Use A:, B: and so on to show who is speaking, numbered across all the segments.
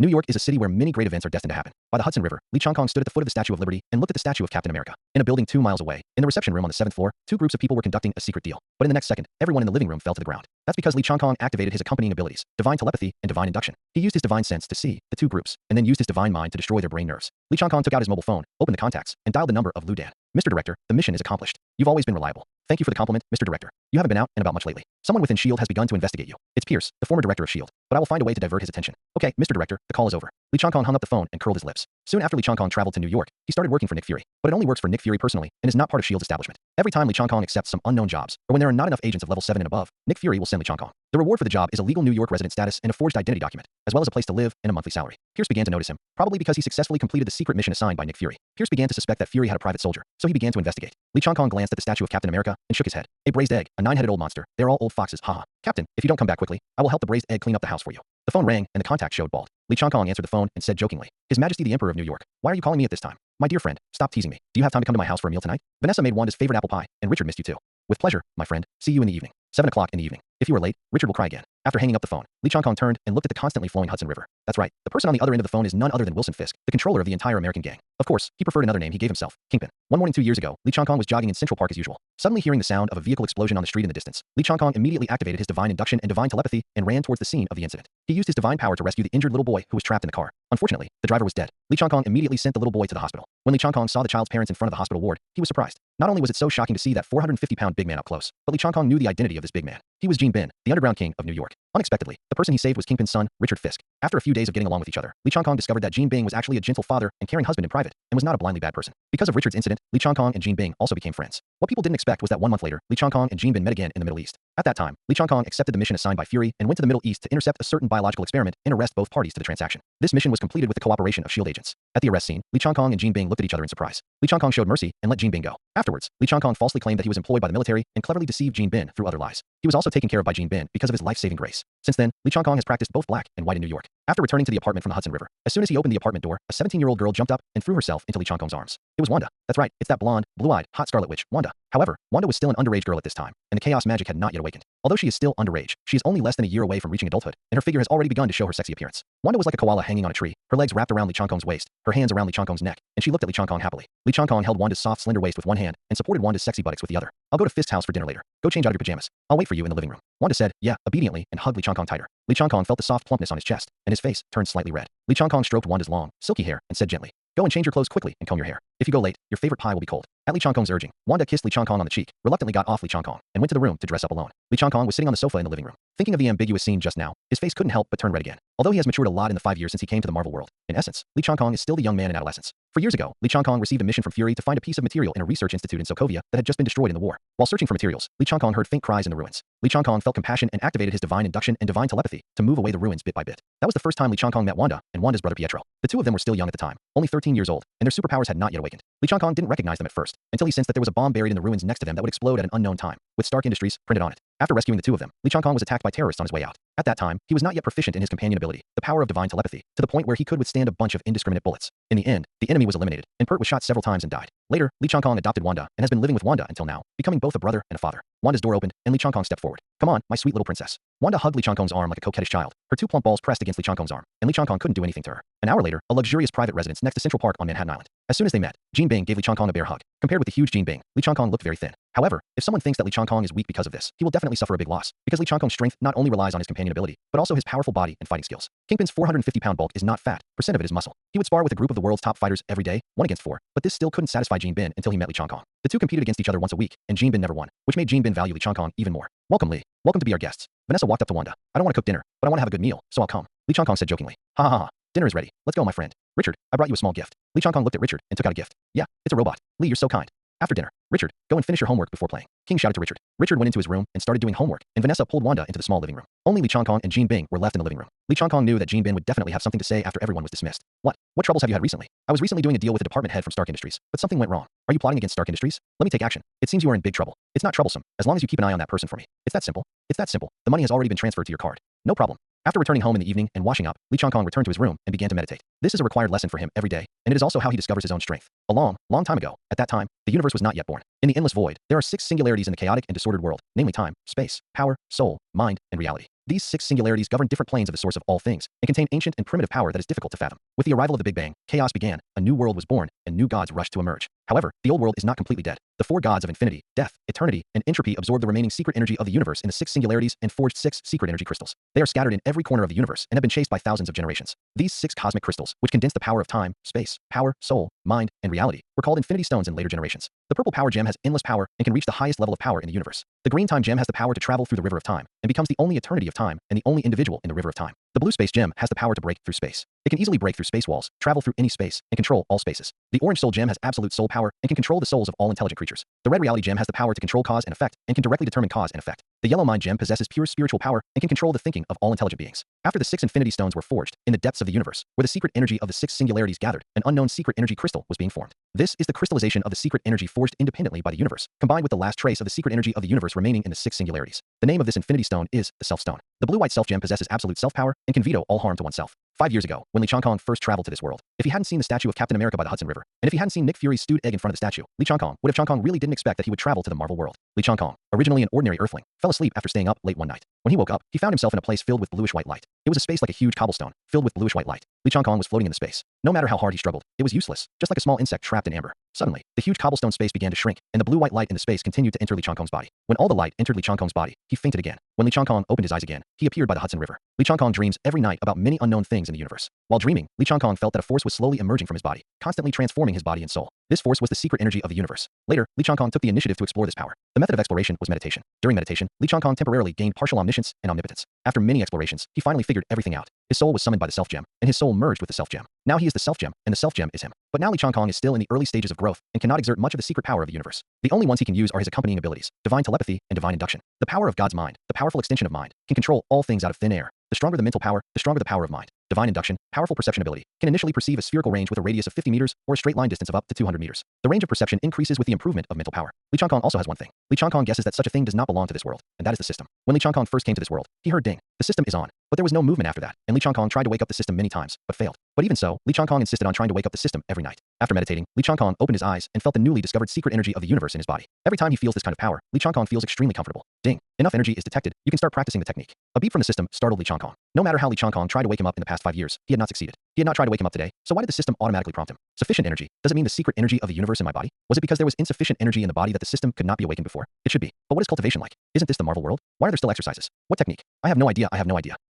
A: New York is a city where many great events are destined to happen. By the Hudson River, Lee Chong-kong stood at the foot of the Statue of Liberty and looked at the statue of Captain America. In a building 2 miles away, in the reception room on the 7th floor, two groups of people were conducting a secret deal. But in the next second, everyone in the living room fell to the ground. That's because Lee Chong-kong activated his accompanying abilities, divine telepathy and divine induction. He used his divine sense to see the two groups, and then used his divine mind to destroy their brain nerves. Lee Chong-kong took out his mobile phone, opened the contacts, and dialed the number of Lu Dan. Mr. Director, the mission is accomplished. You've always been reliable. Thank you for the compliment, Mr. Director. You haven't been out and about much lately. Someone within S.H.I.E.L.D. has begun to investigate you. It's Pierce, the former director of S.H.I.E.L.D., but I will find a way to divert his attention. Okay, Mr. Director, the call is over. Lee Chong-kong hung up the phone and curled his lips. Soon after Lee Chong-kong traveled to New York, he started working for Nick Fury, but it only works for Nick Fury personally and is not part of S.H.I.E.L.D.'s establishment. Every time Lee Chong-kong accepts some unknown jobs, or when there are not enough agents of level 7 and above, Nick Fury will send Lee Chong-kong. The reward for the job is a legal New York resident status and a forged identity document, as well as a place to live and a monthly salary. Pierce began to notice him, probably because he successfully completed the secret mission assigned by Nick Fury. Pierce began to suspect that Fury had a private soldier, so he began to investigate. Lee Chong-kong glanced at the statue of Captain America and shook his head. A braised egg, a 9-headed old monster. They're all old foxes, haha. Captain, if you don't come back quickly, I will help the braised egg clean up the house for you. The phone rang, and the contact showed bald. Lee Chong-kong answered the phone and said jokingly, His Majesty the Emperor of New York, why are you calling me at this time? My dear friend, stop teasing me. Do you have time to come to my house for a meal tonight? Vanessa made Wanda's favorite apple pie, and Richard missed you too. With pleasure, my friend. See you in the evening. 7 o'clock in the evening. If you are late, Richard will cry again. After hanging up the phone, Lee Chong-kong turned and looked at the constantly flowing Hudson River. That's right. The person on the other end of the phone is none other than Wilson Fisk, the controller of the entire American gang. Of course, he preferred another name he gave himself, Kingpin. One morning 2 years ago, Lee Chong-kong was jogging in Central Park as usual. Suddenly hearing the sound of a vehicle explosion on the street in the distance, Lee Chong-kong immediately activated his divine induction and divine telepathy and ran towards the scene of the incident. He used his divine power to rescue the injured little boy who was trapped in the car. Unfortunately, the driver was dead. Lee Chong-kong immediately sent the little boy to the hospital. When Lee Chong-kong saw the child's parents in front of the hospital ward, he was surprised. Not only was it so shocking to see that 450-pound big man up close, but Lee Chong-kong knew the identity of this big man. He was Gene Bin, the underground king of New York. Unexpectedly, the person he saved was Kingpin's son, Richard Fisk. After a few days of getting along with each other, Lee Chong-kong discovered that Gene Bing was actually a gentle father and caring husband in private, and was not a blindly bad person. Because of Richard's incident, Lee Chong-kong and Gene Bing also became friends. What people didn't expect was that 1 month later, Lee Chong-kong and Gene Bin met again in the Middle East. At that time, Lee Chong-kong accepted the mission assigned by Fury and went to the Middle East to intercept a certain biological experiment and arrest both parties to the transaction. This mission was completed with the cooperation of S.H.I.E.L.D. agents. At the arrest scene, Lee Chong-kong and Gene Bing looked at each other in surprise. Lee Chong-kong showed mercy and let Gene Bing go. Afterwards, Lee Chong-kong falsely claimed that he was employed by the military and cleverly deceived Gene Bin through other lies. He was also taken care of by Gene Bin because of his life-saving grace. Since then, Lee Chong-kong has practiced both black and white in New York. After returning to the apartment from the Hudson River, as soon as he opened the apartment door, a 17-year-old girl jumped up and threw herself into Lee Chong-kong's arms. It was Wanda. That's right, it's that blonde, blue-eyed, hot Scarlet Witch, Wanda. However, Wanda was still an underage girl at this time, and the chaos magic had not yet awakened. Although she is still underage, she is only less than a year away from reaching adulthood, and her figure has already begun to show her sexy appearance. Wanda was like a koala hanging on a tree, her legs wrapped around Lee Chong-kong's waist, her hands around Lee Chong-kong's neck, and she looked at Lee Chong-kong happily. Lee Chong-kong held Wanda's soft, slender waist with one hand and supported Wanda's sexy buttocks with the other. I'll go to Fisk's house for dinner later. Go change out of your pajamas. I'll wait for you in the living room. Wanda said, yeah, obediently, and hugged Lee Chong-kong tighter. Lee Chong-kong felt the soft plumpness on his chest, and his face turned slightly red. Lee Chong-kong stroked Wanda's long, silky hair and said gently, go and change your clothes quickly and comb your hair. If you go late, your favorite pie will be cold. At Lee Chong-kong's urging, Wanda kissed Lee Chong-kong on the cheek, reluctantly got off Lee Chong-kong, and went to the room to dress up alone. Lee Chong-kong was sitting on the sofa in the living room. Thinking of the ambiguous scene just now, his face couldn't help but turn red again. Although he has matured a lot in the 5 years since he came to the Marvel world, in essence, Lee Chong-kong is still the young man in adolescence. 4 years ago, Lee Chong-kong received a mission from Fury to find a piece of material in a research institute in Sokovia that had just been destroyed in the war. While searching for materials, Lee Chong-kong heard faint cries in the ruins. Lee Chong-kong felt compassion and activated his divine induction and divine telepathy to move away the ruins bit by bit. That was the first time Lee Chong-kong met Wanda and Wanda's brother Pietro. The two of them were still young at the time, only 13 years old, and their superpowers had not yet awakened. Lee Chong-kong didn't recognize them at first, until he sensed that there was a bomb buried in the ruins next to them that would explode at an unknown time, with Stark Industries printed on it. After rescuing the two of them, Lee Chong-kong was attacked by terrorists on his way out. At that time, he was not yet proficient in his companion ability, the power of divine telepathy, to the point where he could withstand a bunch of indiscriminate bullets. In the end, the enemy was eliminated, and Pert was shot several times and died. Later, Lee Chong-kong adopted Wanda and has been living with Wanda until now, becoming both a brother and a father. Wanda's door opened, and Lee Chong-kong stepped forward. Come on, my sweet little princess. Wanda hugged Lee Chong-kong's arm like a coquettish child. Her two plump balls pressed against Lee Chong-kong's arm, and Lee Chong-kong couldn't do anything to her. An hour later, a luxurious private residence next to Central Park on Manhattan Island. As soon as they met, Gene Bing gave Lee Chong-kong a bear hug. Compared with the huge Gene Bing, Lee Chong-kong looked very thin. However, if someone thinks that Lee Chong-kong is weak because of this, he will definitely suffer a big loss, because Lee Chong-kong's strength not only relies on his companion ability, but also his powerful body and fighting skills. Kingpin's 450-pound bulk is not fat, percent of it is muscle. He would spar with a group of the world's top fighters every day, 1 against 4, but this still couldn't satisfy Gene Bin until he met Lee Chong-kong. The two competed against each other once a week, and Gene Bin never won, which made Gene Bin value Lee Chong-kong even more. Welcome, Lee. Welcome to be our guests. Vanessa walked up to Wanda. I don't want to cook dinner, but I want to have a good meal, so I'll come. Lee Chong-kong said jokingly. Ha ha ha. Dinner is ready. Let's go, my friend. Richard, I brought you a small gift. Lee Chong-kong looked at Richard and took out a gift. Yeah, it's a robot. Lee, you're so kind. After dinner, Richard, go and finish your homework before playing. King shouted to Richard. Richard went into his room and started doing homework, and Vanessa pulled Wanda into the small living room. Only Lee Chong-kong and Gene Bing were left in the living room. Lee Chong-kong knew that Gene Bin would definitely have something to say after everyone was dismissed. What troubles have you had recently? I was recently doing a deal with the department head from Stark Industries, but something went wrong. Are you plotting against Stark Industries? Let me take action. It seems you are in big trouble. It's not troublesome, as long as you keep an eye on that person for me. It's that simple. It's that simple. The money has already been transferred to your card. No problem. After returning home in the evening and washing up, Lee Chong-kong returned to his room and began to meditate. This is a required lesson for him every day, and it is also how he discovers his own strength. A long time ago, at that time, the universe was not yet born. In the endless void, there are 6 singularities in the chaotic and disordered world, namely time, space, power, soul, mind, and reality. These 6 singularities govern different planes of the source of all things, and contain ancient and primitive power that is difficult to fathom. With the arrival of the Big Bang, chaos began, a new world was born, and new gods rushed to emerge. However, the old world is not completely dead. The 4 gods of infinity, death, eternity, and entropy absorbed the remaining secret energy of the universe in the 6 singularities and forged 6 secret energy crystals. They are scattered in every corner of the universe and have been chased by thousands of generations. These 6 cosmic crystals, which condense the power of time, space, power, soul, mind, and reality, were called infinity stones in later generations. The purple power gem has endless power and can reach the highest level of power in the universe. The green time gem has the power to travel through the river of time and becomes the only eternity of time and the only individual in the river of time. The blue space gem has the power to break through space. It can easily break through space walls, travel through any space, and control all spaces. The orange soul gem has absolute soul power and can control the souls of all intelligent creatures. The red reality gem has the power to control cause and effect and can directly determine cause and effect. The yellow mind gem possesses pure spiritual power and can control the thinking of all intelligent beings. After the 6 infinity stones were forged, in the depths of the universe, where the secret energy of the 6 singularities gathered, an unknown secret energy crystal was being formed. This is the crystallization of the secret energy forged independently by the universe, combined with the last trace of the secret energy of the universe remaining in the 6 singularities. The name of this infinity stone is the Self Stone. The blue-white self gem possesses absolute self-power and can veto all harm to oneself. 5 years ago, when Lee Chong-kong first traveled to this world, if he hadn't seen the statue of Captain America by the Hudson River, and if he hadn't seen Nick Fury's stewed egg in front of the statue, Lee Chong-kong really didn't expect that he would travel to the Marvel world. Lee Chong-kong, originally an ordinary earthling, fell asleep after staying up late one night. When he woke up, he found himself in a place filled with bluish-white light. It was a space like a huge cobblestone, filled with bluish-white light. Lee Chong-kong was floating in the space. No matter how hard he struggled, it was useless, just like a small insect trapped in amber. Suddenly, the huge cobblestone space began to shrink, and the blue-white light in the space continued to enter Lee Chong-kong's body. When all the light entered Lee Chong-kong's body, he fainted again. When Lee Chong-kong opened his eyes again, he appeared by the Hudson River. Lee Chong-kong dreams every night about many unknown things in the universe. While dreaming, Lee Chong-kong felt that a force was slowly emerging from his body, constantly transforming his body and soul. This force was the secret energy of the universe. Later, Lee Chong-kong took the initiative to explore this power. The method of exploration was meditation. During meditation, Lee Chong-kong temporarily gained partial omniscience and omnipotence. After many explorations, he finally figured everything out. His soul was summoned by the Self Gem, and his soul merged with the Self Gem. Now he is the Self Gem, and the Self Gem is him. But now Lee Chong-kong is still in the early stages of growth and cannot exert much of the secret power of the universe. The only ones he can use are his accompanying abilities, divine telepathy and divine induction. The power of God's mind, the powerful extension of mind, can control all things out of thin air. The stronger the mental power, the stronger the power of mind. Divine induction, powerful perception ability, can initially perceive a spherical range with a radius of 50 meters or a straight line distance of up to 200 meters. The range of perception increases with the improvement of mental power. Lee Chong-kong also has one thing. Lee Chong-kong guesses that such a thing does not belong to this world, and that is the system. When Lee Chong-kong first came to this world, he heard ding. The system is on. But there was no movement after that, and Lee Chong-kong tried to wake up the system many times, but failed. But even so, Lee Chong-kong insisted on trying to wake up the system every night. After meditating, Lee Chong-kong opened his eyes and felt the newly discovered secret energy of the universe in his body. Every time he feels this kind of power, Lee Chong-kong feels extremely comfortable. Ding. Enough energy is detected. You can start practicing the technique. A beep from the system startled Lee Chong-kong. No matter how Lee Chong-kong tried to wake him up in the past 5 years, he had not succeeded. He had not tried to wake him up today, so why did the system automatically prompt him? Sufficient energy. Does it mean the secret energy of the universe in my body? Was it because there was insufficient energy in the body that the system could not be awakened before? It should be. But what is cultivation like? Isn't this the Marvel world? Why are there still exercises? What technique? I have no idea.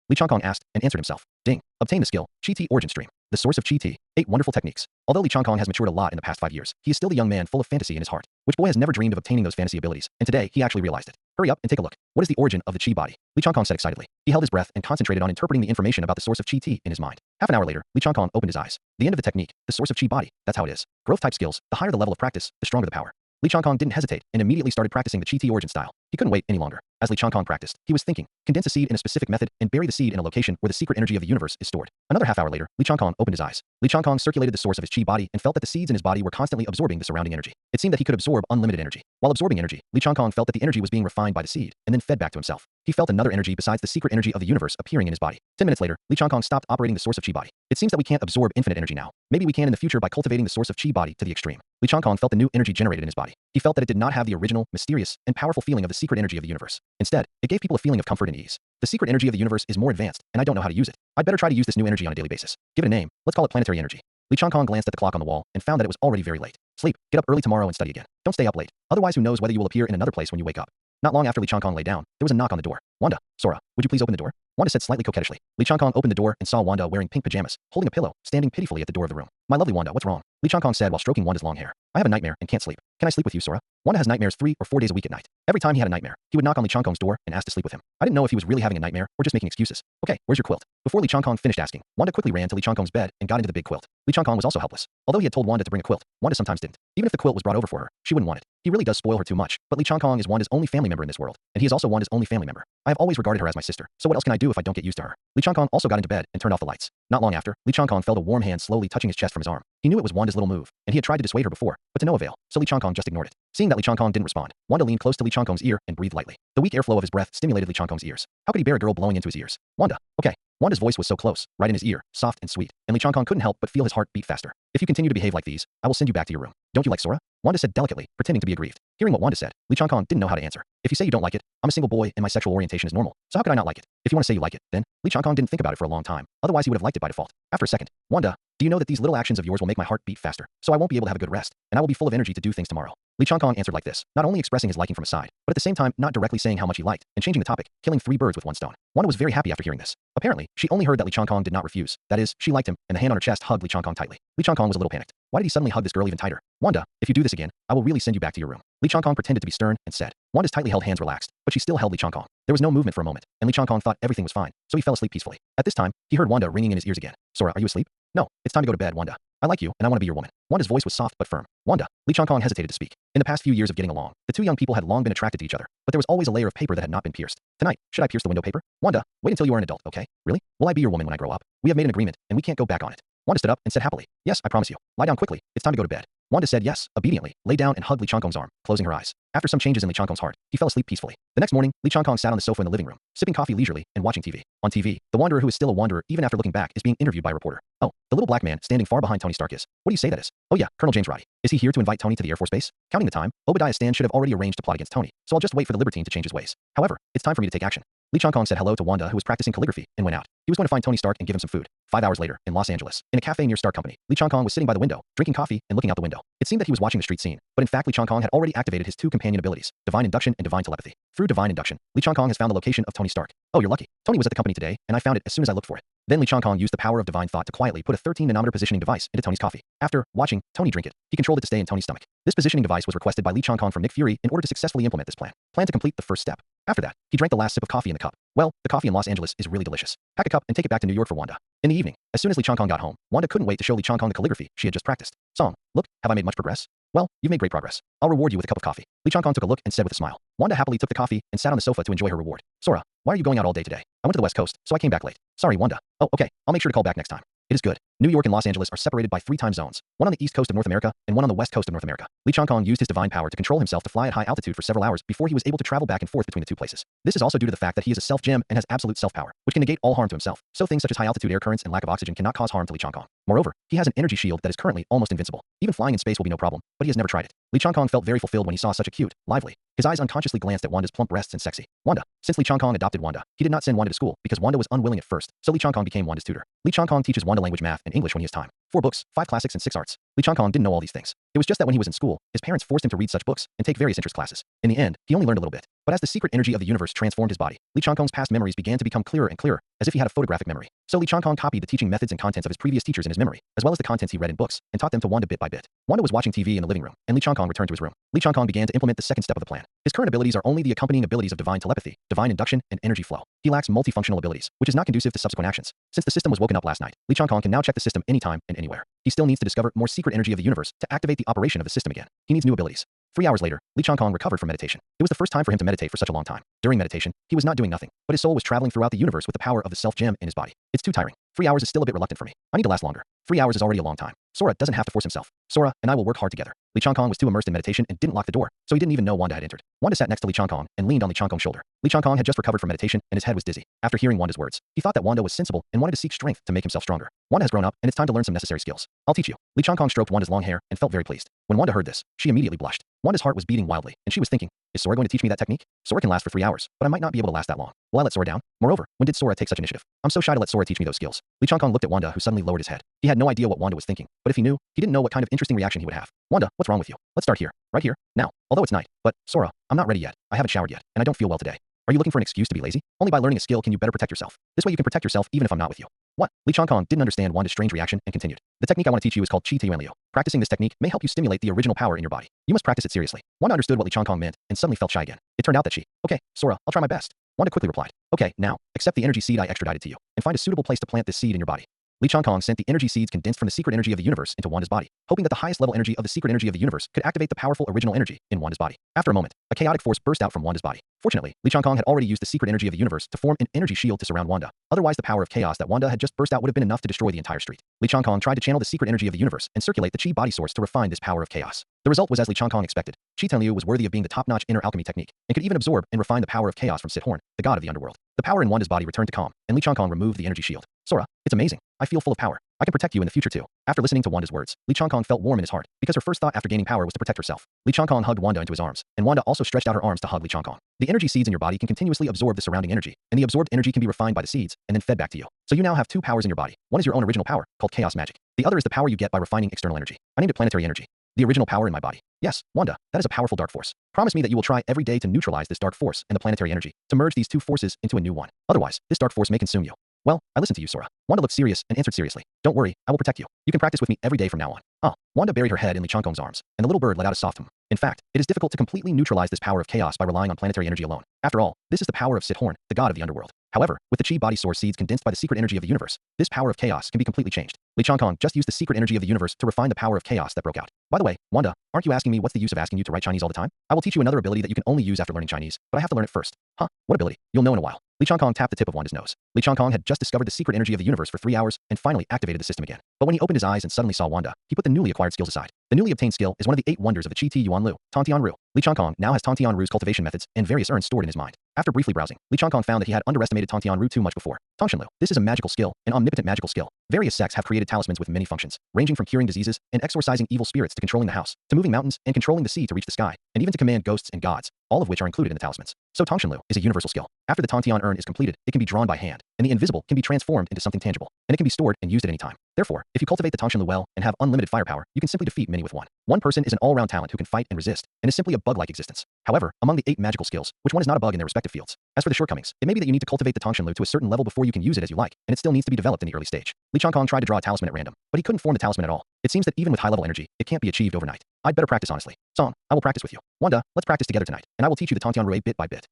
A: Lee Chong-kong asked and answered himself. Ding. Obtain the skill. Chi Ti origin stream. The source of Chi Ti. 8 wonderful techniques. Although Lee Chong-kong has matured a lot in the past 5 years, he is still the young man full of fantasy in his heart. Which boy has never dreamed of obtaining those fantasy abilities? And today, he actually realized it. Hurry up and take a look. What is the origin of the Chi body? Lee Chong-kong said excitedly. He held his breath and concentrated on interpreting the information about the source of Chi Ti in his mind. Half an hour later, Lee Chong-kong opened his eyes. The end of the technique, the source of Chi body. That's how it is. Growth type skills, the higher the level of practice, the stronger the power. Lee Chong-kong didn't hesitate and immediately started practicing the Chi Ti origin style. He couldn't wait any longer. As Lee Chong-kong practiced, he was thinking, condense a seed in a specific method and bury the seed in a location where the secret energy of the universe is stored. Another half hour later, Lee Chong-kong opened his eyes. Lee Chong-kong circulated the source of his Chi body and felt that the seeds in his body were constantly absorbing the surrounding energy. It seemed that he could absorb unlimited energy. While absorbing energy, Lee Chong-kong felt that the energy was being refined by the seed and then fed back to himself. He felt another energy besides the secret energy of the universe appearing in his body. 10 minutes later, Lee Chong-kong stopped operating the source of Chi body. It seems that we can't absorb infinite energy now. Maybe we can in the future by cultivating the source of Chi body to the extreme. Lee Chong-kong felt the new energy generated in his body. He felt that it did not have the original, mysterious, and powerful feeling of the secret energy of the universe. Instead, it gave people a feeling of comfort and ease. The secret energy of the universe is more advanced, and I don't know how to use it. I'd better try to use this new energy on a daily basis. Give it a name. Let's call it planetary energy. Lee Chong-kong glanced at the clock on the wall and found that it was already very late. Sleep. Get up early tomorrow and study again. Don't stay up late. Otherwise, who knows whether you will appear in another place when you wake up. Not long after Lee Chong-kong lay down, there was a knock on the door. Wanda, Sora, would you please open the door? Wanda said slightly coquettishly. Lee Chong-kong opened the door and saw Wanda wearing pink pajamas, holding a pillow, standing pitifully at the door of the room. My lovely Wanda, what's wrong? Lee Chong-kong said while stroking Wanda's long hair. I have a nightmare and can't sleep. Can I sleep with you, Sora? Wanda has nightmares 3 or 4 days a week at night. Every time he had a nightmare, he would knock on Lee Chong-kong's door and ask to sleep with him. I didn't know if he was really having a nightmare or just making excuses. Okay, where's your quilt? Before Lee Chong-kong finished asking, Wanda quickly ran to Lee Chong-kong's bed and got into the big quilt. Lee Chong-kong was also helpless. Although he had told Wanda to bring a quilt, Wanda sometimes didn't. Even if the quilt was brought over for her, she wouldn't want it. He really does spoil her too much. But Lee Chong-kong is Wanda's only family member in this world, and he is also Wanda's only family member. I have always regarded her as my sister, so what else can I do if I don't get used to her? Lee Chong-kong also got into bed and turned off the lights. Not long after, Lee Chong-kong felt a warm hand slowly touching his chest from his arm. He knew it was Wanda's little move, and he had tried to dissuade her before, but to no avail, so Lee Chong-kong just ignored it. Seeing that Lee Chong-kong didn't respond, Wanda leaned close to Lee Chong-kong's ear and breathed lightly. The weak airflow of his breath stimulated Lee Chong-kong's ears. How could he bear a girl blowing into his ears? Wanda. Okay. Wanda's voice was so close, right in his ear, soft and sweet, and Lee Chong-kong couldn't help but feel his heart beat faster. If you continue to behave like these, I will send you back to your room. Don't you like Sora? Wanda said delicately, pretending to be aggrieved. Hearing what Wanda said, Lee Chong-kong didn't know how to answer. If you say you don't like it, I'm a single boy and my sexual orientation is normal, so how could I not like it? If you want to say you like it, then Lee Chong-kong didn't think about it for a long time. Otherwise he would have liked it by default. After a second, Wanda, do you know that these little actions of yours will make my heart beat faster, so I won't be able to have a good rest, and I will be full of energy to do things tomorrow? Lee Chong-kong answered like this, not only expressing his liking from aside, but at the same time not directly saying how much he liked, and changing the topic, killing 3 birds with 1 stone. Wanda was very happy after hearing this. Apparently, she only heard that Lee Chong-kong did not refuse. That is, she liked him, and the hand on her chest hugged Lee Chong-kong tightly. Lee Chong-kong was a little panicked. Why did he suddenly hug this girl even tighter? Wanda, if you do this again, I will really send you back to your room. Lee Chong-kong pretended to be stern and said. Wanda's tightly held hands relaxed, but she still held Lee Chong-kong. There was no movement for a moment, and Lee Chong-kong thought everything was fine, so he fell asleep peacefully. At this time, he heard Wanda ringing in his ears again. Sora, are you asleep? No, it's time to go to bed, Wanda. I like you, and I want to be your woman. Wanda's voice was soft but firm. Wanda. Lee Chong-kong hesitated to speak. In the past few years of getting along, the 2 young people had long been attracted to each other, but there was always a layer of paper that had not been pierced. Tonight, should I pierce the window paper? Wanda, wait until you are an adult, okay? Really? Will I be your woman when I grow up? We have made an agreement, and we can't go back on it. Wanda stood up and said happily, yes, I promise you. Lie down quickly. It's time to go to bed. Wanda said yes, obediently, lay down and hugged Lee Chong-kong's arm, closing her eyes. After some changes in Lee Chong-kong's heart, he fell asleep peacefully. The next morning, Lee Chong-kong sat on the sofa in the living room, sipping coffee leisurely and watching TV. On TV, the wanderer who is still a wanderer even after looking back is being interviewed by a reporter. Oh, the little black man standing far behind Tony Stark is. What do you say that is? Oh yeah, Colonel James Roddy. Is he here to invite Tony to the Air Force Base? Counting the time, Obadiah Stane should have already arranged to plot against Tony, so I'll just wait for the libertine to change his ways. However, it's time for me to take action. Lee Chong-kong said hello to Wanda, who was practicing calligraphy, and went out. He was going to find Tony Stark and give him some food. 5 hours later, in Los Angeles, in a cafe near Stark Company, Lee Chong-kong was sitting by the window, drinking coffee and looking out the window. It seemed that he was watching the street scene, but in fact Lee Chong-kong had already activated his 2 companion abilities, divine induction and divine telepathy. Through divine induction, Lee Chong-kong has found the location of Tony Stark. Oh, you're lucky. Tony was at the company today, and I found it as soon as I looked for it. Then Lee Chong-kong used the power of divine thought to quietly put a 13-nanometer positioning device into Tony's coffee. After watching Tony drink it, he controlled it to stay in Tony's stomach. This positioning device was requested by Lee Chong-kong from Nick Fury in order to successfully implement this plan. Plan to complete the first step. After that, he drank the last sip of coffee in the cup. Well, the coffee in Los Angeles is really delicious. Pack a cup and take it back to New York for Wanda. In the evening, as soon as Lee Chong-kong got home, Wanda couldn't wait to show Lee Chong-kong the calligraphy she had just practiced. Song, look, have I made much progress? Well, you've made great progress. I'll reward you with a cup of coffee. Lee Chong-kong took a look and said with a smile. Wanda happily took the coffee and sat on the sofa to enjoy her reward. Sora, why are you going out all day today? I went to the West Coast, so I came back late. Sorry, Wanda. Oh, okay, I'll make sure to call back next time. It is good. New York and Los Angeles are separated by 3 time zones, one on the east coast of North America and one on the west coast of North America. Lee Chong-kong used his divine power to control himself to fly at high altitude for several hours before he was able to travel back and forth between the 2 places. This is also due to the fact that he is a self-gem and has absolute self-power, which can negate all harm to himself. So things such as high altitude air currents and lack of oxygen cannot cause harm to Lee Chong-kong. Moreover, he has an energy shield that is currently almost invincible. Even flying in space will be no problem, but he has never tried it. Lee Chong-kong felt very fulfilled when he saw such a cute, lively. His eyes unconsciously glanced at Wanda's plump breasts and sexy. Wanda. Since Lee Chong-kong adopted Wanda, he did not send Wanda to school because Wanda was unwilling at first, so Lee Chong-kong became Wanda's tutor. Lee Chong-kong teaches Wanda language, math, and English when he has time. 4 books, 5 classics, and 6 arts. Lee Chong-kong didn't know all these things. It was just that when he was in school, his parents forced him to read such books and take various interest classes. In the end, he only learned a little bit. But as the secret energy of the universe transformed his body, Lee Chong-kong's past memories began to become clearer and clearer, as if he had a photographic memory. So Lee Chong-kong copied the teaching methods and contents of his previous teachers in his memory, as well as the contents he read in books, and taught them to Wanda bit by bit. Wanda was watching TV in the living room, and Lee Chong-kong returned to his room. Lee Chong-kong began to implement the second step of the plan. His current abilities are only the accompanying abilities of divine telepathy, divine induction, and energy flow. He lacks multifunctional abilities, which is not conducive to subsequent actions. Since the system was woken up last night, Lee Chong-kong can now check the system anytime and anywhere. He still needs to discover more secret energy of the universe to activate the operation of the system again. He needs new abilities. 3 hours later, Lee Chong-kong recovered from meditation. It was the first time for him to meditate for such a long time. During meditation, he was not doing nothing, but his soul was traveling throughout the universe with the power of the self-gem in his body. It's too tiring. 3 hours is still a bit reluctant for me. I need to last longer. 3 hours is already a long time. Sora doesn't have to force himself. Sora and I will work hard together. Lee Chong-kong was too immersed in meditation and didn't lock the door, so he didn't even know Wanda had entered. Wanda sat next to Lee Chong-kong and leaned on Lee Chong-kong's shoulder. Lee Chong-kong had just recovered from meditation and his head was dizzy. After hearing Wanda's words, he thought that Wanda was sensible and wanted to seek strength to make himself stronger. Wanda has grown up and it's time to learn some necessary skills. I'll teach you. Lee Chong-kong stroked Wanda's long hair and felt very pleased. When Wanda heard this, she immediately blushed. Wanda's heart was beating wildly, and she was thinking, is Sora going to teach me that technique? Sora can last for 3 hours, but I might not be able to last that long. Will I let Sora down? Moreover, when did Sora take such initiative? I'm so shy to let Sora teach me those skills. Lee Chong-kong looked at Wanda, who suddenly lowered his head. He had no idea what Wanda was thinking, but if he knew, he didn't know what kind of interesting reaction he would have. Wanda, what's wrong with you? Let's start here. Right here. Now. Although it's night. But, Sora, I'm not ready yet. I haven't showered yet, and I don't feel well today. Are you looking for an excuse to be lazy? Only by learning a skill can you better protect yourself. This way you can protect yourself even if I'm not with you. What? Lee Chong-kong didn't understand Wanda's strange reaction and continued. The technique I want to teach you is called Chi Taiyuan Liu. Practicing this technique may help you stimulate the original power in your body. You must practice it seriously. Wanda understood what Lee Chong-kong meant and suddenly felt shy again. It turned out that she, okay, Sora, I'll try my best. Wanda quickly replied, okay, now, accept the energy seed I extradited to you, and find a suitable place to plant this seed in your body. Lee Chong-kong sent the energy seeds condensed from the secret energy of the universe into Wanda's body, hoping that the highest level energy of the secret energy of the universe could activate the powerful original energy in Wanda's body. After a moment, a chaotic force burst out from Wanda's body. Fortunately, Lee Chong-kong had already used the secret energy of the universe to form an energy shield to surround Wanda. Otherwise, the power of chaos that Wanda had just burst out would have been enough to destroy the entire street. Lee Chong-kong tried to channel the secret energy of the universe and circulate the chi body source to refine this power of chaos. The result was as Lee Chong-kong expected. Chi Taiyuan Liu was worthy of being the top-notch inner alchemy technique, and could even absorb and refine the power of chaos from Sid Horn, the god of the underworld. The power in Wanda's body returned to calm, and Lee Chong-kong removed the energy shield. Sora, it's amazing. I feel full of power. I can protect you in the future too. After listening to Wanda's words, Li Changkong felt warm in his heart, because her first thought after gaining power was to protect herself. Li Changkong hugged Wanda into his arms, and Wanda also stretched out her arms to hug Li Changkong. The energy seeds in your body can continuously absorb the surrounding energy, and the absorbed energy can be refined by the seeds, and then fed back to you. So you now have two powers in your body. One is your own original power, called chaos magic. The other is the power you get by refining external energy. I named it planetary energy. The original power in my body. Yes, Wanda, that is a powerful dark force. Promise me that you will try every day to neutralize this dark force and the planetary energy, to merge these two forces into a new one. Otherwise, this dark force may consume you. Well, I listened to you, Sora. Wanda looked serious and answered seriously. Don't worry, I will protect you. You can practice with me every day from now on. Oh, Wanda buried her head in Li Changkong's arms, and the little bird let out a soft hum. In fact, it is difficult to completely neutralize this power of chaos by relying on planetary energy alone. After all, this is the power of Sithorn, the god of the underworld. However, with the chi body source seeds condensed by the secret energy of the universe, this power of chaos can be completely changed. Li Changkong just used the secret energy of the universe to refine the power of chaos that broke out. By the way, Wanda, aren't you asking me what's the use of asking you to write Chinese all the time? I will teach you another ability that you can only use after learning Chinese, but I have to learn it first. Huh? What ability? You'll know in a while. Li Changkong tapped the tip of Wanda's nose. Li Changkong had just discovered the secret energy of the universe for 3 hours and finally activated the system again. But when he opened his eyes and suddenly saw Wanda, he put the newly acquired skills aside. The newly obtained skill is one of the 8 wonders of the Chi Ti Yuan Lu, Tantian Ru. Li Changkong now has Tantian Ru's cultivation methods and various urns stored in his mind. After briefly browsing, Li Changkong found that he had underestimated Tantian Ru too much before. Tangshan Lu. This is a magical skill, an omnipotent magical skill. Various sects have created talismans with many functions, ranging from curing diseases and exorcising evil spirits to controlling the house, to moving mountains and controlling the sea to reach the sky, and even to command ghosts and gods, all of which are included in the talismans. So Tangshan Lu is a universal skill. After the Tantian urn is completed, it can be drawn by hand, and the invisible can be transformed into something tangible, and it can be stored and used at any time. Therefore, if you cultivate the Tangshan Lu well and have unlimited firepower, you can simply defeat many with one. One person is an all-round talent who can fight and resist, and is simply a bug-like existence. However, among the 8 magical skills, which one is not a bug in their respective fields? As for the shortcomings, it may be that you need to cultivate the Tangshan Lu to a certain level before you can use it as you like, and it still needs to be developed in the early stage. Li Changkong tried to draw a talisman at random, but he couldn't form the talisman at all. It seems that even with high-level energy, it can't be achieved overnight. I'd better practice honestly. Song, I will practice with you. Wanda, let's practice together tonight, and I will teach you the Tantian Ru bit by bit.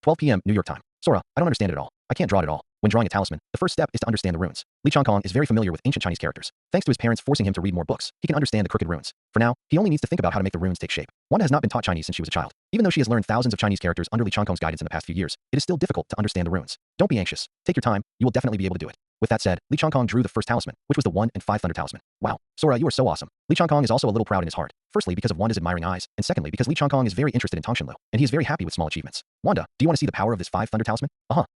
A: 12 p.m. New York time. Sora, I don't understand it at all. I can't draw it at all. When drawing a talisman, the first step is to understand the runes. Li Changkong is very familiar with ancient Chinese characters. Thanks to his parents forcing him to read more books, he can understand the crooked runes. For now, he only needs to think about how to make the runes take shape. Wanda has not been taught Chinese since she was a child. Even though she has learned thousands of Chinese characters under Li Changkong's guidance in the past few years, it is still difficult to understand the runes. Don't be anxious. Take your time. You will definitely be able to do it. With that said, Li Changkong drew the first talisman, which was the 1 and 5 Thunder talisman. Wow, Sora, you are so awesome. Li Changkong is also a little proud in his heart. Firstly, because of Wanda's admiring eyes, and secondly, because Li Changkong is very interested in Tangshan Lu, and he is very happy with small achievements. Wanda, do you want to see the power of this 5 Thunder talisman?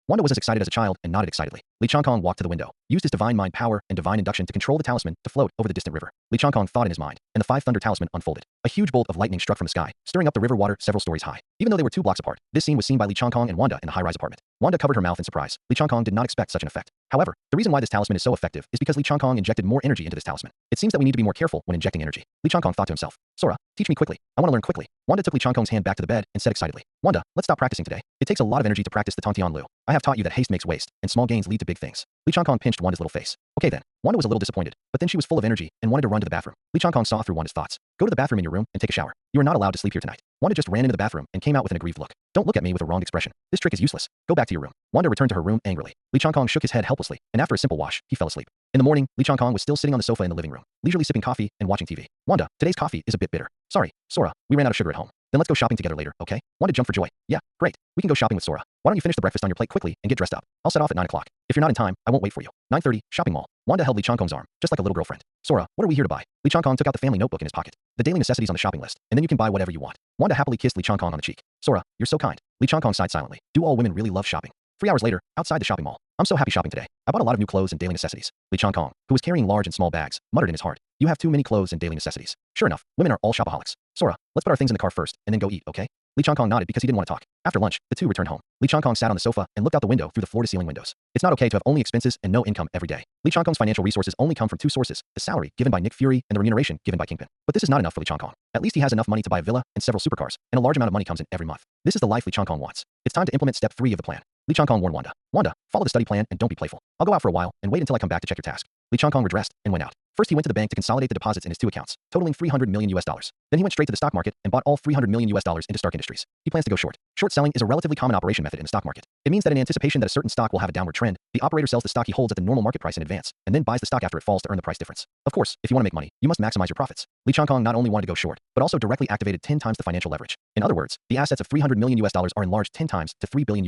A: Wanda was as excited as a child and nodded excitedly. Li Changkong walked to the window, used his divine mind power and divine induction to control the talisman to float over the distant river. Li Changkong thought in his mind, and the 5 Thunder talisman unfolded. A huge bolt of lightning struck from the sky, stirring up the river water several stories high. Even though they were 2 blocks apart, this scene was seen by Li Changkong and Wanda in the high-rise apartment. Wanda covered her mouth in surprise. Li Changkong did not expect such an effect. However, the reason why this talisman is so effective is because Li Changkong injected more energy into this talisman. It seems that we need to be more careful when injecting energy. Li Changkong thought to himself, Sora, teach me quickly. I want to learn quickly. Wanda took Li Changkong's hand back to the bed and said excitedly, Wanda, let's stop practicing today. It takes a lot of energy to practice the Tantian Lu. I have taught you that haste makes waste, and small gains lead to big things. Li Changkong pinched Wanda's little face. Okay then. Wanda was a little disappointed, but then she was full of energy and wanted to run to the bathroom. Li Changkong saw through Wanda's thoughts. Go to the bathroom in your room and take a shower. You are not allowed to sleep here tonight. Wanda just ran into the bathroom and came out with an aggrieved look. Don't look at me with a wronged expression. This trick is useless. Go back to your room. Wanda returned to her room angrily. Li Changkong shook his head helplessly, and after a simple wash, he fell asleep. In the morning, Li Changkong was still sitting on the sofa in the living room, leisurely sipping coffee and watching TV. Wanda, today's coffee is a bit bitter. Sorry, Sora, we ran out of sugar at home. Then let's go shopping together later, okay? Wanda jumped for joy. Yeah, great. We can go shopping with Sora. Why don't you finish the breakfast on your plate quickly and get dressed up? I'll set off at 9 o'clock. If you're not in time, I won't wait for you. 9:30, shopping mall. Wanda held Li Changkong's arm, just like a little girlfriend. Sora, what are we here to buy? Li Changkong took out the family notebook in his pocket. The daily necessities on the shopping list, and then you can buy whatever you want. Wanda happily kissed Li Changkong on the cheek. Sora, you're so kind. Li Changkong sighed silently. Do all women really love shopping? 3 hours later, outside the shopping mall. I'm so happy shopping today. I bought a lot of new clothes and daily necessities. Li Changkong, who was carrying large and small bags, muttered in his heart. You have too many clothes and daily necessities. Sure enough, women are all shopaholics. Sora, let's put our things in the car first, and then go eat, okay? Li Changkong nodded because he didn't want to talk. After lunch, the two returned home. Li Changkong sat on the sofa and looked out the window through the floor-to-ceiling windows. It's not okay to have only expenses and no income every day. Li Changkong's financial resources only come from 2 sources, the salary given by Nick Fury and the remuneration given by Kingpin. But this is not enough for Li Changkong. At least he has enough money to buy a villa and several supercars, and a large amount of money comes in every month. This is the life Li Changkong wants. It's time to implement step 3 of the plan. Li Changkong warned Wanda. Wanda, follow the study plan and don't be playful. I'll go out for a while and wait until I come back to check your task. Li Changkong redressed and went out. First, he went to the bank to consolidate the deposits in his 2 accounts, totaling $300 million. Then he went straight to the stock market and bought all $300 million into Stark Industries. He plans to go short. Short selling is a relatively common operation method in the stock market. It means that in anticipation that a certain stock will have a downward trend, the operator sells the stock he holds at the normal market price in advance, and then buys the stock after it falls to earn the price difference. Of course, if you want to make money, you must maximize your profits. Li Changkong not only wanted to go short, but also directly activated 10 times the financial leverage. In other words, the assets of $300 million are enlarged 10 times to $3 billion.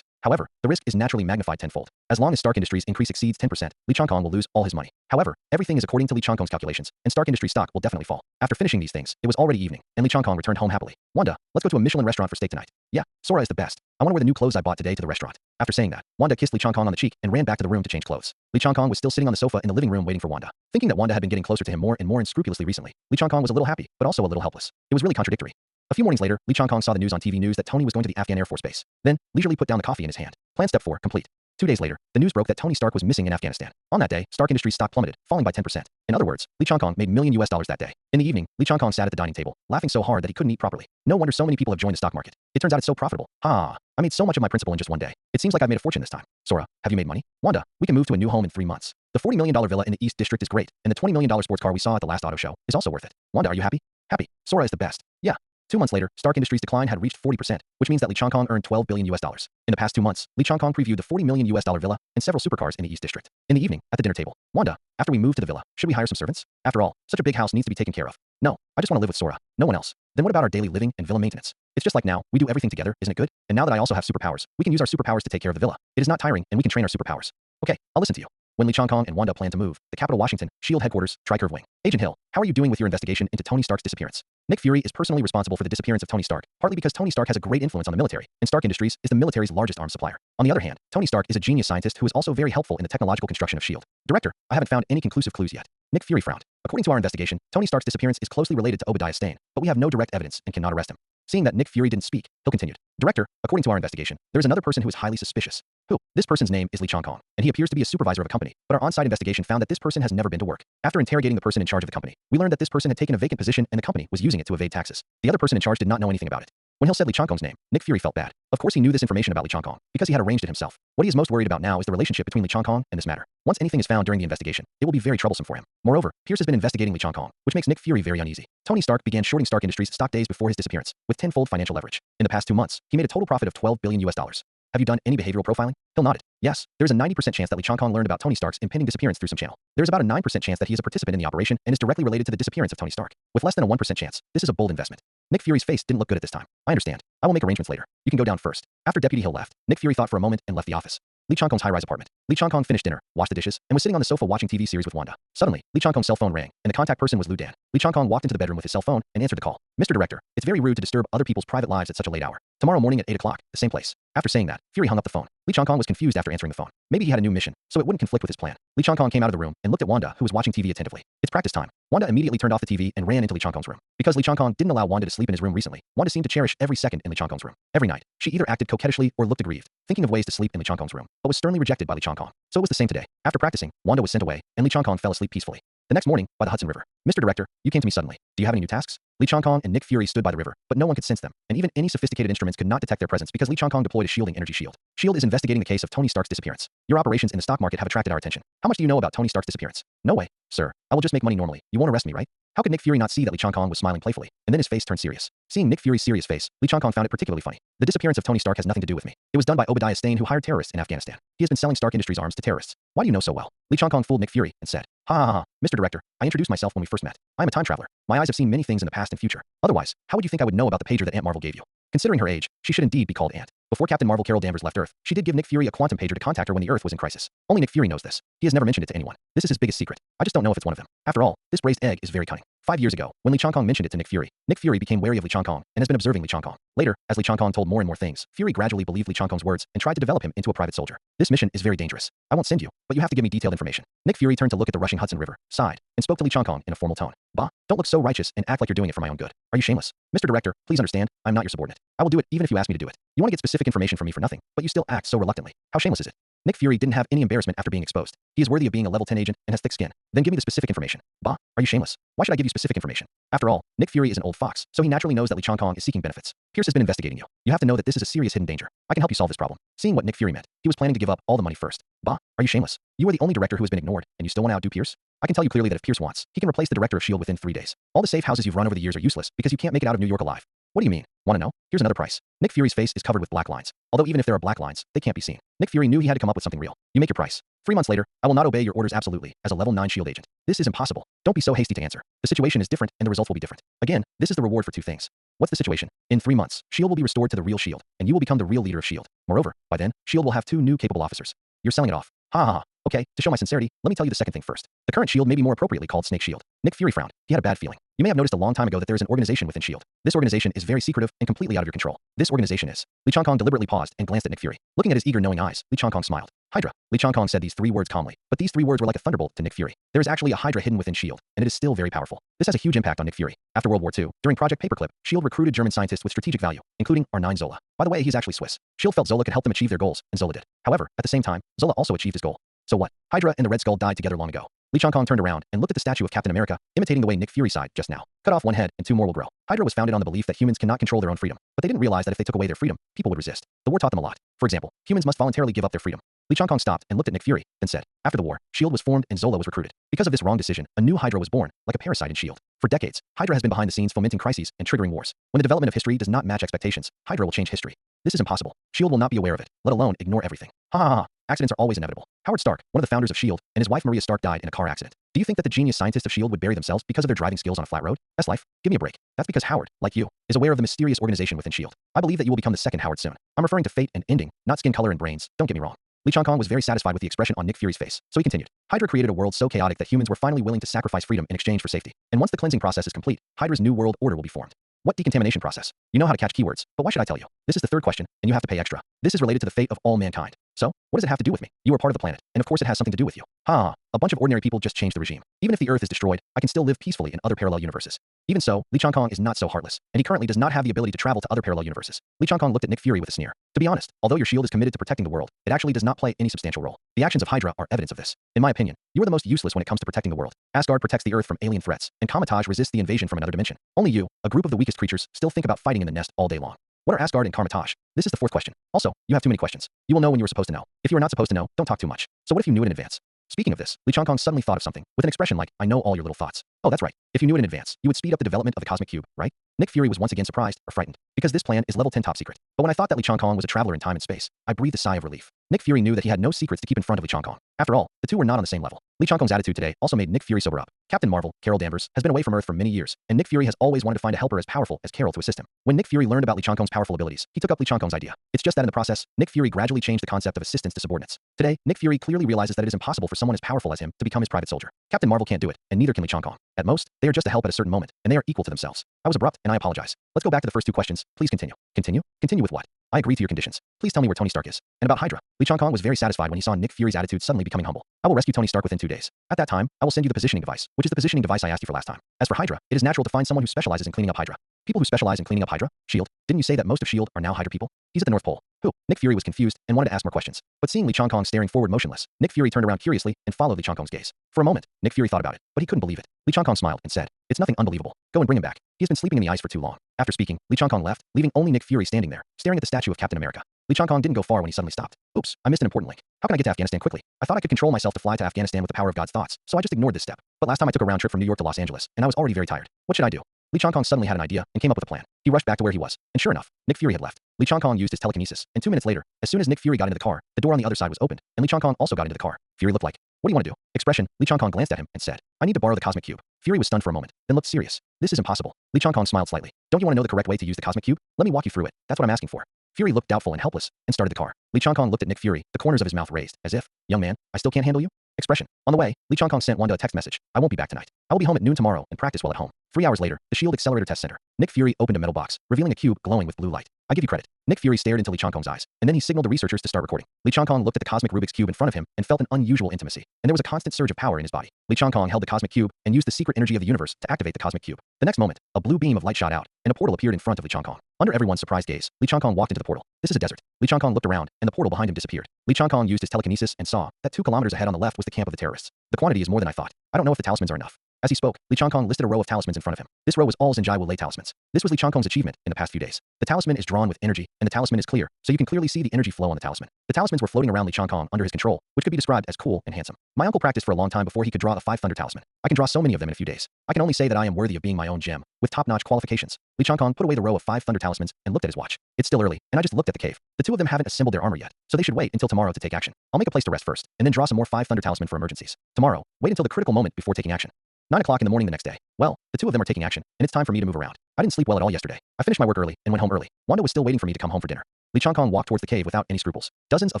A: However, the risk is naturally magnified tenfold. As long as Stark Industries increase exceeds 10%, Li Changkong will lose all his money. However, everything is according according to Lee Changkong's calculations, and Stark Industries stock will definitely fall. After finishing these things, it was already evening, and Lee Changkong returned home happily. Wanda, let's go to a Michelin restaurant for steak tonight. Yeah, Sora is the best. I want to wear the new clothes I bought today to the restaurant. After saying that, Wanda kissed Lee Changkong on the cheek and ran back to the room to change clothes. Lee Changkong was still sitting on the sofa in the living room waiting for Wanda. Thinking that Wanda had been getting closer to him more and more unscrupulously recently, Lee Changkong was a little happy, but also a little helpless. It was really contradictory. A few mornings later, Lee Changkong saw the news on TV News that Tony was going to the Afghan Air Force Base. Then, leisurely put down the coffee in his hand. Plan step 4, complete. 2 days later, the news broke that Tony Stark was missing in Afghanistan. On that day, Stark Industries stock plummeted, falling by 10%. In other words, Lee Changkong made million US dollars that day. In the evening, Lee Changkong sat at the dining table, laughing so hard that he couldn't eat properly. No wonder so many people have joined the stock market. It turns out it's so profitable. Ha! I made so much of my principal in just one day. It seems like I've made a fortune this time. Sora, have you made money? Wanda, we can move to a new home in 3 months. The $40 million villa in the East District is great, and the $20 million sports car we saw at the last auto show is also worth it. Wanda, are you happy? Happy. Sora is the best. Yeah. 2 months later, Stark Industries' decline had reached 40%, which means that Lee Changkong earned $12 billion US. In the past 2 months, Lee Changkong previewed the $40 million US villa and several supercars in the East District. In the evening, at the dinner table, Wanda, after we move to the villa, should we hire some servants? After all, such a big house needs to be taken care of. No, I just want to live with Sora, no one else. Then what about our daily living and villa maintenance? It's just like now, we do everything together, isn't it good? And now that I also have superpowers, we can use our superpowers to take care of the villa. It is not tiring, and we can train our superpowers. Okay, I'll listen to you. When Lee Changkong and Wanda planned to move, the capital Washington, SHIELD headquarters, Tri-Curve Wing. Agent Hill, how are you doing with your investigation into Tony Stark's disappearance? Nick Fury is personally responsible for the disappearance of Tony Stark, partly because Tony Stark has a great influence on the military, and Stark Industries is the military's largest arms supplier. On the other hand, Tony Stark is a genius scientist who is also very helpful in the technological construction of SHIELD. Director, I haven't found any conclusive clues yet. Nick Fury frowned. According to our investigation, Tony Stark's disappearance is closely related to Obadiah Stane, but we have no direct evidence and cannot arrest him. Seeing that Nick Fury didn't speak, Hill continued. Director, according to our investigation, there is another person who is highly suspicious. Who? This person's name is Lee Changkong, and he appears to be a supervisor of a company, but our on-site investigation found that this person has never been to work. After interrogating the person in charge of the company, we learned that this person had taken a vacant position and the company was using it to evade taxes. The other person in charge did not know anything about it. When Hill said Lee Changkong's name, Nick Fury felt bad. Of course he knew this information about Lee Changkong, because he had arranged it himself. What he is most worried about now is the relationship between Lee Changkong and this matter. Once anything is found during the investigation, it will be very troublesome for him. Moreover, Pierce has been investigating Lee Changkong, which makes Nick Fury very uneasy. Tony Stark began shorting Stark Industries stock days before his disappearance, with tenfold financial leverage. In the past 2 months, he made a total profit of $12 billion US. Have you done any behavioral profiling? Hill nodded. Yes, there's a 90% chance that Lee Changkong learned about Tony Stark's impending disappearance through some channel. There's about a 9% chance that he is a participant in the operation and is directly related to the disappearance of Tony Stark. With less than a 1% chance, this is a bold investment. Nick Fury's face didn't look good at this time. I understand. I will make arrangements later. You can go down first. After Deputy Hill left, Nick Fury thought for a moment and left the office. Lee Changkong's high-rise apartment. Lee Changkong finished dinner, washed the dishes, and was sitting on the sofa watching TV series with Wanda. Suddenly, Lee Changkong's cell phone rang, and the contact person was Liu Dan. Lee Changkong walked into the bedroom with his cell phone and answered the call. Mr. Director, it's very rude to disturb other people's private lives at such a late hour. Tomorrow morning at 8 o'clock, the same place. After saying that, Fury hung up the phone. Lee Changkong was confused after answering the phone. Maybe he had a new mission, so it wouldn't conflict with his plan. Lee Changkong came out of the room and looked at Wanda, who was watching TV attentively. It's practice time. Wanda immediately turned off the TV and ran into Lee Changkong's room. Because Lee Changkong didn't allow Wanda to sleep in his room recently, Wanda seemed to cherish every second in Lee Changkong's room. Every night, she either acted coquettishly or looked aggrieved, thinking of ways to sleep in Lee Changkong's room, but was sternly rejected by Lee Changkong. So it was the same today. After practicing, Wanda was sent away, and Lee Changkong fell asleep peacefully. The next morning, by the Hudson River. Mr. Director, you came to me suddenly. Do you have any new tasks? Lee Changkong and Nick Fury stood by the river, but no one could sense them, and even any sophisticated instruments could not detect their presence because Lee Changkong deployed a shielding energy shield. SHIELD is investigating the case of Tony Stark's disappearance. Your operations in the stock market have attracted our attention. How much do you know about Tony Stark's disappearance? No way, sir. I will just make money normally. You won't arrest me, right? How could Nick Fury not see that Lee Changkong was smiling playfully, and then his face turned serious? Seeing Nick Fury's serious face, Lee Changkong found it particularly funny. The disappearance of Tony Stark has nothing to do with me. It was done by Obadiah Stane, who hired terrorists in Afghanistan. He has been selling Stark Industries arms to terrorists. Why do you know so well? Lee Changkong fooled Nick Fury and said, ha ha ha, Mr. Director, I introduced myself when we first met. I am a time traveler. My eyes have seen many things in the past and future. Otherwise, how would you think I would know about the pager that Aunt Marvel gave you? Considering her age, she should indeed be called Aunt. Before Captain Marvel Carol Danvers left Earth, she did give Nick Fury a quantum pager to contact her when the Earth was in crisis. Only Nick Fury knows this. He has never mentioned it to anyone. This is his biggest secret. I just don't know if it's one of them. After all, this braised egg is very cunning. 5 years ago, when Lee Changkong mentioned it to Nick Fury became wary of Lee Changkong and has been observing Lee Changkong. Later, as Lee Changkong told more and more things, Fury gradually believed Lee Changkong's words and tried to develop him into a private soldier. This mission is very dangerous. I won't send you, but you have to give me detailed information. Nick Fury turned to look at the rushing Hudson River, sighed, and spoke to Lee Changkong in a formal tone. Bah, don't look so righteous and act like you're doing it for my own good. Are you shameless? Mr. Director, please understand, I'm not your subordinate. I will do it even if you ask me to do it. You want to get specific information from me for nothing, but you still act so reluctantly. How shameless is it? Nick Fury didn't have any embarrassment after being exposed. He is worthy of being a level 10 agent and has thick skin. Then give me the specific information. Bah, are you shameless? Why should I give you specific information? After all, Nick Fury is an old fox, so he naturally knows that Lee Changkong is seeking benefits. Pierce has been investigating you. You have to know that this is a serious hidden danger. I can help you solve this problem. Seeing what Nick Fury meant, he was planning to give up all the money first. Bah, are you shameless? You are the only director who has been ignored, and you still want to outdo Pierce? I can tell you clearly that if Pierce wants, he can replace the director of SHIELD within 3 days. All the safe houses you've run over the years are useless because you can't make it out of New York alive. What do you mean? Want to know? Here's another price. Nick Fury's face is covered with black lines. Although even if there are black lines, they can't be seen. Nick Fury knew he had to come up with something real. You make your price. 3 months later, I will not obey your orders absolutely, as a level 9 SHIELD agent. This is impossible. Don't be so hasty to answer. The situation is different and the results will be different. Again, this is the reward for 2 things. What's the situation? In 3 months, SHIELD will be restored to the real SHIELD, and you will become the real leader of SHIELD. Moreover, by then, SHIELD will have 2 new capable officers. You're selling it off. Ha ha ha. Okay, to show my sincerity, let me tell you the second thing first. The current shield may be more appropriately called Snake Shield. Nick Fury frowned. He had a bad feeling. You may have noticed a long time ago that there is an organization within shield. This organization is very secretive and completely out of your control. This organization is. Li Changkong deliberately paused and glanced at Nick Fury. Looking at his eager knowing eyes, Li Changkong smiled. Hydra. Li Changkong said these 3 words calmly, but these 3 words were like a thunderbolt to Nick Fury. There is actually a Hydra hidden within shield, and it is still very powerful. This has a huge impact on Nick Fury. After World War II, during Project Paperclip, shield recruited German scientists with strategic value, including R9 Zola. By the way, he's actually Swiss. shield felt Zola could help them achieve their goals, and Zola did. However, at the same time, Zola also achieved his goal. So what? Hydra and the Red Skull died together long ago. Li Changkong turned around and looked at the statue of Captain America, imitating the way Nick Fury sighed just now. Cut off one head and 2 more will grow. Hydra was founded on the belief that humans cannot control their own freedom, but they didn't realize that if they took away their freedom, people would resist. The war taught them a lot. For example, humans must voluntarily give up their freedom. Li Changkong stopped and looked at Nick Fury, then said, after the war, shield was formed and Zola was recruited. Because of this wrong decision, a new Hydra was born, like a parasite in shield. For decades, Hydra has been behind the scenes fomenting crises and triggering wars. When the development of history does not match expectations, Hydra will change history. This is impossible. shield will not be aware of it, let alone ignore everything. Ha ha ha. Accidents are always inevitable. Howard Stark, one of the founders of shield, and his wife Maria Stark died in a car accident. Do you think that the genius scientists of shield would bury themselves because of their driving skills on a flat road? That's life. Give me a break. That's because Howard, like you, is aware of the mysterious organization within shield. I believe that you will become the second Howard soon. I'm referring to fate and ending, not skin color and brains. Don't get me wrong. Li Changkong was very satisfied with the expression on Nick Fury's face, so he continued. Hydra created a world so chaotic that humans were finally willing to sacrifice freedom in exchange for safety. And once the cleansing process is complete, Hydra's new world order will be formed. What decontamination process? You know how to catch keywords, but why should I tell you? This is the 3rd question, and you have to pay extra. This is related to the fate of all mankind. So, what does it have to do with me? You are part of the planet, and of course it has something to do with you. Ha! A bunch of ordinary people just changed the regime. Even if the Earth is destroyed, I can still live peacefully in other parallel universes. Even so, Li Changkong is not so heartless, and he currently does not have the ability to travel to other parallel universes. Li Changkong looked at Nick Fury with a sneer. To be honest, although your shield is committed to protecting the world, it actually does not play any substantial role. The actions of Hydra are evidence of this. In my opinion, you are the most useless when it comes to protecting the world. Asgard protects the Earth from alien threats, and Kamatage resists the invasion from another dimension. Only you, a group of the weakest creatures, still think about fighting in the nest all day long. What are Asgard and Kamatage? This is the 4th question. Also, you have too many questions. You will know when you are supposed to know. If you are not supposed to know, don't talk too much. So what if you knew it in advance? Speaking of this, Li Changkong suddenly thought of something, with an expression like, I know all your little thoughts. Oh, that's right. If you knew it in advance, you would speed up the development of the cosmic cube, right? Nick Fury was once again surprised, or frightened, because this plan is level 10 top secret. But when I thought that Li Changkong was a traveler in time and space, I breathed a sigh of relief. Nick Fury knew that he had no secrets to keep in front of Li Changkong. After all, the two were not on the same level. Li Changkong's attitude today also made Nick Fury sober up. Captain Marvel, Carol Danvers, has been away from Earth for many years, and Nick Fury has always wanted to find a helper as powerful as Carol to assist him. When Nick Fury learned about Li Changkong's powerful abilities, he took up Li Changkong's idea. It's just that in the process, Nick Fury gradually changed the concept of assistance to subordinates. Today, Nick Fury clearly realizes that it is impossible for someone as powerful as him to become his private soldier. Captain Marvel can't do it, and neither can Li Changkong. At most, they are just a help at a certain moment, and they are equal to themselves. I was abrupt, and I apologize. Let's go back to the first 2 questions. Please continue. Continue? Continue with what? I agree to your conditions. Please tell me where Tony Stark is. And about Hydra. Li Changkong was very satisfied when he saw Nick Fury's attitude suddenly becoming humble. I will rescue Tony Stark within 2 days. At that time, I will send you the positioning device, which is the positioning device I asked you for last time. As for Hydra, it is natural to find someone who specializes in cleaning up Hydra. People who specialize in cleaning up Hydra? shield? Didn't you say that most of shield are now Hydra people? He's at the North Pole. Who? Nick Fury was confused and wanted to ask more questions. But seeing Li Changkong staring forward motionless, Nick Fury turned around curiously and followed Li Changkong's gaze. For a moment, Nick Fury thought about it, but he couldn't believe it. Li Changkong smiled and said, it's nothing unbelievable. Go and bring him back. He has been sleeping in the ice for too long. After speaking, Li Changkong left, leaving only Nick Fury standing there, staring at the statue of Captain America. Li Changkong didn't go far when he suddenly stopped. Oops, I missed an important link. How can I get to Afghanistan quickly? I thought I could control myself to fly to Afghanistan with the power of God's thoughts, so I just ignored this step. But last time I took a round trip from New York to Los Angeles, and I was already very tired. What should I do? Li Changkong suddenly had an idea and came up with a plan. He rushed back to where he was, and sure enough, Nick Fury had left. Li Changkong used his telekinesis, and 2 minutes later, as soon as Nick Fury got into the car, the door on the other side was opened, and Li Changkong also got into the car. Fury looked like, what do you want to do? Expression, Li Changkong glanced at him and said, I need to borrow the cosmic cube. Fury was stunned for a moment, then looked serious. This is impossible. Li Changkong smiled slightly. Don't you want to know the correct way to use the cosmic cube? Let me walk you through it. That's what I'm asking for. Fury looked doubtful and helpless, and started the car. Li Changkong looked at Nick Fury, the corners of his mouth raised, as if, young man, I still can't handle you? Expression. On the way, Li Changkong sent Wanda a text message. I won't be back tonight. I will be home at noon tomorrow and practice while at home. 3 hours later, the Shield Accelerator Test Center. Nick Fury opened a metal box, revealing a cube glowing with blue light. I give you credit. Nick Fury stared into Li Changkong's eyes, and then he signaled the researchers to start recording. Li Changkong looked at the cosmic Rubik's Cube in front of him and felt an unusual intimacy, and there was a constant surge of power in his body. Li Changkong held the cosmic cube and used the secret energy of the universe to activate the cosmic cube. The next moment, a blue beam of light shot out, and a portal appeared in front of Li Changkong. Under everyone's surprised gaze, Li Changkong walked into the portal. This is a desert. Li Changkong looked around, and the portal behind him disappeared. Li Changkong used his telekinesis and saw that 2 kilometers ahead on the left was the camp of the terrorists. The quantity is more than I thought. I don't know if the talismans are enough. As he spoke, Li Changkong listed a row of talismans in front of him. This row was all Zinjai Wu Lei talismans. This was Li Changkong's achievement in the past few days. The talisman is drawn with energy, and the talisman is clear, so you can clearly see the energy flow on the talisman. The talismans were floating around Li Changkong under his control, which could be described as cool and handsome. My uncle practiced for a long time before he could draw a 5 thunder talisman. I can draw so many of them in a few days. I can only say that I am worthy of being my own gem, with top-notch qualifications. Li Changkong put away the row of 5 thunder talismans and looked at his watch. It's still early, and I just looked at the cave. The 2 of them haven't assembled their armor yet, so they should wait until tomorrow to take action. I'll make a place to rest first, and then draw some more 5 thunder talisman for emergencies. Tomorrow, wait until the critical moment before taking action. 9 o'clock in the morning the next day. Well, the 2 of them are taking action, and it's time for me to move around. I didn't sleep well at all yesterday. I finished my work early and went home early. Wanda was still waiting for me to come home for dinner. Li Changkong walked towards the cave without any scruples. Dozens of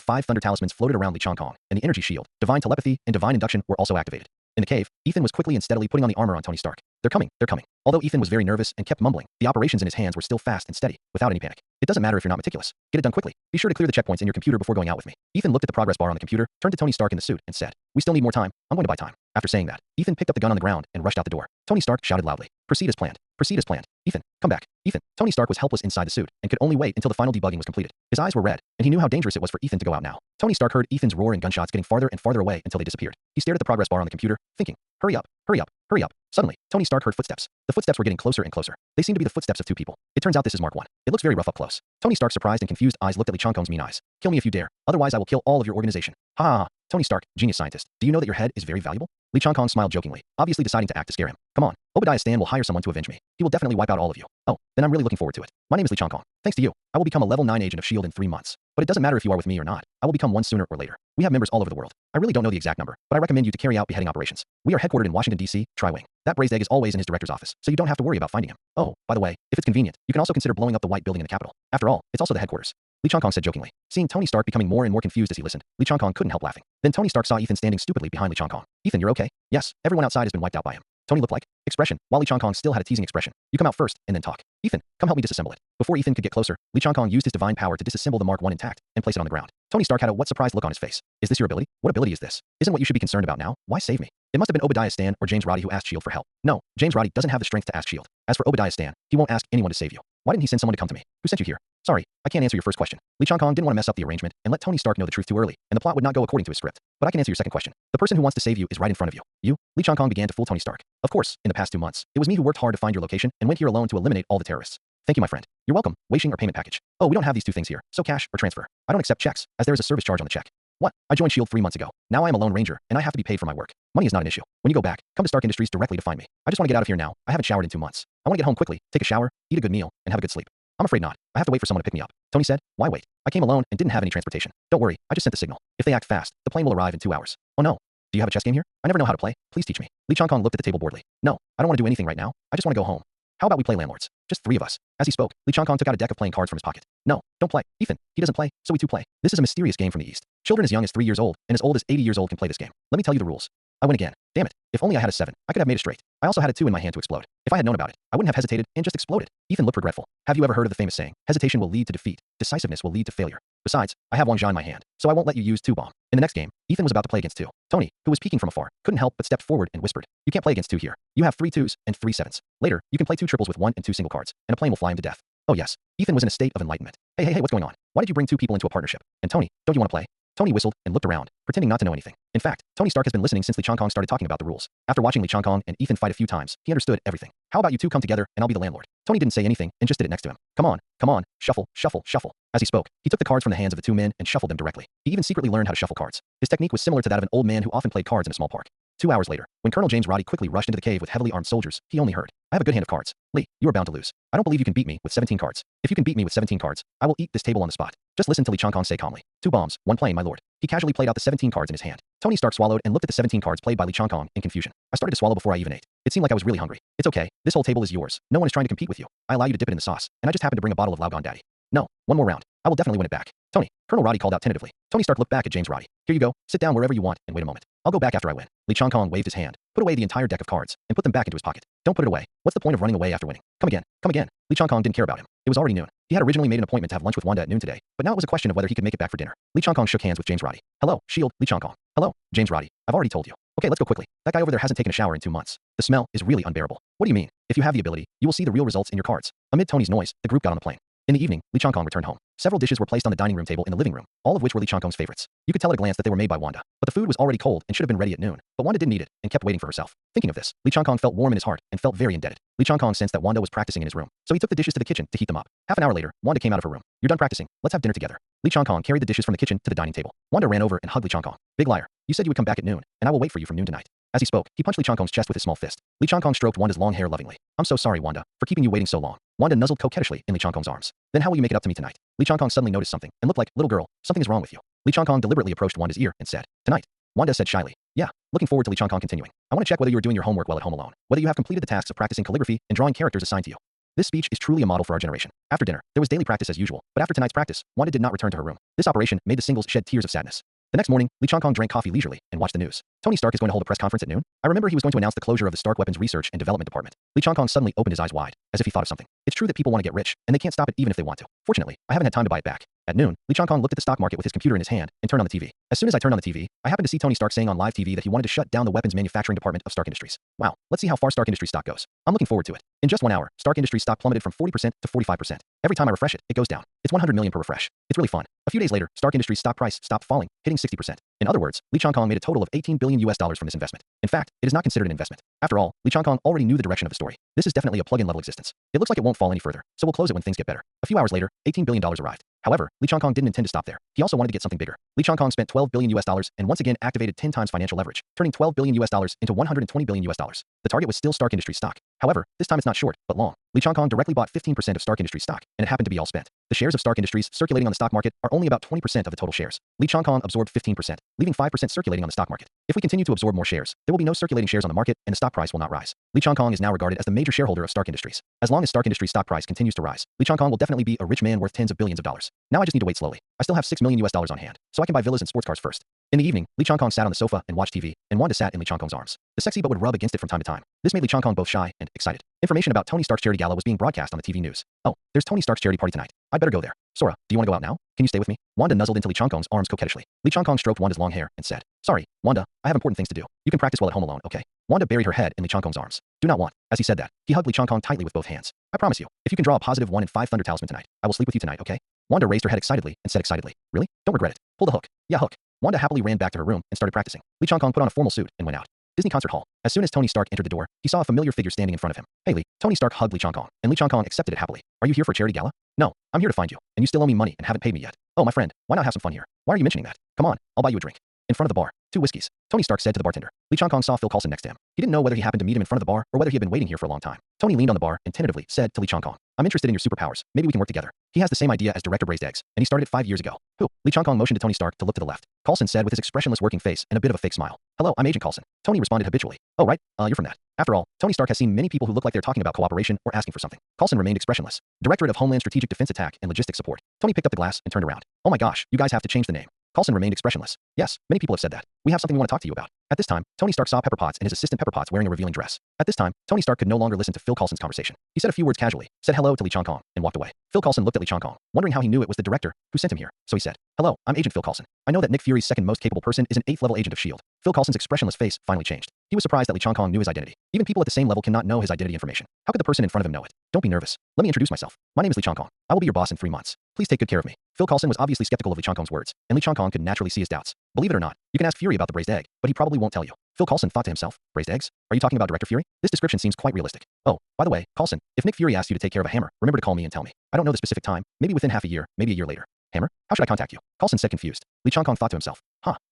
A: 5 thunder talismans floated around Li Changkong, and the energy shield, divine telepathy, and divine induction were also activated. In the cave, Ethan was quickly and steadily putting on the armor on Tony Stark. They're coming, they're coming. Although Ethan was very nervous and kept mumbling, the operations in his hands were still fast and steady, without any panic. It doesn't matter if you're not meticulous. Get it done quickly. Be sure to clear the checkpoints in your computer before going out with me. Ethan looked at the progress bar on the computer, turned to Tony Stark in the suit, and said, "We still need more time. I'm going to buy time." After saying that, Ethan picked up the gun on the ground and rushed out the door. Tony Stark shouted loudly, "Proceed as planned. Proceed as planned. Ethan, come back." Ethan. Tony Stark was helpless inside the suit and could only wait until the final debugging was completed. His eyes were red, and he knew how dangerous it was for Ethan to go out now. Tony Stark heard Ethan's roar and gunshots getting farther and farther away until they disappeared. He stared at the progress bar on the computer, thinking, "Hurry up, hurry up, hurry up." Suddenly, Tony Stark heard footsteps. The footsteps were getting closer and closer. They seemed to be the footsteps of 2 people. It turns out this is Mark 1. It looks very rough up close. Tony Stark's surprised and confused eyes looked at Li Changkong's mean eyes. "Kill me if you dare. Otherwise I will kill all of your organization." Ha ha ha. Tony Stark, genius scientist. Do you know that your head is very valuable? Li Changkong smiled jokingly, obviously deciding to act to scare him. "Come on. Obadiah Stan will hire someone to avenge me. He will definitely wipe out all of you." "Oh, then I'm really looking forward to it. My name is Li Changkong. Thanks to you, I will become a level 9 agent of S.H.I.E.L.D. in 3 months. But it doesn't matter if you are with me or not. I will become one sooner or later. We have members all over the world. I really don't know the exact number, but I recommend you to carry out beheading operations. We are headquartered in Washington, D.C., Tri-Wing. That braised egg is always in his director's office, so you don't have to worry about finding him. Oh, by the way, if it's convenient, you can also consider blowing up the white building in the Capitol. After all, it's also the headquarters." Li Changkong said jokingly. Seeing Tony Stark becoming more and more confused as he listened, Li Changkong couldn't help laughing. Then Tony Stark saw Ethan standing stupidly behind Li Changkong. "Ethan, you're okay?" "Yes, everyone outside has been wiped out by him." Tony looked like expression, while Li Changkong still had a teasing expression. "You come out first, and then talk. Ethan, come help me disassemble it." Before Ethan could get closer, Li Changkong used his divine power to disassemble the Mark 1 intact and place it on the ground. Tony Stark had a what surprised look on his face. "Is this your ability? What ability is this? Isn't what you should be concerned about now? Why save me?" It must have been Obadiah Stan or James Roddy who asked S.H.I.E.L.D. for help. No, James Roddy doesn't have the strength to ask S.H.I.E.L.D. As for Obadiah Stan, he won't ask anyone to save you. Why didn't he send someone to come to me? Who sent you here? Sorry, I can't answer your first question. Li Changkong didn't want to mess up the arrangement and let Tony Stark know the truth too early, and the plot would not go according to his script. But I can answer your second question. The person who wants to save you is right in front of you. You? Li Changkong began to fool Tony Stark. "Of course, in the past 2 months, it was me who worked hard to find your location and went here alone to eliminate all the terrorists. Thank you, my friend. You're welcome. Weixing or payment package. Oh, we don't have these 2 things here, so cash or transfer. I don't accept checks, as there is a service charge on the check. What? I joined S.H.I.E.L.D. 3 months ago. Now I am a lone ranger, and I have to be paid for my work. Money is not an issue. When you go back, come to Stark Industries directly to find me. I just want to get out of here now. I haven't showered in 2 months. I want to get home quickly, take a shower, eat a good meal, and have a good sleep." "I'm afraid not. I have to wait for someone to pick me up." Tony said. "Why wait? I came alone and didn't have any transportation. Don't worry, I just sent the signal. If they act fast, the plane will arrive in 2 hours. Oh no. Do you have a chess game here? I never know how to play. Please teach me." Li Changkong looked at the table boredly. "No, I don't want to do anything right now. I just want to go home. How about we play landlords? Just 3 of us." As he spoke, Li Changkong took out a deck of playing cards from his pocket. "No, don't play. Ethan, he doesn't play, so we 2 play. This is a mysterious game from the East. Children as young as 3 years old and as old as 80 years old can play this game. Let me tell you the rules." I win again. Damn it. If only I had a 7, I could have made it straight. I also had a 2 in my hand to explode. If I had known about it, I wouldn't have hesitated and just exploded. Ethan looked regretful. Have you ever heard of the famous saying, hesitation will lead to defeat, decisiveness will lead to failure? Besides, I have Wang Zha in my hand, so I won't let you use 2 bomb. In the next game, Ethan was about to play against 2. Tony, who was peeking from afar, couldn't help but stepped forward and whispered, "You can't play against 2 here. You have 3 2s and 3 7s. Later, you can play 2 triples with 1 and 2 single cards, and a plane will fly him to death." Oh yes. Ethan was in a state of enlightenment. Hey, what's going on? Why did you bring 2 people into a partnership? And Tony, don't you want to play? Tony whistled and looked around, pretending not to know anything. In fact, Tony Stark has been listening since Li Changkong started talking about the rules. After watching Li Changkong and Ethan fight a few times, he understood everything. "How about you 2 come together and I'll be the landlord?" Tony didn't say anything and just did it next to him. Come on, shuffle, shuffle, shuffle." As he spoke, he took the cards from the hands of the 2 men and shuffled them directly. He even secretly learned how to shuffle cards. His technique was similar to that of an old man who often played cards in a small park. 2 hours later, when Colonel James Roddy quickly rushed into the cave with heavily armed soldiers, he only heard, "I have a good hand of cards. Lee, you are bound to lose. I don't believe you can beat me with 17 cards. If you can beat me with 17 cards, I will eat this table on the spot." Just listen to Li Changkong say calmly, 2 bombs, 1 plane, my lord." He casually played out the 17 cards in his hand. Tony Stark swallowed and looked at the 17 cards played by Li Changkong in confusion. "I started to swallow before I even ate. It seemed like I was really hungry. It's okay. This whole table is yours. No one is trying to compete with you. I allow you to dip it in the sauce, and I just happened to bring a bottle of Laogan Daddy. No, 1 more round. I will definitely win it back. Tony." Colonel Roddy called out tentatively. Tony Stark looked back at James Roddy. "Here you go. Sit down wherever you want and wait a moment. I'll go back after I win." Li Changkong waved his hand, put away the entire deck of cards, and put them back into his pocket. "Don't put it away. What's the point of running away after winning? Come again, come again." Li Changkong didn't care about him. It was already noon. He had originally made an appointment to have lunch with Wanda at noon today, but now it was a question of whether he could make it back for dinner. Li Changkong shook hands with James Roddy. "Hello, S.H.I.E.L.D., Li Changkong." "Hello, James Roddy. I've already told you. Okay, let's go quickly. That guy over there hasn't taken a shower in 2 months. The smell is really unbearable." "What do you mean? If you have the ability, you will see the real results in your cards." Amid Tony's noise, the group got on the plane. In the evening, Li Changkong returned home. Several dishes were placed on the dining room table in the living room, all of which were Li Changkong's favorites. You could tell at a glance that they were made by Wanda, but the food was already cold and should have been ready at noon. But Wanda didn't eat it and kept waiting for herself. Thinking of this, Li Changkong felt warm in his heart and felt very indebted. Li Changkong sensed that Wanda was practicing in his room, so he took the dishes to the kitchen to heat them up. Half an hour later, Wanda came out of her room. "You're done practicing. Let's have dinner together." Li Changkong carried the dishes from the kitchen to the dining table. Wanda ran over and hugged Li Changkong. "Big liar. You said you would come back at noon, and I will wait for you from noon tonight." As he spoke, he punched Li Changkong's chest with his small fist. Li Changkong stroked Wanda's long hair lovingly. "I'm so sorry, Wanda, for keeping you waiting so long." Wanda nuzzled coquettishly in Li Changkong's arms. "Then how will you make it up to me tonight?" Li Changkong suddenly noticed something and looked like, "Little girl, something is wrong with you." Li Changkong deliberately approached Wanda's ear and said, "Tonight." Wanda said shyly, "Yeah." Looking forward to Li Changkong continuing. "I want to check whether you are doing your homework well at home alone, whether you have completed the tasks of practicing calligraphy and drawing characters assigned to you." This speech is truly a model for our generation. After dinner, there was daily practice as usual, but after tonight's practice, Wanda did not return to her room. This operation made the singles shed tears of sadness. The next morning, Lee Chong-kong drank coffee leisurely and watched the news. Tony Stark is going to hold a press conference at noon. I remember he was going to announce the closure of the Stark Weapons Research and Development Department. Lee Chong-kong suddenly opened his eyes wide, as if he thought of something. It's true that people want to get rich, and they can't stop it even if they want to. Fortunately, I haven't had time to buy it back. At noon, Lee Chong-kong looked at the stock market with his computer in his hand and turned on the TV. As soon as I turned on the TV, I happened to see Tony Stark saying on live TV that he wanted to shut down the weapons manufacturing department of Stark Industries. Wow, let's see how far Stark Industries stock goes. I'm looking forward to it. In just 1 hour, Stark Industries stock plummeted from 40% to 45%. Every time I refresh it, it goes down. It's 100 million per refresh. It's really fun. A few days later, Stark Industries stock price stopped falling, hitting 60%. In other words, Lee Chong-kong made a total of $18 billion from this investment. In fact, it is not considered an investment. After all, Lee Chong-kong already knew the direction of the story. This is definitely a plug-in level existence. It looks like it won't fall any further, so we'll close it when things get better. A few hours later, $18 billion arrived. However, Lee Chong-kong didn't intend to stop there. He also wanted to get something bigger. Lee Chong-kong spent $12 billion and once again activated 10 times financial leverage, turning $12 billion into $120 billion. The target was still Stark Industries stock. However, this time it's not short, but long. Lee Chong-kong directly bought 15% of Stark Industries stock, and it happened to be all spent. The shares of Stark Industries circulating on the stock market are only about 20% of the total shares. Lee Chong-kong absorbed 15%, leaving 5% circulating on the stock market. If we continue to absorb more shares, there will be no circulating shares on the market, and the stock price will not rise. Lee Chong-kong is now regarded as the major shareholder of Stark Industries. As long as Stark Industries stock price continues to rise, Lee Chong-kong will definitely be a rich man worth tens of billions of dollars. Now I just need to wait slowly. I still have $6 million on hand, so I can buy villas and sports cars first. In the evening, Lee Chong-kong sat on the sofa and watched TV, and Wanda sat in Lee Chong-kong's arms. The sexy butt would rub against it from time to time. This made Lee Chong-kong both shy and excited. Information about Tony Stark's charity gala was being broadcast on the TV news. Oh, there's Tony Stark's charity party tonight. I'd better go there. Sora, do you want to go out now? Can you stay with me? Wanda nuzzled into Lee Chong-kong's arms coquettishly. Lee Chong-kong stroked Wanda's long hair and said, Sorry, Wanda, I have important things to do. You can practice well at home alone, okay? Wanda buried her head in Lee Chong-kong's arms. Do not want. As he said that, he hugged Lee Chong-kong tightly with both hands. I promise you, if you can draw a positive 1 in 5 thunder talisman tonight, I will sleep with you tonight, okay? Wanda raised her head excitedly and said excitedly, Really? Don't regret it. Pull the hook. Yeah, hook. Wanda happily ran back to her room and started practicing. Lee Chong-kong put on a formal suit and went out. Disney Concert Hall. As soon as Tony Stark entered the door, he saw a familiar figure standing in front of him. Hey Lee. Tony Stark hugged Lee Chong-kong, and Lee Chong-kong accepted it happily. Are you here for a charity gala? No, I'm here to find you, and you still owe me money and haven't paid me yet. Oh, my friend, why not have some fun here? Why are you mentioning that? Come on, I'll buy you a drink. In front of the bar, 2 whiskeys. Tony Stark said to the bartender. Lee Chong-kong saw Phil Coulson next to him. He didn't know whether he happened to meet him in front of the bar or whether he had been waiting here for a long time. Tony leaned on the bar and tentatively said to Lee Chong-kong, I'm interested in your superpowers. Maybe we can work together. He has the same idea as Director Braised Eggs, and he started it 5 years ago. Who? Lee Chong-kong motioned to Tony Stark to look to the left. Coulson said with his expressionless working face and a bit of a fake smile. Hello, I'm Agent Coulson. Tony responded habitually. Oh right, you're from that. After all, Tony Stark has seen many people who look like they're talking about cooperation or asking for something. Coulson remained expressionless. Directorate of Homeland Strategic Defense Attack and Logistics Support. Tony picked up the glass and turned around. Oh my gosh, you guys have to change the name. Coulson remained expressionless. Yes, many people have said that. We have something we want to talk to you about. At this time, Tony Stark saw Pepper Potts and his assistant Pepper Potts wearing a revealing dress. At this time, Tony Stark could no longer listen to Phil Coulson's conversation. He said a few words casually, said hello to Lee Chong-kong, and walked away. Phil Coulson looked at Lee Chong-kong, wondering how he knew it was the director who sent him here. So he said, Hello, I'm Agent Phil Coulson. I know that Nick Fury's second most capable person is an 8th level agent of S.H.I.E.L.D. Phil Coulson's expressionless face finally changed. He was surprised that Lee Chong-kong knew his identity. Even people at the same level cannot know his identity information. How could the person in front of him know it? Don't be nervous. Let me introduce myself. My name is Lee Chong-kong. I will be your boss in 3 months. Please take good care of me. Phil Coulson was obviously skeptical of Lee Chong-kong's words, and Lee Chong-kong could naturally see his doubts. Believe it or not, you can ask Fury about the braised egg, but he probably won't tell you. Phil Coulson thought to himself, braised eggs? Are you talking about Director Fury? This description seems quite realistic. Oh, by the way, Coulson, if Nick Fury asks you to take care of a hammer, remember to call me and tell me. I don't know the specific time, maybe within half a year, maybe a year later. Hammer? How should I contact you? Coulson said confused. Lee Chong-kong thought to himself,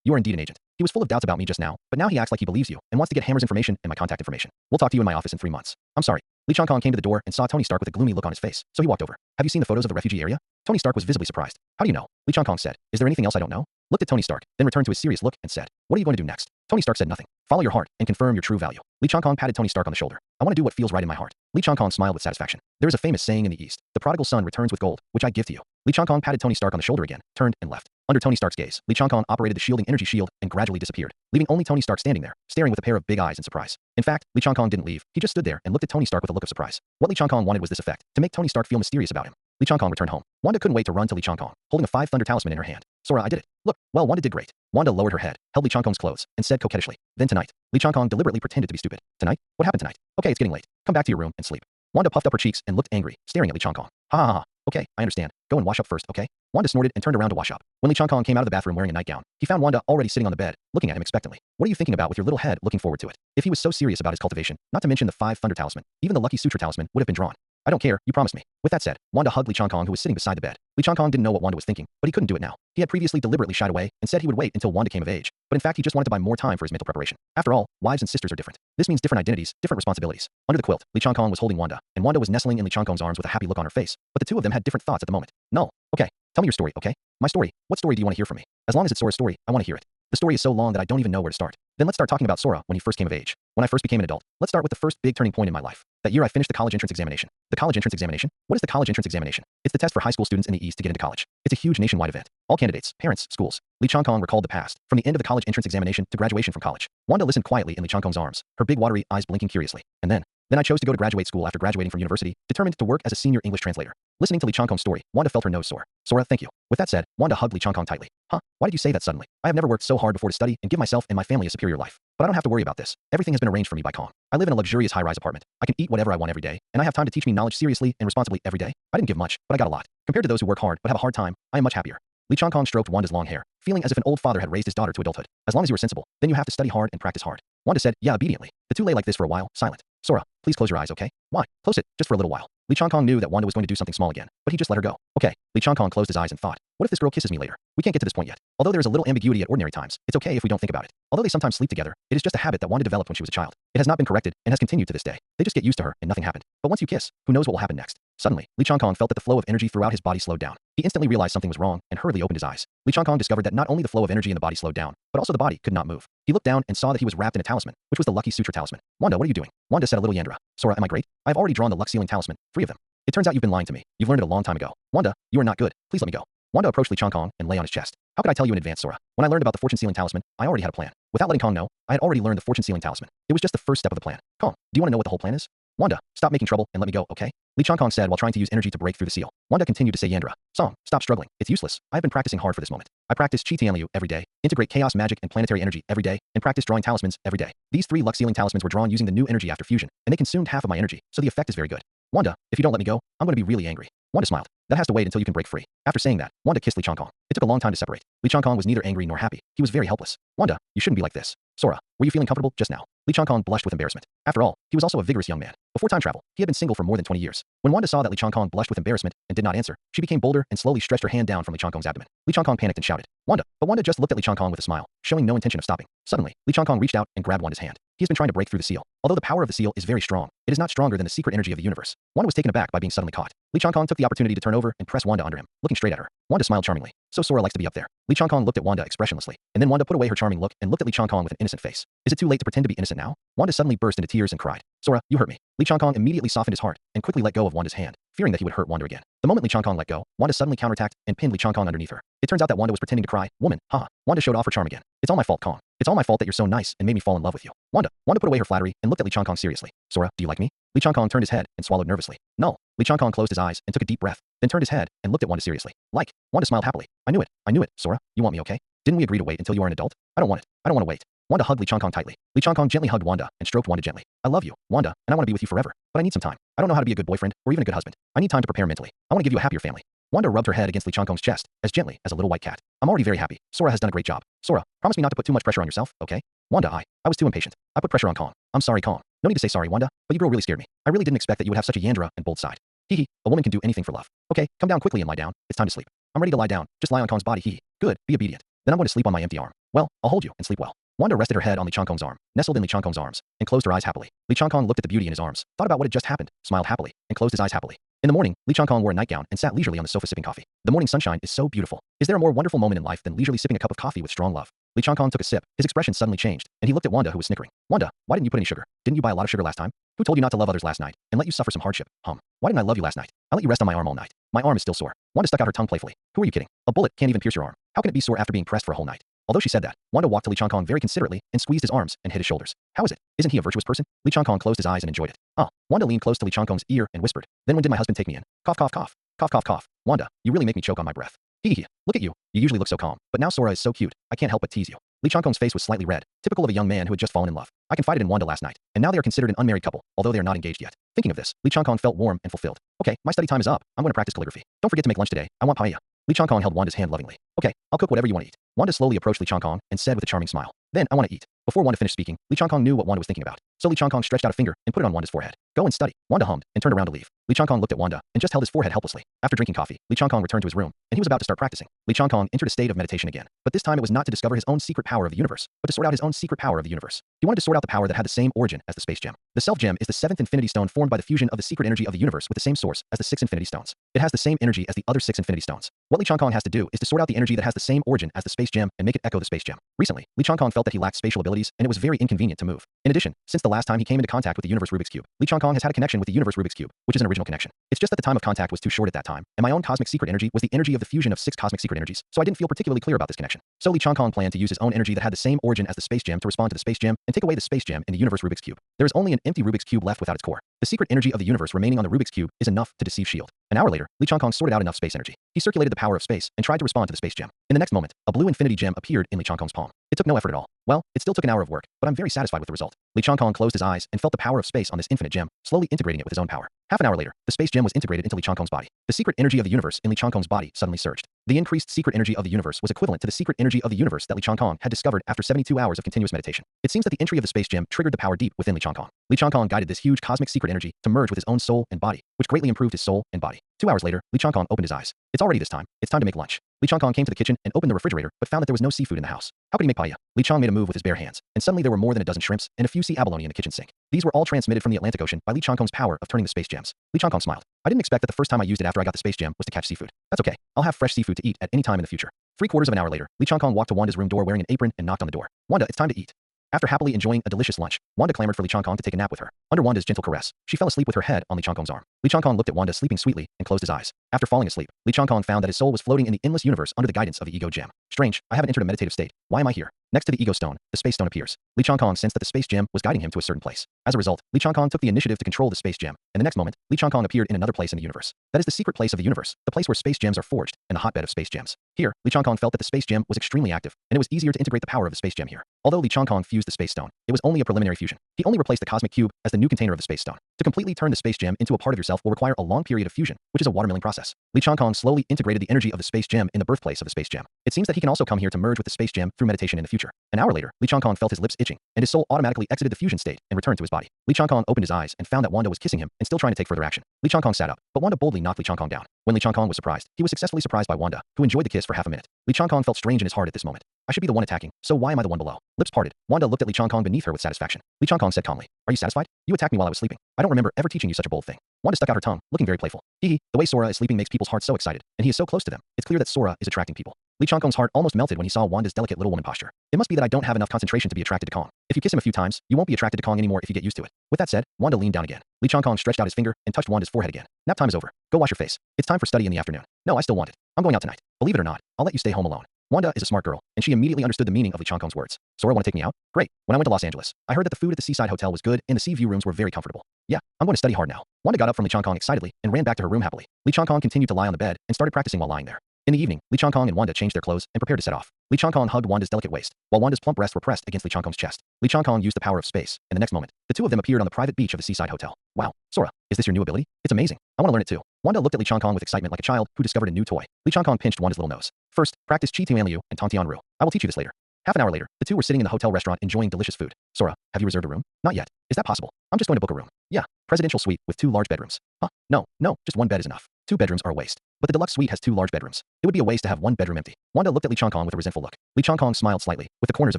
A: you are indeed an agent. He was full of doubts about me just now, but now he acts like he believes you and wants to get Hammer's information and my contact information. We'll talk to you in my office in 3 months. I'm sorry. Lee Chong-kong came to the door and saw Tony Stark with a gloomy look on his face, so he walked over. Have you seen the photos of the refugee area? Tony Stark was visibly surprised. How do you know? Lee Chong-kong said. Is there anything else I don't know? Looked at Tony Stark, then returned to his serious look and said, What are you going to do next? Tony Stark said nothing. Follow your heart and confirm your true value. Lee Chong-kong patted Tony Stark on the shoulder. I want to do what feels right in my heart. Lee Chong-kong smiled with satisfaction. There is a famous saying in the East, the prodigal son returns with gold, which I give to you. Lee Chong-kong patted Tony Stark on the shoulder again, turned and left. Under Tony Stark's gaze, Lee Chong-kong operated the shielding energy shield and gradually disappeared, leaving only Tony Stark standing there, staring with a pair of big eyes in surprise. In fact, Lee Chong-kong didn't leave. He just stood there and looked at Tony Stark with a look of surprise. What Lee Chong-kong wanted was this effect, to make Tony Stark feel mysterious about him. Lee Chong-kong returned home. Wanda couldn't wait to run to Lee Chong-kong, holding a 5 thunder talisman in her hand. Sora, I did it. Look, well, Wanda did great. Wanda lowered her head, held Lee Chong-kong's clothes, and said coquettishly, Then tonight. Lee Chong-kong deliberately pretended to be stupid. Tonight? What happened tonight? Okay, it's getting late. Come back to your room and sleep. Wanda puffed up her cheeks and looked angry, staring at Lee Chong-kong. Ha ha ha. Okay, I understand. Go and wash up first, okay? Wanda snorted and turned around to wash up. When Lee Chong-kong came out of the bathroom wearing a nightgown, he found Wanda already sitting on the bed, looking at him expectantly. What are you thinking about with your little head looking forward to it? If he was so serious about his cultivation, not to mention the 5 thunder talisman, even the lucky suture talisman would have been drawn. I don't care, you promised me. With that said, Wanda hugged Lee Chong-kong who was sitting beside the bed. Lee Chong-kong didn't know what Wanda was thinking, but he couldn't do it now. He had previously deliberately shied away and said he would wait until Wanda came of age, but in fact he just wanted to buy more time for his mental preparation. After all, wives and sisters are different. This means different identities, different responsibilities. Under the quilt, Lee Chong-kong was holding Wanda, and Wanda was nestling in Lee Chong-kong's arms with a happy look on her face, but the two of them had different thoughts at the moment. No. Okay, tell me your story, okay? My story? What story do you want to hear from me? As long as it's Sora's story, I want to hear it. The story is so long that I don't even know where to start. Then let's start talking about Sora when he first came of age. When I first became an adult, let's start with the first big turning point in my life. That year I finished the college entrance examination. The college entrance examination? What is the college entrance examination? It's the test for high school students in the East to get into college. It's a huge nationwide event. All candidates, parents, schools. Lee Changkong recalled the past, from the end of the college entrance examination to graduation from college. Wanda listened quietly in Lee Changkong's arms, her big watery eyes blinking curiously. And then I chose to go to graduate school after graduating from university, determined to work as a senior English translator. Listening to Lee Changkong's story, Wanda felt her nose sore. Sora, thank you. With that said, Wanda hugged Lee Changkong tightly. Huh? Why did you say that suddenly? I have never worked so hard before to study and give myself and my family a superior life. But I don't have to worry about this. Everything has been arranged for me by Kong. I live in a luxurious high-rise apartment. I can eat whatever I want every day, and I have time to teach me knowledge seriously and responsibly every day. I didn't give much, but I got a lot. Compared to those who work hard but have a hard time, I am much happier. Lee Changkong stroked Wanda's long hair, feeling as if an old father had raised his daughter to adulthood. As long as you are sensible, then you have to study hard and practice hard. Wanda said, yeah, obediently. The two lay like this for a while, silent. Sora, please close your eyes, okay? Why? Close it, just for a little while. Lee Changkong knew that Wanda was going to do something small again, but he just let her go. Okay. Lee Changkong closed his eyes and thought, what if this girl kisses me later? We can't get to this point yet. Although there is a little ambiguity at ordinary times, it's okay if we don't think about it. Although they sometimes sleep together, it is just a habit that Wanda developed when she was a child. It has not been corrected and has continued to this day. They just get used to her and nothing happened. But once you kiss, who knows what will happen next? Suddenly, Lee Changkong felt that the flow of energy throughout his body slowed down. He instantly realized something was wrong and hurriedly opened his eyes. Lee Changkong discovered that not only the flow of energy in the body slowed down, but also the body could not move. He looked down and saw that he was wrapped in a talisman, which was the Lucky Sutra talisman. Wanda, what are you doing? Wanda said a little Yandra. Sora, am I great? I've already drawn the luck sealing talisman, 3 of them. It turns out you've been lying to me. You've learned it a long time ago. Wanda, you are not good. Please let me go. Wanda approached Lee Changkong and lay on his chest. How could I tell you in advance, Sora? When I learned about the fortune sealing talisman, I already had a plan. Without letting Kong know, I had already learned the fortune sealing talisman. It was just the first step of the plan. Kong, do you want to know what the whole plan is? Wanda, stop making trouble and let me go, okay? Lee Changkong said while trying to use energy to break through the seal. Wanda continued to say Yandra. Song, stop struggling. It's useless. I have been practicing hard for this moment. I practice Chi Tianliu every day, integrate chaos magic and planetary energy every day, and practice drawing talismans every day. These 3 luck sealing talismans were drawn using the new energy after fusion, and they consumed half of my energy, so the effect is very good. Wanda, if you don't let me go, I'm going to be really angry. Wanda smiled. That has to wait until you can break free. After saying that, Wanda kissed Lee Changkong. It took a long time to separate. Lee Changkong was neither angry nor happy. He was very helpless. Wanda, you shouldn't be like this. Sora, were you feeling comfortable just now? Lee Changkong blushed with embarrassment. After all, he was also a vigorous young man. Before time travel, he had been single for more than 20 years. When Wanda saw that Lee Changkong blushed with embarrassment and did not answer, she became bolder and slowly stretched her hand down from Lee Changkong's abdomen. Lee Changkong panicked and shouted, Wanda, but Wanda just looked at Lee Changkong with a smile, showing no intention of stopping. Suddenly, Lee Changkong reached out and grabbed Wanda's hand. He has been trying to break through the seal. Although the power of the seal is very strong, it is not stronger than the secret energy of the universe. Wanda was taken aback by being suddenly caught. Lee Changkong took the opportunity to turn over and press Wanda under him, looking straight at her. Wanda smiled charmingly. So Sora likes to be up there. Lee Changkong looked at Wanda expressionlessly, and then Wanda put away her charming look and looked at Lee Changkong with an innocent face. Is it too late to pretend to be innocent now? Wanda suddenly burst into tears and cried. Sora, you hurt me. Lee Changkong immediately softened his heart and quickly let go of Wanda's hand, fearing that he would hurt Wanda again. The moment Lee Changkong let go, Wanda suddenly counterattacked and pinned Lee Changkong underneath her. It turns out that Wanda was pretending to cry. Woman, haha. Wanda showed off her charm again. It's all my fault, Kong. It's all my fault that you're so nice and made me fall in love with you. Wanda put away her flattery and looked at Lee Changkong seriously. Sora, do you like me? Lee Changkong turned his head and swallowed nervously. No. Lee Changkong closed his eyes and took a deep breath, then turned his head and looked at Wanda seriously. Like. Wanda smiled happily. I knew it. Sora, you want me, okay? Didn't we agree to wait until you are an adult? I don't want it. I don't want to wait. Wanda hugged Lee Changkong tightly. Lee Changkong gently hugged Wanda and stroked Wanda gently. I love you, Wanda, and I want to be with you forever. But I need some time. I don't know how to be a good boyfriend or even a good husband. I need time to prepare mentally. I want to give you a happier family. Wanda rubbed her head against Lee Changkong's chest, as gently as a little white cat. I'm already very happy. Sora has done a great job. Sora, promise me not to put too much pressure on yourself, okay? Wanda, I was too impatient. I put pressure on Kong. I'm sorry, Kong. No need to say sorry, Wanda, but you girl really scared me. I really didn't expect that you would have such a Yandra and bold side. Hee, a woman can do anything for love. Okay, come down quickly and lie down. It's time to sleep. I'm ready to lie down. Just lie on Kong's body, hee. Good, be obedient. Then I'm going to sleep on my empty arm. Well, I'll hold you and sleep well. Wanda rested her head on Lee Changkong's arm, nestled in Lee Changkong's arms, and closed her eyes happily. Lee Changkong looked at the beauty in his arms, thought about what had just happened, smiled happily, and closed his eyes happily. In the morning, Lee Changkong wore a nightgown and sat leisurely on the sofa sipping coffee. The morning sunshine is so beautiful. Is there a more wonderful moment in life than leisurely sipping a cup of coffee with strong love? Lee Changkong took a sip. His expression suddenly changed, and he looked at Wanda, who was snickering. Wanda, why didn't you put any sugar? Didn't you buy a lot of sugar last time? Who told you not to love others last night and let you suffer some hardship? Why didn't I love you last night? I let you rest on my arm all night. My arm is still sore. Wanda stuck out her tongue playfully. Who are you kidding? A bullet can't even pierce your arm. How can it be sore after being pressed for a whole night? Although she said that, Wanda walked to Lee Changkong very considerately and squeezed his arms and hit his shoulders. How is it? Isn't he a virtuous person? Lee Changkong closed his eyes and enjoyed it. Wanda leaned close to Lee Changkong's ear and whispered. Then when did my husband take me in? Cough, cough, cough. Cough, cough, cough. Wanda, you really make me choke on my breath. Hee. Look at you. You usually look so calm, but now Sora is so cute. I can't help but tease you. Lee Changkong's face was slightly red, typical of a young man who had just fallen in love. I confided in Wanda last night, and now they are considered an unmarried couple, although they are not engaged yet. Thinking of this, Lee Changkong felt warm and fulfilled. Okay, my study time is up. I'm going to practice calligraphy. Don't forget to make lunch today. I want paella. Lee Changkong held Wanda's hand lovingly. Okay, I'll cook whatever you want to eat. Wanda slowly approached Lee Changkong and said with a charming smile. Then, I want to eat. Before Wanda finished speaking, Lee Changkong knew what Wanda was thinking about. So Lee Changkong stretched out a finger and put it on Wanda's forehead. Go and study. Wanda hummed and turned around to leave. Lee Changkong looked at Wanda and just held his forehead helplessly. After drinking coffee, Lee Changkong returned to his room, and he was about to start practicing. Lee Changkong entered a state of meditation again, but this time it was not to discover his own secret power of the universe, but to sort out his own secret power of the universe. He wanted to sort out the power that had the same origin as the space gem. The self gem is the 7th infinity stone formed by the fusion of the secret energy of the universe with the same source as the 6 infinity stones. It has the same energy as the other 6 infinity stones. What Lee Changkong has to do is to sort out the energy that has the same origin as the space gem and make it echo the space gem. Recently, Lee Changkong felt that he lacked spatial abilities and it was very inconvenient to move. In addition, since the last time he came into contact with the universe Rubik's Cube, Lee Chong Kong has had a connection with the universe Rubik's Cube, which is an original connection. It's just that the time of contact was too short at that time, and my own cosmic secret energy was the energy of the fusion of 6 cosmic secret energies, so I didn't feel particularly clear about this connection. So Lee Chong Kong planned to use his own energy that had the same origin as the space gem to respond to the space gem and take away the space gem in the universe Rubik's Cube. There is only an empty Rubik's Cube left without its core. The secret energy of the universe remaining on the Rubik's Cube is enough to deceive S.H.I.E.L.D. An hour later, Lee Chong Kong sorted out enough space energy. He circulated the power of space and tried to respond to the space gem. In the next moment, a blue infinity gem appeared in Lee Chong Kong's palm. It took no effort at all. Well, it still took an hour of work, but I'm very satisfied with the result. Lee Chong Kong closed his eyes and felt the power of space on this infinite gem, slowly integrating it with his own power. Half an hour later, the space gem was integrated into Lee Chong Kong's body. The secret energy of the universe in Lee Chong Kong's body suddenly surged. The increased secret energy of the universe was equivalent to the secret energy of the universe that Lee Chong Kong had discovered after 72 hours of continuous meditation. It seems that the entry of the space gem triggered the power deep within Lee Chong Kong. Lee Chong Kong guided this huge cosmic secret energy to merge with his own soul and body, which greatly improved his soul and body. 2 hours later, Lee Chong Kong opened his eyes. It's already this time. It's time to make lunch. Lee Chong Kong came to the kitchen and opened the refrigerator, but found that there was no seafood in the house. How could he make paella? Lee Chong made a move with his bare hands, and suddenly there were more than a dozen shrimps and a few sea abalone in the kitchen sink. These were all transmitted from the Atlantic Ocean by Lee Chong Kong's power of turning the space gems. Lee Chong Kong smiled. I didn't expect that the first time I used it after I got the space gem was to catch seafood. That's okay. I'll have fresh seafood to eat at any time in the future. 3/4 of an hour later, Lee Chong Kong walked to Wanda's room door wearing an apron and knocked on the door. Wanda, it's time to eat. After happily enjoying a delicious lunch, Wanda clamored for Lee Chong Kong to take a nap with her. Under Wanda's gentle caress, she fell asleep with her head on Lee Chong Kong's arm. Lee Chong Kong looked at Wanda sleeping sweetly and closed his eyes. After falling asleep, Lee Chong Kong found that his soul was floating in the endless universe under the guidance of the ego gem. Strange, I haven't entered a meditative state. Why am I here? Next to the ego stone, the space stone appears. Lee Chong Kong sensed that the space gem was guiding him to a certain place. As a result, Lee Chong Kong took the initiative to control the space gem, and the next moment, Lee Chong Kong appeared in another place in the universe. That is the secret place of the universe, the place where space gems are forged, and the hotbed of space gems. Here, Lee Chong Kong felt that the space gem was extremely active, and it was easier to integrate the power of the space gem here. Although Lee Chong Kong fused the space stone, it was only a preliminary fusion. He only replaced the cosmic cube as the new container of the space stone. To completely turn the space gem into a part of yourself will require a long period of fusion, which is a watermelon process. Lee Chong Kong slowly integrated the energy of the space gem in the birthplace of the space gem. It seems that he can also come here to merge with the space gem through meditation in the future. An hour later, Lee Chong Kong felt his lips itching, and his soul automatically exited the fusion state and returned to his body. Lee Chong Kong opened his eyes and found that Wanda was kissing him and still trying to take further action. Lee Chong Kong sat up, but Wanda boldly knocked Lee Chong Kong down. When Lee Chong Kong was surprised, he was successfully surprised by Wanda, who enjoyed the kiss for half a minute. Lee Chong Kong felt strange in his heart at this moment. I should be the one attacking, so why am I the one below? Lips parted, Wanda looked at Lee Chong Kong beneath her with satisfaction. Lee Chong Kong said calmly, are you satisfied? You attacked me while I was sleeping. I don't remember ever teaching you such a bold thing. Wanda stuck out her tongue, looking very playful. Hee, the way Sora is sleeping makes people's hearts so excited, and he is so close to them. It's clear that Sora is attracting people. Lee Chong Kong's heart almost melted when he saw Wanda's delicate little woman posture. It must be that I don't have enough concentration to be attracted to Kong. If you kiss him a few times, you won't be attracted to Kong anymore if you get used to it. With that said, Wanda leaned down again. Lee Chong Kong stretched out his finger and touched Wanda's forehead again. Nap time is over. Go wash your face. It's time for study in the afternoon. No, I still want it. I'm going out tonight. Believe it or not, I'll let you stay home alone. Wanda is a smart girl, and she immediately understood the meaning of Lee Chong Kong's words. Sora, want to take me out? Great. When I went to Los Angeles, I heard that the food at the Seaside Hotel was good and the sea view rooms were very comfortable. Yeah, I'm going to study hard now. Wanda got up from Lee Chong Kong excitedly and ran back to her room happily. Lee Chong Kong continued to lie on the bed and started practicing while lying there. In the evening, Lee Chong Kong and Wanda changed their clothes and prepared to set off. Lee Chong Kong hugged Wanda's delicate waist, while Wanda's plump breasts were pressed against Lee Chong Kong's chest. Lee Chong Kong used the power of space, and the next moment, the two of them appeared on the private beach of the Seaside Hotel. Wow, Sora, is this your new ability? It's amazing. I want to learn it too. Wanda looked at Lee Chong Kong with excitement like a child who discovered a new toy. Lee Chong Kong pinched Wanda's little nose. First, practice Chi Tuan Liu and Tantian Ru. I will teach you this later. Half an hour later, the two were sitting in the hotel restaurant enjoying delicious food. Sora, have you reserved a room? Not yet. Is that possible? I'm just going to book a room. Yeah, presidential suite with 2 large bedrooms. Huh? No, just 1 bed is enough. 2 bedrooms are a waste. But the deluxe suite has 2 large bedrooms. It would be a waste to have 1 bedroom empty. Wanda looked at Lee Chong Kong with a resentful look. Lee Chong Kong smiled slightly, with the corners of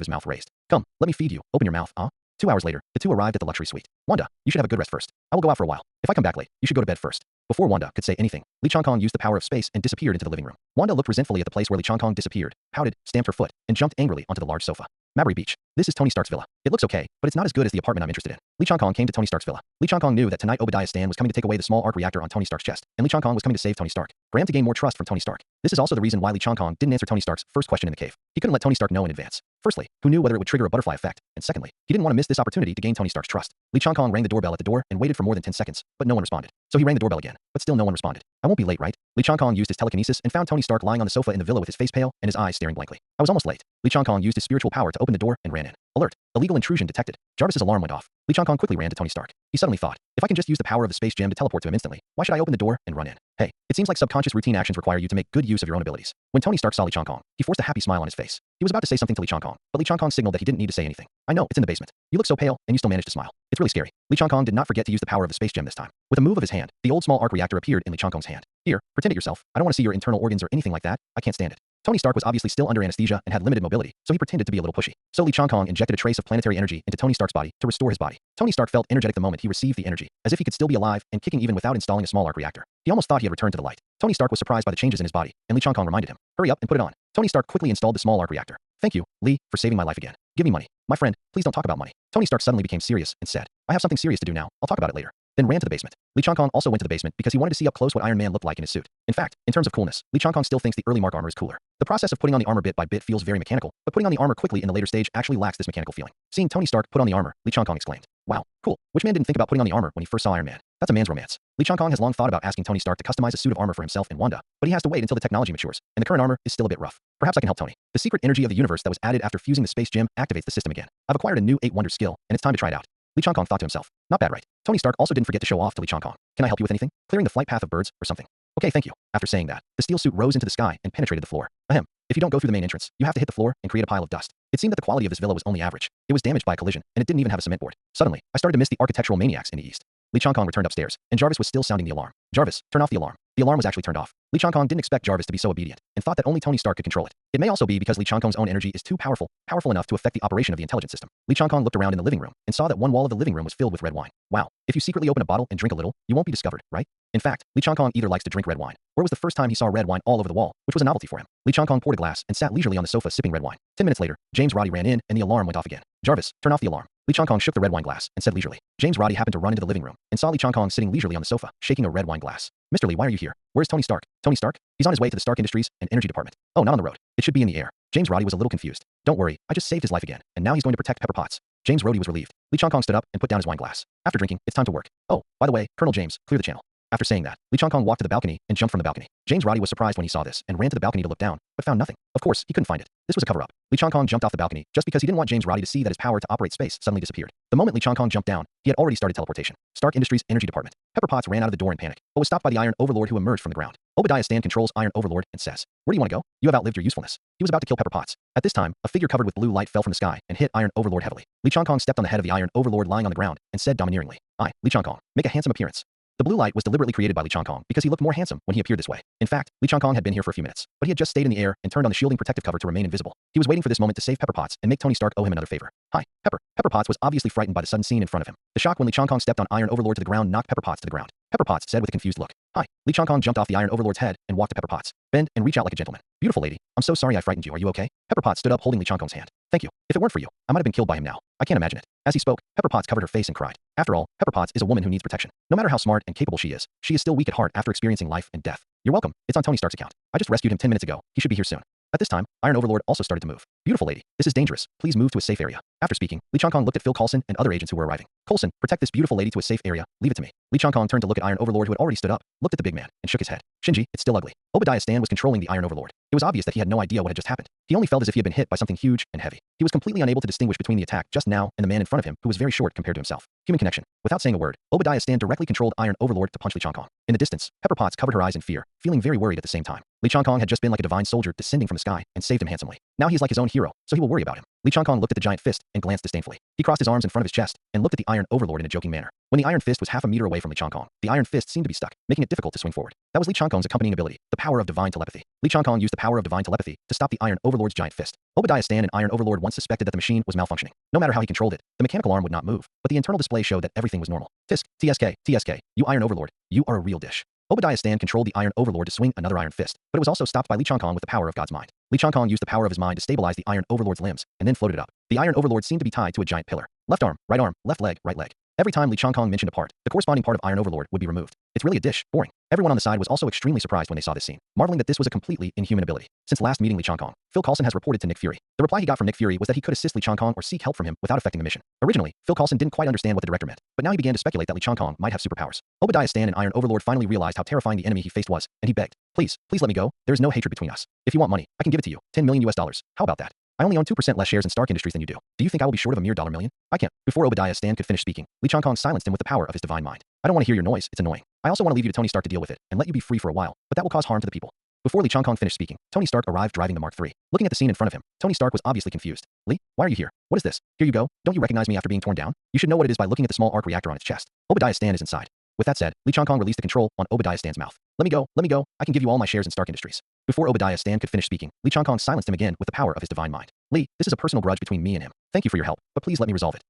A: his mouth raised. Come, let me feed you. Open your mouth, huh? 2 hours later, the two arrived at the luxury suite. Wanda, you should have a good rest first. I will go out for a while. If I come back late, you should go to bed first. Before Wanda could say anything, Lee Chong Kong used the power of space and disappeared into the living room. Wanda looked resentfully at the place where Lee Chong Kong disappeared, pouted, stamped her foot, and jumped angrily onto the large sofa. Mabry Beach. This is Tony Stark's villa. It looks okay, but it's not as good as the apartment I'm interested in. Lee Chong Kong came to Tony Stark's villa. Lee Chong Kong knew that tonight Obadiah Stan was coming to take away the small arc reactor on Tony Stark's chest, and Lee Chong Kong was coming to save Tony Stark. Graham to gain more trust from Tony Stark. This is also the reason why Lee Chong Kong didn't answer Tony Stark's first question in the cave. He couldn't let Tony Stark know in advance. Firstly, who knew whether it would trigger a butterfly effect, and secondly, he didn't want to miss this opportunity to gain Tony Stark's trust. Lee Chong Kong rang the doorbell at the door and waited for more than 10 seconds, but no one responded. So he rang the doorbell again, but still no one responded. I won't be late, right? Lee Chong Kong used his telekinesis and found Tony Stark lying on the sofa in the villa with his face pale and his eyes staring blankly. I was almost late. Lee Chong Kong used his spiritual power to open the door and ran in. Alert! Illegal intrusion detected. Jarvis's alarm went off. Lee Chong Kong quickly ran to Tony Stark. He suddenly thought, if I can just use the power of the space gem to teleport to him instantly, why should I open the door and run in? Hey, it seems like subconscious routine actions require you to make good use of your own abilities. When Tony Stark saw Lee Chong Kong, he forced a happy smile on his face. He was about to say something to Lee Chong Kong, but Lee Chong Kong signaled that he didn't need to say anything. I know, it's in the basement. You look so pale, and you still managed to smile. It's really scary. Lee Chong Kong did not forget to use the power of the space gem this time. With a move of his hand, the old small arc reactor appeared in Lee Chong Kong's hand. Here, pretend it yourself. I don't want to see your internal organs or anything like that. I can't stand it. Tony Stark was obviously still under anesthesia and had limited mobility, so he pretended to be a little pushy. So Lee Chong Kong injected a trace of planetary energy into Tony Stark's body to restore his body. Tony Stark felt energetic the moment he received the energy, as if he could still be alive and kicking even without installing a small arc reactor. He almost thought he had returned to the light. Tony Stark was surprised by the changes in his body, and Lee Chong Kong reminded him, hurry up and put it on. Tony Stark quickly installed the small arc reactor. Thank you, Lee, for saving my life again. Give me money. My friend, please don't talk about money. Tony Stark suddenly became serious and said, I have something serious to do now. I'll talk about it later. Then ran to the basement. Lee Chong-kong also went to the basement because he wanted to see up close what Iron Man looked like in his suit. In fact, in terms of coolness, Lee Chong-kong still thinks the early Mark armor is cooler. The process of putting on the armor bit by bit feels very mechanical, but putting on the armor quickly in the later stage actually lacks this mechanical feeling. Seeing Tony Stark put on the armor, Lee Chong-kong exclaimed, wow, cool. Which man didn't think about putting on the armor when he first saw Iron Man? That's a man's romance. Lee Chong-kong has long thought about asking Tony Stark to customize a suit of armor for himself and Wanda, but he has to wait until the technology matures, and the current armor is still a bit rough. Perhaps I can help Tony. The secret energy of the universe that was added after fusing the space gem activates the system again. I've acquired a new 8-wonder skill, and it's time to try it out. Lee Chong-kong thought to himself, not bad, right? Tony Stark also didn't forget to show off to Lee Chong-kong. Can I help you with anything? Clearing the flight path of birds or something? Okay, thank you. After saying that, the steel suit rose into the sky and penetrated the floor. Ahem. If you don't go through the main entrance, you have to hit the floor and create a pile of dust. It seemed that the quality of this villa was only average. It was damaged by a collision, and it didn't even have a cement board. Suddenly, I started to miss the architectural maniacs in the east. Lee Chong-kong returned upstairs, and Jarvis was still sounding the alarm. Jarvis, turn off the alarm. The alarm was actually turned off. Lee Chong-kong didn't expect Jarvis to be so obedient, and thought that only Tony Stark could control it. It may also be because Lee Chong-kong's own energy is too powerful enough to affect the operation of the intelligence system. Lee Chong-kong looked around in the living room, and saw that one wall of the living room was filled with red wine. Wow, if you secretly open a bottle and drink a little, you won't be discovered, right? In fact, Lee Chong-kong either likes to drink red wine, or it was the first time he saw red wine all over the wall, which was a novelty for him. Lee Chong-kong poured a glass and sat leisurely on the sofa sipping red wine. 10 minutes later, James Roddy ran in, and the alarm went off again. Jarvis, turn off the alarm. Lee Chong-kong shook the red wine glass and said leisurely. James Roddy happened to run into the living room and saw Lee Chong-kong sitting leisurely on the sofa, shaking a red wine glass. Mr. Lee, why are you here? Where's Tony Stark? Tony Stark? He's on his way to the Stark Industries and Energy Department. Oh, not on the road. It should be in the air. James Roddy was a little confused. Don't worry, I just saved his life again, and now he's going to protect Pepper Potts. James Roddy was relieved. Lee Chong-kong stood up and put down his wine glass. After drinking, it's time to work. Oh, by the way, Colonel James, clear the channel. After saying that, Lee Chong-kong walked to the balcony and jumped from the balcony. James Roddy was surprised when he saw this and ran to the balcony to look down, but found nothing. Of course, he couldn't find it. This was a cover-up. Lee Chong-kong jumped off the balcony just because he didn't want James Roddy to see that his power to operate space suddenly disappeared. The moment Lee Chong-kong jumped down, he had already started teleportation. Stark Industries Energy Department. Pepper Potts ran out of the door in panic, but was stopped by the Iron Overlord who emerged from the ground. Obadiah Stan controls Iron Overlord and says, where do you want to go? You have outlived your usefulness. He was about to kill Pepper Potts. At this time, a figure covered with blue light fell from the sky and hit Iron Overlord heavily. Lee Chong-kong stepped on the head of the Iron Overlord lying on the ground and said domineeringly, I, Lee Chong-kong, make a handsome appearance. The blue light was deliberately created by Lee Chong-kong because he looked more handsome when he appeared this way. In fact, Lee Chong-kong had been here for a few minutes, but he had just stayed in the air and turned on the shielding protective cover to remain invisible. He was waiting for this moment to save Pepper Potts and make Tony Stark owe him another favor. Hi, Pepper. Pepper Potts was obviously frightened by the sudden scene in front of him. The shock when Lee Chong-kong stepped on Iron Overlord to the ground knocked Pepper Potts to the ground. Pepper Potts said with a confused look. Hi. Lee Chong-kong jumped off the Iron Overlord's head and walked to Pepper Potts. Bend and reach out like a gentleman. Beautiful lady, I'm so sorry I frightened you. Are you okay? Pepper Potts stood up holding Lee Chong-kong's hand. Thank you. If it weren't for you, I might have been killed by him now. I can't imagine it. As he spoke, Pepper Potts covered her face and cried. After all, Pepper Potts is a woman who needs protection. No matter how smart and capable she is still weak at heart after experiencing life and death. You're welcome. It's on Tony Stark's account. I just rescued him 10 minutes ago. He should be here soon. At this time, Iron Overlord also started to move. Beautiful lady, this is dangerous. Please move to a safe area. After speaking, Lee Chong-kong looked at Phil Coulson and other agents who were arriving. Coulson, protect this beautiful lady to a safe area. Leave it to me. Lee Chong-kong turned to look at Iron Overlord who had already stood up, looked at the big man, and shook his head. Shinji, it's still ugly. Obadiah Stan was controlling the Iron Overlord. It was obvious that he had no idea what had just happened. He only felt as if he had been hit by something huge and heavy. He was completely unable to distinguish between the attack just now and the man in front of him who was very short compared to himself. Human connection. Without saying a word, Obadiah Stan directly controlled Iron Overlord to punch Lee Chong-kong. In the distance, Pepper Potts covered her eyes in fear, feeling very worried at the same time. Lee Chong-kong had just been like a divine soldier descending from the sky and saved him handsomely. Now he is like his own hero, so he will worry about him. Lee Chong-kong looked at the giant fist and glanced disdainfully. He crossed his arms in front of his chest and looked at the Iron Overlord in a joking manner. When the Iron Fist was half a meter away from Lee Chong-kong, the Iron Fist seemed to be stuck, making it difficult to swing forward. That was Lee Chong-kong's accompanying ability, the power of divine telepathy. Lee Chong-kong used the power of divine telepathy to stop the Iron Overlord's giant fist. Obadiah Stan and Iron Overlord once suspected that the machine was malfunctioning. No matter how he controlled it, the mechanical arm would not move, but the internal display showed that everything was normal. Tisk, TSK, you Iron Overlord, you are a real dish. Obadiah Stan controlled the Iron Overlord to swing another Iron Fist, but it was also stopped by Lee Chong-kong with the power of God's mind. Lee Chong-kong used the power of his mind to stabilize the Iron Overlord's limbs, and then floated it up. The Iron Overlord seemed to be tied to a giant pillar. Left arm, left leg, right leg. Every time Lee Chong-kong mentioned a part, the corresponding part of Iron Overlord would be removed. It's really a dish, boring. Everyone on the side was also extremely surprised when they saw this scene, marveling that this was a completely inhuman ability. Since last meeting Lee Chong-kong, Phil Coulson has reported to Nick Fury. The reply he got from Nick Fury was that he could assist Lee Chong-kong or seek help from him without affecting the mission. Originally, Phil Coulson didn't quite understand what the director meant, but now he began to speculate that Lee Chong-kong might have superpowers. Obadiah Stan and Iron Overlord finally realized how terrifying the enemy he faced was, and he begged, please let me go. There is no hatred between us. If you want money, I can give it to you. $10 million US. How about that? I only own 2% less shares in Stark Industries than you do. Do you think I will be short of a mere $1 million? I can't. Before Obadiah Stan could finish speaking, Lee Chong-kong silenced him with the power of his divine mind. I don't want to hear your noise, it's annoying. I also want to leave you to Tony Stark to deal with it, and let you be free for a while, but that will cause harm to the people. Before Lee Chong-kong finished speaking, Tony Stark arrived driving the Mark III. Looking at the scene in front of him, Tony Stark was obviously confused. Lee, why are you here? What is this? Here you go. Don't you recognize me after being torn down? You should know what it is by looking at the small arc reactor on its chest. Obadiah Stan is inside. With that said, Lee Chong-kong released the control on Obadiah Stan's mouth. Let me go, I can give you all my shares in Stark Industries. Before Obadiah Stan could finish speaking, Lee Chong-kong silenced him again with the power of his divine mind. Lee, this is a personal grudge between me and him. Thank you for your help, but please let me resolve it.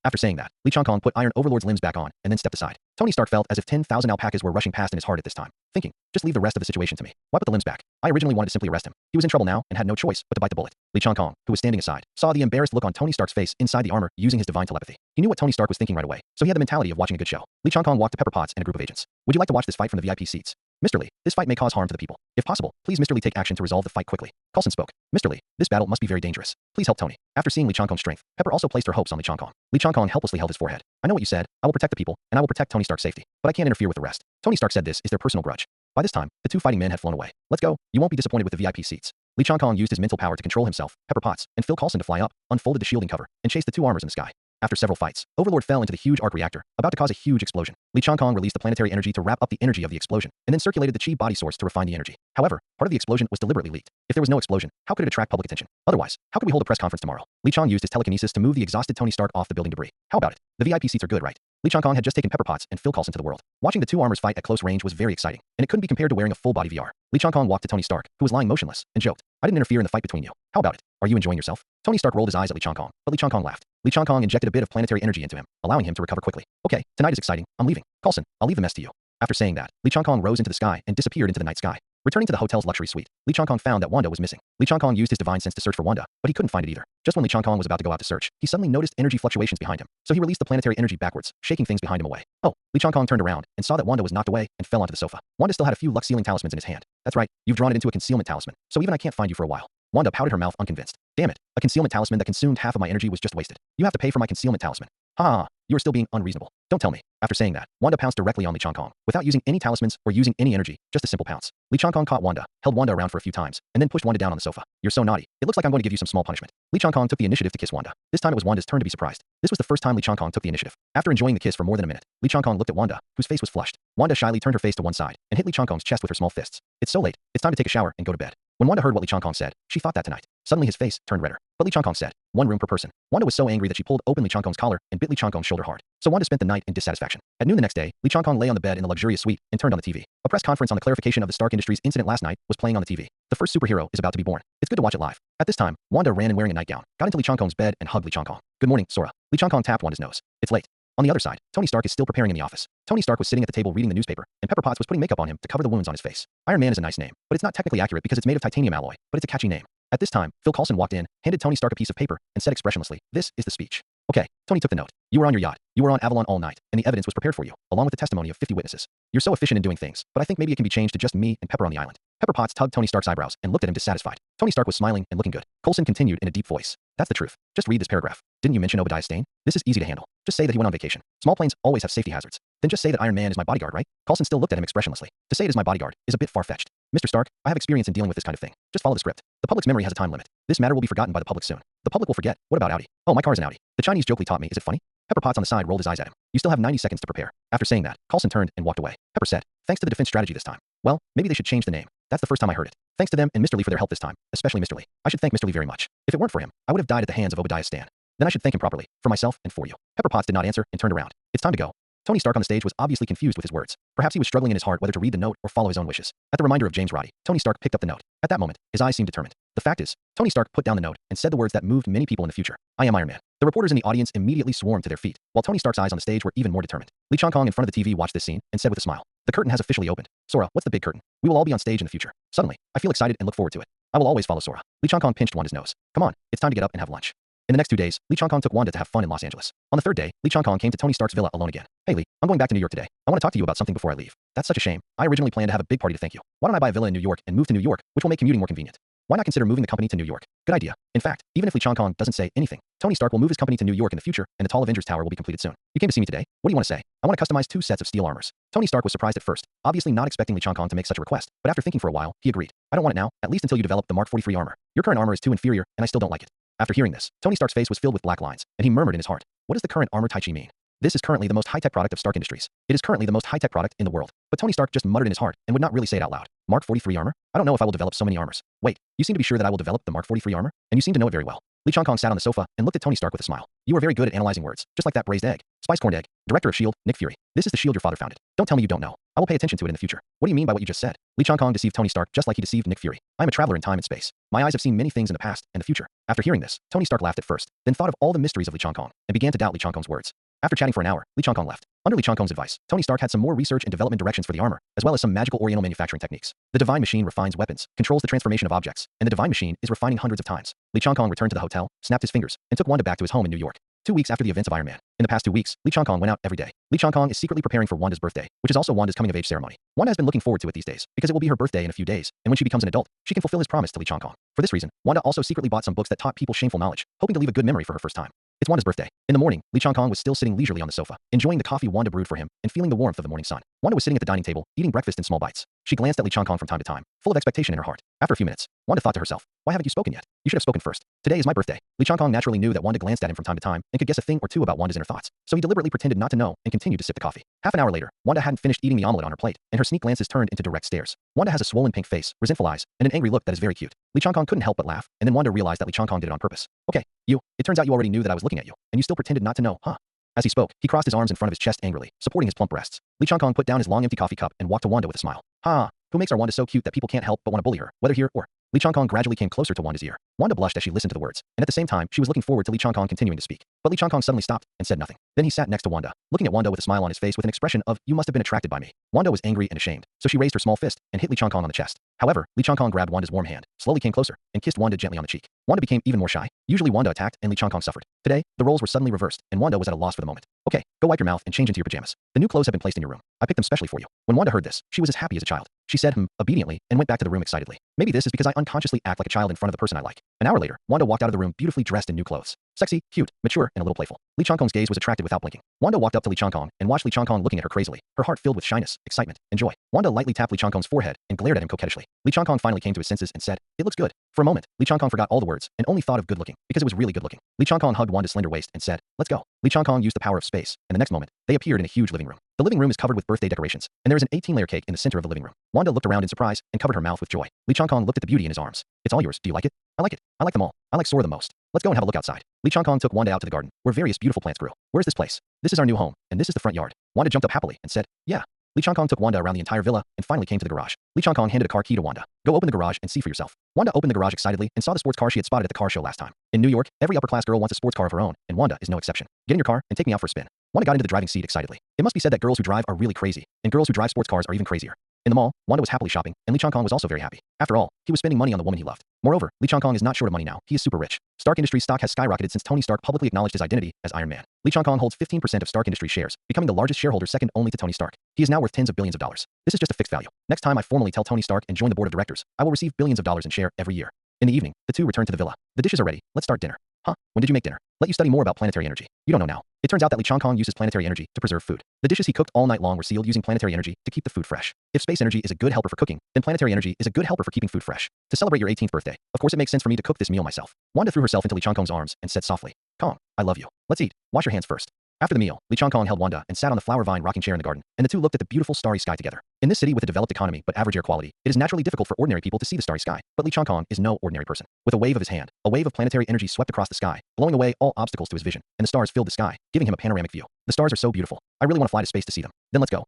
A: After saying that, Lee Chong-kong put Iron Overlord's limbs back on and then stepped aside. Tony Stark felt as if 10,000 alpacas were rushing past in his heart at this time. thinking, just leave the rest of the situation to me. Why put the limbs back? I originally wanted to simply arrest him. He was in trouble now and had no choice but to bite the bullet. Lee Chong-kong, who was standing aside, saw the embarrassed look on Tony Stark's face inside the armor using his divine telepathy. He knew what Tony Stark was thinking right away, so he had the mentality of watching a good show. Lee Chong-kong walked to Pepper Potts and a group of agents. Would you like to watch this fight from the VIP seats? Mr. Lee, this fight may cause harm to the people. If possible, please Mr. Lee take action to resolve the fight quickly. Coulson spoke. Mr. Lee, this battle must be very dangerous. Please help Tony. After seeing Lee Chong-kong's strength, Pepper also placed her hopes on Lee Chong-kong. Lee Chong-kong helplessly held his forehead. I know what you said. I will protect the people, and I will protect Tony Stark's safety. But I can't interfere with the rest. Tony Stark said this is their personal grudge. By this time, the two fighting men had flown away. Let's go. You won't be disappointed with the VIP seats. Lee Chong-kong used his mental power to control himself, Pepper Potts, and Phil Coulson to fly up, unfolded the shielding cover, and chased the two armors in the sky. After several fights, Overlord fell into the huge arc reactor, about to cause a huge explosion. Lee Chong-kong released the planetary energy to wrap up the energy of the explosion, and then circulated the chi body source to refine the energy. However, part of the explosion was deliberately leaked. If there was no explosion, how could it attract public attention? Otherwise, how could we hold a press conference tomorrow? Lee Chong used his telekinesis to move the exhausted Tony Stark off the building debris. How about it? The VIP seats are good, right? Lee Chong-kong had just taken Pepper Potts and Phil Coulson to the world. Watching the two armors fight at close range was very exciting, and it couldn't be compared to wearing a full-body VR. Lee Chong-kong walked to Tony Stark, who was lying motionless, and joked, I didn't interfere in the fight between you. How about it? Are you enjoying yourself? Tony Stark rolled his eyes at Lee Chong-kong, but Lee Chong-kong laughed. Lee Chong-kong injected a bit of planetary energy into him, allowing him to recover quickly. Okay, tonight is exciting. I'm leaving. Coulson, I'll leave the mess to you. After saying that, Lee Chong-kong rose into the sky and disappeared into the night sky. Returning to the hotel's luxury suite, Lee Chong-kong found that Wanda was missing. Lee Chong-kong used his divine sense to search for Wanda, but he couldn't find it either. Just when Lee Chong-kong was about to go out to search, he suddenly noticed energy fluctuations behind him. So he released the planetary energy backwards, shaking things behind him away. Oh, Lee Chong-kong turned around and saw that Wanda was knocked away and fell onto the sofa. Wanda still had a few luck sealing talismans in his hand. That's right, you've drawn it into a concealment talisman, so even I can't find you for a while. Wanda pouted her mouth unconvinced. Damn it, a concealment talisman that consumed half of my energy was just wasted. You have to pay for my concealment talisman. Ha, you are still being unreasonable. Don't tell me. After saying that, Wanda pounced directly on Lee Chong-kong, without using any talismans or using any energy, just a simple pounce. Lee Chong-kong caught Wanda, held Wanda around for a few times, and then pushed Wanda down on the sofa. You're so naughty. It looks like I'm going to give you some small punishment. Lee Chong-kong took the initiative to kiss Wanda. This time it was Wanda's turn to be surprised. This was the first time Lee Chong-kong took the initiative. After enjoying the kiss for more than a minute, Lee Chong-kong looked at Wanda, whose face was flushed. Wanda shyly turned her face to one side, and hit Lee Chong-kong's chest with her small fists. It's so late. It's time to take a shower and go to bed. When Wanda heard what Lee Chong-kong said, she thought that tonight. Suddenly his face turned redder. But Lee Chong-kong said, 1 room per person. Wanda was so angry that she pulled open Lee Chong-kong's collar and bit Lee Chong-kong's shoulder hard. So Wanda spent the night in dissatisfaction. At noon the next day, Lee Chong-kong lay on the bed in the luxurious suite and turned on the TV. A press conference on the clarification of the Stark Industries incident last night was playing on the TV. The first superhero is about to be born. It's good to watch it live. At this time, Wanda ran in wearing a nightgown, got into Lee Chong-kong's bed and hugged Lee Chong-kong. Good morning, Sora. Lee Chong-kong tapped Wanda's nose. It's late. On the other side, Tony Stark is still preparing in the office. Tony Stark was sitting at the table reading the newspaper, and Pepper Potts was putting makeup on him to cover the wounds on his face. Iron Man is a nice name, but it's not technically accurate because it's made of titanium alloy, but it's a catchy name. At this time, Phil Coulson walked in, handed Tony Stark a piece of paper, and said expressionlessly, this is the speech. Okay, Tony took the note. You were on your yacht. You were on Avalon all night, and the evidence was prepared for you, along with the testimony of 50 witnesses. You're so efficient in doing things, but I think maybe it can be changed to just me and Pepper on the island. Pepper Potts tugged Tony Stark's eyebrows and looked at him dissatisfied. Tony Stark was smiling and looking good. Coulson continued in a deep voice. That's the truth. Just read this paragraph. Didn't you mention Obadiah Stane? This is easy to handle. Just say that he went on vacation. Small planes always have safety hazards. Then just say that Iron Man is my bodyguard, right? Coulson still looked at him expressionlessly. To say it is my bodyguard is a bit far-fetched. Mr. Stark, I have experience in dealing with this kind of thing. Just follow the script. The public's memory has a time limit. This matter will be forgotten by the public soon. The public will forget. What about Audi? Oh, my car's an Audi. The Chinese joke Lee taught me. Is it funny? Pepper Potts on the side rolled his eyes at him. You still have 90 seconds to prepare. After saying that, Coulson turned and walked away. Pepper said, thanks to the defense strategy this time. Well, maybe they should change the name. That's the first time I heard it. Thanks to them and Mr. Lee for their help this time, especially Mr. Lee. I should thank Mr. Lee very much. If it weren't for him, I would have died at the hands of Obadiah Stane. Then I should thank him properly, for myself and for you. Pepper Potts did not answer and turned around. It's time to go. Tony Stark on the stage was obviously confused with his words. Perhaps he was struggling in his heart whether to read the note or follow his own wishes. At the reminder of James Roddy, Tony Stark picked up the note. At that moment, his eyes seemed determined. The fact is, Tony Stark put down the note and said the words that moved many people in the future. I am Iron Man. The reporters in the audience immediately swarmed to their feet, while Tony Stark's eyes on the stage were even more determined. Lee Chong-kong in front of the TV watched this scene and said with a smile, the curtain has officially opened. Sora, what's the big curtain? We will all be on stage in the future. Suddenly, I feel excited and look forward to it. I will always follow Sora. Lee Chong-kong pinched Wanda's nose. Come on, it's time to get up and have lunch. In the next 2 days, Lee Chong-kong took Wanda to have fun in Los Angeles. On the third day, Lee Chong-kong came to Tony Stark's villa alone again. Hey Lee, I'm going back to New York today. I want to talk to you about something before I leave. That's such a shame. I originally planned to have a big party to thank you. Why don't I buy a villa in New York and move to New York, which will make commuting more convenient? Why not consider moving the company to New York? Good idea. In fact, even if Lee Chong-kong doesn't say anything, Tony Stark will move his company to New York in the future, and the Tall Avengers Tower will be completed soon. You came to see me today. What do you want to say? I want to customize 2 sets of steel armors. Tony Stark was surprised at first, obviously not expecting Lee Chong-kong to make such a request, but after thinking for a while, he agreed. I don't want it now, at least until you develop the Mark 43 armor. Your current armor is too inferior, and I still don't like it. After hearing this, Tony Stark's face was filled with black lines, and he murmured in his heart, what does the current armor Tai Chi mean? This is currently the most high-tech product of Stark Industries. It is currently the most high-tech product in the world. But Tony Stark just muttered in his heart and would not really say it out loud. Mark 43 armor? I don't know if I will develop so many armors. Wait, you seem to be sure that I will develop the Mark 43 armor? And you seem to know it very well. Lee Chong-kong sat on the sofa and looked at Tony Stark with a smile. You are very good at analyzing words, just like that braised egg. Spice corned egg. Director of S.H.I.E.L.D., Nick Fury. This is the S.H.I.E.L.D. your father founded. Don't tell me you don't know. I will pay attention to it in the future. What do you mean by what you just said? Lee Chong-kong deceived Tony Stark just like he deceived Nick Fury. I am a traveler in time and space. My eyes have seen many things in the past and the future. After hearing this, Tony Stark laughed at first, then thought of all the mysteries of Lee Chong-kong and began to doubt Lee Chong-kong's words. After chatting for an hour, Lee Changkong left. Under Lee Changkong's advice, Tony Stark had some more research and development directions for the armor, as well as some magical oriental manufacturing techniques. The Divine Machine refines weapons, controls the transformation of objects, and the Divine Machine is refining hundreds of times. Lee Changkong returned to the hotel, snapped his fingers, and took Wanda back to his home in New York. 2 weeks after the events of Iron Man. In the past 2 weeks, Lee Changkong went out every day. Lee Changkong is secretly preparing for Wanda's birthday, which is also Wanda's coming-of-age ceremony. Wanda has been looking forward to it these days, because it will be her birthday in a few days, and when she becomes an adult, she can fulfill his promise to Lee Changkong. For this reason, Wanda also secretly bought some books that taught people shameful knowledge, hoping to leave a good memory for her first time. It's Wanda's birthday. In the morning, Lee Changkong was still sitting leisurely on the sofa, enjoying the coffee Wanda brewed for him and feeling the warmth of the morning sun. Wanda was sitting at the dining table, eating breakfast in small bites. She glanced at Lee Changkong from time to time, full of expectation in her heart. After a few minutes, Wanda thought to herself, why haven't you spoken yet? You should have spoken first. Today is my birthday. Lee Changkong naturally knew that Wanda glanced at him from time to time and could guess a thing or two about Wanda's inner thoughts, so he deliberately pretended not to know and continued to sip the coffee. Half an hour later, Wanda hadn't finished eating the omelet on her plate, and her sneak glances turned into direct stares. Wanda has a swollen pink face, resentful eyes, and an angry look that is very cute. Lee Changkong couldn't help but laugh, and then Wanda realized that Lee Changkong did it on purpose. Okay, you. It turns out you already knew that I was looking at you, and you still pretended not to know, huh? As he spoke, he crossed his arms in front of his chest angrily, supporting his plump breasts. Lee Changkong put down his long empty coffee cup and walked to Wanda with a smile. Ha! Who makes our Wanda so cute that people can't help but want to bully her, whether here or... Lee Changkong gradually came closer to Wanda's ear. Wanda blushed as she listened to the words, and at the same time, she was looking forward to Lee Changkong continuing to speak. But Lee Changkong suddenly stopped and said nothing. Then he sat next to Wanda, looking at Wanda with a smile on his face with an expression of, you must have been attracted by me. Wanda was angry and ashamed, so she raised her small fist and hit Lee Changkong on the chest. However, Lee Changkong grabbed Wanda's warm hand, slowly came closer, and kissed Wanda gently on the cheek. Wanda became even more shy. Usually Wanda attacked and Lee Changkong suffered. Today, the roles were suddenly reversed, and Wanda was at a loss for the moment. Okay, go wipe your mouth and change into your pajamas. The new clothes have been placed in your room. I picked them specially for you. When Wanda heard this, she was as happy as a child. She said obediently and went back to the room excitedly. Maybe this is because I unconsciously act like a child in front of the person I like. An hour later, Wanda walked out of the room beautifully dressed in new clothes. Sexy, cute, mature, and a little playful. Lee Changkong's gaze was attracted without blinking. Wanda walked up to Lee Changkong and watched Lee Changkong looking at her crazily, her heart filled with shyness, excitement, and joy. Wanda lightly tapped Lee Changkong's forehead and glared at him coquettishly. Lee Changkong finally came to his senses and said, it looks good. For a moment, Lee Changkong forgot all the words and only thought of good looking, because it was really good looking. Lee Changkong hugged Wanda's slender waist and said, let's go. Lee Changkong used the power of space, and the next moment, they appeared in a huge living room. The living room is covered with birthday decorations, and there is an 18-layer cake in the center of the living room. Wanda looked around in surprise and covered her mouth with joy. Lee Changkong looked at the beauty in his arms. It's all yours. Do you like it? I like it. I like them all. I like Sora the most. Let's go and have a look outside. Lee Changkong took Wanda out to the garden, where various beautiful plants grew. Where's this place? This is our new home, and this is the front yard. Wanda jumped up happily and said, yeah. Lee Changkong took Wanda around the entire villa and finally came to the garage. Lee Changkong handed a car key to Wanda. Go open the garage and see for yourself. Wanda opened the garage excitedly and saw the sports car she had spotted at the car show last time. In New York, every upper-class girl wants a sports car of her own, and Wanda is no exception. Get in your car and take me out for a spin. Wanda got into the driving seat excitedly. It must be said that girls who drive are really crazy, and girls who drive sports cars are even crazier. In the mall, Wanda was happily shopping, and Lee Changkong was also very happy. After all, he was spending money on the woman he loved. Moreover, Lee Changkong is not short of money now. He is super rich. Stark Industries stock has skyrocketed since Tony Stark publicly acknowledged his identity as Iron Man. Lee Changkong holds 15% of Stark Industries shares, becoming the largest shareholder second only to Tony Stark. He is now worth tens of billions of dollars. This is just a fixed value. Next time I formally tell Tony Stark and join the board of directors, I will receive billions of dollars in share every year. In the evening, the two returned to the villa. The dishes are ready. Let's start dinner. Huh? When did you make dinner? Let you study more about planetary energy. You don't know now. It turns out that Lee Changkong uses planetary energy to preserve food. The dishes he cooked all night long were sealed using planetary energy to keep the food fresh. If space energy is a good helper for cooking, then planetary energy is a good helper for keeping food fresh. To celebrate your 18th birthday, of course it makes sense for me to cook this meal myself. Wanda threw herself into Lee Changkong's arms and said softly, Kong, I love you. Let's eat. Wash your hands first. After the meal, Lee Changkong held Wanda and sat on the flower vine rocking chair in the garden, and the two looked at the beautiful starry sky together. In this city with a developed economy but average air quality, it is naturally difficult for ordinary people to see the starry sky, but Lee Changkong is no ordinary person. With a wave of his hand, a wave of planetary energy swept across the sky, blowing away all obstacles to his vision, and the stars filled the sky, giving him a panoramic view. The stars are so beautiful. I really want to fly to space to see them. Then let's go.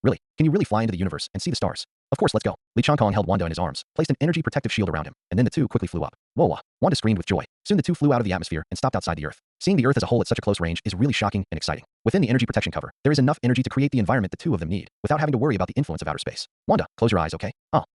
A: Really? Can you really fly into the universe and see the stars? Of course, let's go. Lee Changkong held Wanda in his arms, placed an energy protective shield around him, and then the two quickly flew up. Whoa! Wanda screamed with joy. Soon the two flew out of the atmosphere and stopped outside the Earth. Seeing the Earth as a whole at such a close range is really shocking and exciting. Within the energy protection cover, there is enough energy to create the environment the two of them need, without having to worry about the influence of outer space. Wanda, close your eyes, okay?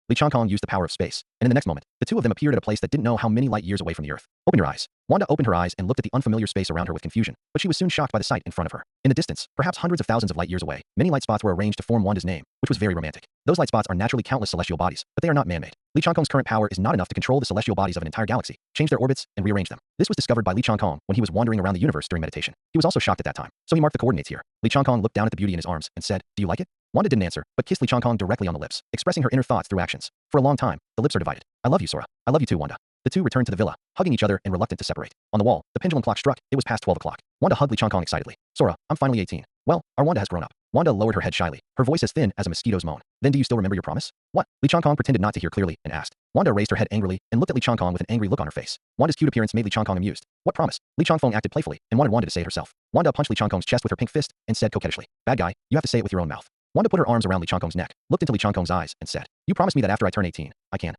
A: Lee Changkong used the power of space, and in the next moment, the two of them appeared at a place that didn't know how many light years away from the Earth. Open your eyes. Wanda opened her eyes and looked at the unfamiliar space around her with confusion, but she was soon shocked by the sight in front of her. In the distance, perhaps hundreds of thousands of light years away, many light spots were arranged to form Wanda's name, which was very romantic. Those light spots are naturally countless celestial bodies, but they are not man-made. Lee Changkong's current power is not enough to control the celestial bodies of an entire galaxy, change their orbits, and rearrange them. This was discovered by Lee Changkong when he was wandering around the universe during meditation. He was also shocked at that time, so he marked the coordinates here. Lee Changkong looked down at the beauty in his arms and said, do you like it? Wanda didn't answer, but kissed Lee Changkong directly on the lips, expressing her inner thoughts through actions. For a long time, the lips are divided. I love you, Sora. I love you too, Wanda. The two returned to the villa, hugging each other and reluctant to separate. On the wall, the pendulum clock struck. It was past 12 o'clock. Wanda hugged Lee Changkong excitedly. Sora, I'm finally 18. Well, our Wanda has grown up. Wanda lowered her head shyly, her voice as thin as a mosquito's moan. Then do you still remember your promise? What? Lee Changkong pretended not to hear clearly and asked. Wanda raised her head angrily and looked at Lee Changkong with an angry look on her face. Wanda's cute appearance made Lee Changkong amused. What promise? Lee Changkong acted playfully and wanted Wanda to say it herself. Wanda punched Lee Changkong's chest with her pink fist and said coquettishly, bad guy, you have to say it with your own mouth. Wanda put her arms around Lee Changkong's neck, looked into Lee Changkong's eyes, and said, you promised me that after I turn 18, I can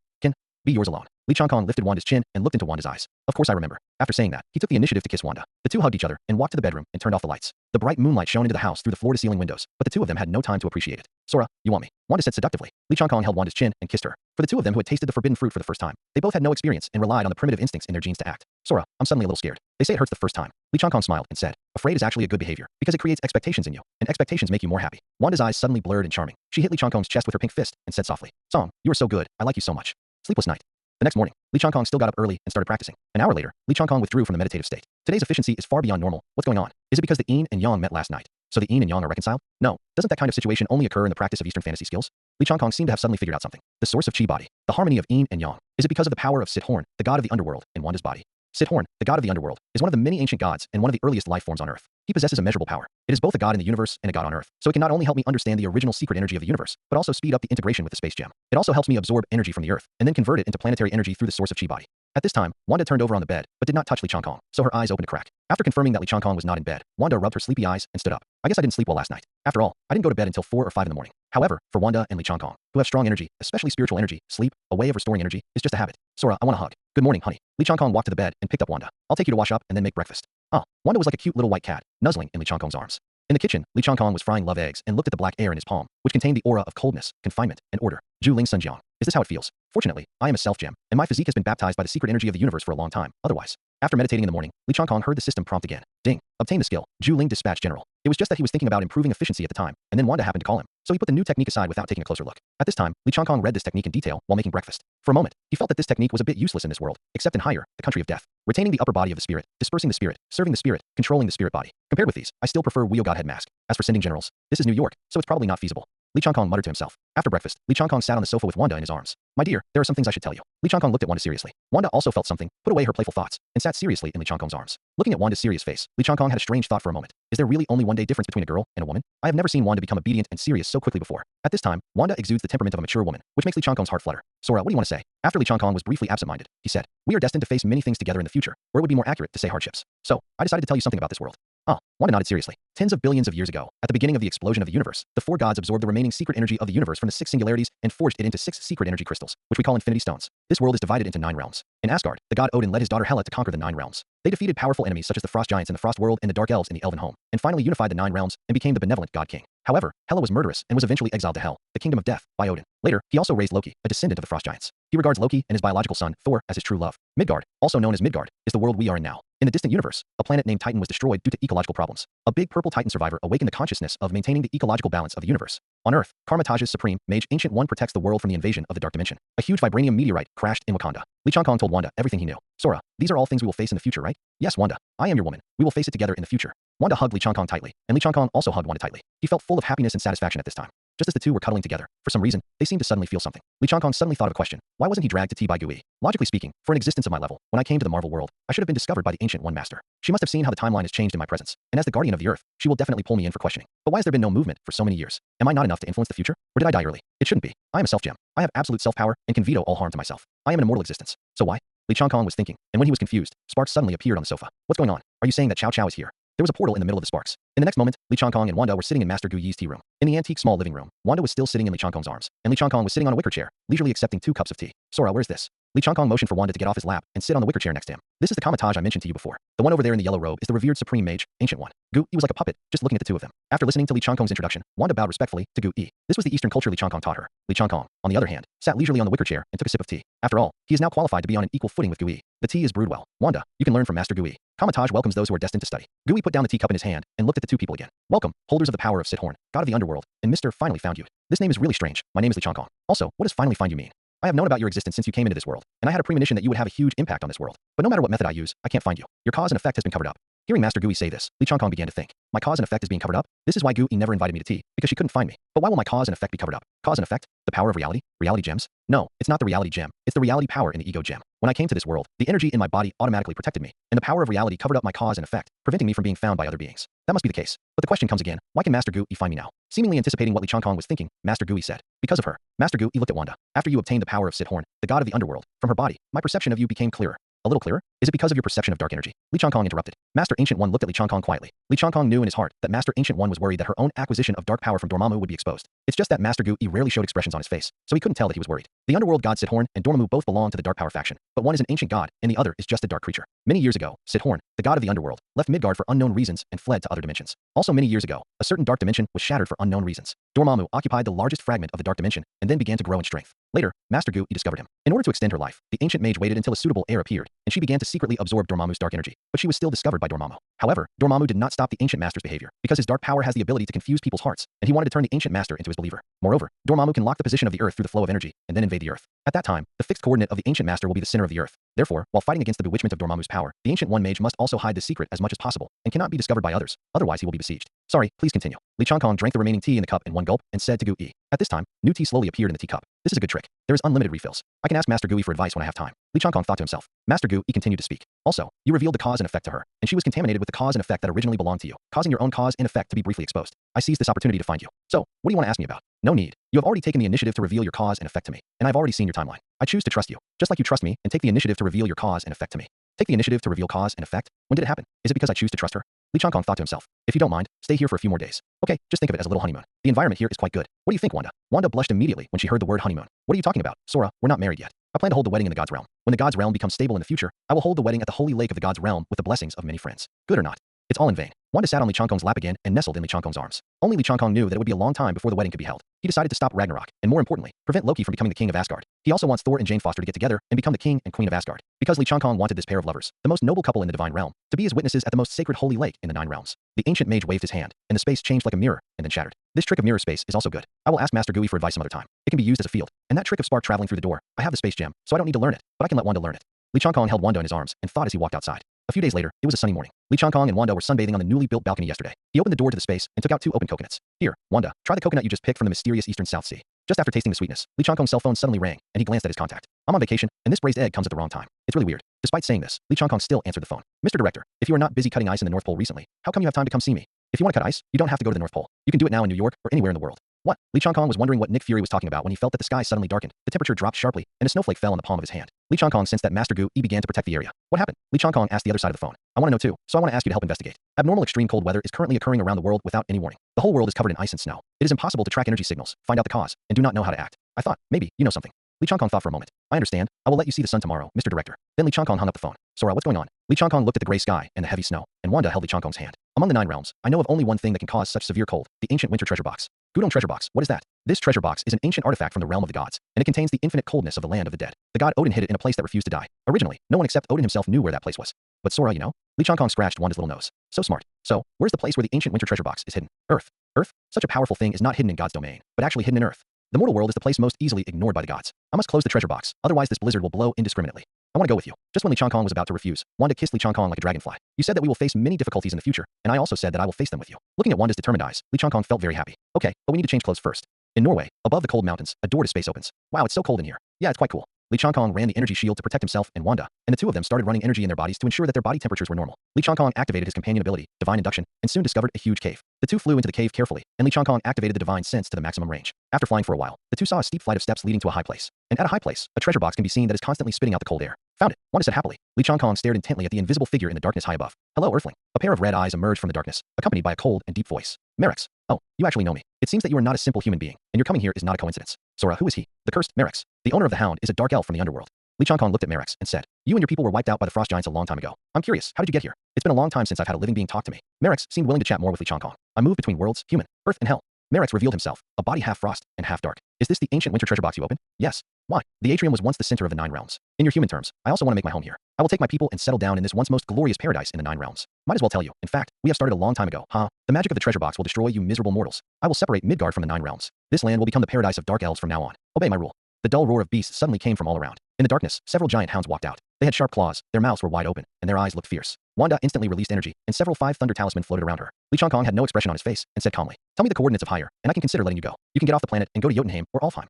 A: Be yours alone. Li Changkong lifted Wanda's chin and looked into Wanda's eyes. Of course I remember. After saying that, he took the initiative to kiss Wanda. The two hugged each other and walked to the bedroom and turned off the lights. The bright moonlight shone into the house through the floor-to-ceiling windows, but the two of them had no time to appreciate it. Sora, you want me? Wanda said seductively. Li Changkong held Wanda's chin and kissed her. For the two of them who had tasted the forbidden fruit for the first time, they both had no experience and relied on the primitive instincts in their genes to act. Sora, I'm suddenly a little scared. They say it hurts the first time. Li Changkong smiled and said, afraid is actually a good behavior, because it creates expectations in you, and expectations make you more happy. Wanda's eyes suddenly blurred and charming. She hit Li Changkong's chest with her pink fist and said softly, Song, you are so good, I like you so much. Sleepless night. The next morning, Li Changkong still got up early and started practicing. An hour later, Li Changkong withdrew from the meditative state. Today's efficiency is far beyond normal. What's going on? Is it because the yin and yang met last night? So the yin and yang are reconciled? No. Doesn't that kind of situation only occur in the practice of Eastern fantasy skills? Li Changkong seemed to have suddenly figured out something. The source of chi body, the harmony of yin and yang. Is it because of the power of Sit Horn, the god of the underworld, in Wanda's body? Sit Horn, the god of the underworld, is one of the many ancient gods and one of the earliest life forms on Earth. He possesses immeasurable power. It is both a god in the universe and a god on Earth, so it can not only help me understand the original secret energy of the universe, but also speed up the integration with the space gem. It also helps me absorb energy from the Earth, and then convert it into planetary energy through the source of chi body. At this time, Wanda turned over on the bed, but did not touch Li Changkong, so her eyes opened a crack. After confirming that Li Changkong was not in bed, Wanda rubbed her sleepy eyes and stood up. I guess I didn't sleep well last night. After all, I didn't go to bed until 4 or 5 in the morning. However, for Wanda and Li Changkong, who have strong energy, especially spiritual energy, sleep, a way of restoring energy, is just a habit. Sora, I want a hug. Good morning, honey. Li Changkong walked to the bed and picked up Wanda. I'll take you to wash up and then make breakfast. Oh, Wanda was like a cute little white cat, nuzzling in Li Changkong's arms. In the kitchen, Li Changkong was frying love eggs and looked at the black air in his palm, which contained the aura of coldness, confinement, and order. Zhu Ling Sunjiang. Is this how it feels? Fortunately, I am a self-gem, and my physique has been baptized by the secret energy of the universe for a long time. Otherwise, after meditating in the morning, Li Changkong heard the system prompt again. Ding. Obtain the skill. Zhu Ling Dispatch General. It was just that he was thinking about improving efficiency at the time, and then Wanda happened to call him. So he put the new technique aside without taking a closer look. At this time, Li Changkong read this technique in detail while making breakfast. For a moment, he felt that this technique was a bit useless in this world, except in higher, the country of death. Retaining the upper body of the spirit, dispersing the spirit, serving the spirit, controlling the spirit body. Compared with these, I still prefer Wheel Godhead Mask. As for sending generals, this is New York, so it's probably not feasible. Li Changkong muttered to himself. After breakfast, Li Changkong sat on the sofa with Wanda in his arms. My dear, there are some things I should tell you. Li Changkong looked at Wanda seriously. Wanda also felt something, put away her playful thoughts, and sat seriously in Li Changkong's arms. Looking at Wanda's serious face, Li Changkong had a strange thought for a moment. Is there really only one day difference between a girl and a woman? I have never seen Wanda become obedient and serious so quickly before. At this time, Wanda exudes the temperament of a mature woman, which makes Li Changkong's heart flutter. Sora, what do you want to say? After Li Changkong was briefly absent-minded, he said, we are destined to face many things together in the future, or it would be more accurate to say hardships. So, I decided to tell you something about this world. Ah, Wanda nodded seriously. Tens of billions of years ago, at the beginning of the explosion of the universe, the 4 gods absorbed the remaining secret energy of the universe from the 6 singularities and forged it into 6 secret energy crystals, which we call infinity stones. This world is divided into 9 realms. In Asgard, the god Odin led his daughter Hela to conquer the 9 realms. They defeated powerful enemies such as the frost giants in the frost world and the dark elves in the elven home, and finally unified the 9 realms and became the benevolent god king. However, Hela was murderous and was eventually exiled to Hel, the kingdom of death, by Odin. Later, he also raised Loki, a descendant of the frost giants. He regards Loki and his biological son, Thor, as his true love. Midgard, also known as Midgard, is the world we are in now. In the distant universe, a planet named Titan was destroyed due to ecological problems. A big purple Titan survivor awakened the consciousness of maintaining the ecological balance of the universe. On Earth, Karmatage's supreme mage Ancient One protects the world from the invasion of the dark dimension. A huge vibranium meteorite crashed in Wakanda. Li Changkong told Wanda everything he knew. Sora, these are all things we will face in the future, right? Yes, Wanda. I am your woman. We will face it together in the future. Wanda hugged Li Changkong tightly, and Li Changkong also hugged Wanda tightly. He felt full of happiness and satisfaction at this time. Just as the two were cuddling together, for some reason, they seemed to suddenly feel something. Li Changkong suddenly thought of a question. Why wasn't he dragged to tea by Gui? Logically speaking, for an existence of my level, when I came to the Marvel world, I should have been discovered by the Ancient One Master. She must have seen how the timeline has changed in my presence, and as the guardian of the Earth, she will definitely pull me in for questioning. But why has there been no movement for so many years? Am I not enough to influence the future? Or did I die early? It shouldn't be. I am a self-gem. I have absolute self-power and can veto all harm to myself. I am an immortal existence. So why? Li Changkong was thinking, and when he was confused, Sparks suddenly appeared on the sofa. What's going on? Are you saying that Chow Chow is here? There was a portal in the middle of the Sparks. In the next moment, Li Changkong and Wanda were sitting in Master Gu Yi's tea room. In the antique small living room, Wanda was still sitting in Li Changkong's arms, and Li Changkong was sitting on a wicker chair, leisurely accepting 2 cups of tea. Sora, where's this? Li Changkong motioned for Wanda to get off his lap and sit on the wicker chair next to him. This is the Kamatage I mentioned to you before. The one over there in the yellow robe is the revered supreme mage, Ancient One. Gu Yi was like a puppet, just looking at the two of them. After listening to Li Changkong's introduction, Wanda bowed respectfully to Gu Yi. This was the Eastern culture Li Changkong taught her. Li Changkong, on the other hand, sat leisurely on the wicker chair and took a sip of tea. After all, he is now qualified to be on an equal footing with Gu Yi. The tea is brewed well. Wanda, you can learn from Master Gu Yi. Kamatage welcomes those who are destined to study. Gu Yi put down the teacup in his hand and looked at the two people again. Welcome, holders of the power of Sit Horn, god of the underworld, and Mr. Finally Found You. This name is really strange. My name is Li Changkong. Also, what does finally find you mean? I have known about your existence since you came into this world, and I had a premonition that you would have a huge impact on this world. But no matter what method I use, I can't find you. Your cause and effect has been covered up. Hearing Master Gu Yi say this, Li Changkong began to think. My cause and effect is being covered up? This is why Gu Yi never invited me to tea, because she couldn't find me. But why will my cause and effect be covered up? Cause and effect? The power of reality? Reality gems? No, it's not the reality gem. It's the reality power in the ego gem. When I came to this world, the energy in my body automatically protected me, and the power of reality covered up my cause and effect, preventing me from being found by other beings. That must be the case. But the question comes again, why can Master Gu Yi find me now? Seemingly anticipating what Li Changkong was thinking, Master Gu Yi said. Because of her. Master Gu Yi looked at Wanda. After you obtained the power of Sit Horn, the god of the underworld, from her body, my perception of you became clearer. A little clearer? Is it because of your perception of dark energy? Li Changkong interrupted. Master Ancient One looked at Li Changkong quietly. Li Changkong knew in his heart that Master Ancient One was worried that her own acquisition of dark power from Dormammu would be exposed. It's just that Master Gu Yi rarely showed expressions on his face, so he couldn't tell that he was worried. The underworld god Sithorn and Dormammu both belong to the dark power faction, but one is an ancient god and the other is just a dark creature. Many years ago, Sithorn, the god of the underworld, left Midgard for unknown reasons and fled to other dimensions. Also many years ago, a certain dark dimension was shattered for unknown reasons. Dormammu occupied the largest fragment of the dark dimension and then began to grow in strength. Later, Master Gu Yi discovered him. In order to extend her life, the ancient mage waited until a suitable heir appeared, and she began to secretly absorb Dormammu's dark energy, but she was still discovered by Dormammu. However, Dormammu did not stop the ancient master's behavior, because his dark power has the ability to confuse people's hearts, and he wanted to turn the ancient master into his believer. Moreover, Dormammu can lock the position of the earth through the flow of energy, and then invade the earth. At that time, the fixed coordinate of the ancient master will be the center of the earth. Therefore, while fighting against the bewitchment of Dormammu's power, the ancient one mage must also hide this secret as much as possible, and cannot be discovered by others, otherwise he will be besieged. Sorry, please continue. Li Changkong drank the remaining tea in the cup in one gulp, and said to Gu Yi. At this time, new tea slowly appeared in the teacup. This is a good trick. There is unlimited refills. I can ask Master Gu Yi for advice when I have time. Li Changkong thought to himself. Master Gu Yi continued to speak. Also, you revealed the cause and effect to her, and she was contaminated with the cause and effect that originally belonged to you, causing your own cause and effect to be briefly exposed. I seized this opportunity to find you. So, what do you want to ask me about? No need. You have already taken the initiative to reveal your cause and effect to me, and I've already seen your timeline. I choose to trust you, just like you trust me, and take the initiative to reveal your cause and effect to me. Take the initiative to reveal cause and effect? When did it happen? Is it because I choose to trust her? Li Changkong thought to himself. If you don't mind, stay here for a few more days. Okay, just think of it as a little honeymoon. The environment here is quite good. What do you think, Wanda? Wanda blushed immediately when she heard the word honeymoon. What are you talking about? Sora, we're not married yet. I plan to hold the wedding in the God's realm. When the God's realm becomes stable in the future, I will hold the wedding at the holy lake of the God's realm with the blessings of many friends. Good or not? It's all in vain. Wanda sat on Li Changkong's lap again and nestled in Li Changkong's arms. Only Li Changkong knew that it would be a long time before the wedding could be held. He decided to stop Ragnarok, and more importantly, prevent Loki from becoming the king of Asgard. He also wants Thor and Jane Foster to get together and become the king and queen of Asgard. Because Li Changkong wanted this pair of lovers, the most noble couple in the divine realm, to be his witnesses at the most sacred holy lake in the 9 realms. The ancient mage waved his hand, and the space changed like a mirror, and then shattered. This trick of mirror space is also good. I will ask Master Gu Yi for advice some other time. It can be used as a field. And that trick of spark traveling through the door, I have the space gem, so I don't need to learn it, but I can let Wanda learn it. Li Changkong held Wanda in his arms and thought as he walked outside. A few days later, it was a sunny morning. Li Changkong and Wanda were sunbathing on the newly built balcony yesterday. He opened the door to the space and took out 2 open coconuts. Here, Wanda, try the coconut you just picked from the mysterious eastern South Sea. Just after tasting the sweetness, Li Changkong's cell phone suddenly rang, and he glanced at his contact. I'm on vacation, and this braised egg comes at the wrong time. It's really weird. Despite saying this, Li Changkong still answered the phone. Mr. Director, if you are not busy cutting ice in the North Pole recently, how come you have time to come see me? If you want to cut ice, you don't have to go to the North Pole. You can do it now in New York or anywhere in the world. What? Li Changkong was wondering what Nick Fury was talking about when he felt that the sky suddenly darkened, the temperature dropped sharply, and a snowflake fell on the palm of his hand. Li Changkong sensed that Master Gu Yi began to protect the area. What happened? Li Changkong asked the other side of the phone. I want to know too, so I want to ask you to help investigate. Abnormal extreme cold weather is currently occurring around the world without any warning. The whole world is covered in ice and snow. It is impossible to track energy signals, find out the cause, and do not know how to act. I thought, maybe, you know something. Li Changkong thought for a moment. I understand. I will let you see the sun tomorrow, Mr. Director. Then Li Changkong hung up the phone. Sora, what's going on? Li Changkong looked at the gray sky and the heavy snow, and Wanda held Li Changkong's hand. Among the 9 realms, I know of only one thing that can cause such severe cold, the ancient winter treasure box. Gudong treasure box, what is that? This treasure box is an ancient artifact from the realm of the gods, and it contains the infinite coldness of the land of the dead. The god Odin hid it in a place that refused to die. Originally, no one except Odin himself knew where that place was. But Sora, you know? Li Changkong scratched Wanda's little nose. So smart. So, where's the place where the ancient winter treasure box is hidden? Earth. Earth? Such a powerful thing is not hidden in God's domain, but actually hidden in Earth. The mortal world is the place most easily ignored by the gods. I must close the treasure box, otherwise this blizzard will blow indiscriminately. I want to go with you. Just when Li Changkong was about to refuse, Wanda kissed Li Changkong like a dragonfly. You said that we will face many difficulties in the future, and I also said that I will face them with you. Looking at Wanda's determined eyes, Li Changkong felt very happy. Okay, but we need to change clothes first. In Norway, above the cold mountains, a door to space opens. Wow, it's so cold in here. Yeah, it's quite cool. Li Changkong ran the energy shield to protect himself and Wanda, and the two of them started running energy in their bodies to ensure that their body temperatures were normal. Li Changkong activated his companion ability, Divine Induction, and soon discovered a huge cave. The two flew into the cave carefully, and Li Changkong activated the Divine Sense to the maximum range. After flying for a while, the two saw a steep flight of steps leading to a high place. And at a high place, a treasure box can be seen that is constantly spitting out the cold air. Found it, Wanda said happily. Li Changkong stared intently at the invisible figure in the darkness high above. Hello, Earthling. A pair of red eyes emerged from the darkness, accompanied by a cold and deep voice. Merex. Oh, you actually know me. It seems that you are not a simple human being, and your coming here is not a coincidence. Sora, who is he? The cursed Merex. The owner of the hound is a dark elf from the underworld. Li Changkong looked at Merex and said, you and your people were wiped out by the frost giants a long time ago. I'm curious, how did you get here? It's been a long time since I've had a living being talk to me. Merex seemed willing to chat more with Li Changkong. I moved between worlds, human, earth, and hell. Merex revealed himself, a body half frost and half dark. Is this the ancient winter treasure box you opened? Yes. Why? The atrium was once the center of the 9 realms. In your human terms, I also want to make my home here. I will take my people and settle down in this once most glorious paradise in the 9 realms. Might as well tell you, in fact, we have started a long time ago. The magic of the treasure box will destroy you miserable mortals. I will separate Midgard from the 9 realms. This land will become the paradise of dark elves from now on. Obey my rule. The dull roar of beasts suddenly came from all around. In the darkness, several giant hounds walked out. They had sharp claws, their mouths were wide open, and their eyes looked fierce. Wanda instantly released energy, and several 5 thunder talisman floated around her. Li Changkong had no expression on his face, and said calmly, tell me the coordinates of Higher, and I can consider letting you go. You can get off the planet and go to Jotunheim or Alfheim.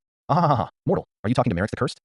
A: Mortal, are you talking to Merex the Cursed?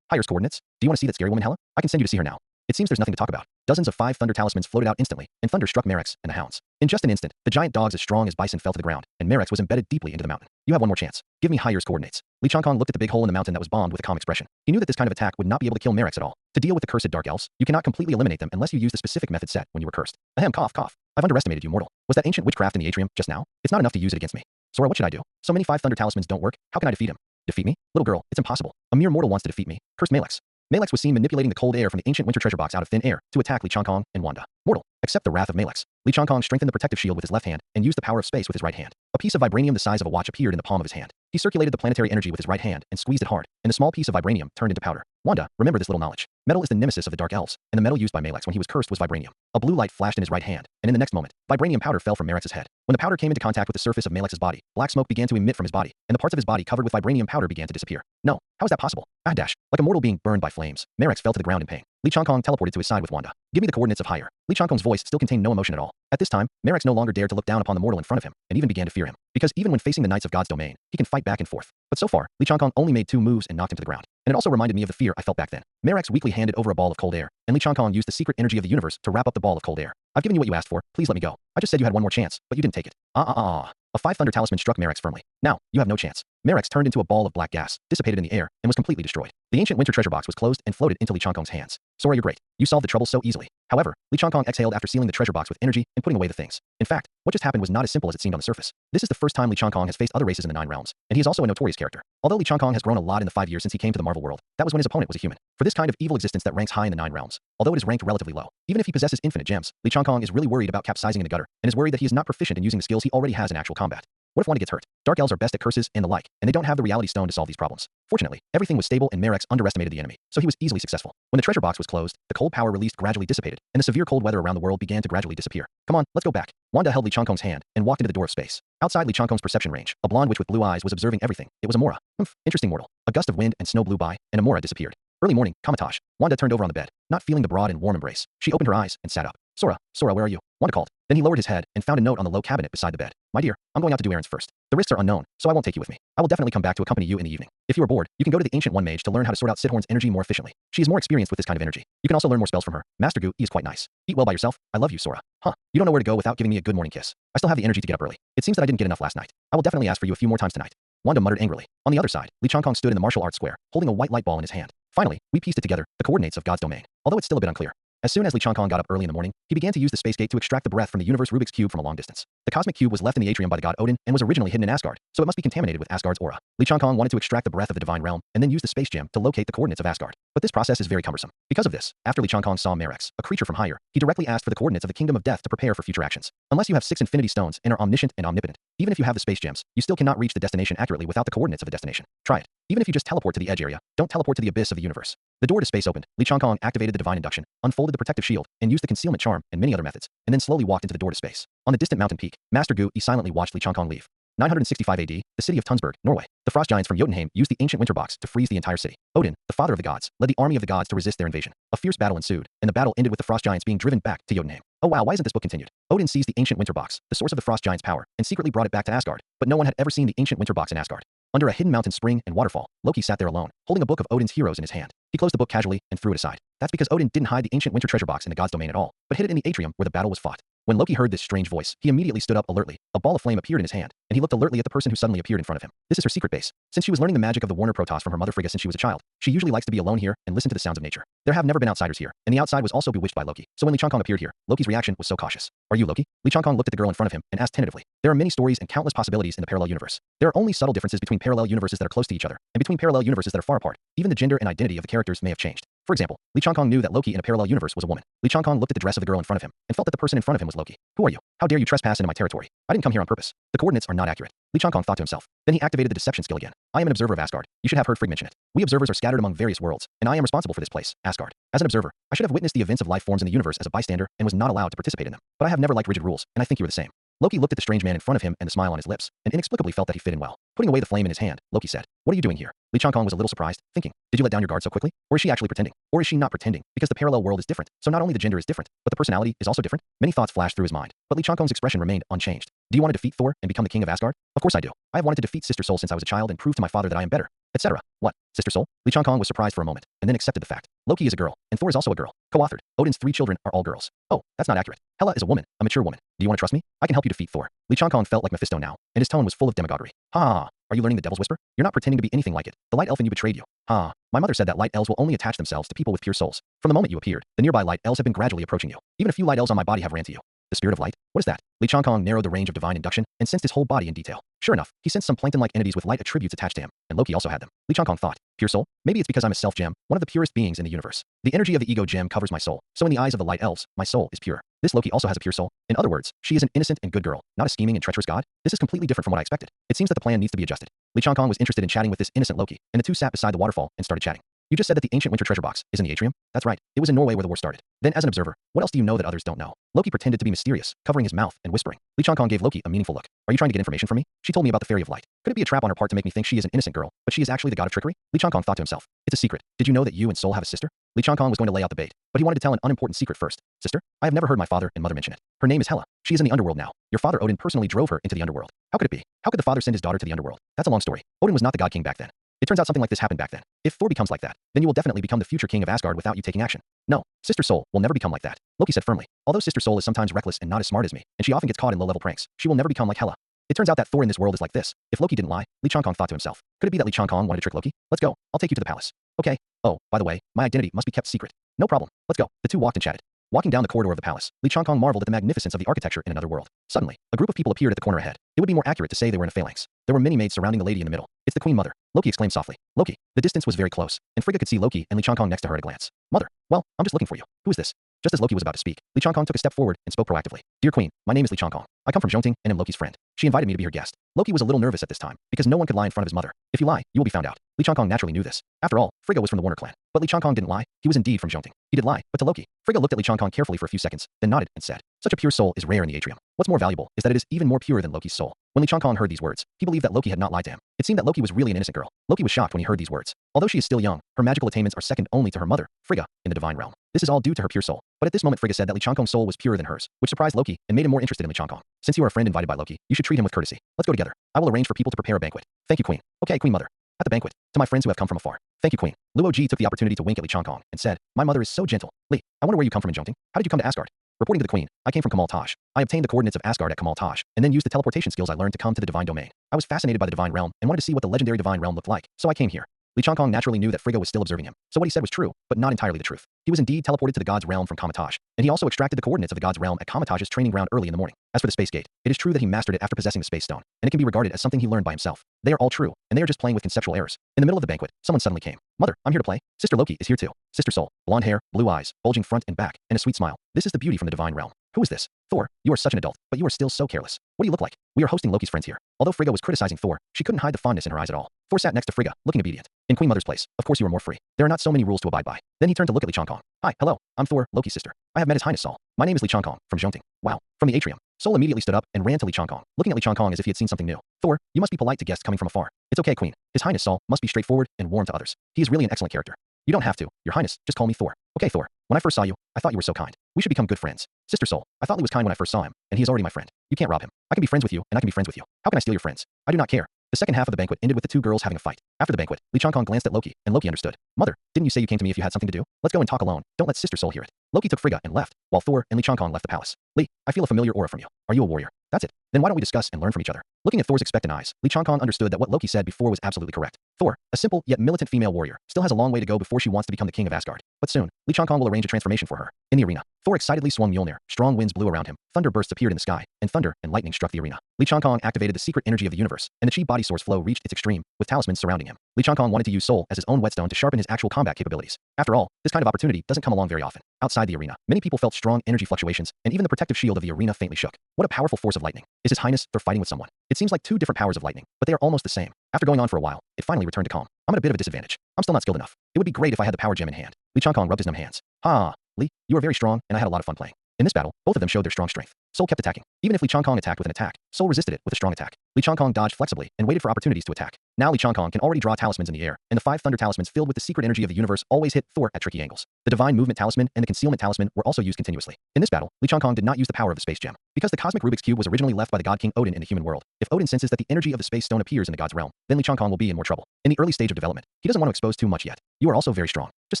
A: Higher's coordinates? Do you want to see that scary woman Hela? I can send you to see her now. It seems there's nothing to talk about. Dozens of 5 thunder talismans floated out instantly, and thunder struck Merex and the hounds. In just an instant, the giant dogs as strong as bison fell to the ground, and Merex was embedded deeply into the mountain. You have one more chance. Give me Higher's coordinates. Li Changkong looked at the big hole in the mountain that was bombed with a calm expression. He knew that this kind of attack would not be able to kill Merex at all. To deal with the cursed dark elves, you cannot completely eliminate them unless you use the specific method set when you were cursed. Ahem, cough, cough. I've underestimated you, mortal. Was that ancient witchcraft in the atrium just now? It's not enough to use it against me. Sora, what should I do? So many 5 thunder talismans don't work. How can I defeat him? Defeat me? Little girl, it's impossible. A mere mortal wants to defeat me. Cursed Malex. Malex was seen manipulating the cold air from the ancient winter treasure box out of thin air to attack Li Changkong and Wanda. Mortal, accept the wrath of Malex. Li Changkong strengthened the protective shield with his left hand and used the power of space with his right hand. A piece of vibranium the size of a watch appeared in the palm of his hand. He circulated the planetary energy with his right hand and squeezed it hard, and the small piece of vibranium turned into powder. Wanda, remember this little knowledge. Metal is the nemesis of the dark elves, and the metal used by Malex when he was cursed was vibranium. A blue light flashed in his right hand, and in the next moment, vibranium powder fell from Malex's head. When the powder came into contact with the surface of Malex's body, black smoke began to emit from his body, and the parts of his body covered with vibranium powder began to disappear. No, how is that possible? Ah dash. Like a mortal being burned by flames, Malex fell to the ground in pain. Li Changkong teleported to his side with Wanda. Give me the coordinates of higher. Li Changkong's voice still contained no emotion at all. At this time, Malex no longer dared to look down upon the mortal in front of him, and even began to fear him. Because even when facing the Knights of God's domain, he can fight back and forth. But so far, Li Changkong only made 2 moves and knocked him to the ground. And it also reminded me of the fear I felt back then. Malex weakly handed over a ball of cold air, and Li Changkong used the secret energy of the universe to wrap up the ball of cold air. I've given you what you asked for, please let me go. I just said you had one more chance, but you didn't take it. A 5 thunder talisman struck Malex firmly. Now, you have no chance. Malex turned into a ball of black gas, dissipated in the air, and was completely destroyed. The ancient winter treasure box was closed and floated into Li Changkong's hands. Sora, you're great. You solved the trouble so easily. However, Li Changkong exhaled after sealing the treasure box with energy and putting away the things. In fact, what just happened was not as simple as it seemed on the surface. This is the first time Li Changkong has faced other races in the 9 realms, and he is also a notorious character. Although Li Changkong has grown a lot in the 5 years since he came to the Marvel world, that was when his opponent was a human. For this kind of evil existence that ranks high in the 9 realms, although it is ranked relatively low, even if he possesses infinite gems, Li Changkong is really worried about capsizing in the gutter, and is worried that he is not proficient in using the skills he already has in actual combat. What if Wanda gets hurt? Dark elves are best at curses and the like, and they don't have the reality stone to solve these problems. Fortunately, everything was stable and Malex underestimated the enemy, so he was easily successful. When the treasure box was closed, the cold power released gradually dissipated, and the severe cold weather around the world began to gradually disappear. Come on, let's go back. Wanda held Li Changkong's hand and walked into the door of space. Outside Li Changkong's perception range, a blonde witch with blue eyes was observing everything. It was Amora. Interesting mortal. A gust of wind and snow blew by, and Amora disappeared. Early morning, Kamatosh. Wanda turned over on the bed, not feeling the broad and warm embrace. She opened her eyes and sat up. Sora, where are you? Wanda called. Then he lowered his head and found a note on the low cabinet beside the bed. My dear, I'm going out to do errands first. The risks are unknown, so I won't take you with me. I will definitely come back to accompany you in the evening. If you are bored, you can go to the Ancient One Mage to learn how to sort out Sidhorn's energy more efficiently. She is more experienced with this kind of energy. You can also learn more spells from her. Master Gu is quite nice. Eat well by yourself. I love you, Sora. Huh, you don't know where to go without giving me a good morning kiss. I still have the energy to get up early. It seems that I didn't get enough last night. I will definitely ask for you a few more times tonight. Wanda muttered angrily. On the other side, Li Changkong stood in the martial arts square, holding a white light ball in his hand. Finally, we pieced it together, the coordinates of God's domain, although it's still a bit unclear. As soon as Li Changkong got up early in the morning, he began to use the space gate to extract the breath from the universe Rubik's Cube from a long distance. The cosmic cube was left in the atrium by the god Odin and was originally hidden in Asgard, so it must be contaminated with Asgard's aura. Li Changkong wanted to extract the breath of the divine realm and then use the space gem to locate the coordinates of Asgard. But this process is very cumbersome. Because of this, after Li Changkong saw Malex, a creature from higher, he directly asked for the coordinates of the kingdom of death to prepare for future actions. Unless you have 6 infinity stones and are omniscient and omnipotent, even if you have the space gems, you still cannot reach the destination accurately without the coordinates of the destination. Try it. Even if you just teleport to the edge area, don't teleport to the abyss of the universe. The door to space opened. Li Changkong activated the divine induction, unfolded the protective shield, and used the concealment charm and many other methods, and then slowly walked into the door to space. On the distant mountain peak, Master Gu silently watched Li Changkong leave. 965 AD, the city of Tunsberg, Norway. The frost giants from Jotunheim used the ancient winter box to freeze the entire city. Odin, the father of the gods, led the army of the gods to resist their invasion. A fierce battle ensued, and the battle ended with the frost giants being driven back to Jotunheim. Oh wow, why isn't this book continued? Odin seized the ancient winter box, the source of the frost giants' power, and secretly brought it back to Asgard, but no one had ever seen the ancient winter box in Asgard. Under a hidden mountain spring and waterfall, Loki sat there alone, holding a book of Odin's heroes in his hand. He closed the book casually and threw it aside. That's because Odin didn't hide the ancient winter treasure box in the god's domain at all, but hid it in the atrium where the battle was fought. When Loki heard this strange voice, he immediately stood up alertly. A ball of flame appeared in his hand, and he looked alertly at the person who suddenly appeared in front of him. This is her secret base. Since she was learning the magic of the Warner Protoss from her mother Frigga since she was a child, she usually likes to be alone here and listen to the sounds of nature. There have never been outsiders here, and the outside was also bewitched by Loki. So when Li Changkong appeared here, Loki's reaction was so cautious. Are you Loki? Li Changkong looked at the girl in front of him and asked tentatively. There are many stories and countless possibilities in the parallel universe. There are only subtle differences between parallel universes that are close to each other, and between parallel universes that are far apart. Even the gender and identity of the characters may have changed. For example, Li Changkong knew that Loki in a parallel universe was a woman. Li Changkong looked at the dress of the girl in front of him and felt that the person in front of him was Loki. Who are you? How dare you trespass into my territory? I didn't come here on purpose. The coordinates are not accurate. Li Changkong thought to himself. Then he activated the deception skill again. I am an observer of Asgard. You should have heard Frigg mention it. We observers are scattered among various worlds, and I am responsible for this place, Asgard. As an observer, I should have witnessed the events of life forms in the universe as a bystander and was not allowed to participate in them. But I have never liked rigid rules, and I think you are the same. Loki looked at the strange man in front of him and the smile on his lips, and inexplicably felt that he fit in well. Putting away the flame in his hand, Loki said, "What are you doing here?" Li Changkong was a little surprised, thinking, "Did you let down your guard so quickly? Or is she actually pretending? Or is she not pretending? Because the parallel world is different, so not only the gender is different, but the personality is also different." Many thoughts flashed through his mind, but Li Changkong's expression remained unchanged. "Do you want to defeat Thor and become the king of Asgard?" "Of course I do. I have wanted to defeat Sister Soul since I was a child and prove to my father that I am better." etc. What? Sister Soul? Lee Chong Kong was surprised for a moment, and then accepted the fact. Loki is a girl, and Thor is also a girl. Co-authored. Odin's 3 children are all girls. Oh, that's not accurate. Hela is a woman, a mature woman. Do you want to trust me? I can help you defeat Thor. Lee Chong Kong felt like Mephisto now, and his tone was full of demagoguery. Ha ha ha. Are you learning the devil's whisper? You're not pretending to be anything like it. The light elf in you betrayed you. Ha. My mother said that light elves will only attach themselves to people with pure souls. From the moment you appeared, the nearby light elves have been gradually approaching you. Even a few light elves on my body have ran to you. The spirit of light? What is that? Lee Chong Kong narrowed the range of divine induction and sensed his whole body in detail. Sure enough, he sensed some plankton-like entities with light attributes attached to him, and Loki also had them. Lee Chong Kong thought, pure soul? Maybe it's because I'm a self-gem, one of the purest beings in the universe. The energy of the ego gem covers my soul, so in the eyes of the light elves, my soul is pure. This Loki also has a pure soul. In other words, she is an innocent and good girl, not a scheming and treacherous god. This is completely different from what I expected. It seems that the plan needs to be adjusted. Lee Chong Kong was interested in chatting with this innocent Loki, and the two sat beside the waterfall and started chatting. You just said that the ancient winter treasure box is in the atrium? That's right. It was in Norway where the war started. Then as an observer, what else do you know that others don't know? Loki pretended to be mysterious, covering his mouth and whispering. Lee Chong Kong gave Loki a meaningful look. Are you trying to get information from me? She told me about the Fairy of Light. Could it be a trap on her part to make me think she is an innocent girl, but she is actually the god of trickery? Lee Chong Kong thought to himself. It's a secret. Did you know that you and Soul have a sister? Lee Chong Kong was going to lay out the bait, but he wanted to tell an unimportant secret first. Sister? I have never heard my father and mother mention it. Her name is Hela. She is in the underworld now. Your father Odin personally drove her into the underworld. How could it be? How could the father send his daughter to the underworld? That's a long story. Odin was not the god king back then. It turns out something like this happened back then. If Thor becomes like that, then you will definitely become the future king of Asgard without you taking action. No, Sister Soul will never become like that. Loki said firmly. Although Sister Soul is sometimes reckless and not as smart as me, and she often gets caught in low-level pranks, she will never become like Hela. It turns out that Thor in this world is like this. If Loki didn't lie, Lee Chong Kong thought to himself. Could it be that Lee Chong Kong wanted to trick Loki? Let's go. I'll take you to the palace. Okay. Oh, by the way, my identity must be kept secret. No problem. Let's go. The two walked and chatted. Walking down the corridor of the palace, Lee Chong Kong marveled at the magnificence of the architecture in another world. Suddenly, a group of people appeared at the corner ahead. It would be more accurate to say they were in a phalanx. There were many maids surrounding the lady in the middle. It's the Queen Mother. Loki exclaimed softly. Loki. The distance was very close, and Frigga could see Loki and Lee Chong Kong next to her at a glance. Mother. Well, I'm just looking for you. Who is this? Just as Loki was about to speak, Lee Chong Kong took a step forward and spoke proactively. Dear Queen, my name is Lee Chong Kong. I come from Jongting and am Loki's friend. She invited me to be her guest. Loki was a little nervous at this time, because no one could lie in front of his mother. If you lie, you will be found out. Lee Chong Kong naturally knew this. After all, Frigga was from the Warner clan. But Lee Chong Kong didn't lie. He was indeed from Jongting. He did lie, but to Loki. Frigga looked at Lee Chong Kong carefully for a few seconds, then nodded and said, such a pure soul is rare in the atrium. What's more valuable is that it is even more pure than Loki's soul. When Lee Chong Kong heard these words, he believed that Loki had not lied to him. It seemed that Loki was really an innocent girl. Loki was shocked when he heard these words. Although she is still young, her magical attainments are second only to her mother, Frigga, in the divine realm. This is all due to her pure soul. But at this moment Frigga said that Lee Chong Kong's soul was purer than hers, which surprised Loki and made him more interested in Lee Chong Kong. Since you are a friend invited by Loki, you should treat him with courtesy. Let's go together. I will arrange for people to prepare a banquet. Thank you, Queen. Okay, Queen Mother. At the banquet, to my friends who have come from afar. Thank you, Queen. Luo Ji took the opportunity to wink at Lee Chong Kong and said, my mother is so gentle. Lee, I wonder where you come from in Jongting. How did you come to Asgard? Reporting to the Queen, I came from Kamal Taj. I obtained the coordinates of Asgard at Kamal Taj, and then used the teleportation skills I learned to come to the divine domain. I was fascinated by the divine realm and wanted to see what the legendary divine realm looked like, so I came here. Lee Chong Kong naturally knew that Frigga was still observing him, so what he said was true, but not entirely the truth. He was indeed teleported to the god's realm from Kamataj, and he also extracted the coordinates of the god's realm at Kamataj's training ground early in the morning. As for the space gate, it is true that he mastered it after possessing the space stone, and it can be regarded as something he learned by himself. They are all true, and they are just playing with conceptual errors. In the middle of the banquet, someone suddenly came. Mother, I'm here to play. Sister Loki is here too. Sister Soul, blonde hair, blue eyes, bulging front and back, and a sweet smile. This is the beauty from the divine realm. Who is this? Thor, you are such an adult, but you are still so careless. What do you look like? We are hosting Loki's friends here. Although Frigga was criticizing Thor, she couldn't hide the fondness in her eyes at all. Thor sat next to Frigga, looking obedient. In Queen Mother's place, of course you are more free. There are not so many rules to abide by. Then he turned to look at Lee Chong Kong. Hi, hello, I'm Thor, Loki's sister. I have met His Highness Sol. My name is Lee Chong Kong, from Jongting. Wow. From the atrium. Sol immediately stood up and ran to Lee Chong Kong, looking at Lee Chong Kong as if he had seen something new. Thor, you must be polite to guests coming from afar. It's okay, Queen. His Highness Sol must be straightforward and warm to others. He is really an excellent character. You don't have to, Your Highness, just call me Thor. Okay, Thor. When I first saw you, I thought you were so kind. We should become good friends. Sister Soul, I thought Lee was kind when I first saw him, and he is already my friend. You can't rob him. I can be friends with you, and I can be friends with you. How can I steal your friends? I do not care. The second half of the banquet ended with the two girls having a fight. After the banquet, Lee Chong Kong glanced at Loki, and Loki understood. Mother, didn't you say you came to me if you had something to do? Let's go and talk alone. Don't let Sister Soul hear it. Loki took Frigga and left, while Thor and Lee Chong Kong left the palace. Lee, I feel a familiar aura from you. Are you a warrior? That's it. Then why don't we discuss and learn from each other? Looking at Thor's expectant eyes, Lee Chong Kong understood that what Loki said before was absolutely correct. Thor, a simple yet militant female warrior, still has a long way to go before she wants to become the king of Asgard. But soon, Lee Chong Kong will arrange a transformation for her. In the arena, Thor excitedly swung Mjolnir. Strong winds blew around him. Thunder bursts appeared in the sky, and thunder and lightning struck the arena. Lee Chong Kong activated the secret energy of the universe, and the chi body source flow reached its extreme, with talismans surrounding him. Lee Chong Kong wanted to use Soul as his own whetstone to sharpen his actual combat capabilities. After all, this kind of opportunity doesn't come along very often. Outside the arena, many people felt strong energy fluctuations, and even the protective shield of the arena faintly shook. What a powerful force of lightning. Is His Highness Thor fighting with someone? It seems like two different powers of lightning, but they are almost the same. After going on for a while, it finally returned to calm. I'm at a bit of a disadvantage. I'm still not skilled enough. It would be great if I had the power gem in hand. Lee Chong Kong rubbed his numb hands. Ha! Lee, you are very strong, and I had a lot of fun playing. In this battle, both of them showed their strong strength. Soul kept attacking. Even if Lee Chong Kong attacked with an attack, Soul resisted it with a strong attack. Lee Chong Kong dodged flexibly and waited for opportunities to attack. Now Li Changkong can already draw talismans in the air, and the 5 thunder talismans filled with the secret energy of the universe always hit Thor at tricky angles. The divine movement talisman and the concealment talisman were also used continuously. In this battle, Li Changkong did not use the power of the space gem. Because the cosmic Rubik's Cube was originally left by the god king Odin in the human world, if Odin senses that the energy of the space stone appears in the god's realm, then Li Changkong will be in more trouble. In the early stage of development, he doesn't want to expose too much yet. You are also very strong. Just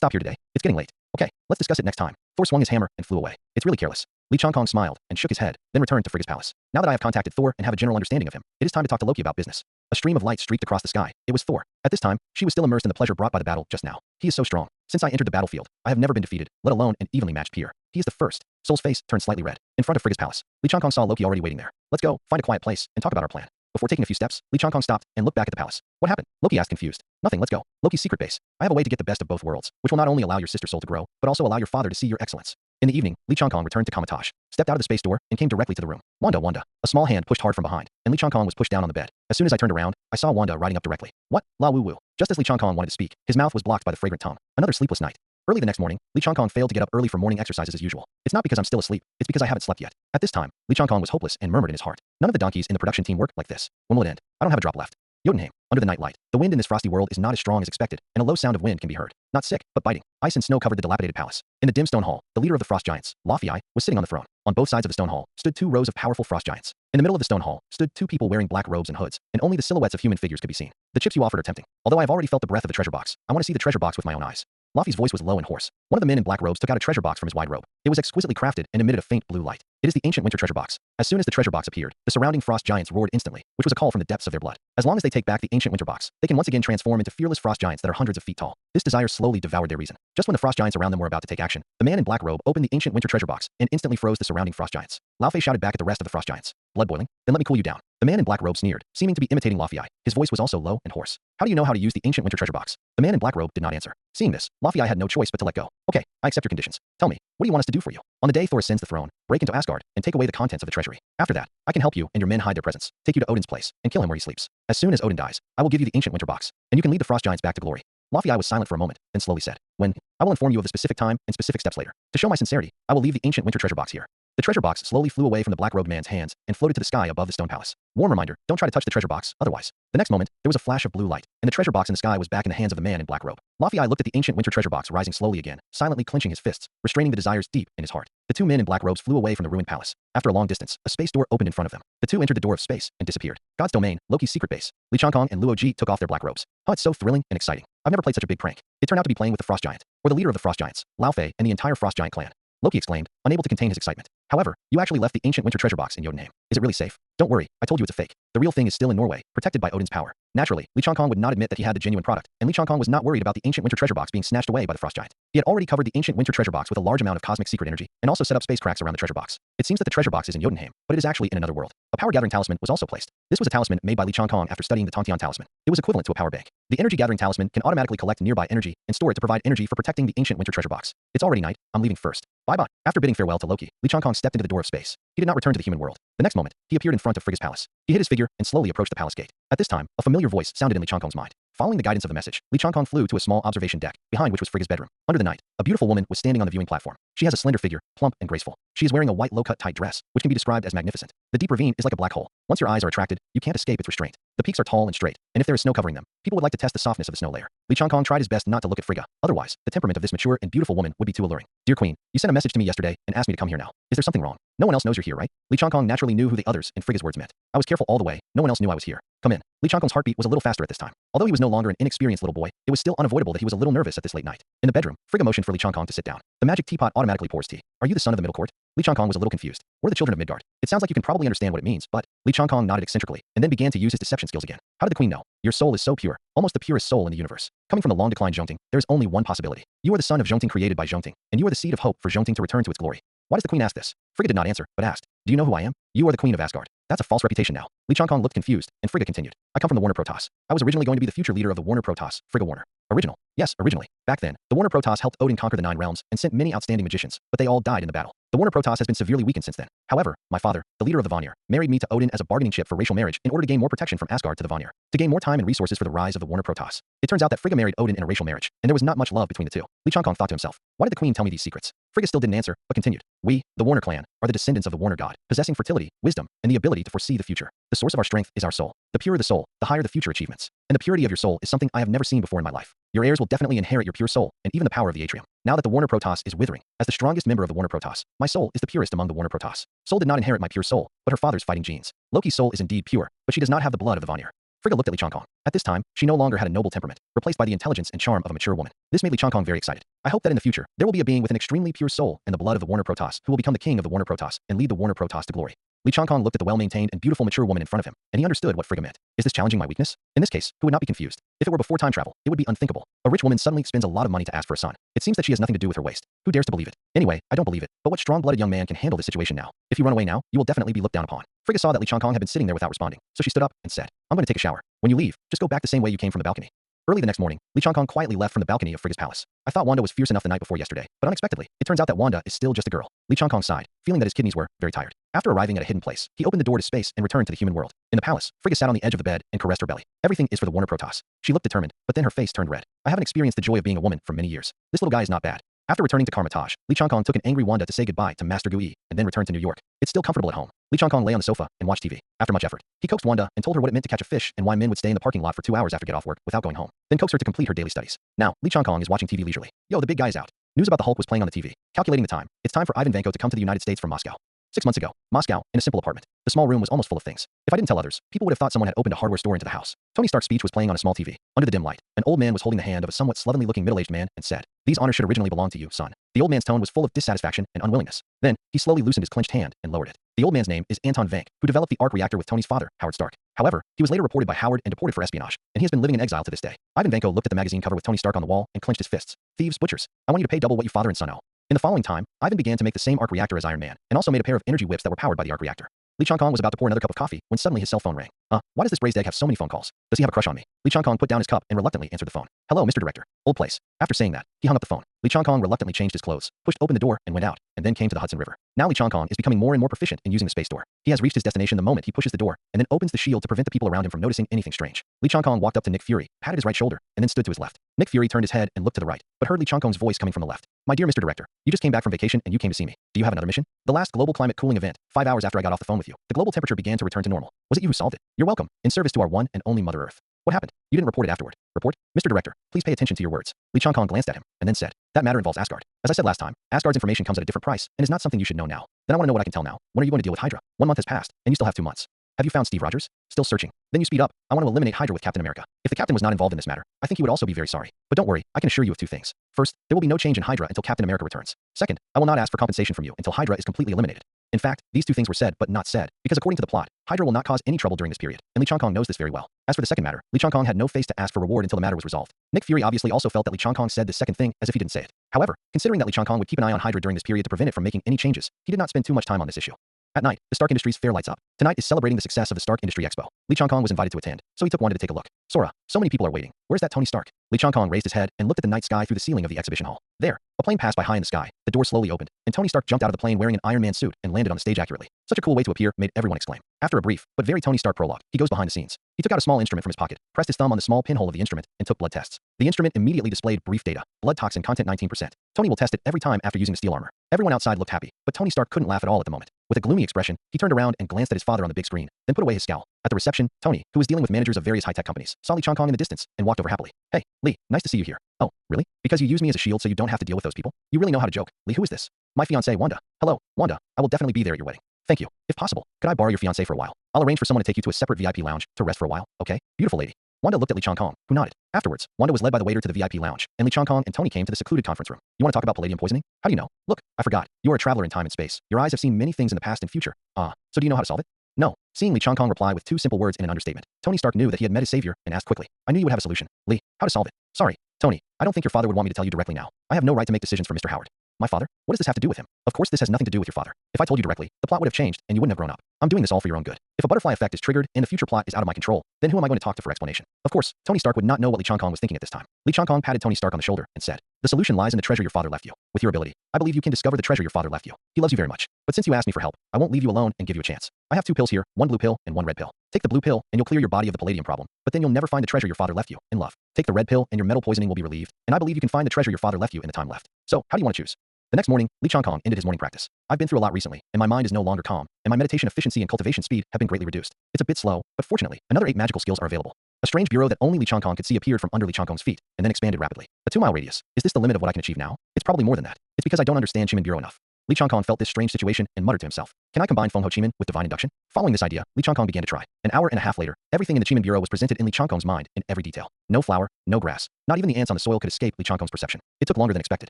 A: stop here today. It's getting late. Okay, let's discuss it next time. Thor swung his hammer and flew away. It's really careless. Li Changkong smiled and shook his head, then returned to Frigga's palace. Now that I have contacted Thor and have a general understanding of him, it is time to talk to Loki about business. A stream of light streaked across the sky. It was Thor. At this time, she was still immersed in the pleasure brought by the battle just now. He is so strong. Since I entered the battlefield, I have never been defeated, let alone an evenly matched peer. He is the first. Sol's face turned slightly red. In front of Frigga's palace, Li Changkong saw Loki already waiting there. Let's go, find a quiet place, and talk about our plan. Before taking a few steps, Li Changkong stopped and looked back at the palace. What happened? Loki asked confused. Nothing, let's go. Loki's secret base. I have a way to get the best of both worlds, which will not only allow your sister soul to grow, but also allow your father to see your excellence. In the evening, Li Changkong returned to Kamatosh, stepped out of the space door, and came directly to the room. Wanda. A small hand pushed hard from behind, and Li Changkong was pushed down on the bed. As soon as I turned around, I saw Wanda riding up directly. What? La woo woo. Just as Li Changkong wanted to speak, his mouth was blocked by the fragrant tongue. Another sleepless night. Early the next morning, Li Changkong failed to get up early for morning exercises as usual. It's not because I'm still asleep, it's because I haven't slept yet. At this time, Li Changkong was hopeless and murmured in his heart. None of the donkeys in the production team work like this. When will it end? I don't have a drop left. Jotunheim, under the night light. The wind in this frosty world is not as strong as expected, and a low sound of wind can be heard. Not sick, but biting. Ice and snow covered the dilapidated palace. In the dim stone hall, the leader of the frost giants, Laufey, was sitting on the throne. On both sides of the stone hall stood 2 rows of powerful frost giants. In the middle of the stone hall stood 2 people wearing black robes and hoods, and only the silhouettes of human figures could be seen. The chips you offered are tempting. Although I have already felt the breath of the treasure box, I want to see the treasure box with my own eyes. Laufey's voice was low and hoarse. One of the men in black robes took out a treasure box from his wide robe. It was exquisitely crafted and emitted a faint blue light. It is the ancient winter treasure box. As soon as the treasure box appeared, the surrounding frost giants roared instantly, which was a call from the depths of their blood. As long as they take back the ancient winter box, they can once again transform into fearless frost giants that are hundreds of feet tall. This desire slowly devoured their reason. Just when the frost giants around them were about to take action, the man in black robe opened the ancient winter treasure box and instantly froze the surrounding frost giants. Laufey shouted back at the rest of the frost giants. Blood boiling? Then let me cool you down. The man in black robe sneered, seeming to be imitating Laufey. His voice was also low and hoarse. How do you know how to use the ancient winter treasure box? The man in black robe did not answer. Seeing this, Laufey had no choice but to let go. Okay, I accept your conditions. Tell me, what do you want us to do for you? On the day Thor ascends the throne, break into Asgard and take away the contents of the treasury. After that, I can help you and your men hide their presence, take you to Odin's place, and kill him where he sleeps. As soon as Odin dies, I will give you the ancient winter box, and you can lead the frost giants back to glory. Laufey was silent for a moment, then slowly said, When? I will inform you of the specific time and specific steps later. To show my sincerity, I will leave the ancient winter treasure box here. The treasure box slowly flew away from the black-robed man's hands and floated to the sky above the stone palace. Warm reminder, don't try to touch the treasure box, otherwise. The next moment, there was a flash of blue light, and the treasure box in the sky was back in the hands of the man in black robe. Laufey looked at the ancient winter treasure box rising slowly again, silently clenching his fists, restraining the desires deep in his heart. The 2 men in black robes flew away from the ruined palace. After a long distance, a space door opened in front of them. The 2 entered the door of space and disappeared. God's domain, Loki's secret base. Li Changkong and Luo Ji took off their black robes. Oh, it's so thrilling and exciting. I've never played such a big prank. It turned out to be playing with the frost giant, or the leader of the frost giants, Laufey, and the entire frost giant clan. Loki exclaimed, unable to contain his excitement. However, you actually left the ancient winter treasure box in Jotunheim. Is it really safe? Don't worry, I told you it's a fake. The real thing is still in Norway, protected by Odin's power. Naturally, Li Changkong would not admit that he had the genuine product, and Li Changkong was not worried about the ancient winter treasure box being snatched away by the frost giant. He had already covered the ancient winter treasure box with a large amount of cosmic secret energy, and also set up space cracks around the treasure box. It seems that the treasure box is in Jotunheim, but it is actually in another world. A power-gathering talisman was also placed. This was a talisman made by Li Changkong after studying the Tontian talisman. It was equivalent to a power bank. The energy-gathering talisman can automatically collect nearby energy and store it to provide energy for protecting the ancient winter treasure box. It's already night. I'm leaving first. Bye-bye. After bidding farewell to Loki, Li Changkong stepped into the door of space. He did not return to the human world. The next moment, he appeared in front of Frigga's palace. He hid his figure and slowly approached the palace gate. At this time, a familiar voice sounded in Li Changkong's mind. Following the guidance of the message, Li Changkong flew to a small observation deck, behind which was Frigga's bedroom. Under the night, a beautiful woman was standing on the viewing platform. She has a slender figure, plump and graceful. She is wearing a white low-cut tight dress, which can be described as magnificent. The deep ravine is like a black hole. Once your eyes are attracted, you can't escape its restraint. The peaks are tall and straight, and if there is snow covering them, people would like to test the softness of the snow layer. Li Changkong tried his best not to look at Frigga. Otherwise, the temperament of this mature and beautiful woman would be too alluring. Dear Queen, you sent a message to me yesterday and asked me to come here now. Is there something wrong? No one else knows you're here, right? Li Changkong naturally knew who the others in Frigga's words meant. I was careful all the way. No one else knew I was here. Come in. Li Changkong's heartbeat was a little faster at this time. Although he was no longer an inexperienced little boy, it was still unavoidable that he was a little nervous at this late night. In the bedroom, Frigga motioned for Li Changkong to sit down. The magic teapot automatically pours tea. Are you the son of the middle court? Li Changkong was a little confused. We're the children of Midgard. It sounds like you can probably understand what it means, but Li Changkong nodded eccentrically and then began to use his deception skills again. How did the queen know? Your soul is so pure, almost the purest soul in the universe. Coming from the long-declined Jotun, there is only one possibility. You are the son of Jotun created by Jotun, and you are the seed of hope for Jotun to return to its glory. Why does the queen ask this? Frigga did not answer, but asked, Do you know who I am? You are the queen of Asgard. That's a false reputation now. Li Changkong looked confused, and Frigga continued. I come from the Warner Protoss. I was originally going to be the future leader of the Warner Protoss, Frigga Warner. Original. Yes, originally. Back then, the Warner Protoss helped Odin conquer the 9 realms and sent many outstanding magicians, but they all died in the battle. The Warner Protoss has been severely weakened since then. However, my father, the leader of the Vanir, married me to Odin as a bargaining chip for racial marriage in order to gain more protection from Asgard to the Vanir, to gain more time and resources for the rise of the Warner Protoss. It turns out that Frigga married Odin in a racial marriage, and there was not much love between the two. Li Changkong thought to himself, why did the queen tell me these secrets? Frigga still didn't answer, but continued. We, the Warner clan, are the descendants of the Warner god, possessing fertility agility, wisdom, and the ability to foresee the future. The source of our strength is our soul. The purer the soul, the higher the future achievements. And the purity of your soul is something I have never seen before in my life. Your heirs will definitely inherit your pure soul, and even the power of the atrium. Now that the Warner Protoss is withering, as the strongest member of the Warner Protoss, my soul is the purest among the Warner Protoss. Soul did not inherit my pure soul, but her father's fighting genes. Loki's soul is indeed pure, but she does not have the blood of the Vanir. Frigga looked at Li Changkong. At this time, she no longer had a noble temperament, replaced by the intelligence and charm of a mature woman. This made Li Changkong very excited. I hope that in the future, there will be a being with an extremely pure soul and the blood of the Warner Protoss who will become the king of the Warner Protoss and lead the Warner Protoss to glory. Li Changkong looked at the well-maintained and beautiful mature woman in front of him, and he understood what Frigga meant. Is this challenging my weakness? In this case, who would not be confused? If it were before time travel, it would be unthinkable. A rich woman suddenly spends a lot of money to ask for a son. It seems that she has nothing to do with her waist. Who dares to believe it? Anyway, I don't believe it, but what strong-blooded young man can handle this situation now? If you run away now, you will definitely be looked down upon. Frigga saw that Li Changkong had been sitting there without responding, so she stood up and said, I'm going to take a shower. When you leave, just go back the same way you came from the balcony. Early the next morning, Li Changkong quietly left from the balcony of Frigga's palace. I thought Wanda was fierce enough the night before yesterday, but unexpectedly, it turns out that Wanda is still just a girl. Li Changkong sighed, feeling that his kidneys were very tired. After arriving at a hidden place, he opened the door to space and returned to the human world. In the palace, Frigga sat on the edge of the bed and caressed her belly. Everything is for the Warner Protoss. She looked determined, but then her face turned red. I haven't experienced the joy of being a woman for many years. This little guy is not bad. After returning to Karmatage, Li Changkong took an angry Wanda to say goodbye to Master Gui and then returned to New York. It's still comfortable at home. Li Changkong lay on the sofa and watched TV. After much effort, he coaxed Wanda and told her what it meant to catch a fish and why men would stay in the parking lot for 2 hours after get off work without going home. Then coaxed her to complete her daily studies. Now, Li Changkong is watching TV leisurely. Yo, the big guy is out. News about the Hulk was playing on the TV. Calculating the time. It's time for Ivan Vanko to come to the United States from Moscow. 6 months ago, Moscow, in a simple apartment. The small room was almost full of things. If I didn't tell others, people would have thought someone had opened a hardware store into the house. Tony Stark's speech was playing on a small TV. Under the dim light, an old man was holding the hand of a somewhat slovenly-looking middle-aged man and said, These honors should originally belong to you, son. The old man's tone was full of dissatisfaction and unwillingness. Then, he slowly loosened his clenched hand and lowered it. The old man's name is Anton Vank, who developed the arc reactor with Tony's father, Howard Stark. However, he was later reported by Howard and deported for espionage, and he has been living in exile to this day. Ivan Vanko looked at the magazine cover with Tony Stark on the wall and clenched his fists. Thieves, butchers. I want you to pay double what you father and son owe. In the following time, Ivan began to make the same arc reactor as Iron Man, and also made a pair of energy whips that were powered by the arc reactor. Li Changkong was about to pour another cup of coffee when suddenly his cell phone rang. Why does this braised egg have so many phone calls? Does he have a crush on me? Li Changkong put down his cup and reluctantly answered the phone. Hello, Mr. Director. Old place. After saying that, he hung up the phone. Li Changkong reluctantly changed his clothes, pushed open the door and went out, and then came to the Hudson River. Now Li Changkong is becoming more and more proficient in using the space door. He has reached his destination the moment he pushes the door, and then opens the shield to prevent the people around him from noticing anything strange. Li Changkong walked up to Nick Fury, patted his right shoulder, and then stood to his left. Nick Fury turned his head and looked to the right, but heard Li Changkong's voice coming from the left. My dear Mr. Director, you just came back from vacation and you came to see me. Do you have another mission? The last global climate cooling event, 5 hours after I got off the phone with you, the global temperature began to return to normal. Was it you who solved it? You're welcome. In service to our one and only Mother Earth. What happened? You didn't report it afterward. Report? Mr. Director, please pay attention to your words. Li Changkong glanced at him, and then said, That matter involves Asgard. As I said last time, Asgard's information comes at a different price, and is not something you should know now. Then I want to know what I can tell now. When are you going to deal with Hydra? 1 month has passed, and you still have 2 months. Have you found Steve Rogers? Still searching. Then you speed up. I want to eliminate Hydra with Captain America. If the Captain was not involved in this matter, I think he would also be very sorry. But don't worry, I can assure you of 2 things. First, there will be no change in Hydra until Captain America returns. Second, I will not ask for compensation from you until Hydra is completely eliminated. In fact, these 2 things were said but not said, because according to the plot, Hydra will not cause any trouble during this period, and Li Changkong knows this very well. As for the second matter, Li Changkong had no face to ask for reward until the matter was resolved. Nick Fury obviously also felt that Li Changkong said this second thing as if he didn't say it. However, considering that Li Changkong would keep an eye on Hydra during this period to prevent it from making any changes, he did not spend too much time on this issue. At night, the Stark Industries fair lights up. Tonight is celebrating the success of the Stark Industry Expo. Li Changkong was invited to attend, so he took Wanda to take a look. Sora, so many people are waiting. Where's that Tony Stark? Li Changkong raised his head and looked at the night sky through the ceiling of the exhibition hall. There, a plane passed by high in the sky. The door slowly opened, and Tony Stark jumped out of the plane wearing an Iron Man suit and landed on the stage accurately. Such a cool way to appear made everyone exclaim. After a brief, but very Tony Stark prologue, he goes behind the scenes. He took out a small instrument from his pocket, pressed his thumb on the small pinhole of the instrument, and took blood tests. The instrument immediately displayed brief data. Blood toxin content 19%. Tony will test it every time after using the steel armor. Everyone outside looked happy, but Tony Stark couldn't laugh at all at the moment. With a gloomy expression, he turned around and glanced at his father on the big screen, then put away his scowl. At the reception, Tony, who was dealing with managers of various high-tech companies, saw Li Changkong in the distance and walked over happily. Hey, Li, nice to see you here. Oh, really? Because you use me as a shield so you don't have to deal with those people? You really know how to joke. Li, who is this? My fiancée, Wanda. Hello, Wanda. I will definitely be there at your wedding. Thank you. If possible, could I borrow your fiancé for a while? I'll arrange for someone to take you to a separate VIP lounge to rest for a while, okay? Beautiful lady. Wanda looked at Li Changkong, who nodded. Afterwards, Wanda was led by the waiter to the VIP lounge, and Li Changkong and Tony came to the secluded conference room. You want to talk about palladium poisoning? How do you know? Look, I forgot. You are a traveler in time and space. Your eyes have seen many things in the past and future. So do you know how to solve it? No. Seeing Li Changkong reply with 2 simple words in an understatement, Tony Stark knew that he had met his savior and asked quickly. I knew you would have a solution. Li, how to solve it? Sorry, Tony, I don't think your father would want me to tell you directly now. I have no right to make decisions for Mr. Howard. My father? What does this have to do with him? Of course this has nothing to do with your father. If I told you directly, the plot would have changed and you wouldn't have grown up. I'm doing this all for your own good. If a butterfly effect is triggered and the future plot is out of my control, then who am I going to talk to for explanation? Of course, Tony Stark would not know what Li Changkong was thinking at this time. Li Changkong patted Tony Stark on the shoulder and said, The solution lies in the treasure your father left you. With your ability, I believe you can discover the treasure your father left you. He loves you very much. But since you asked me for help, I won't leave you alone and give you a chance. I have 2 pills here, 1 blue pill and 1 red pill. Take the blue pill and you'll clear your body of the palladium problem, but then you'll never find the treasure your father left you in love. Take the red pill and your metal poisoning will be relieved, and I believe you can find the treasure your father left you in the time left. So, how do you want to choose? The next morning, Lee Chong Kong ended his morning practice. I've been through a lot recently, and my mind is no longer calm, and my meditation efficiency and cultivation speed have been greatly reduced. It's a bit slow, but fortunately, another 8 magical skills are available. A strange bureau that only Lee Chong Kong could see appeared from under Lee Chong Kong's feet, and then expanded rapidly. A 2-mile radius. Is this the limit of what I can achieve now? It's probably more than that. It's because I don't understand Chimin Bureau enough. Lee Chong Kong felt this strange situation and muttered to himself, can I combine Feng Ho Chimin with divine induction? Following this idea, Lee Chong Kong began to try. An hour and a half later, everything in the Chimin Bureau was presented in Lee Chong Kong's mind in every detail. No flower, no grass. Not even the ants on the soil could escape Lee Chong Kong's perception. It took longer than expected.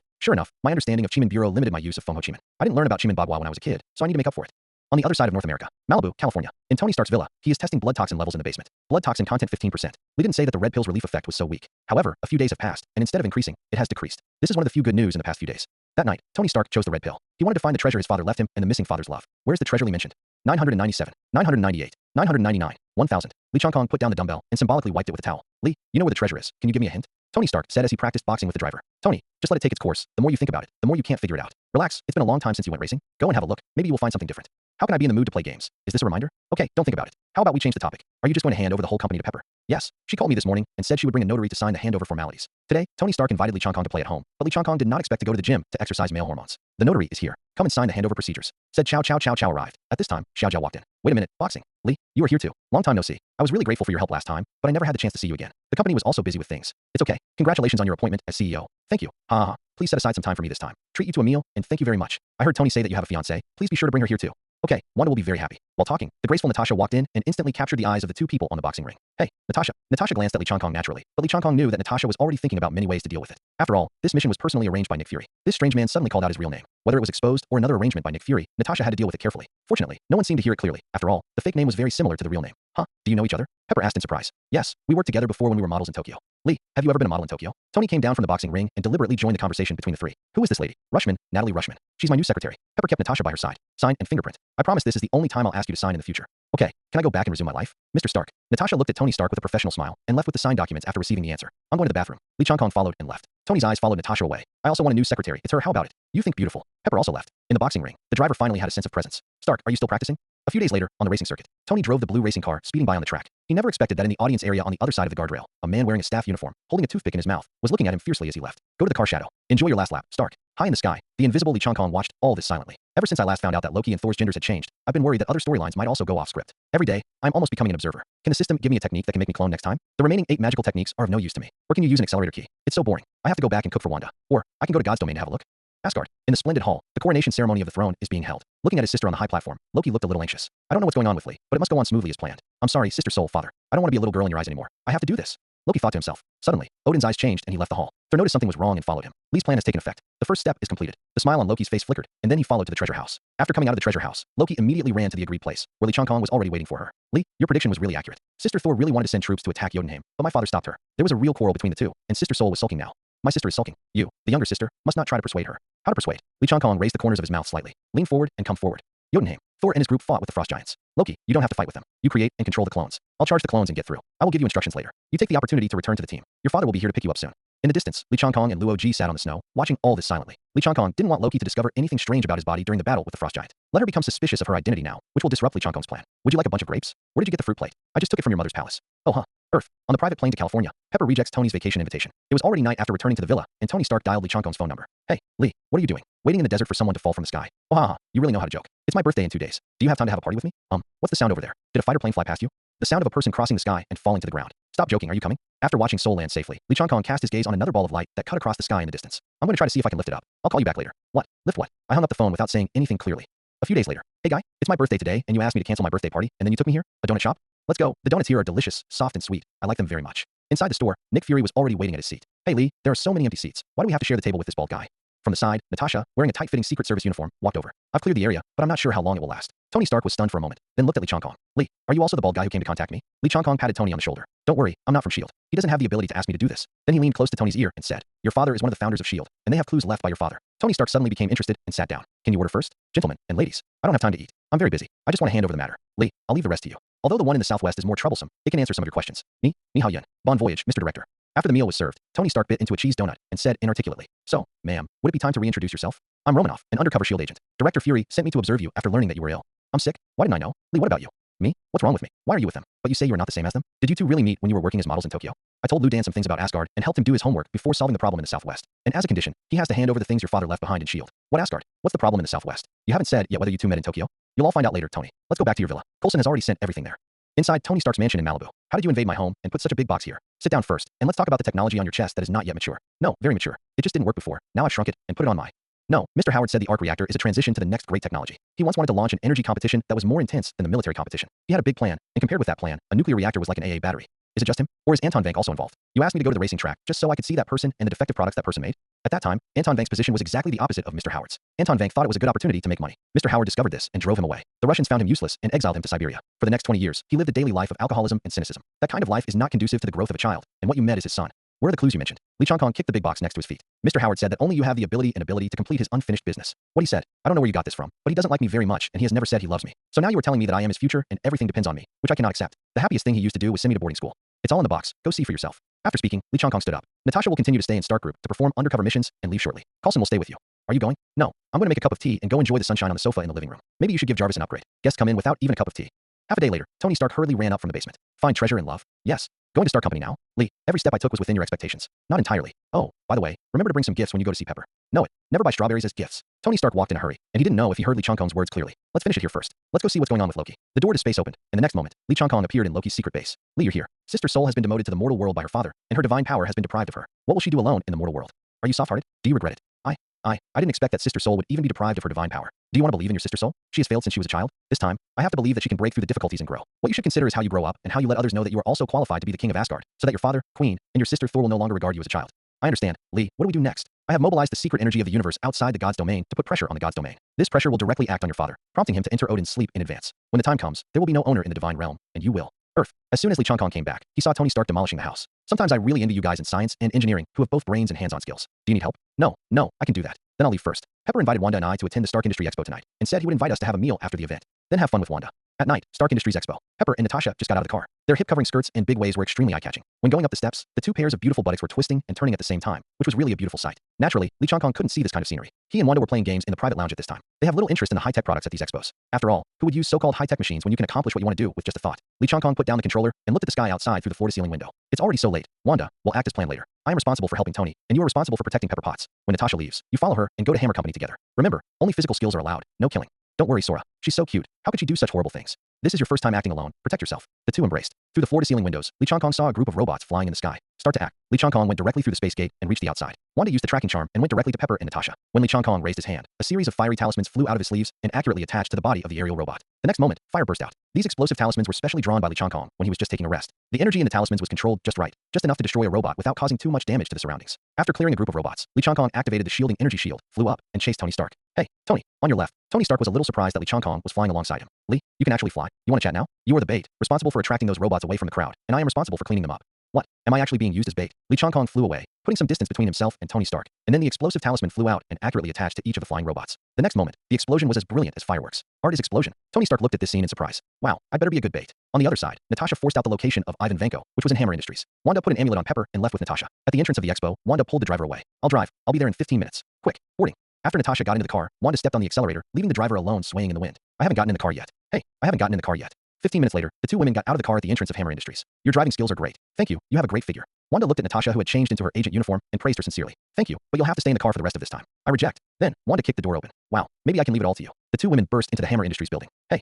A: Sure enough, my understanding of Chimin Bureau limited my use of Feng Ho Chimin. I didn't learn about Chimin Babwa when I was a kid, so I need to make up for it. On the other side of North America, Malibu, California, in Tony Stark's villa, he is testing blood toxin levels in the basement. Blood toxin content 15%. Lee didn't say that the red pill's relief effect was so weak. However, a few days have passed, and instead of increasing, it has decreased. This is one of the few good news in the past few days. That night, Tony Stark chose the red pill. He wanted to find the treasure his father left him and the missing father's love. Where's the treasure Lee mentioned? 997, 998, 999, 1000. Lee Chong Kong put down the dumbbell and symbolically wiped it with a towel. Lee, you know where the treasure is. Can you give me a hint? Tony Stark said as he practiced boxing with the driver. Tony, just let it take its course. The more you think about it, the more you can't figure it out. Relax, it's been a long time since you went racing. Go and have a look. Maybe you will find something different. How can I be in the mood to play games? Is this a reminder? Okay, don't think about it. How about we change the topic? Are you just going to hand over the whole company to Pepper? Yes, she called me this morning and said she would bring a notary to sign the handover formalities. Today, Tony Stark invited Lee Chong Kong to play at home, but Lee Chong Kong did not expect to go to the gym to exercise male hormones. The notary is here. Come and sign the handover procedures. Said Chow Chow Chow Chow arrived. At this time, Xiao Jiao walked in. Wait a minute, boxing. Lee, you are here too. Long time no see. I was really grateful for your help last time, but I never had the chance to see you again. The company was also busy with things. It's okay. Congratulations on your appointment as CEO. Thank you. Ha ha ha. Please set aside some time for me this time. Treat you to a meal, and thank you very much. I heard Tony say that you have a fiancé. Please be sure to bring her here too. Okay, Wanda will be very happy. While talking, the graceful Natasha walked in and instantly captured the eyes of the two people on the boxing ring. Hey, Natasha. Natasha glanced at Lee Chong Kong naturally, but Lee Chong Kong knew that Natasha was already thinking about many ways to deal with it. After all, this mission was personally arranged by Nick Fury. This strange man suddenly called out his real name. Whether it was exposed or another arrangement by Nick Fury, Natasha had to deal with it carefully. Fortunately, no one seemed to hear it clearly. After all, the fake name was very similar to the real name. Huh? Do you know each other? Pepper asked in surprise. Yes, we worked together before when we were models in Tokyo. Lee, have you ever been a model in Tokyo? Tony came down from the boxing ring and deliberately joined the conversation between the three. Who is this lady? Rushman, Natalie Rushman. She's my new secretary. Pepper kept Natasha by her side. Sign and fingerprint. I promise this is the only time I'll ask you to sign in the future. Okay, can I go back and resume my life? Mr. Stark. Natasha looked at Tony Stark with a professional smile and left with the signed documents after receiving the answer. I'm going to the bathroom. Lee Chong Kong followed and left. Tony's eyes followed Natasha away. I also want a new secretary. It's her. How about it? You think beautiful. Pepper also left. In the boxing ring, the driver finally had a sense of presence. Stark, are you still practicing? A few days later, on the racing circuit, Tony drove the blue racing car speeding by on the track. He never expected that in the audience area on the other side of the guardrail, a man wearing a staff uniform, holding a toothpick in his mouth, was looking at him fiercely as he left. Go to the car shadow. Enjoy your last lap, Stark. High in the sky, the invisible Lee Chong Kong watched all this silently. Ever since I last found out that Loki and Thor's genders had changed, I've been worried that other storylines might also go off script. Every day, I'm almost becoming an observer. Can the system give me a technique that can make me clone next time? The remaining 8 magical techniques are of no use to me. Or can you use an accelerator key? It's so boring. I have to go back and cook for Wanda. Or, I can go to God's domain to have a look. Asgard. In the splendid hall, the coronation ceremony of the throne is being held. Looking at his sister on the high platform, Loki looked a little anxious. I don't know what's going on with Lee, but it must go on smoothly as planned. I'm sorry, sister soul father. I don't want to be a little girl in your eyes anymore. I have to do this. Loki thought to himself. Suddenly, Odin's eyes changed and he left the hall. Thor noticed something was wrong and followed him. Lee's plan has taken effect. The first step is completed. The smile on Loki's face flickered, and then he followed to the treasure house. After coming out of the treasure house, Loki immediately ran to the agreed place, where Lee Chong Kong was already waiting for her. Lee, your prediction was really accurate. Sister Thor really wanted to send troops to attack Jotunheim, but my father stopped her. There was a real quarrel between the two, and Sister Soul was sulking now. My sister is sulking. You, the younger sister, must not try to persuade her. How to persuade? Lee Chong Kong raised the corners of his mouth slightly. Lean forward and come forward. Jotunheim. Thor and his group fought with the frost giants. Loki, you don't have to fight with them. You create and control the clones. I'll charge the clones and get through. I will give you instructions later. You take the opportunity to return to the team. Your father will be here to pick you up soon. In the distance, Lee Chong Kong and Luo Ji sat on the snow, watching all this silently. Lee Chong Kong didn't want Loki to discover anything strange about his body during the battle with the frost giant. Let her become suspicious of her identity now, which will disrupt Lee Chong Kong's plan. Would you like a bunch of grapes? Where did you get the fruit plate? I just took it from your mother's palace. Oh huh. Earth. On the private plane to California, Pepper rejects Tony's vacation invitation. It was already night after returning to the villa, and Tony Stark dialed Lee Chong Kong's phone number. Hey, Lee, what are you doing? Waiting in the desert for someone to fall from the sky. Oh ha ha, you really know how to joke. It's my birthday in 2 days. Do you have time to have a party with me? What's the sound over there? Did a fighter plane fly past you? The sound of a person crossing the sky and falling to the ground. Stop joking, are you coming? After watching Soul land safely, Lee Chong Kong cast his gaze on another ball of light that cut across the sky in the distance. I'm going to try to see if I can lift it up. I'll call you back later. What? Lift what? I hung up the phone without saying anything clearly. A few days later. Hey guy, it's my birthday today and you asked me to cancel my birthday party and then you took me here? A donut shop? Let's go. The donuts here are delicious, soft and sweet. I like them very much. Inside the store, Nick Fury was already waiting at his seat. Hey Lee, there are so many empty seats. Why do we have to share the table with this bald guy? From the side, Natasha, wearing a tight-fitting Secret Service uniform, walked over. I've cleared the area, but I'm not sure how long it will last. Tony Stark was stunned for a moment, then looked at Lee Chong Kong. Lee, are you also the bald guy who came to contact me? Lee Chong Kong patted Tony on the shoulder. Don't worry, I'm not from S.H.I.E.L.D. He doesn't have the ability to ask me to do this. Then he leaned close to Tony's ear and said, your father is one of the founders of S.H.I.E.L.D., and they have clues left by your father. Tony Stark suddenly became interested and sat down. Can you order first? Gentlemen and ladies, I don't have time to eat. I'm very busy. I just want to hand over the matter. Lee, I'll leave the rest to you. Although the one in the southwest is more troublesome, it can answer some of your questions. Ni hao yen. Bon voyage, Mr. Director. After the meal was served, Tony Stark bit into a cheese donut and said inarticulately, so, ma'am, would it be time to reintroduce yourself? I'm Romanoff, an undercover S.H.I.E.L.D. agent. Director Fury sent me to observe you after learning that you were ill. I'm sick. Why didn't I know? Lee, what about you? Me? What's wrong with me? Why are you with them? But you say you are not the same as them? Did you two really meet when you were working as models in Tokyo? I told Lu Dan some things about Asgard and helped him do his homework before solving the problem in the Southwest. And as a condition, he has to hand over the things your father left behind in S.H.I.E.L.D. What Asgard? What's the problem in the Southwest? You haven't said yet whether you two met in Tokyo? You'll all find out later, Tony. Let's go back to your villa. Coulson has already sent everything there. Inside Tony Stark's mansion in Malibu. How did you invade my home and put such a big box here? Sit down first, and let's talk about the technology on your chest that is not yet mature. No, very mature. It just didn't work before. Now I've shrunk it and put it on my. No, Mr. Howard said the arc reactor is a transition to the next great technology. He once wanted to launch an energy competition that was more intense than the military competition. He had a big plan, and compared with that plan, a nuclear reactor was like an AA battery. Is it just him? Or is Anton Vank also involved? You asked me to go to the racing track just so I could see that person and the defective products that person made? At that time, Anton Vank's position was exactly the opposite of Mr. Howard's. Anton Vank thought it was a good opportunity to make money. Mr. Howard discovered this and drove him away. The Russians found him useless and exiled him to Siberia. For the next 20 years, he lived a daily life of alcoholism and cynicism. That kind of life is not conducive to the growth of a child, and what you met is his son. Where are the clues you mentioned? Lee Chong-kong kicked the big box next to his feet. Mr. Howard said that only you have the ability to complete his unfinished business. What he said, I don't know where you got this from, but he doesn't like me very much and he has never said he loves me. So now you are telling me that I am his future and everything depends on me, which I cannot accept. The happiest thing he used to do was send me to boarding school. It's all in the box. Go see for yourself. After speaking, Lee Chong-kong stood up. Natasha will continue to stay in Stark Group to perform undercover missions and leave shortly. Coulson will stay with you. Are you going? No. I'm going to make a cup of tea and go enjoy the sunshine on the sofa in the living room. Maybe you should give Jarvis an upgrade. Guests come in without even a cup of tea. Half a day later, Tony Stark hurriedly ran up from the basement. Find treasure and love? Yes. Going to Stark Company now? Lee, every step I took was within your expectations. Not entirely. Oh, by the way, remember to bring some gifts when you go to see Pepper. Know it. Never buy strawberries as gifts. Tony Stark walked in a hurry, and he didn't know if he heard Lee Chong-kong's words clearly. Let's finish it here first. Let's go see what's going on with Loki. The door to space opened, and the next moment, Lee Chong-kong appeared in Loki's secret base. Lee, you're here. Sister Soul has been demoted to the mortal world by her father, and her divine power has been deprived of her. What will she do alone in the mortal world? Are you soft-hearted? Do you regret it? I didn't expect that Sister Soul would even be deprived of her divine power. Do you want to believe in your Sister Soul? She has failed since she was a child. This time, I have to believe that she can break through the difficulties and grow. What you should consider is how you grow up and how you let others know that you are also qualified to be the king of Asgard, so that your father, Queen, and your sister Thor will no longer regard you as a child. I understand. Lee, what do we do next? I have mobilized the secret energy of the universe outside the god's domain to put pressure on the god's domain. This pressure will directly act on your father, prompting him to enter Odin's sleep in advance. When the time comes, there will be no owner in the divine realm, and you will. Earth. As soon as Lee Chong-kong came back, he saw Tony Stark demolishing the house. Sometimes I really envy you guys in science and engineering who have both brains and hands-on skills. Do you need help? No, I can do that. Then I'll leave first. Pepper invited Wanda and I to attend the Stark Industry Expo tonight and said he would invite us to have a meal after the event. Then have fun with Wanda. At night, Stark Industries Expo. Pepper and Natasha just got out of the car. Their hip-covering skirts and big waves were extremely eye-catching. When going up the steps, the two pairs of beautiful buttocks were twisting and turning at the same time, which was really a beautiful sight. Naturally, Lee Chong-kong couldn't see this kind of scenery. He and Wanda were playing games in the private lounge at this time. They have little interest in the high-tech products at these expos. After all, who would use so-called high-tech machines when you can accomplish what you want to do with just a thought? Lee Chong-kong put down the controller and looked at the sky outside through the floor-to-ceiling window. It's already so late. Wanda will act as planned later. I am responsible for helping Tony, and you are responsible for protecting Pepper Potts. When Natasha leaves, you follow her and go to Hammer Company together. Remember, only physical skills are allowed, no killing. Don't worry, Sora. She's so cute. How could she do such horrible things? This is your first time acting alone. Protect yourself. The two embraced. Through the floor-to-ceiling windows, Lee Chong-kong saw a group of robots flying in the sky. Start to act. Lee Chong-kong went directly through the space gate and reached the outside. Wanda used the tracking charm and went directly to Pepper and Natasha. When Lee Chong-kong raised his hand, a series of fiery talismans flew out of his sleeves and accurately attached to the body of the aerial robot. The next moment, fire burst out. These explosive talismans were specially drawn by Lee Chong-kong when he was just taking a rest. The energy in the talismans was controlled just right, just enough to destroy a robot without causing too much damage to the surroundings. After clearing a group of robots, Lee Chong-kong activated the shielding energy shield, flew up, and chased Tony Stark. Hey, Tony, on your left. Tony Stark was a little surprised that Lee Chong-kong was flying alongside him. Lee, you can actually fly. You want to chat now? You are the bait, responsible for attracting those robots away from the crowd, and I am responsible for cleaning them up. What? Am I actually being used as bait? Lee Chong-kong flew away, putting some distance between himself and Tony Stark, and then the explosive talisman flew out and accurately attached to each of the flying robots. The next moment, the explosion was as brilliant as fireworks. Art is explosion. Tony Stark looked at this scene in surprise. Wow, I'd better be a good bait. On the other side, Natasha forced out the location of Ivan Vanko, which was in Hammer Industries. Wanda put an amulet on Pepper and left with Natasha. At the entrance of the expo, Wanda pulled the driver away. I'll drive. I'll be there in 15 minutes. Quick, boarding. After Natasha got into the car, Wanda stepped on the accelerator, leaving the driver alone swaying in the wind. I haven't gotten in the car yet. Hey, I haven't gotten in the car yet. 15 minutes later, the two women got out of the car at the entrance of Hammer Industries. Your driving skills are great. Thank you. You have a great figure. Wanda looked at Natasha, who had changed into her agent uniform, and praised her sincerely. Thank you, but you'll have to stay in the car for the rest of this time. I reject. Then, Wanda kicked the door open. Wow, maybe I can leave it all to you. The two women burst into the Hammer Industries building. Hey,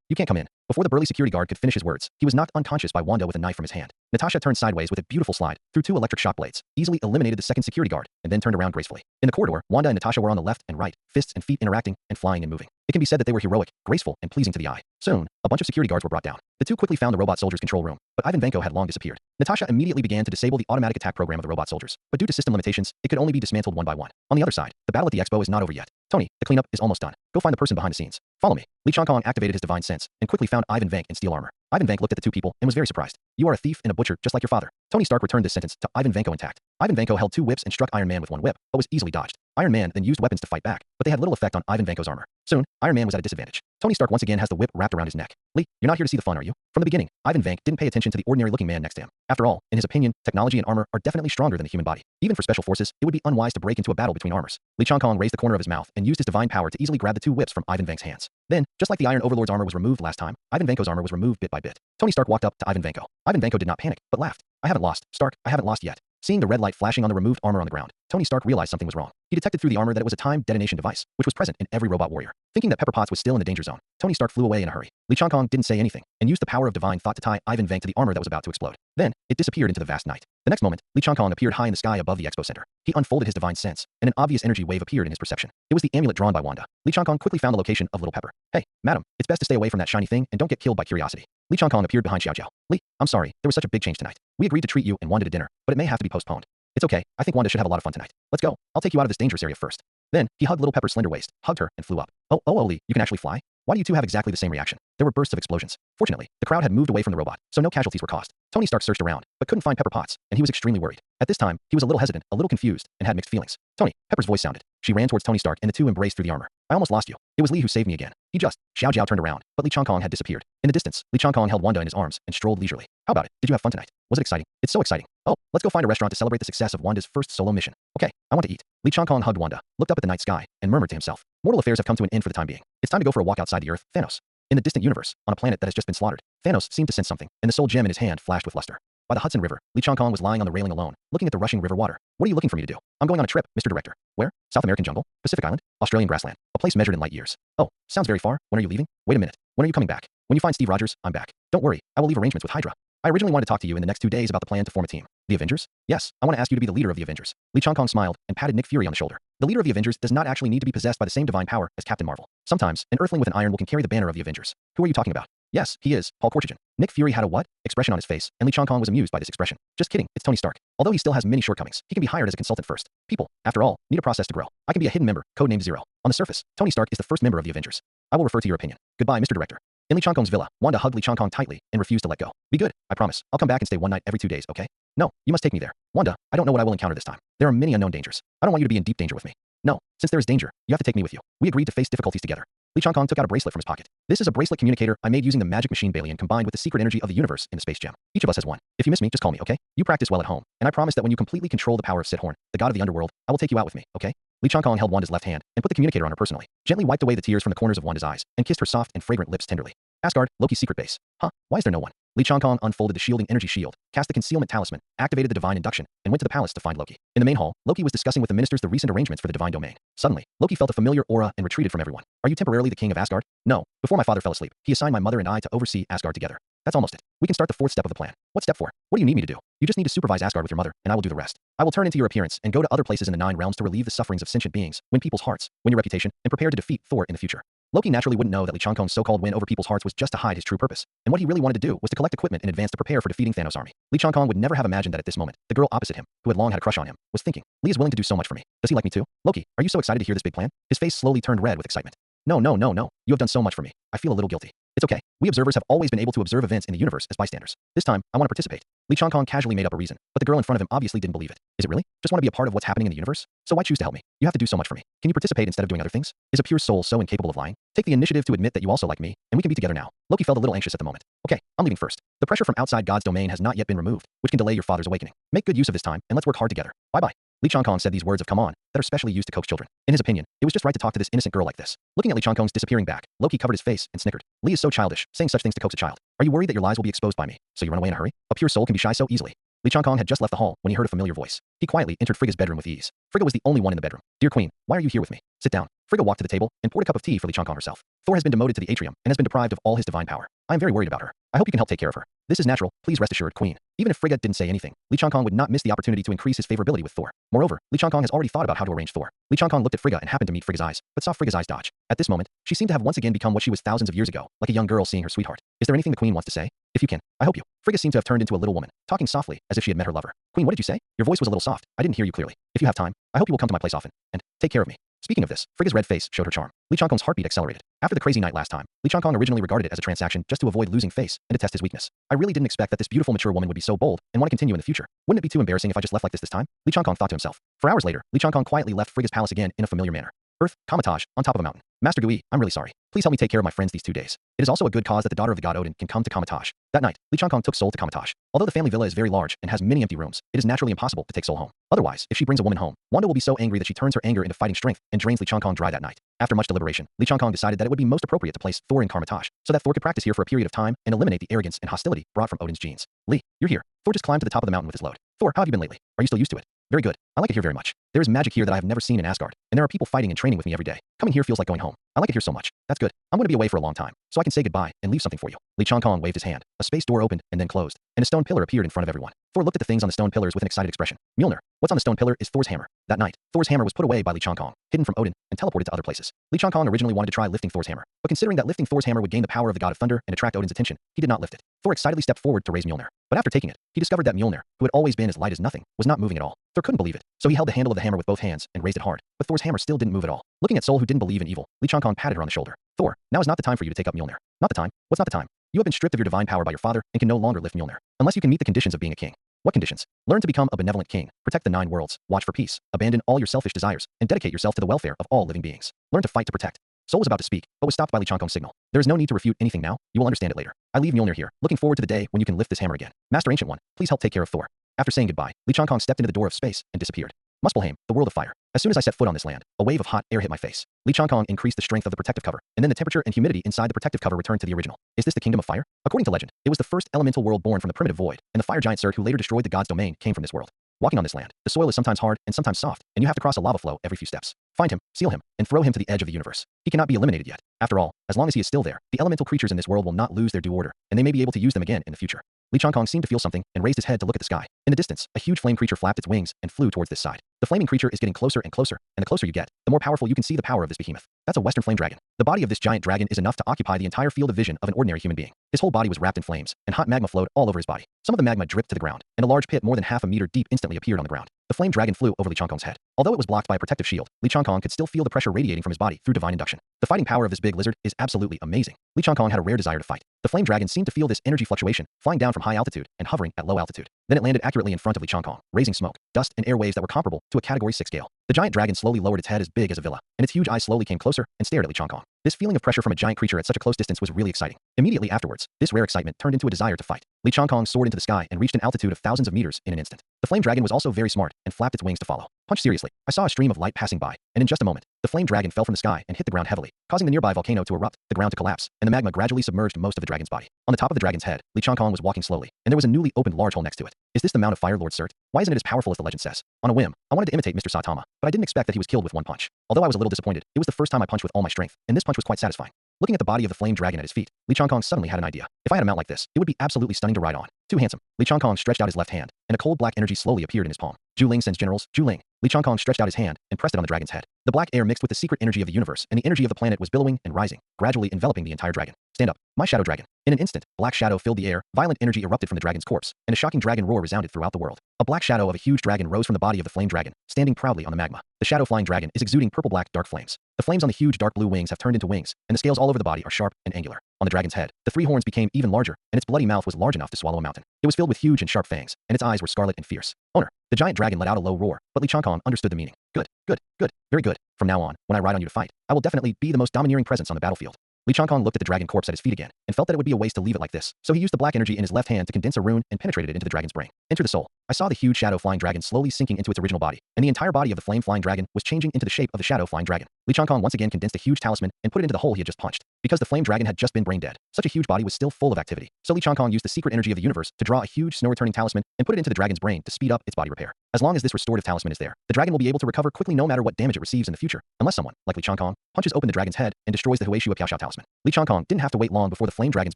A: you can't come in. Before the burly security guard could finish his words, he was knocked unconscious by Wanda with a knife from his hand. Natasha turned sideways with a beautiful slide, through two electric shock blades, easily eliminated the second security guard, and then turned around gracefully. In the corridor, Wanda and Natasha were on the left and right, fists and feet interacting, and flying and moving. It can be said that they were heroic, graceful, and pleasing to the eye. Soon, a bunch of security guards were brought down. The two quickly found the robot soldiers' control room, but Ivan Vanko had long disappeared. Natasha immediately began to disable the automatic attack program of the robot soldiers, but due to system limitations, it could only be dismantled one by one. On the other side, the battle at the expo is not over yet. Tony, the cleanup is almost done. Go find the person behind the scenes. Follow me. Lee Chong-kong activated his divine sense and quickly found Ivan Vank in steel armor. Ivan Vank looked at the two people and was very surprised. You are a thief and a butcher just like your father. Tony Stark returned this sentence to Ivan Vanko intact. Ivan Vanko held two whips and struck Iron Man with one whip, but was easily dodged. Iron Man then used weapons to fight back, but they had little effect on Ivan Vanko's armor. Soon, Iron Man was at a disadvantage. Tony Stark once again has the whip wrapped around his neck. Lee, you're not here to see the fun, are you? From the beginning, Ivan Vank didn't pay attention to the ordinary-looking man next to him. After all, in his opinion, technology and armor are definitely stronger than the human body. Even for special forces, it would be unwise to break into a battle between armors. Lee Chong-kong raised the corner of his mouth and used his divine power to easily grab the two whips from Ivan Vank's hands. Then, just like the Iron Overlord's armor was removed last time, Ivan Vanko's armor was removed bit by bit. Tony Stark walked up to Ivan Vanko. Ivan Vanko did not panic, but laughed. I haven't lost, Stark, I haven't lost yet. Seeing the red light flashing on the removed armor on the ground, Tony Stark realized something was wrong. He detected through the armor that it was a timed detonation device, which was present in every robot warrior. Thinking that Pepper Potts was still in the danger zone, Tony Stark flew away in a hurry. Li Changkong didn't say anything, and used the power of divine thought to tie Ivan Vang to the armor that was about to explode. Then, it disappeared into the vast night. The next moment, Li Changkong appeared high in the sky above the expo center. He unfolded his divine sense, and an obvious energy wave appeared in his perception. It was the amulet drawn by Wanda. Li Changkong quickly found the location of Little Pepper. Hey, madam, it's best to stay away from that shiny thing and don't get killed by curiosity. Li Changkong appeared behind Xiao Jiao. Li, I'm sorry, there was such a big change tonight. We agreed to treat you and Wanda to dinner, but it may have to be postponed. It's okay, I think Wanda should have a lot of fun tonight. Let's go, I'll take you out of this dangerous area first. Then, he hugged Little Pepper's slender waist, hugged her, and flew up. Oh, Li, you can actually fly? Why do you two have exactly the same reaction? There were bursts of explosions. Fortunately, the crowd had moved away from the robot, so no casualties were caused. Tony Stark searched around, but couldn't find Pepper Potts, and he was extremely worried. At this time, he was a little hesitant, a little confused, and had mixed feelings. Tony, Pepper's voice sounded. She ran towards Tony Stark, and the two embraced through the armor. I almost lost you. It was Li who saved me again. Xiao Jiao turned around, but Li Changkong had disappeared. In the distance, Li Changkong held Wanda in his arms and strolled leisurely. How about it? Did you have fun tonight? Was it exciting? It's so exciting. Oh, let's go find a restaurant to celebrate the success of Wanda's first solo mission. Okay, I want to eat. Li Changkong hugged Wanda, looked up at the night sky, and murmured to himself. Mortal affairs have come to an end for the time being. It's time to go for a walk outside the Earth, Thanos. In the distant universe, on a planet that has just been slaughtered, Thanos seemed to sense something, and the soul gem in his hand flashed with luster. By the Hudson River, Li Changkong was lying on the railing alone, looking at the rushing river water. What are you looking for me to do? I'm going on a trip, Mr. Director. Where? South American jungle? Pacific Island? Australian grassland? A place measured in light years. Oh, sounds very far. When are you leaving? Wait a minute. When are you coming back? When you find Steve Rogers, I'm back. Don't worry, I will leave arrangements with Hydra. I originally wanted to talk to you in the next 2 days about the plan to form a team. The Avengers? Yes, I want to ask you to be the leader of the Avengers. Li Changkong smiled and patted Nick Fury on the shoulder. The leader of the Avengers does not actually need to be possessed by the same divine power as Captain Marvel. Sometimes, an Earthling with an iron will can carry the banner of the Avengers. Who are you talking about? Yes, he is, Paul Cortigan. Nick Fury had a what? Expression on his face, and Li Changkong was amused by this expression. Just kidding, it's Tony Stark. Although he still has many shortcomings, he can be hired as a consultant first. People, after all, need a process to grow. I can be a hidden member, codenamed Zero. On the surface, Tony Stark is the first member of the Avengers. I will refer to your opinion. Goodbye, Mr. Director. In Li Changkong's villa, Wanda hugged Li Changkong tightly and refused to let go. Be good, I promise. I'll come back and stay one night every 2 days, okay? No, you must take me there. Wanda, I don't know what I will encounter this time. There are many unknown dangers. I don't want you to be in deep danger with me. No, since there is danger, you have to take me with you. We agreed to face difficulties together. Li Changkong took out a bracelet from his pocket. This is a bracelet communicator I made using the magic machine Balian combined with the secret energy of the universe in the space gem. Each of us has one. If you miss me, just call me, okay? You practice well at home, and I promise that when you completely control the power of Sithorn, the god of the underworld, I will take you out with me, okay? Li Changkong held Wanda's left hand and put the communicator on her personally, gently wiped away the tears from the corners of Wanda's eyes, and kissed her soft and fragrant lips tenderly. Asgard, Loki's secret base. Huh, why is there no one? Li Changkong unfolded the shielding energy shield, cast the concealment talisman, activated the divine induction, and went to the palace to find Loki. In the main hall, Loki was discussing with the ministers the recent arrangements for the divine domain. Suddenly, Loki felt a familiar aura and retreated from everyone. Are you temporarily the king of Asgard? No. Before my father fell asleep, he assigned my mother and I to oversee Asgard together. That's almost it. We can start the 4th step of the plan. What step 4? What do you need me to do? You just need to supervise Asgard with your mother, and I will do the rest. I will turn into your appearance and go to other places in the 9 realms to relieve the sufferings of sentient beings, win people's hearts, win your reputation, and prepare to defeat Thor in the future. Loki naturally wouldn't know that Li Changkong's so-called win over people's hearts was just to hide his true purpose, and what he really wanted to do was to collect equipment in advance to prepare for defeating Thanos' army. Li Changkong would never have imagined that at this moment, the girl opposite him, who had long had a crush on him, was thinking, Li is willing to do so much for me. Does he like me too? Loki, are you so excited to hear this big plan? His face slowly turned red with excitement. No. You have done so much for me. I feel a little guilty. It's okay. We observers have always been able to observe events in the universe as bystanders. This time, I want to participate. Li Changkong casually made up a reason, but the girl in front of him obviously didn't believe it. Is it really? Just want to be a part of what's happening in the universe? So why choose to help me? You have to do so much for me. Can you participate instead of doing other things? Is a pure soul so incapable of lying? Take the initiative to admit that you also like me, and we can be together now. Loki felt a little anxious at the moment. Okay, I'm leaving first. The pressure from outside God's domain has not yet been removed, which can delay your father's awakening. Make good use of this time, and let's work hard together. Bye-bye. Li Changkong said these words of come on that are specially used to coax children. In his opinion, it was just right to talk to this innocent girl like this. Looking at Li Changkong's disappearing back, Loki covered his face and snickered. Li is so childish, saying such things to coax a child. Are you worried that your lies will be exposed by me, so you run away in a hurry? A pure soul can be shy so easily. Li Changkong had just left the hall when he heard a familiar voice. He quietly entered Frigga's bedroom with ease. Frigga was the only one in the bedroom. Dear Queen, why are you here with me? Sit down. Frigga walked to the table and poured a cup of tea for Li Changkong herself. Thor has been demoted to the atrium and has been deprived of all his divine power. I am very worried about her. I hope you can help take care of her. This is natural, please rest assured, Queen. Even if Frigga didn't say anything, Li Changkong would not miss the opportunity to increase his favorability with Thor. Moreover, Li Changkong has already thought about how to arrange Thor. Li Changkong looked at Frigga and happened to meet Frigga's eyes, but saw Frigga's eyes dodge. At this moment, she seemed to have once again become what she was thousands of years ago, like a young girl seeing her sweetheart. Is there anything the Queen wants to say? If you can, I hope you. Frigga seemed to have turned into a little woman, talking softly, as if she had met her lover. Queen, what did you say? Your voice was a little soft. I didn't hear you clearly. If you have time, I hope you will come to my place often, and take care of me. Speaking of this, Frigga's red face showed her charm. Li Changkong's heartbeat accelerated. After the crazy night last time, Li Changkong originally regarded it as a transaction just to avoid losing face and to test his weakness. I really didn't expect that this beautiful mature woman would be so bold and want to continue in the future. Wouldn't it be too embarrassing if I just left like this time? Li Changkong thought to himself. For hours later, Li Changkong quietly left Frigga's palace again in a familiar manner. Earth, Kamatage, on top of a mountain. Master Gui, I'm really sorry. Please help me take care of my friends these 2 days. It is also a good cause that the daughter of the god Odin can come to Kamatage. That night, Li Changkong took Sol to Kamatage. Although the family villa is very large and has many empty rooms, it is naturally impossible to take Sol home. Otherwise, if she brings a woman home, Wanda will be so angry that she turns her anger into fighting strength and drains Li Changkong dry that night. After much deliberation, Li Changkong decided that it would be most appropriate to place Thor in Kamatage, so that Thor could practice here for a period of time and eliminate the arrogance and hostility brought from Odin's genes. Li, you're here. Thor just climbed to the top of the mountain with his load. Thor, how have you been lately? Are you still used to it? Very good. I like it here very much. There is magic here that I have never seen in Asgard, and there are people fighting and training with me every day. Coming here feels like going home. I like it here so much. That's good. I'm going to be away for a long time, so I can say goodbye and leave something for you. Li Changkong waved his hand. A space door opened and then closed, and a stone pillar appeared in front of everyone. Thor looked at the things on the stone pillars with an excited expression. Mjolnir. What's on the stone pillar is Thor's hammer. That night, Thor's hammer was put away by Li Changkong, hidden from Odin, and teleported to other places. Li Changkong originally wanted to try lifting Thor's hammer, but considering that lifting Thor's hammer would gain the power of the god of thunder and attract Odin's attention, he did not lift it. Thor excitedly stepped forward to raise Mjolnir, but after taking it, he discovered that Mjolnir, who had always been as light as nothing, was not moving at all. Thor couldn't believe it, so he held the handle of the hammer with both hands and raised it hard, but Thor's hammer still didn't move at all. Looking at Sol, who didn't believe in evil, Li Changkong patted her on the shoulder. Thor, now is not the time for you to take up Mjolnir. Not the time? What's not the time? You have been stripped of your divine power by your father and can no longer lift Mjolnir, unless you can meet the conditions of being a king. What conditions? Learn to become a benevolent king, protect the 9 worlds, watch for peace, abandon all your selfish desires, and dedicate yourself to the welfare of all living beings. Learn to fight to protect. Sol was about to speak, but was stopped by Li Changkong's signal. There is no need to refute anything now. You will understand it later. I leave Mjolnir here, looking forward to the day when you can lift this hammer again. Master Ancient One, please help take care of Thor. After saying goodbye, Li Changkong stepped into the door of space and disappeared. Muspelheim, the world of fire. As soon as I set foot on this land, a wave of hot air hit my face. Li Changkong increased the strength of the protective cover, and then the temperature and humidity inside the protective cover returned to the original. Is this the kingdom of fire? According to legend, it was the first elemental world born from the primitive void, and the fire giant Surt who later destroyed the god's domain came from this world. Walking on this land, the soil is sometimes hard and sometimes soft, and you have to cross a lava flow every few steps. Find him, seal him, and throw him to the edge of the universe. He cannot be eliminated yet. After all, as long as he is still there, the elemental creatures in this world will not lose their due order, and they may be able to use them again in the future. Li Changkong seemed to feel something and raised his head to look at the sky. In the distance, a huge flame creature flapped its wings and flew towards this side. The flaming creature is getting closer and closer, and the closer you get, the more powerful you can see the power of this behemoth. That's a Western flame dragon. The body of this giant dragon is enough to occupy the entire field of vision of an ordinary human being. His whole body was wrapped in flames, and hot magma flowed all over his body. Some of the magma dripped to the ground, and a large pit more than half a meter deep instantly appeared on the ground. The flame dragon flew over Li Changkong's head. Although it was blocked by a protective shield, Li Changkong could still feel the pressure radiating from his body through divine induction. The fighting power of this big lizard is absolutely amazing. Li Changkong had a rare desire to fight. The flame dragon seemed to feel this energy fluctuation, flying down from high altitude and hovering at low altitude. Then it landed accurately in front of Li Changkong, raising smoke, dust, and air waves that were comparable to a Category 6 scale. The giant dragon slowly lowered its head as big as a villa, and its huge eyes slowly came closer and stared at Li Changkong. This feeling of pressure from a giant creature at such a close distance was really exciting. Immediately afterwards, this rare excitement turned into a desire to fight. Li Changkong soared into the sky and reached an altitude of thousands of meters in an instant. The flame dragon was also very smart and flapped its wings to follow. Punch seriously. I saw a stream of light passing by, and in just a moment, the flame dragon fell from the sky and hit the ground heavily, causing the nearby volcano to erupt, the ground to collapse, and the magma gradually submerged most of the dragon's body. On the top of the dragon's head, Li Changkong was walking slowly, and there was a newly opened large hole next to it. Is this the Mount of Fire Lord Surt? Why isn't it as powerful as the legend says? On a whim, I wanted to imitate Mr. Saitama, but I didn't expect that he was killed with one punch. Although I was a little disappointed, it was the first time I punched with all my strength, and this punch was quite satisfying. Looking at the body of the flame dragon at his feet, Li Changkong suddenly had an idea. If I had a mount like this, it would be absolutely stunning to ride on. Too handsome. Li Changkong stretched out his left hand, and a cold black energy slowly appeared in his palm. Zhu Ling sends generals, Zhu Ling. Li Changkong stretched out his hand and pressed it on the dragon's head. The black air mixed with the secret energy of the universe, and the energy of the planet was billowing and rising, gradually enveloping the entire dragon. Stand up, my shadow dragon. In an instant, black shadow filled the air, violent energy erupted from the dragon's corpse, and a shocking dragon roar resounded throughout the world. A black shadow of a huge dragon rose from the body of the flame dragon, standing proudly on the magma. The shadow-flying dragon is exuding purple-black dark flames. The flames on the huge dark blue wings have turned into wings, and the scales all over the body are sharp and angular. On the dragon's head, the 3 horns became even larger, and its bloody mouth was large enough to swallow a mountain. It was filled with huge and sharp fangs, and its eyes were scarlet and fierce. Owner. The giant dragon let out a low roar, but Li Changkong understood the meaning. Good, good, good, very good. From now on, when I ride on you to fight, I will definitely be the most domineering presence on the battlefield. Li Changkong looked at the dragon corpse at his feet again, and felt that it would be a waste to leave it like this, so he used the black energy in his left hand to condense a rune and penetrated it into the dragon's brain. Enter the soul. I saw the huge shadow-flying dragon slowly sinking into its original body, and the entire body of the flame-flying dragon was changing into the shape of the shadow-flying dragon. Li Changkong once again condensed a huge talisman and put it into the hole he had just punched. Because the flame dragon had just been brain dead, such a huge body was still full of activity. So Li Changkong used the secret energy of the universe to draw a huge snow-returning talisman and put it into the dragon's brain to speed up its body repair. As long as this restorative talisman is there, the dragon will be able to recover quickly no matter what damage it receives in the future, unless someone, like Li Changkong, punches open the dragon's head and destroys the Huaishua Piaoxiao talisman. Li Changkong didn't have to wait long before the flame dragon's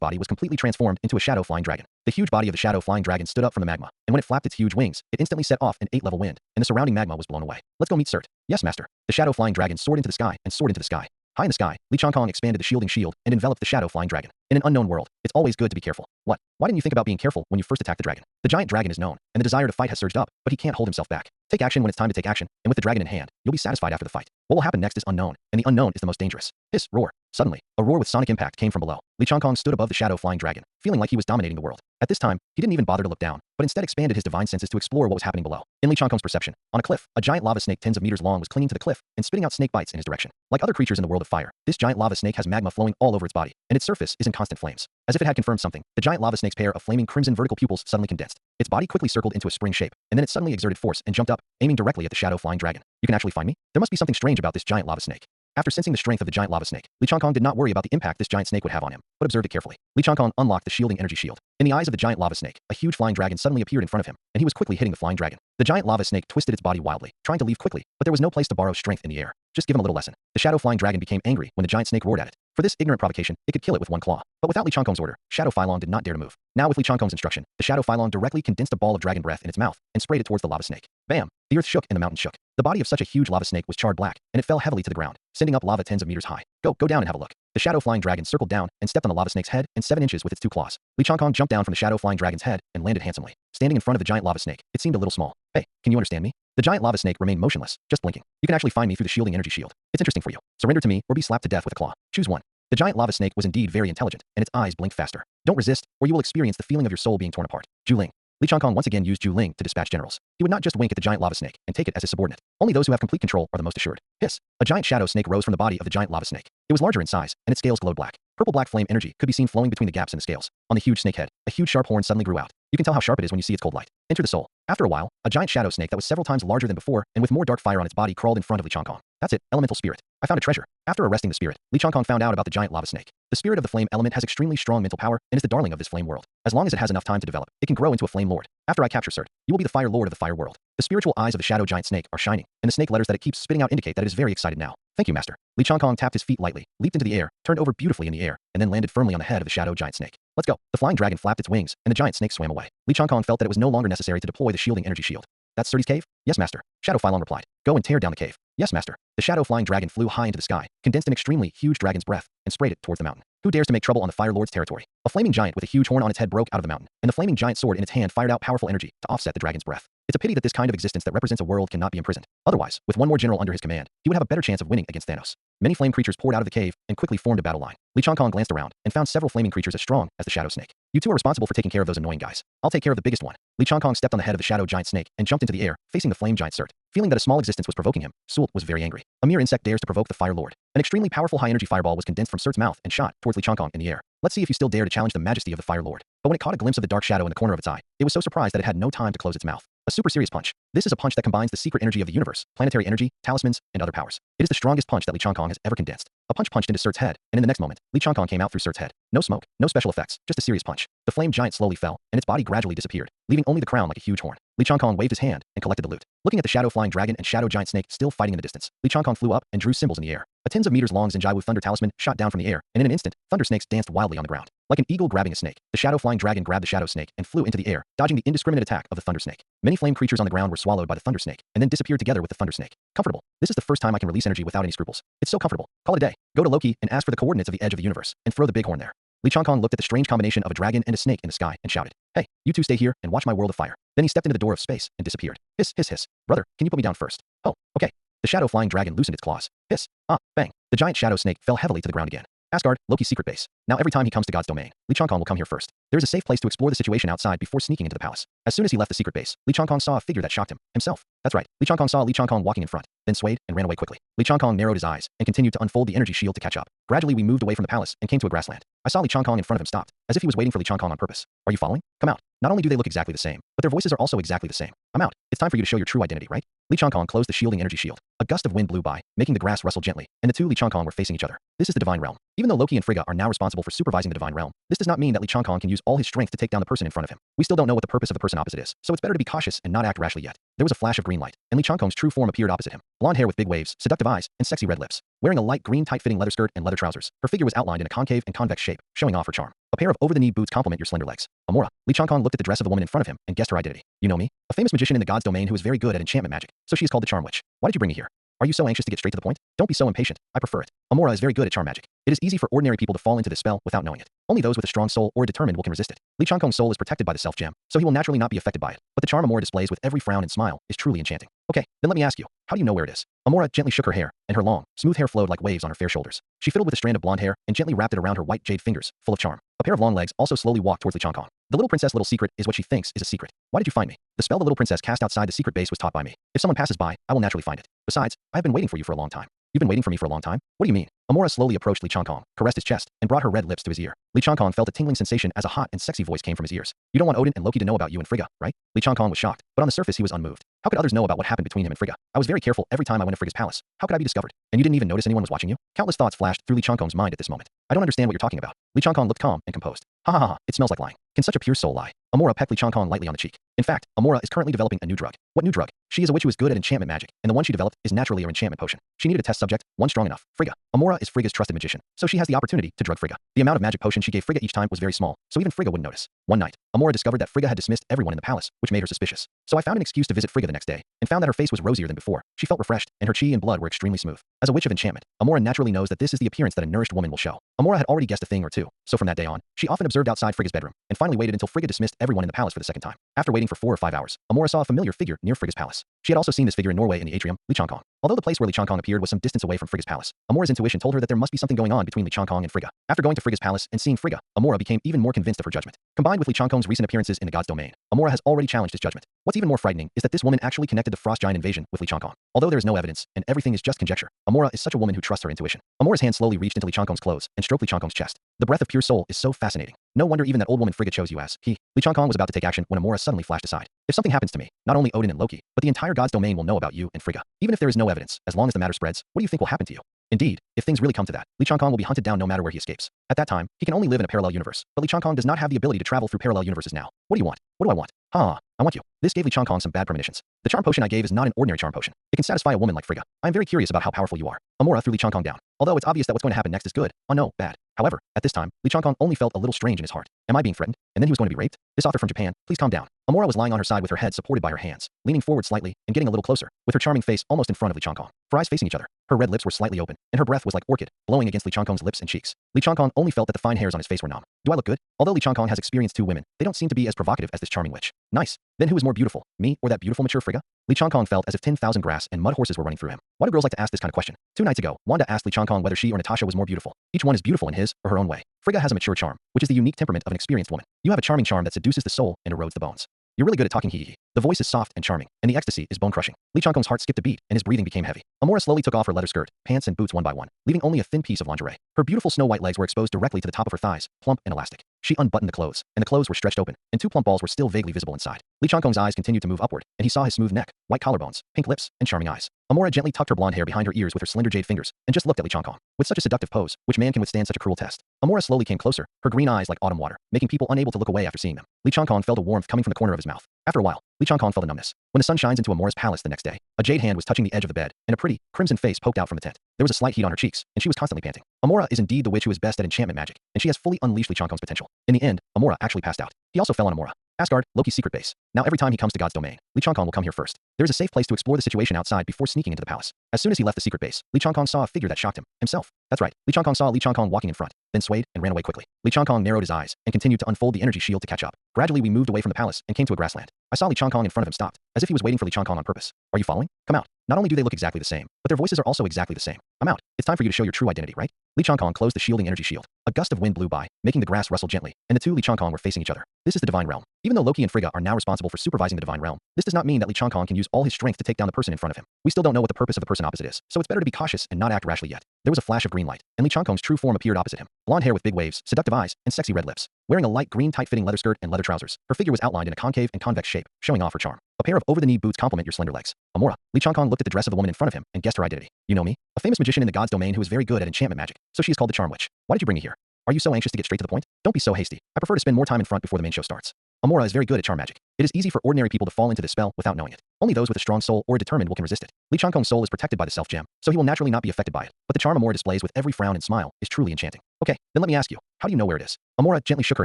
A: body was completely transformed into a shadow-flying dragon. The huge body of the shadow-flying dragon stood up from the magma, and when it flapped its huge wings, it instantly set off an 8-level wind, and the surrounding magma was blown away. Let's go meet Surt. Yes, master. The shadow-flying dragon soared into the sky and soared into the sky. High in the sky, Li Changkong expanded the shielding shield and enveloped the shadow-flying dragon. In an unknown world, it's always good to be careful. What? Why didn't you think about being careful when you first attacked the dragon? The giant dragon is known, and the desire to fight has surged up, but he can't hold himself back. Take action when it's time to take action, and with the dragon in hand, you'll be satisfied after the fight. What will happen next is unknown, and the unknown is the most dangerous. Hiss, roar. Suddenly, a roar with sonic impact came from below. Li Changkong stood above the shadow flying dragon, feeling like he was dominating the world. At this time, he didn't even bother to look down, but instead expanded his divine senses to explore what was happening below. In Li Changkong's perception, on a cliff, a giant lava snake tens of meters long was clinging to the cliff and spitting out snake bites in his direction. Like other creatures in the world of fire, this giant lava snake has magma flowing all over its body, and its surface is in constant flames. As if it had confirmed something, the giant lava snake's pair of flaming crimson vertical pupils suddenly condensed. Its body quickly circled into a spring shape, and then it suddenly exerted force and jumped up, aiming directly at the shadow flying dragon. You can actually find me? There must be something strange about this giant lava snake. After sensing the strength of the giant lava snake, Li Changkong did not worry about the impact this giant snake would have on him, but observed it carefully. Li Changkong unlocked the shielding energy shield. In the eyes of the giant lava snake, a huge flying dragon suddenly appeared in front of him, and he was quickly hitting the flying dragon. The giant lava snake twisted its body wildly, trying to leave quickly, but there was no place to borrow strength in the air. Just give him a little lesson. The shadow flying dragon became angry when the giant snake roared at it. For this ignorant provocation, it could kill it with one claw. But without Li Changkong's order, Shadow Phylong did not dare to move. Now with Li Changkong's instruction, the Shadow Phylong directly condensed a ball of dragon breath in its mouth and sprayed it towards the lava snake. Bam! The earth shook and the mountain shook. The body of such a huge lava snake was charred black, and it fell heavily to the ground, sending up lava tens of meters high. Go down and have a look. The shadow flying dragon circled down and stepped on the lava snake's head and 7 inches with its 2 claws. Li Changkong jumped down from the shadow flying dragon's head and landed handsomely. Standing in front of the giant lava snake, it seemed a little small. Hey, can you understand me? The giant lava snake remained motionless, just blinking. You can actually find me through the shielding energy shield. It's interesting for you. Surrender to me or be slapped to death with a claw. Choose one. The giant lava snake was indeed very intelligent, and its eyes blinked faster. Don't resist, or you will experience the feeling of your soul being torn apart. Juling. Li Changkong once again used Juling to dispatch generals. He would not just wink at the giant lava snake and take it as his subordinate. Only those who have complete control are the most assured. Hiss. A giant shadow snake rose from the body of the giant lava snake. It was larger in size, and its scales glowed black. Purple-black flame energy could be seen flowing between the gaps in the scales. On the huge snake head, a huge sharp horn suddenly grew out. You can tell how sharp it is when you see its cold light. Enter the soul. After a while, a giant shadow snake that was several times larger than before and with more dark fire on its body crawled in front of Li Changkong. That's it, elemental spirit. I found a treasure. After arresting the spirit, Li Changkong found out about the giant lava snake. The spirit of the flame element has extremely strong mental power and is the darling of this flame world. As long as it has enough time to develop, it can grow into a flame lord. After I capture Cert, you will be the fire lord of the fire world. The spiritual eyes of the shadow giant snake are shining, and the snake letters that it keeps spitting out indicate that it is very excited now. Thank you, master. Li Changkong tapped his feet lightly, leaped into the air, turned over beautifully in the air, and then landed firmly on the head of the shadow giant snake. Let's go. The flying dragon flapped its wings, and the giant snake swam away. Li Changkong felt that it was no longer necessary to deploy the shielding energy shield. That's Certi's cave? Yes, master. Shadow Phylong replied. Go and tear down the cave. Yes, master. The shadow flying dragon flew high into the sky, condensed an extremely huge dragon's breath, and sprayed it towards the mountain. Who dares to make trouble on the Fire Lord's territory? A flaming giant with a huge horn on its head broke out of the mountain, and the flaming giant sword in its hand fired out powerful energy to offset the dragon's breath. It's a pity that this kind of existence that represents a world cannot be imprisoned. Otherwise, with one more general under his command, he would have a better chance of winning against Thanos. Many flame creatures poured out of the cave and quickly formed a battle line. Li Changkong glanced around and found several flaming creatures as strong as the shadow snake. You two are responsible for taking care of those annoying guys. I'll take care of the biggest one. Li Changkong stepped on the head of the shadow giant snake and jumped into the air, facing the flame giant Cert. Feeling that a small existence was provoking him, Sult was very angry. A mere insect dares to provoke the Fire Lord. An extremely powerful high-energy fireball was condensed from Cert's mouth and shot towards Li Changkong in the air. Let's see if you still dare to challenge the majesty of the Fire Lord. But when it caught a glimpse of the dark shadow in the corner of its eye, it was so surprised that it had no time to close its mouth. A super serious punch. This is a punch that combines the secret energy of the universe, planetary energy, talismans, and other powers. It is the strongest punch that Li Changkong has ever condensed. A punch punched into Cert's head, and in the next moment, Li Changkong came out through Cert's head. No smoke, no special effects, just a serious punch. The flame giant slowly fell, and its body gradually disappeared, leaving only the crown like a huge horn. Li Changkong waved his hand and collected the loot. Looking at the shadow flying dragon and shadow giant snake still fighting in the distance, Li Changkong flew up and drew symbols in the air. A tens of meters long Zenjai Thunder Talisman shot down from the air, and in an instant, thunder snakes danced wildly on the ground. Like an eagle grabbing a snake, the shadow flying dragon grabbed the shadow snake and flew into the air, dodging the indiscriminate attack of the thunder snake. Many flame creatures on the ground were swallowed by the thunder snake, and then disappeared together with the thunder snake. Comfortable. This is the first time I can release energy without any scruples. It's so comfortable. Call it a day. Go to Loki and ask for the coordinates of the edge of the universe, and throw the big horn there. Li Changkong looked at the strange combination of a dragon and a snake in the sky and shouted, Hey, you two stay here and watch my world of fire. Then he stepped into the door of space and disappeared. Hiss, hiss, hiss. Brother, can you put me down first? Oh, okay. The shadow flying dragon loosened its claws. Hiss. Ah, bang. The giant shadow snake fell heavily to the ground again. Asgard, Loki's secret base. Now every time he comes to God's domain, Li Changkong will come here first. There is a safe place to explore the situation outside before sneaking into the palace. As soon as he left the secret base, Li Changkong saw a figure that shocked him. Himself. That's right. Li Changkong saw Li Changkong walking in front, then swayed and ran away quickly. Li Changkong narrowed his eyes and continued to unfold the energy shield to catch up. Gradually we moved away from the palace and came to a grassland. I saw Li Changkong in front of him stopped, as if he was waiting for Li Changkong on purpose. Are you following? Come out. Not only do they look exactly the same, but their voices are also exactly the same. I'm out. It's time for you to show your true identity, right? Li Changkong closed the shielding energy shield. A gust of wind blew by, making the grass rustle gently, and the two Li Changkong were facing each other. This is the divine realm. Even though Loki and Frigga are now responsible for supervising the divine realm, this does not mean that Li Changkong can use all his strength to take down the person in front of him. We still don't know what the purpose of the person opposite is, so it's better to be cautious and not act rashly yet. There was a flash of green light, and Li Changkong's true form appeared opposite him. Blonde hair with big waves, seductive eyes, and sexy red lips. Wearing a light green tight-fitting leather skirt and leather trousers, her figure was outlined in a concave and convex shape, showing off her charm. A pair of over-the-knee boots complement your slender legs. Amora. Li Changkong looked at the dress of the woman in front of him and guessed her identity. You know me? A famous magician in the god's domain who is very good at enchantment magic, so she is called the Charm Witch. Why did you bring me here? Are you so anxious to get straight to the point? Don't be so impatient. I prefer it. Amora is very good at charm magic. It is easy for ordinary people to fall into this spell without knowing it. Only those with a strong soul or determined will can resist it. Li Changkong's soul is protected by the self gem, so he will naturally not be affected by it. But the charm Amora displays with every frown and smile is truly enchanting. Okay, then let me ask you, how do you know where it is? Amora gently shook her hair, and her long, smooth hair flowed like waves on her fair shoulders. She fiddled with a strand of blonde hair and gently wrapped it around her white jade fingers, full of charm. A pair of long legs also slowly walked towards Li Changkong. The little princess' little secret is what she thinks is a secret. Why did you find me? The spell the little princess cast outside the secret base was taught by me. If someone passes by, I will naturally find it. Besides, I have been waiting for you for a long time. You've been waiting for me for a long time? What do you mean? Amora slowly approached Li Changkong, caressed his chest, and brought her red lips to his ear. Li Changkong felt a tingling sensation as a hot and sexy voice came from his ears. You don't want Odin and Loki to know about you and Frigga, right? Li Changkong was shocked, but on the surface he was unmoved. How could others know about what happened between him and Frigga? I was very careful every time I went to Frigga's palace. How could I be discovered? And you didn't even notice anyone was watching you? Countless thoughts flashed through Li Changkong's mind at this moment. I don't understand what you're talking about. Li Changkong looked calm and composed. Ha ha ha, it smells like lying. Can such a pure soul lie? Amora pecked Li Changkong lightly on the cheek. In fact, Amora is currently developing a new drug. What new drug? She is a witch who is good at enchantment magic, and the one she developed is naturally an enchantment potion. She needed a test subject, one strong enough, Frigga. Amora is Frigga's trusted magician, so she has the opportunity to drug Frigga. The amount of magic potion she gave Frigga each time was very small, so even Frigga wouldn't notice. One night, Amora discovered that Frigga had dismissed everyone in the palace, which made her suspicious. So I found an excuse to visit Frigga the next day, and found that her face was rosier than before. She felt refreshed, and her chi and blood were extremely smooth. As a witch of enchantment, Amora naturally knows that this is the appearance that a nourished woman will show. Amora had already guessed a thing or two, so from that day on, she often observed outside Frigga's bedroom, and finally waited until Frigga dismissed everyone in the palace for the second time. After waiting for 4 or 5 hours, Amora saw a familiar figure near Frigga's palace. She had also seen this figure in Norway in the atrium, Li Changkong. Although the place where Li Changkong appeared was some distance away from Frigga's palace, Amora's intuition told her that there must be something going on between Li Changkong and Frigga. After going to Frigga's palace and seeing Frigga, Amora became even more convinced of her judgment. Combined with Li Changkong's recent appearances in the god's domain, Amora has already challenged his judgment. What's even more frightening is that this woman actually connected the frost giant invasion with Li Changkong. Although there is no evidence, and everything is just conjecture, Amora is such a woman who trusts her intuition. Amora's hand slowly reached into Li Changkong's clothes and stroked Li Changkong's chest. The breath of pure soul is so fascinating. No wonder even that old woman Frigga chose you as he. Li Changkong was about to take action when Amora suddenly flashed aside. If something happens to me, not only Odin and Loki, but the entire god's domain will know about you and Frigga. Even if there is no evidence, as long as the matter spreads, what do you think will happen to you? Indeed, if things really come to that, Li Changkong will be hunted down no matter where he escapes. At that time, he can only live in a parallel universe, but Li Changkong does not have the ability to travel through parallel universes now. What do you want? What do I want? I want you. This gave Li Changkong some bad premonitions. The charm potion I gave is not an ordinary charm potion. It can satisfy a woman like Frigga. I am very curious about how powerful you are. Amora threw Li Changkong down. Although it's obvious that what's going to happen next is good, no, bad. However, at this time, Li Changkong only felt a little strange in his heart. Am I being threatened? And then he was going to be raped? This author from Japan, please calm down. Amora was lying on her side with her head supported by her hands, leaning forward slightly and getting a little closer, with her charming face almost in front of Li Changkong. Her eyes facing each other, her red lips were slightly open, and her breath was like orchid, blowing against Li Changkong's lips and cheeks. Li Changkong only felt that the fine hairs on his face were numb. Do I look good? Although Li Changkong has experienced 2 women, they don't seem to be as provocative as this charming witch. Nice. Then who is more beautiful, me or that beautiful mature Frigga? Li Changkong felt as if 10,000 grass and mud horses were running through him. Why do girls like to ask this kind of question? 2 nights ago, Wanda asked Li Changkong whether she or Natasha was more beautiful. Each one is beautiful in his or her own way. Frigga has a mature charm, which is the unique temperament of an experienced woman. You have a charming charm that seduces the soul and erodes the bones. You're really good at talking hee. The voice is soft and charming, and the ecstasy is bone-crushing. Li Changkong's heart skipped a beat, and his breathing became heavy. Amora slowly took off her leather skirt, pants and boots one by one, leaving only a thin piece of lingerie. Her beautiful snow-white legs were exposed directly to the top of her thighs, plump and elastic. She unbuttoned the clothes, and the clothes were stretched open, and 2 plump balls were still vaguely visible inside. Li Changkong's eyes continued to move upward, and he saw his smooth neck, white collarbones, pink lips, and charming eyes. Amora gently tucked her blonde hair behind her ears with her slender jade fingers, and just looked at Li Changkong. With such a seductive pose, which man can withstand such a cruel test? Amora slowly came closer, her green eyes like autumn water, making people unable to look away after seeing them. Li Changkong felt a warmth coming from the corner of his mouth. After a while, Li Changkong felt a numbness. When the sun shines into Amora's palace the next day, a jade hand was touching the edge of the bed, and a pretty, crimson face poked out from the tent. There was a slight heat on her cheeks, and she was constantly panting. Amora is indeed the witch who is best at enchantment magic, and she has fully unleashed Li Changkong's potential. In the end, Amora actually passed out. He also fell on Amora. Asgard, Loki's secret base. Now every time he comes to God's domain, Li Changkong will come here first. There is a safe place to explore the situation outside before sneaking into the palace. As soon as he left the secret base, Li Changkong saw a figure that shocked him. Himself. That's right. Li Changkong saw Li Changkong walking in front, then swayed and ran away quickly. Li Changkong narrowed his eyes and continued to unfold the energy shield to catch up. Gradually we moved away from the palace and came to a grassland. I saw Li Changkong in front of him stopped, as if he was waiting for Li Changkong on purpose. Are you following? Come out. Not only do they look exactly the same, but their voices are also exactly the same. I'm out. It's time for you to show your true identity, right? Li Changkong closed the shielding energy shield. A gust of wind blew by, making the grass rustle gently, and the 2 Li Changkong were facing each other. This is the divine realm. Even though Loki and Frigga are now responsible for supervising the divine realm, this does not mean that Li Changkong can use all his strength to take down the person in front of him. We still don't know what the purpose of the person opposite is, so it's better to be cautious and not act rashly yet. There was a flash of green light, and Li Changkong's true form appeared opposite him. Blonde hair with big waves, seductive eyes, and sexy red lips. Wearing a light green tight-fitting leather skirt and leather trousers, her figure was outlined in a concave and convex shape, showing off her charm. A pair of over-the-knee boots complement your slender legs. Amora. Li Changkong looked at the dress of the woman in front of him and guessed her identity. You know me? A famous magician in the god's domain who is very good at enchantment magic, so she is called the Charm Witch. Why did you bring me here? Are you so anxious to get straight to the point? Don't be so hasty. I prefer to spend more time in front before the main show starts. Amora is very good at charm magic. It is easy for ordinary people to fall into this spell without knowing it. Only those with a strong soul or determined will can resist it. Li Changkong's soul is protected by the self gem, so he will naturally not be affected by it. But the charm Amora displays with every frown and smile is truly enchanting. Okay, then let me ask you, how do you know where it is? Amora gently shook her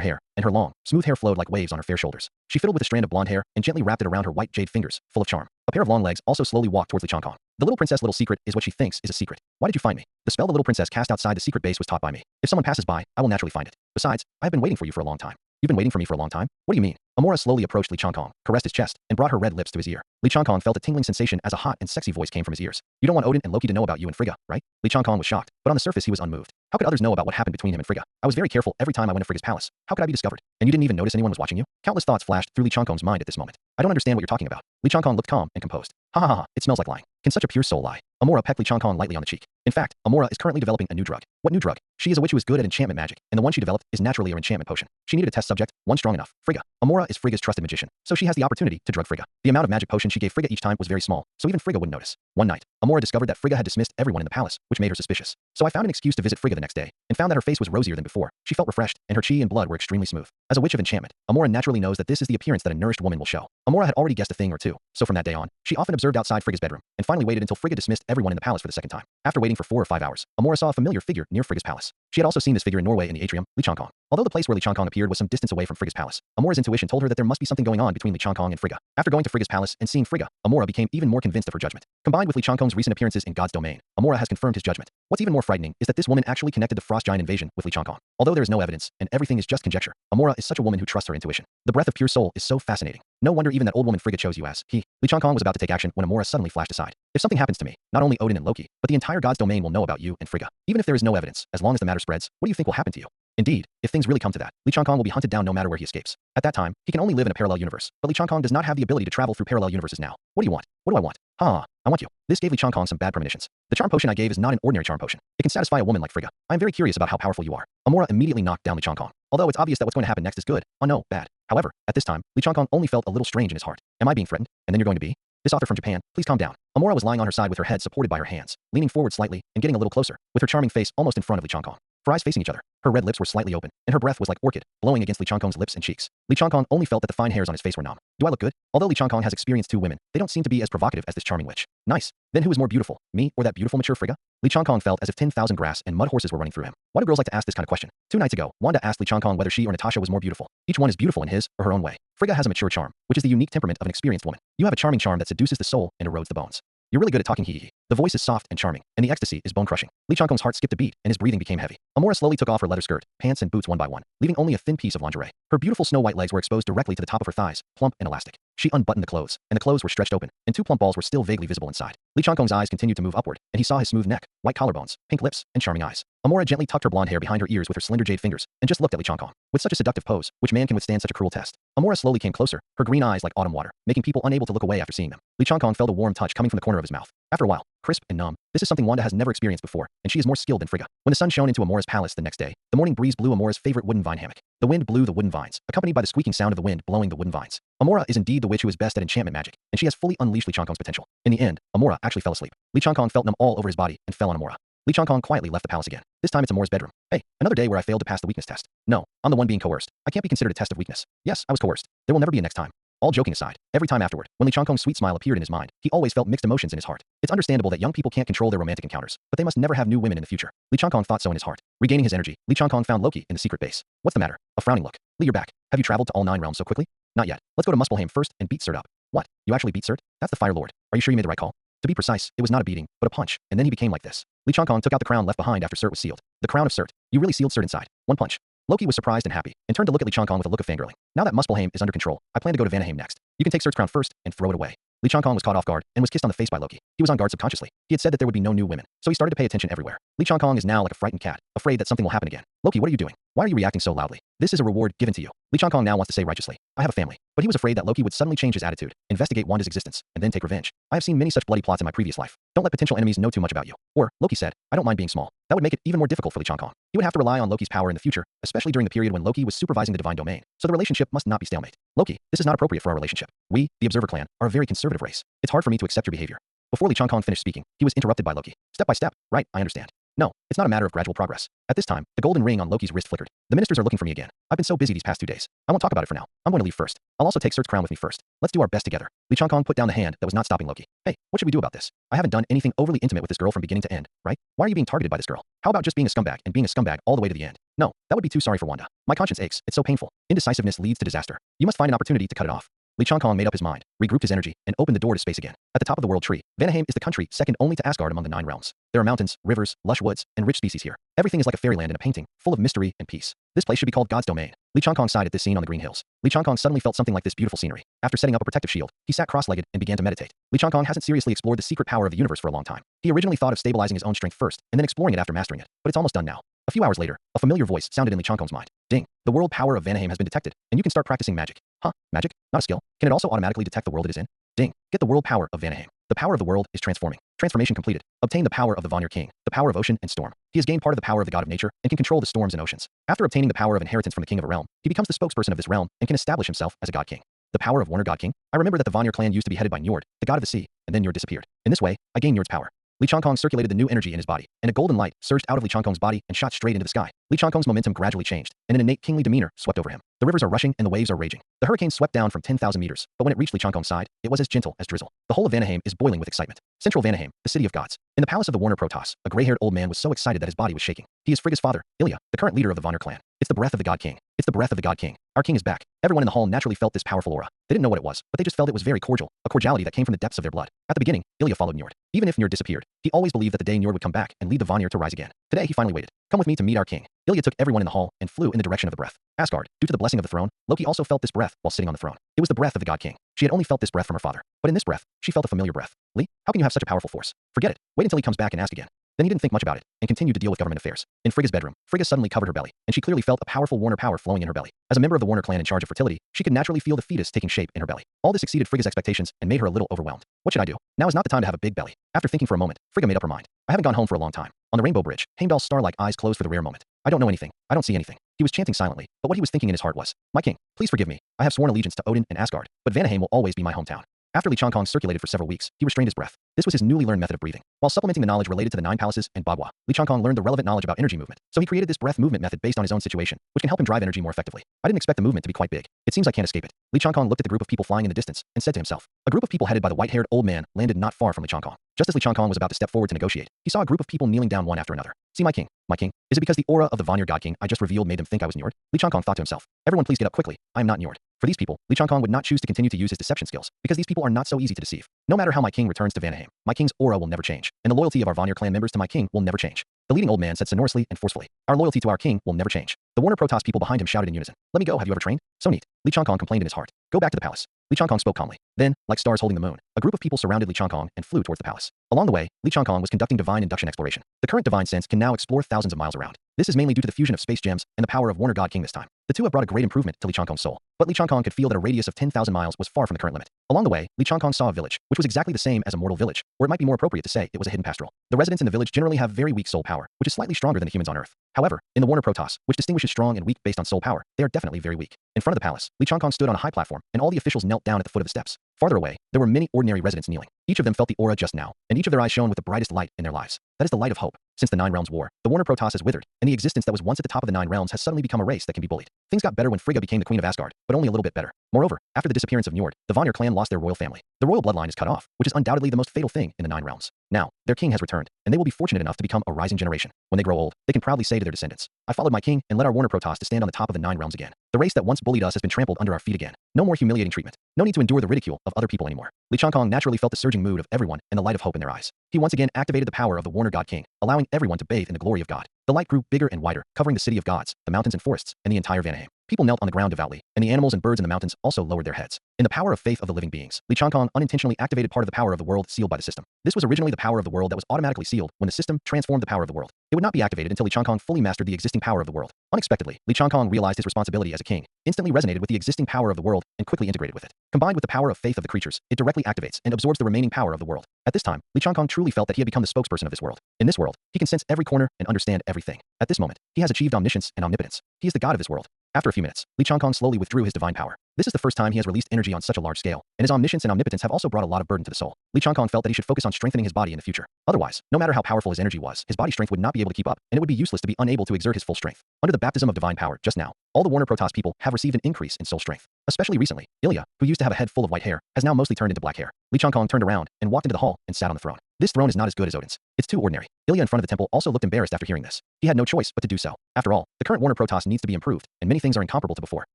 A: hair, and her long, smooth hair flowed like waves on her fair shoulders. She fiddled with a strand of blonde hair and gently wrapped it around her white jade fingers, full of charm. A pair of long legs also slowly walked towards Li Changkong. The little princess little secret is what she thinks is a secret. Why did you find me? The spell the little princess cast outside the secret base was taught by me. If someone passes by, I will naturally find it. Besides, I have been waiting for you for a long time. You've been waiting for me for a long time? What do you mean? Amora slowly approached Li Changkong, caressed his chest, and brought her red lips to his ear. Li Changkong felt a tingling sensation as a hot and sexy voice came from his ears. You don't want Odin and Loki to know about you and Frigga, right? Li Changkong was shocked, but on the surface he was unmoved. How could others know about what happened between him and Frigga? I was very careful every time I went to Frigga's palace. How could I be discovered? And you didn't even notice anyone was watching you? Countless thoughts flashed through Li Changkong's mind at this moment. I don't understand what you're talking about. Li Changkong looked calm and composed. Ha ha ha ha, it smells like lying. Can such a pure soul lie? Amora pecked Li Changkong lightly on the cheek. In fact, Amora is currently developing a new drug. What new drug? She is a witch who is good at enchantment magic, and the one she developed is naturally her enchantment potion. She needed a test subject, one strong enough. Frigga. Amora is Frigga's trusted magician, so she has the opportunity to drug Frigga. The amount of magic potion she gave Frigga each time was very small, so even Frigga wouldn't notice. One night, Amora discovered that Frigga had dismissed everyone in the palace, which made her suspicious. So I found an excuse to visit Frigga the next day, and found that her face was rosier than before. She felt refreshed, and her chi and blood were extremely smooth. As a witch of enchantment, Amora naturally knows that this is the appearance that a nourished woman will show. Amora had already guessed a thing or two, so from that day on, she often observed outside Frigga's bedroom, and finally waited until Frigga dismissed everyone in the palace for the second time. After waiting for 4 or 5 hours, Amora saw a familiar figure near Frigga's palace. She had also seen this figure in Norway in the atrium, Li Changkong. Although the place where Li Changkong appeared was some distance away from Frigga's palace, Amora's intuition told her that there must be something going on between Li Changkong and Frigga. After going to Frigga's palace and seeing Frigga, Amora became even more convinced of her judgment. Combined with Li Changkong's recent appearances in God's domain, Amora has confirmed his judgment. What's even more frightening is that this woman actually connected the frost giant invasion with Li Changkong. Although there is no evidence, and everything is just conjecture, Amora is such a woman who trusts her intuition. The breath of pure soul is so fascinating. No wonder even that old woman Frigga chose you as he. Li Changkong was about to take action when Amora suddenly flashed aside. If something happens to me, not only Odin and Loki, but the entire God's domain will know about you and Frigga. Even if there is no evidence, as long as the matter spreads, what do you think will happen to you? Indeed, if things really come to that, Li Changkong will be hunted down no matter where he escapes. At that time, he can only live in a parallel universe, but Li Changkong does not have the ability to travel through parallel universes now. What do you want? What do I want? I want you. This gave Li Changkong some bad premonitions. The charm potion I gave is not an ordinary charm potion. It can satisfy a woman like Frigga. I am very curious about how powerful you are. Amora immediately knocked down Li Changkong. Although it's obvious that what's going to happen next is good. Oh no, bad. However, at this time, Li Changkong only felt a little strange in his heart. Am I being threatened? And then you're going to be? This author from Japan, please calm down. Amora was lying on her side with her head supported by her hands, leaning forward slightly and getting a little closer, with her charming face almost in front of Li Changkong. Her eyes facing each other, her red lips were slightly open, and her breath was like orchid, blowing against Li Changkong's lips and cheeks. Li Changkong only felt that the fine hairs on his face were numb. Do I look good? Although Li Changkong has experienced 2 women, they don't seem to be as provocative as this charming witch. Nice. Then who is more beautiful, me or that beautiful mature Frigga? Li Changkong felt as if 10,000 grass and mud horses were running through him. Why do girls like to ask this kind of question? 2 nights ago, Wanda asked Li Changkong whether she or Natasha was more beautiful. Each one is beautiful in his or her own way. Frigga has a mature charm, which is the unique temperament of an experienced woman. You have a charming charm that seduces the soul and erodes the bones. You're really good at talking, hee. The voice is soft and charming, and the ecstasy is bone-crushing. Li Changkong's heart skipped a beat, and his breathing became heavy. Amora slowly took off her leather skirt, pants, and boots one by one, leaving only a thin piece of lingerie. Her beautiful snow-white legs were exposed directly to the top of her thighs, plump and elastic. She unbuttoned the clothes, and the clothes were stretched open, and 2 plump balls were still vaguely visible inside. Li Changkong's eyes continued to move upward, and he saw his smooth neck, white collarbones, pink lips, and charming eyes. Amora gently tucked her blonde hair behind her ears with her slender jade fingers, and just looked at Li Changkong. With such a seductive pose, which man can withstand such a cruel test? Amora slowly came closer, her green eyes like autumn water, making people unable to look away after seeing them. Li Changkong felt a warm touch coming from the corner of his mouth. After a while, crisp and numb, this is something Wanda has never experienced before, and she is more skilled than Frigga. When the sun shone into Amora's palace the next day, the morning breeze blew Amora's favorite wooden vine hammock. The wind blew the wooden vines, accompanied by the squeaking sound of the wind blowing the wooden vines. Amora is indeed the witch who is best at enchantment magic, and she has fully unleashed Li Changkong's potential. In the end, Amora actually fell asleep. Li Changkong felt numb all over his body and fell on Amora. Li Changkong quietly left the palace again. This time it's Amora's bedroom. Hey, another day where I failed to pass the weakness test. No, I'm the one being coerced. I can't be considered a test of weakness. Yes, I was coerced. There will never be a next time. All joking aside, every time afterward, when Li Changkong's sweet smile appeared in his mind, he always felt mixed emotions in his heart. It's understandable that young people can't control their romantic encounters, but they must never have new women in the future. Li Changkong thought so in his heart. Regaining his energy, Li Changkong found Loki in the secret base. What's the matter? A frowning look. Li, you're back. Have you traveled to all 9 realms so quickly? Not yet. Let's go to Muspelheim first and beat Surt up. What? You actually beat Surt? That's the Fire Lord. Are you sure you made the right call? To be precise, it was not a beating, but a punch, and then he became like this. Li Changkong took out the crown left behind after Surt was sealed. The crown of Surt. You really sealed Surt inside. 1 punch. Loki was surprised and happy, and turned to look at Li Changkong with a look of fangirling. Now that Muspelheim is under control, I plan to go to Vanaheim next. You can take Surt's crown first and throw it away. Li Changkong was caught off guard and was kissed on the face by Loki. He was on guard subconsciously. He had said that there would be no new women, so he started to pay attention everywhere. Li Changkong is now like a frightened cat, afraid that something will happen again. Loki, what are you doing? Why are you reacting so loudly? This is a reward given to you. Li Changkong now wants to say righteously, I have a family. But he was afraid that Loki would suddenly change his attitude, investigate Wanda's existence, and then take revenge. I have seen many such bloody plots in my previous life. Don't let potential enemies know too much about you. Or, Loki said, I don't mind being small. That would make it even more difficult for Li Changkong. He would have to rely on Loki's power in the future, especially during the period when Loki was supervising the divine domain. So the relationship must not be stalemate. Loki, this is not appropriate for our relationship. We, the Observer clan, are a very conservative race. It's hard for me to accept your behavior. Before Li Changkong finished speaking, he was interrupted by Loki. Step by step, right, I understand. No, it's not a matter of gradual progress. At this time, the golden ring on Loki's wrist flickered. The ministers are looking for me again. I've been so busy these past 2 days. I won't talk about it for now. I'm going to leave first. I'll also take Surt's crown with me first. Let's do our best together. Li Changkong put down the hand that was not stopping Loki. Hey, what should we do about this? I haven't done anything overly intimate with this girl from beginning to end, right? Why are you being targeted by this girl? How about just being a scumbag and being a scumbag all the way to the end? No, that would be too sorry for Wanda. My conscience aches. It's so painful. Indecisiveness leads to disaster. You must find an opportunity to cut it off. Li Changkong made up his mind, regrouped his energy, and opened the door to space again. At the top of the world tree, Vanaheim is the country second only to Asgard among the 9 realms. There are mountains, rivers, lush woods, and rich species here. Everything is like a fairyland in a painting, full of mystery and peace. This place should be called God's domain. Li Changkong sighed at this scene on the green hills. Li Changkong suddenly felt something like this beautiful scenery. After setting up a protective shield, he sat cross-legged and began to meditate. Li Changkong hasn't seriously explored the secret power of the universe for a long time. He originally thought of stabilizing his own strength first, and then exploring it after mastering it, but it's almost done now. A few hours later, a familiar voice sounded in Li Changkong's mind. Ding! The world power of Vanaheim has been detected, and you can start practicing magic. Huh? Magic? Not a skill. Can it also automatically detect the world it is in? Ding! Get the world power of Vanaheim. The power of the world is transforming. Transformation completed. Obtain the power of the Vanir King, the power of ocean and storm. He has gained part of the power of the god of nature and can control the storms and oceans. After obtaining the power of inheritance from the king of a realm, he becomes the spokesperson of this realm and can establish himself as a god king. The power of Warner God King? I remember that the Vanir clan used to be headed by Njord, the god of the sea, and then Njord disappeared. In this way, I gained Njord's power. Li Changkong circulated the new energy in his body, and a golden light surged out of Li Changkong's body and shot straight into the sky. Li Changkong's momentum gradually changed, and an innate kingly demeanor swept over him. The rivers are rushing and the waves are raging. The hurricane swept down from 10,000 meters, but when it reached Li Changkong's side, it was as gentle as drizzle. The whole of Vanaheim is boiling with excitement. Central Vanaheim, the city of gods. In the palace of the Warner Protoss, a gray-haired old man was so excited that his body was shaking. He is Frigga's father, Ilya, the current leader of the Vanir clan. It's the breath of the God King. It's the breath of the God King. Our king is back. Everyone in the hall naturally felt this powerful aura. They didn't know what it was, but they just felt it was very cordial, a cordiality that came from the depths of their blood. At the beginning, Ilya followed Njord. Even if Njord disappeared, he always believed that the day Njord would come back and lead the Vanir to rise again. Today he finally waited. Come with me to meet our king. Ilya took everyone in the hall and flew in the direction of the breath. Asgard, due to the blessing of the throne, Loki also felt this breath while sitting on the throne. It was the breath of the God King. She had only felt this breath from her father, but in this breath, she felt a familiar breath. Li, how can you have such a powerful force? Forget it. Wait until he comes back and ask again. Then he didn't think much about it, and continued to deal with government affairs. In Frigga's bedroom, Frigga suddenly covered her belly, and she clearly felt a powerful Warner power flowing in her belly. As a member of the Warner clan in charge of fertility, she could naturally feel the fetus taking shape in her belly. All this exceeded Frigga's expectations and made her a little overwhelmed. What should I do? Now is not the time to have a big belly. After thinking for a moment, Frigga made up her mind. I haven't gone home for a long time. On the Rainbow Bridge, Heimdall's star-like eyes closed for the rare moment. I don't know anything. I don't see anything. He was chanting silently, but what he was thinking in his heart was, my king, please forgive me. I have sworn allegiance to Odin and Asgard, but Vanaheim will always be my hometown. After Li Changkong circulated for several weeks, he restrained his breath. This was his newly learned method of breathing. While supplementing the knowledge related to the 9 palaces and Bagua, Li Changkong learned the relevant knowledge about energy movement. So he created this breath movement method based on his own situation, which can help him drive energy more effectively. I didn't expect the movement to be quite big. It seems I can't escape it. Li Changkong looked at the group of people flying in the distance and said to himself. A group of people headed by the white-haired old man landed not far from Li Changkong. Just as Li Changkong was about to step forward to negotiate, he saw a group of people kneeling down one after another. See my king. My king. Is it because the aura of the Vanir God King I just revealed made them think I was Njord? Li Changkong thought to himself. Everyone please get up quickly. I am not Njord. For these people, Li Changkong would not choose to continue to use his deception skills, because these people are not so easy to deceive. No matter how my king returns to Vanaheim, my king's aura will never change, and the loyalty of our Vanir clan members to my king will never change. The leading old man said sonorously and forcefully. Our loyalty to our king will never change. The Warner Protoss people behind him shouted in unison. Let me go, have you ever trained? So neat. Li Changkong complained in his heart. Go back to the palace. Li Changkong spoke calmly. Then, like stars holding the moon, a group of people surrounded Li Changkong and flew towards the palace. Along the way, Li Changkong was conducting divine induction exploration. The current divine sense can now explore thousands of miles around. This is mainly due to the fusion of space gems and the power of Warner God King this time. The two have brought a great improvement to Li Changkong's soul, but Li Changkong could feel that a radius of 10,000 miles was far from the current limit. Along the way, Li Changkong saw a village, which was exactly the same as a mortal village, or it might be more appropriate to say it was a hidden pastoral. The residents in the village generally have very weak soul power, which is slightly stronger than the humans on Earth. However, in the Warner Protoss, which distinguishes strong and weak based on soul power, they are definitely very weak. In front of the palace, Li Changkong stood on a high platform, and all the officials knelt down at the foot of the steps. Farther away, there were many ordinary residents kneeling. Each of them felt the aura just now, and each of their eyes shone with the brightest light in their lives. That is the light of hope. Since the 9 Realms War, the Warner Protoss has withered, and the existence that was once at the top of the 9 Realms has suddenly become a race that can be bullied. Things got better when Frigga became the queen of Asgard, but only a little bit better. Moreover, after the disappearance of Njord, the Vanir clan lost their royal family. The royal bloodline is cut off, which is undoubtedly the most fatal thing in the 9 Realms. Now, their king has returned, and they will be fortunate enough to become a rising generation. When they grow old, they can proudly say to their descendants, I followed my king and led our Warner Protoss to stand on the top of the 9 Realms again. The race that once bullied us has been trampled under our feet again. No more humiliating treatment. No need to endure the ridicule of other people anymore. Li Changkong naturally felt the surging mood of everyone and the light of hope in their eyes. He once again activated the power of the Warner God King, allowing everyone to bathe in the glory of God. The light grew bigger and wider, covering the city of gods, the mountains and forests, and the entire Vanaheim. People knelt on the ground devoutly, and the animals and birds in the mountains also lowered their heads. In the power of faith of the living beings, Li Changkong unintentionally activated part of the power of the world sealed by the system. This was originally the power of the world that was automatically sealed when the system transformed the power of the world. It would not be activated until Li Changkong fully mastered the existing power of the world. Unexpectedly, Li Changkong realized his responsibility as a king, instantly resonated with the existing power of the world, and quickly integrated with it. Combined with the power of faith of the creatures, it directly activates and absorbs the remaining power of the world. At this time, Li Changkong truly felt that he had become the spokesperson of this world. In this world, he can sense every corner and understand everything. At this moment, he has achieved omniscience and omnipotence. He is the god of this world. After a few minutes, Li Changkong slowly withdrew his divine power. This is the first time he has released energy on such a large scale, and his omniscience and omnipotence have also brought a lot of burden to the soul. Li Changkong felt that he should focus on strengthening his body in the future. Otherwise, no matter how powerful his energy was, his body strength would not be able to keep up, and it would be useless to be unable to exert his full strength. Under the baptism of divine power just now, all the Warner Protoss people have received an increase in soul strength. Especially recently, Ilya, who used to have a head full of white hair, has now mostly turned into black hair. Li Changkong turned around and walked into the hall and sat on the throne. This throne is not as good as Odin's. It's too ordinary. Ilya in front of the temple also looked embarrassed after hearing this. He had no choice but to do so. After all, the current Warner Protoss needs to be improved, and many things are incomparable to before.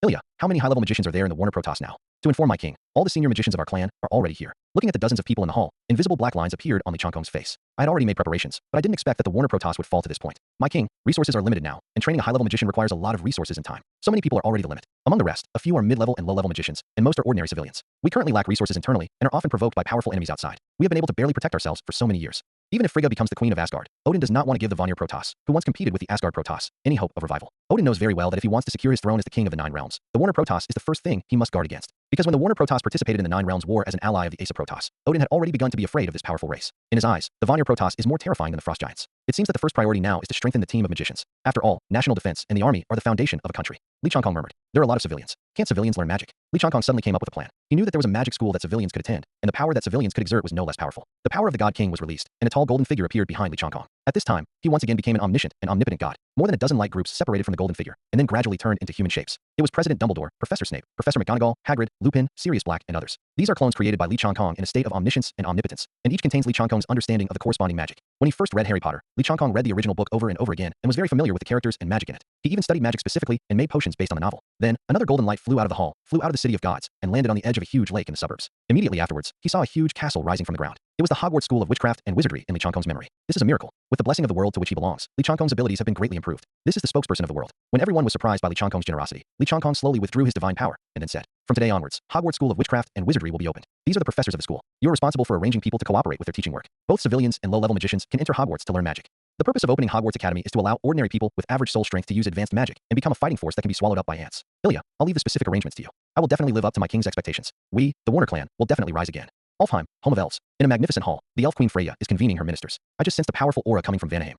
A: Ilya, how many high-level magicians are there in the Warner Protoss now? To inform my king, all the senior magicians of our clan are already here. Looking at the dozens of people in the hall, invisible black lines appeared on Li Changkong's face. I had already made preparations, but I didn't expect that the Warner Protoss would fall to this point. My king, resources are limited now, and training a high-level magician requires a lot of resources and time. So many people are already the limit. Among the rest, a few are mid-level and low-level magicians, and most are ordinary civilians. We currently lack resources internally and are often provoked by powerful enemies outside. We have been able to barely protect ourselves for so many years. Even if Frigga becomes the queen of Asgard, Odin does not want to give the Vanir Protoss, who once competed with the Asgard Protoss, any hope of revival. Odin knows very well that if he wants to secure his throne as the king of the Nine Realms, the Warner Protoss is the first thing he must guard against. Because when the Warner Protoss participated in the Nine Realms War as an ally of the Asa Protoss, Odin had already begun to be afraid of this powerful race. In his eyes, the Vanir Protoss is more terrifying than the Frost Giants. It seems that the first priority now is to strengthen the team of magicians. After all, national defense and the army are the foundation of a country. Li Changkong murmured, there are a lot of civilians. Can't civilians learn magic? Li Changkong suddenly came up with a plan. He knew that there was a magic school that civilians could attend, and the power that civilians could exert was no less powerful. The power of the God King was released, and a tall golden figure appeared behind Li Changkong. At this time, he once again became an omniscient and omnipotent god. More than a dozen light groups separated from the golden figure, and then gradually turned into human shapes. It was President Dumbledore, Professor Snape, Professor McGonagall, Hagrid, Lupin, Sirius Black, and others. These are clones created by Li Changkong in a state of omniscience and omnipotence, and each contains Li Changkong's understanding of the corresponding magic. When he first read Harry Potter, Li Changkong read the original book over and over again and was very familiar with the characters and magic in it. He even studied magic specifically and made potions based on the novel. Then, another golden light flew out of the hall, flew out of the city of gods, and landed on the edge of a huge lake in the suburbs. Immediately afterwards, he saw a huge castle rising from the ground. It was the Hogwarts School of Witchcraft and Wizardry in Li Changkong's memory. This is a miracle. With the blessing of the world to which he belongs, Li Changkong's abilities have been greatly improved. This is the spokesperson of the world. When everyone was surprised by Li Changkong's generosity, Li Changkong slowly withdrew his divine power, and then said, from today onwards, Hogwarts School of Witchcraft and Wizardry will be opened. These are the professors of the school. You are responsible for arranging people to cooperate with their teaching work. Both civilians and low-level magicians can enter Hogwarts to learn magic. The purpose of opening Hogwarts Academy is to allow ordinary people with average soul strength to use advanced magic and become a fighting force that can be swallowed up by ants. Ilya, I'll leave the specific arrangements to you. I will definitely live up to my king's expectations. We, the Warner clan, will definitely rise again. Alfheim, home of elves. In a magnificent hall, the elf queen Freya is convening her ministers. I just sensed a powerful aura coming from Vanaheim.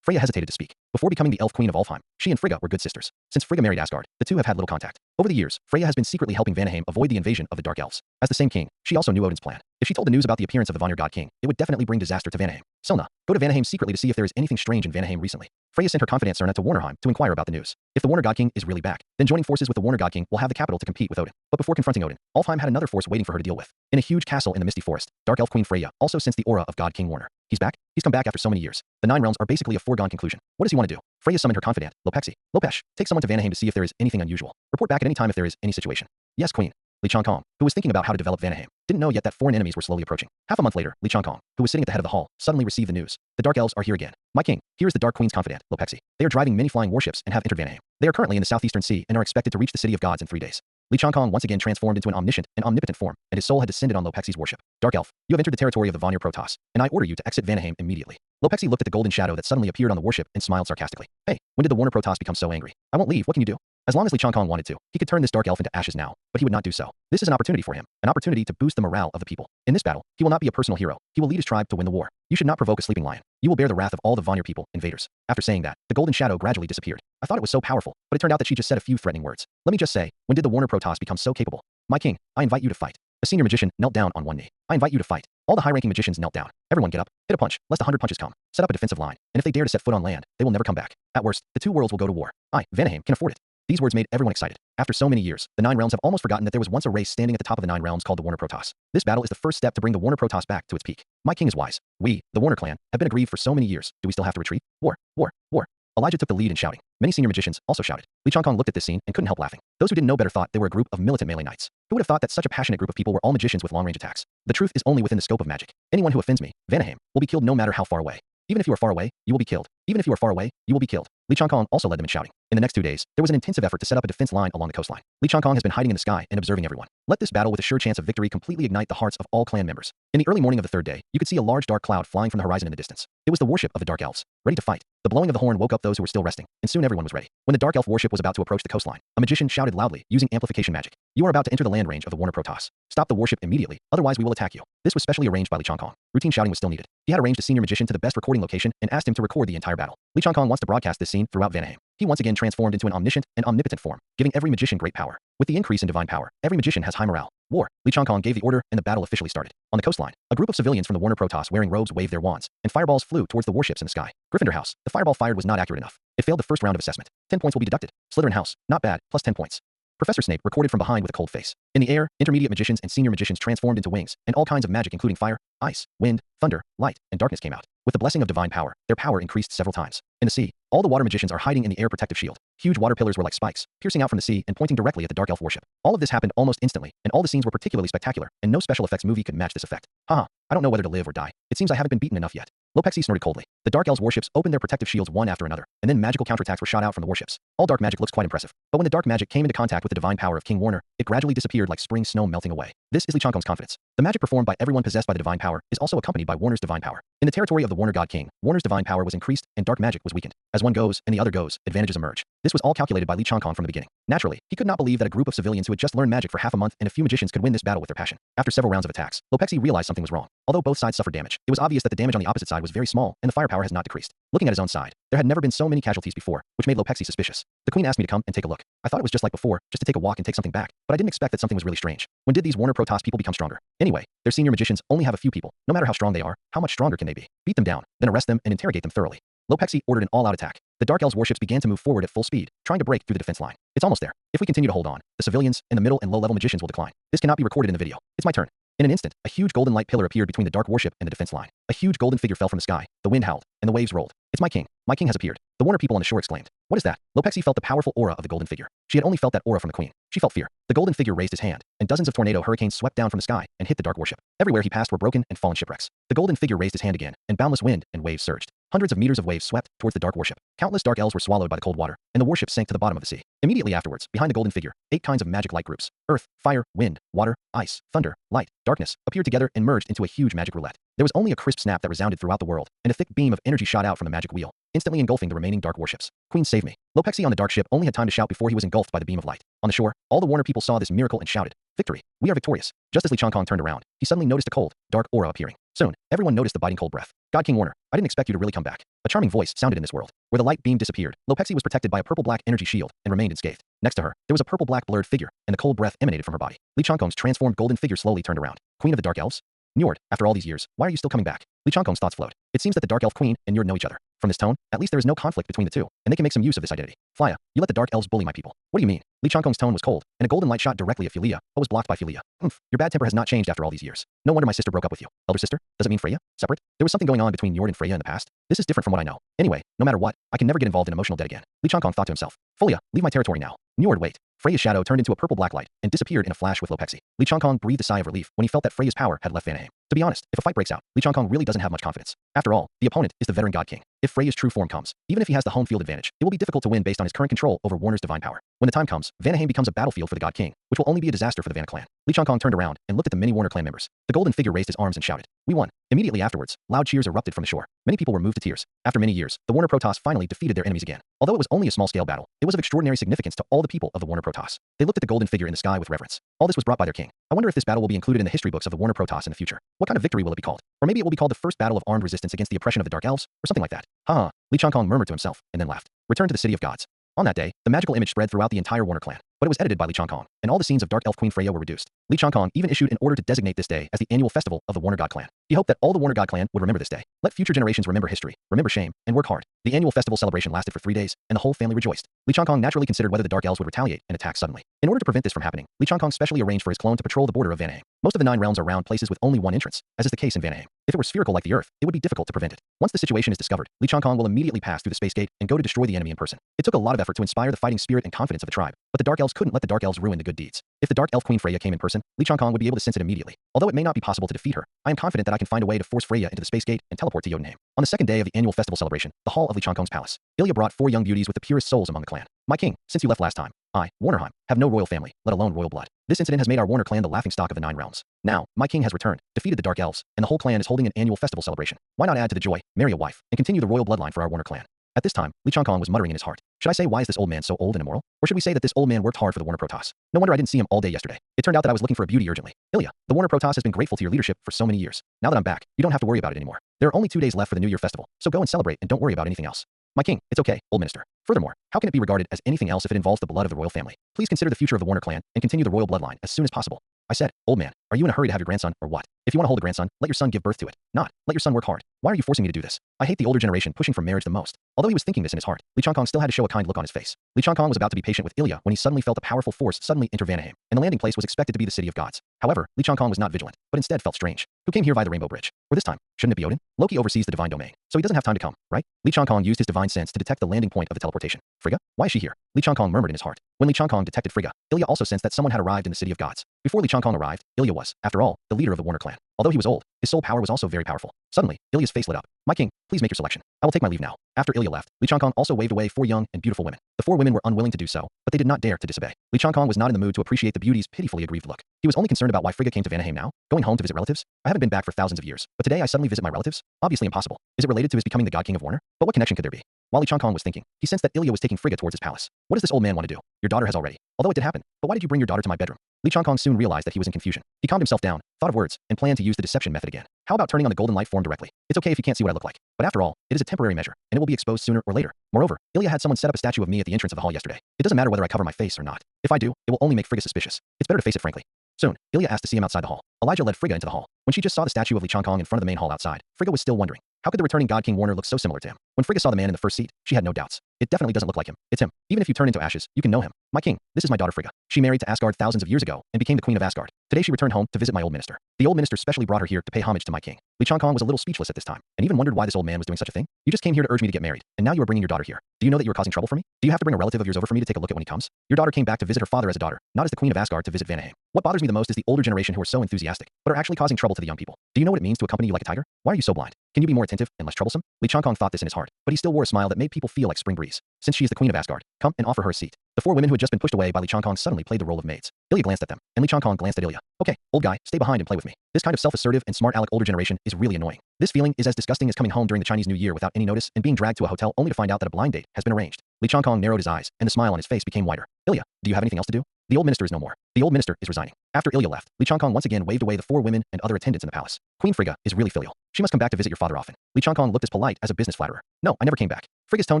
A: Freya hesitated to speak. Before becoming the elf queen of Alfheim, she and Frigga were good sisters. Since Frigga married Asgard, the two have had little contact. Over the years, Freya has been secretly helping Vanaheim avoid the invasion of the Dark Elves. As the same king, she also knew Odin's plan. If she told the news about the appearance of the Vanir God King, it would definitely bring disaster to Vanaheim. Selna, go to Vanaheim secretly to see if there is anything strange in Vanaheim recently. Freya sent her confidant Serna to Warnerheim to inquire about the news. If the Warner God King is really back, then joining forces with the Warner God King will have the capital to compete with Odin. But before confronting Odin, Alfheim had another force waiting for her to deal with. In a huge castle in the misty forest, Dark Elf Queen Freya also sensed the aura of God King Warner. He's back? He's come back after so many years. The Nine Realms are basically a foregone conclusion. What does he want to do? Freya summoned her confidant, Lopexi. Lopesh, take someone to Vanaheim to see if there is anything unusual. Report back at any time if there is any situation. Yes, Queen. Li Changkong, who was thinking about how to develop Vanaheim, didn't know yet that foreign enemies were slowly approaching. Half a month later, Li Changkong, who was sitting at the head of the hall, suddenly received the news. The Dark Elves are here again. My king, here is the Dark Queen's confidant, Lopexi. They are driving many flying warships and have entered Vanaheim. They are currently in the southeastern sea and are expected to reach the city of gods in 3 days. Li Changkong once again transformed into an omniscient and omnipotent form, and his soul had descended on Lopexi's warship. Dark Elf, you have entered the territory of the Vanir Protoss, and I order you to exit Vanaheim immediately. Lopexi looked at the golden shadow that suddenly appeared on the warship and smiled sarcastically. Hey, when did the Warner Protoss become so angry? I won't leave, what can you do? As long as Li Changkong wanted to, he could turn this Dark Elf into ashes now, but he would not do so. This is an opportunity for him, an opportunity to boost the morale of the people. In this battle, he will not be a personal hero. He will lead his tribe to win the war. You should not provoke a sleeping lion. You will bear the wrath of all the Vanir people, invaders. After saying that, the golden shadow gradually disappeared. I thought it was so powerful, but it turned out that she just said a few threatening words. Let me just say, when did the Warner Protoss become so capable? My king, I invite you to fight. A senior magician knelt down on one knee. I invite you to fight. All the high-ranking magicians knelt down. Everyone get up, hit a punch, lest 100 punches come. Set up a defensive line, and if they dare to set foot on land, they will never come back. At worst, the two worlds will go to war. I, Vanaheim, can afford it. These words made everyone excited. After so many years, the Nine Realms have almost forgotten that there was once a race standing at the top of the Nine Realms called the Warner Protoss. This battle is the first step to bring the Warner Protoss back to its peak. My king is wise. We, the Warner clan, have been aggrieved for so many years. Do we still have to retreat? War, war, war. Elijah took the lead in shouting. Many senior magicians also shouted. Li Changkong looked at this scene and couldn't help laughing. Those who didn't know better thought they were a group of militant melee knights. Who would have thought that such a passionate group of people were all magicians with long-range attacks? The truth is only within the scope of magic. Anyone who offends me, Vanaheim, will be killed no matter how far away. Even if you are far away, you will be killed. Even if you are far away, you will be killed. Li Changkong also led them in shouting. In the next 2 days, there was an intensive effort to set up a defense line along the coastline. Li Changkong has been hiding in the sky and observing everyone. Let this battle with a sure chance of victory completely ignite the hearts of all clan members. In the early morning of the 3rd day, you could see a large dark cloud flying from the horizon in the distance. It was the warship of the Dark Elves, ready to fight. The blowing of the horn woke up those who were still resting, and soon everyone was ready. When the Dark Elf warship was about to approach the coastline, a magician shouted loudly, using amplification magic. You are about to enter the land range of the Warner Protoss. Stop the warship immediately, otherwise we will attack you. This was specially arranged by Li Changkong. Routine shouting was still needed. He had arranged a senior magician to the best recording location and asked him to record the entire battle. Li Changkong wants to broadcast this scene throughout Vanaheim. He once again transformed into an omniscient and omnipotent form, giving every magician great power. With the increase in divine power, every magician has high morale. War. Li Changkong gave the order and the battle officially started. On the coastline, a group of civilians from the Warner Protoss wearing robes waved their wands, and fireballs flew towards the warships in the sky. Gryffindor House. The fireball fired was not accurate enough. It failed the first round of assessment. 10 points will be deducted. Slytherin House. Not bad, plus 10 points. Professor Snape recorded from behind with a cold face. In the air, intermediate magicians and senior magicians transformed into wings, and all kinds of magic including fire, ice, wind, thunder, light, and darkness came out. With the blessing of divine power, their power increased several times. In the sea, all the water magicians are hiding in the air protective shield. Huge water pillars were like spikes, piercing out from the sea and pointing directly at the dark elf worship. All of this happened almost instantly, and all the scenes were particularly spectacular, and no special effects movie could match this effect. Haha, I don't know whether to live or die. It seems I haven't been beaten enough yet. Lopexi snorted coldly. The Dark Elves' warships opened their protective shields one after another, and then magical counterattacks were shot out from the warships. All dark magic looks quite impressive, but when the dark magic came into contact with the divine power of King Warner, it gradually disappeared like spring snow melting away. This is Li Changkong's confidence. The magic performed by everyone possessed by the divine power is also accompanied by Warner's divine power. In the territory of the Warner God King, Warner's divine power was increased and dark magic was weakened. As one goes and the other goes, advantages emerge. This was all calculated by Li Changkong from the beginning. Naturally, he could not believe that a group of civilians who had just learned magic for half a month and a few magicians could win this battle with their passion. After several rounds of attacks, Lopexi realized something was wrong. Although both sides suffered damage, it was obvious that the damage on the opposite side was very small and the firepower has not decreased. Looking at his own side, there had never been so many casualties before, which made Lopexi suspicious. The queen asked me to come and take a look. I thought it was just like before, just to take a walk and take something back, but I didn't expect that something was really strange. When did these Warner Protoss people become stronger? Anyway, their senior magicians only have a few people. No matter how strong they are, how much stronger can they be? Beat them down, then arrest them and interrogate them thoroughly. Lopexi ordered an all-out attack. The Dark Elves' warships began to move forward at full speed, trying to break through the defense line. It's almost there. If we continue to hold on, the civilians and the middle and low-level magicians will decline. This cannot be recorded in the video. It's my turn. In an instant, a huge golden light pillar appeared between the dark warship and the defense line. A huge golden figure fell from the sky. The wind howled, and the waves rolled. It's my king. My king has appeared. The Warner people on the shore exclaimed. What is that? Lopexi felt the powerful aura of the golden figure. She had only felt that aura from the queen. She felt fear. The golden figure raised his hand, and dozens of tornado hurricanes swept down from the sky and hit the dark warship. Everywhere he passed were broken and fallen shipwrecks. The golden figure raised his hand again, and boundless wind and waves surged. Hundreds of meters of waves swept towards the dark warship. Countless dark elves were swallowed by the cold water, and the warship sank to the bottom of the sea. Immediately afterwards, behind the golden figure, 8 kinds of magic light groups, earth, fire, wind, water, ice, thunder, light, darkness, appeared together and merged into a huge magic roulette. There was only a crisp snap that resounded throughout the world, and a thick beam of energy shot out from the magic wheel, instantly engulfing the remaining dark warships. Queen, save me. Lopexi on the dark ship only had time to shout before he was engulfed by the beam of light. On the shore, all the Warner people saw this miracle and shouted, victory! We are victorious. Just as Li Changkong turned around, he suddenly noticed a cold, dark aura appearing. Soon, everyone noticed the biting cold breath. God King Warner, I didn't expect you to really come back. A charming voice sounded in this world. Where the light beam disappeared, Lopexi was protected by a purple-black energy shield and remained unscathed. Next to her, there was a purple-black blurred figure, and the cold breath emanated from her body. Li Changkong's transformed golden figure slowly turned around. Queen of the Dark Elves? Njord, after all these years, why are you still coming back? Li Changkong's thoughts flowed. It seems that the Dark Elf Queen and Njord know each other. From this tone, at least there is no conflict between the two, and they can make some use of this identity. Flya, you let the Dark Elves bully my people. What do you mean? Li Changkong's tone was cold, and a golden light shot directly at Philia, but was blocked by Philia. Your bad temper has not changed after all these years. No wonder my sister broke up with you. Elder sister? Does it mean Freya? Separate? There was something going on between Njord and Freya in the past. This is different from what I know. Anyway, no matter what, I can never get involved in emotional debt again. Li Changkong thought to himself. Folia, leave my territory now. Njord, wait. Freya's shadow turned into a purple-black light and disappeared in a flash with Lopexi. Li Changkong breathed a sigh of relief when he felt that Freya's power had left Vanaheim. To be honest, if a fight breaks out, Li Changkong really doesn't have much confidence. After all, the opponent is the veteran God King. If Freya's true form comes, even if he has the home field advantage, it will be difficult to win based on his current control over Warner's divine power. When the time comes, Vanaheim becomes a battlefield for the God King, which will only be a disaster for the Vanna clan. Li Changkong turned around and looked at the many Warner clan members. The golden figure raised his arms and shouted, "We won." Immediately afterwards, loud cheers erupted from the shore. Many people were moved to tears. After many years, the Warner Protoss finally defeated their enemies again. Although it was only a small-scale battle, it was of extraordinary significance to all the people of the Warner Protoss. They looked at the golden figure in the sky with reverence. All this was brought by their king. I wonder if this battle will be included in the history books of the Warner Protoss in the future. What kind of victory will it be called? Or maybe it will be called the first battle of armed resistance against the oppression of the Dark Elves, or something like that. Ha! Li Changkong murmured to himself, and then laughed. Return to the City of Gods. On that day, the magical image spread throughout the entire Warner clan, but it was edited by Li Changkong, and all the scenes of Dark Elf Queen Freya were reduced. Li Changkong even issued an order to designate this day as the annual festival of the Warner God clan. He hoped that all the Warner God clan would remember this day. Let future generations remember history, remember shame, and work hard. The annual festival celebration lasted for 3 days, and the whole family rejoiced. Li Changkong naturally considered whether the Dark Elves would retaliate and attack suddenly. In order to prevent this from happening, Li Changkong specially arranged for his clone to patrol the border of Vanaheim. Most of the 9 realms are round places with only one entrance, as is the case in Vanaheim. If it were spherical like the Earth, it would be difficult to prevent it. Once the situation is discovered, Li Changkong will immediately pass through the space gate and go to destroy the enemy in person. It took a lot of effort to inspire the fighting spirit and confidence of the tribe, but the Dark Elves couldn't let the Dark Elves ruin the good deeds. If the Dark Elf Queen Freya came in person, Li Changkong would be able to sense it immediately. Although it may not be possible to defeat her, I am confident that I can find a way to force Freya into the space gate and teleport to Jotunheim. On the second day of the annual festival celebration, the hall of Li Changkong's palace, Ilya brought 4 young beauties with the purest souls among the clan. My king, since you left last time, I, Warnerheim, have no royal family, let alone royal blood. This incident has made our Warner clan the laughingstock of the 9 realms. Now, my king has returned, defeated the Dark Elves, and the whole clan is holding an annual festival celebration. Why not add to the joy, marry a wife, and continue the royal bloodline for our Warner clan? At this time, Li Changkong was muttering in his heart. Should I say, why is this old man so old and immoral? Or should we say that this old man worked hard for the Warner Protoss? No wonder I didn't see him all day yesterday. It turned out that I was looking for a beauty urgently. Ilya, the Warner Protoss has been grateful to your leadership for so many years. Now that I'm back, you don't have to worry about it anymore. There are only 2 days left for the New Year festival, so go and celebrate and don't worry about anything else. My king, it's okay, old minister. Furthermore, how can it be regarded as anything else if it involves the blood of the royal family? Please consider the future of the Warner clan and continue the royal bloodline as soon as possible. I said, old man, are you in a hurry to have your grandson, or what? If you want to hold a grandson, let your son give birth to it. Not, let your son work hard. Why are you forcing me to do this? I hate the older generation pushing for marriage the most. Although he was thinking this in his heart, Lee Chong-kong still had to show a kind look on his face. Lee Chong-kong was about to be patient with Ilya when he suddenly felt a powerful force suddenly enter Vanaheim, and the landing place was expected to be the city of gods. However, Lee Chong-kong was not vigilant, but instead felt strange. Who came here via the Rainbow Bridge? Or this time, shouldn't it be Odin? Loki oversees the divine domain, so he doesn't have time to come, right? Lee Chong-kong used his divine sense to detect the landing point of the teleportation. Frigga? Why is she here? Lee Chong-kong murmured in his heart. When Lee Chong-kong detected Frigga, Ilya also sensed that someone had arrived in the city of gods. Before Lee Chong-kong arrived, Ilya was, after all, the leader of the Warner clan. Although he was old, his soul power was also very powerful. Suddenly, Ilya's face lit up. My king, please make your selection. I will take my leave now. After Ilya left, Lee Chong-kong also waved away 4 young and beautiful women. The 4 women were unwilling to do so, but they did not dare to disobey. Lee Chong-kong was not in the mood to appreciate the beauty's pitifully aggrieved look. He was only concerned about why Frigga came to Vanaheim now. Going home to visit relatives? I haven't been back for thousands of years, but today I suddenly visit my relatives? Obviously impossible. Is it related to his becoming the God King of Warner? But what connection could there be? While Lee Chong-kong was thinking, he sensed that Ilya was taking Frigga towards his palace. What does this old man want to do? Your daughter has already. Although it did happen, but why did you bring your daughter to my bedroom? Lee Chong-kong soon realized that he was in confusion. He calmed himself down, thought of words, and planned to use the deception method again. How about turning on the golden light form directly? It's okay if you can't see what I look like. But after all, it is a temporary measure, and it will be exposed sooner or later. Moreover, Ilya had someone set up a statue of me at the entrance of the hall yesterday. It doesn't matter whether I cover my face or not. If I do, it will only make Frigga suspicious. It's better to face it frankly. Soon, Ilya asked to see him outside the hall. Elijah led Frigga into the hall. When she just saw the statue of Lee Chong-kong in front of the main hall outside, Frigga was still wondering, how could the returning God King Warner look so similar to him? When Frigga saw the man in the first seat, she had no doubts. It definitely doesn't look like him. It's him. Even if you turn into ashes, you can know him. My king, this is my daughter Frigga. She married to Asgard thousands of years ago and became the queen of Asgard. Today she returned home to visit my old minister. The old minister specially brought her here to pay homage to my king. Lee Chong-kong was a little speechless at this time, and even wondered why this old man was doing such a thing. You just came here to urge me to get married, and now you are bringing your daughter here. Do you know that you are causing trouble for me? Do you have to bring a relative of yours over for me to take a look at when he comes? Your daughter came back to visit her father as a daughter, not as the queen of Asgard to visit Vanaheim. What bothers me the most is the older generation who are so enthusiastic, but are actually causing trouble to the young people. Do you know what it means to accompany you like a tiger? Why are you so blind? Can you be more attentive and less troublesome? Lee Chong-kong thought this in his heart, but he still wore a smile that made people feel like spring breeze. Since she is the queen of Asgard, come and offer her a seat. The 4 women who had just been pushed away by Lee Chong-kong suddenly played the role of maids. Ilya glanced at them, and Lee Chong-kong glanced at Ilya. Okay, old guy, stay behind and play with me. This kind of self-assertive and smart aleck older generation is really annoying. This feeling is as disgusting as coming home during the Chinese New Year without any notice and being dragged to a hotel only to find out that a blind date has been arranged. Lee Chong-kong narrowed his eyes, and the smile on his face became wider. Ilya, do you have anything else to do? The old minister is no more. The old minister is resigning. After Ilya left, Lee Chong-kong once again waved away the 4 women and other attendants in the palace. Queen Frigga is really filial. She must come back to visit your father often. Lee Chong-kong looked as polite as a business flatterer. No, I never came back. Frigga's tone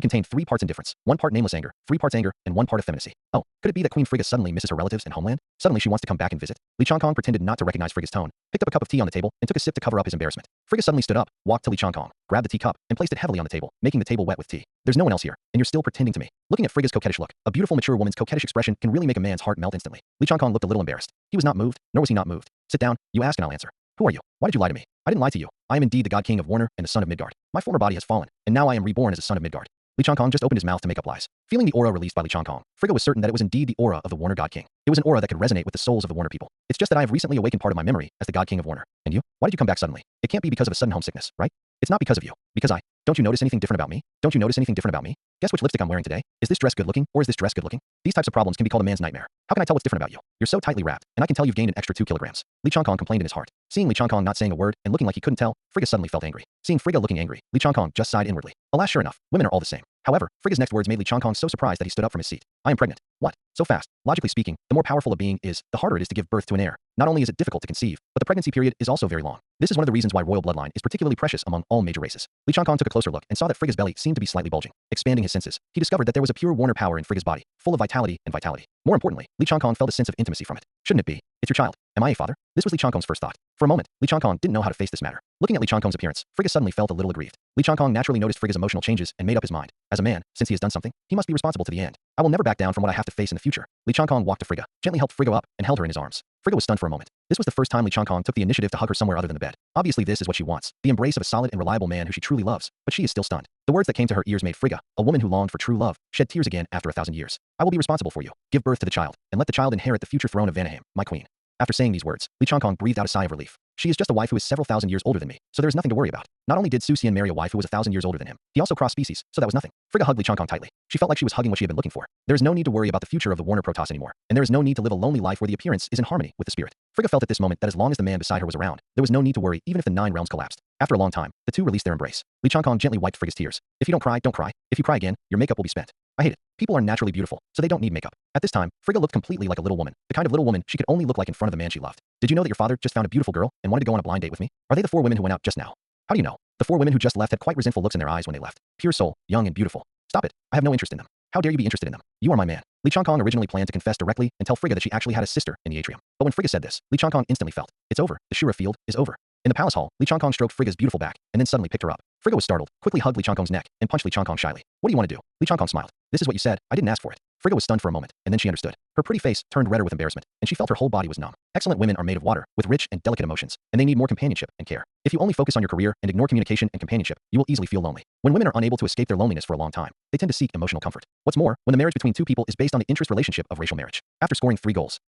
A: contained 3 parts indifference, 1 part nameless anger, 3 parts anger, and 1 part effeminacy. Oh, could it be that Queen Frigga suddenly misses her relatives and homeland? Suddenly she wants to come back and visit? Lee Chong-kong pretended not to recognize Frigga's tone, picked up a cup of tea on the table, and took a sip to cover up his embarrassment. Frigga suddenly stood up, walked to Lee Chong-kong, grabbed the teacup, and placed it heavily on the table, making the table wet with tea. There's no one else here, and you're still pretending to me. Looking at Frigga's coquettish look, a beautiful mature woman's coquettish expression can really make a man's heart melt instantly. Lee Chong-kong looked a little embarrassed. He was not moved, nor was he not moved. Sit down, you ask and I'll answer. Who are you? Why did you lie to me? I didn't lie to you. I am indeed the God King of Warner and the son of Midgard. My former body has fallen, and now I am reborn as a son of Midgard. Lee Chong-kong just opened his mouth to make up lies. Feeling the aura released by Lee Chong-kong, Frigga was certain that it was indeed the aura of the Warner God King. It was an aura that could resonate with the souls of the Warner people. It's just that I have recently awakened part of my memory as the God King of Warner. And you? Why did you come back suddenly? It can't be because of a sudden homesickness, right? It's not because of you. Because don't you notice anything different about me? Don't you notice anything different about me? Guess which lipstick I'm wearing today? Is this dress good looking, or is this dress good looking? These types of problems can be called a man's nightmare. How can I tell what's different about you? You're so tightly wrapped, and I can tell you've gained an extra 2 kilograms. Lee Chong-kong complained in his heart. Seeing Lee Chong-kong not saying a word and looking like he couldn't tell, Frigga suddenly felt angry. Seeing Frigga looking angry, Lee Chong-kong just sighed inwardly. Alas, sure enough, women are all the same. However, Frigga's next words made Lee Chong-kong so surprised that he stood up from his seat. I am pregnant. What? So fast? Logically speaking, the more powerful a being is, the harder it is to give birth to an heir. Not only is it difficult to conceive, but the pregnancy period is also very long. This is one of the reasons why royal bloodline is particularly precious among all major races. Lee Chong-kong took a closer look and saw that Frigga's belly seemed to be slightly bulging. Expanding his senses, he discovered that there was a pure Warner power in Frigga's body, full of vitality and vitality. More importantly, Lee Chong-kong felt a sense of intimacy from it. Shouldn't it be? It's your child. Am I a father? This was Lee Chong-kong's first thought. For a moment, Lee Chong-kong didn't know how to face this matter. Looking at Lee Chong-kong's appearance, Frigga suddenly felt a little aggrieved. Lee Chong-kong naturally noticed Frigga's emotional changes and made up his mind. As a man, since he has done something, he must be responsible to the end. I will never back down from what I have to face in the future. Lee Chong-kong walked to Frigga, gently helped Frigga up, and held her in his arms. Frigga was stunned for a moment. This was the first time Lee Chong-kong took the initiative to hug her somewhere other than the bed. Obviously this is what she wants, the embrace of a solid and reliable man who she truly loves, but she is still stunned. The words that came to her ears made Frigga, a woman who longed for true love, shed tears again after 1,000 years. I will be responsible for you. Give birth to the child, and let the child inherit the future throne of Vanaheim, my queen. After saying these words, Lee Chong-kong breathed out a sigh of relief. She is just a wife who is several thousand years older than me, so there is nothing to worry about. Not only did Su Xian marry a wife who was 1,000 years older than him, he also crossed species, so that was nothing. Frigga hugged Lee Chong-kong tightly. She felt like she was hugging what she had been looking for. There is no need to worry about the future of the Warner Protoss anymore, and there is no need to live a lonely life where the appearance is in harmony with the spirit. Frigga felt at this moment that as long as the man beside her was around, there was no need to worry even if the 9 realms collapsed. After a long time, the two released their embrace. Lee Chong-kong gently wiped Frigga's tears. If you don't cry, don't cry. If you cry again, your makeup will be spent. I hate it. People are naturally beautiful, so they don't need makeup. At this time, Frigga looked completely like a little woman, the kind of little woman she could only look like in front of the man she loved. Did you know that your father just found a beautiful girl and wanted to go on a blind date with me? Are they the 4 women who went out just now? How do you know? The 4 women who just left had quite resentful looks in their eyes when they left. Pure soul, young and beautiful. Stop it. I have no interest in them. How dare you be interested in them? You are my man. Li Changkong originally planned to confess directly and tell Frigga that she actually had a sister in the atrium. But when Frigga said this, Li Changkong instantly felt, it's over, the Shura field is over. In the palace hall, Li Changkong stroked Frigga's beautiful back and then suddenly picked her up. Frigga was startled, quickly hugged Li Changkong's neck, and punched Li Changkong shyly. What do you want to do? Li Changkong smiled. This is what you said, I didn't ask for it. Frigga was stunned for a moment, and then she understood. Her pretty face turned redder with embarrassment, and she felt her whole body was numb. Excellent women are made of water, with rich and delicate emotions, and they need more companionship and care. If you only focus on your career and ignore communication and companionship, you will easily feel lonely. When women are unable to escape their loneliness for a long time, they tend to seek emotional comfort. What's more, when the marriage between two people is based on the interest relationship of racial marriage. After scoring 3 goals.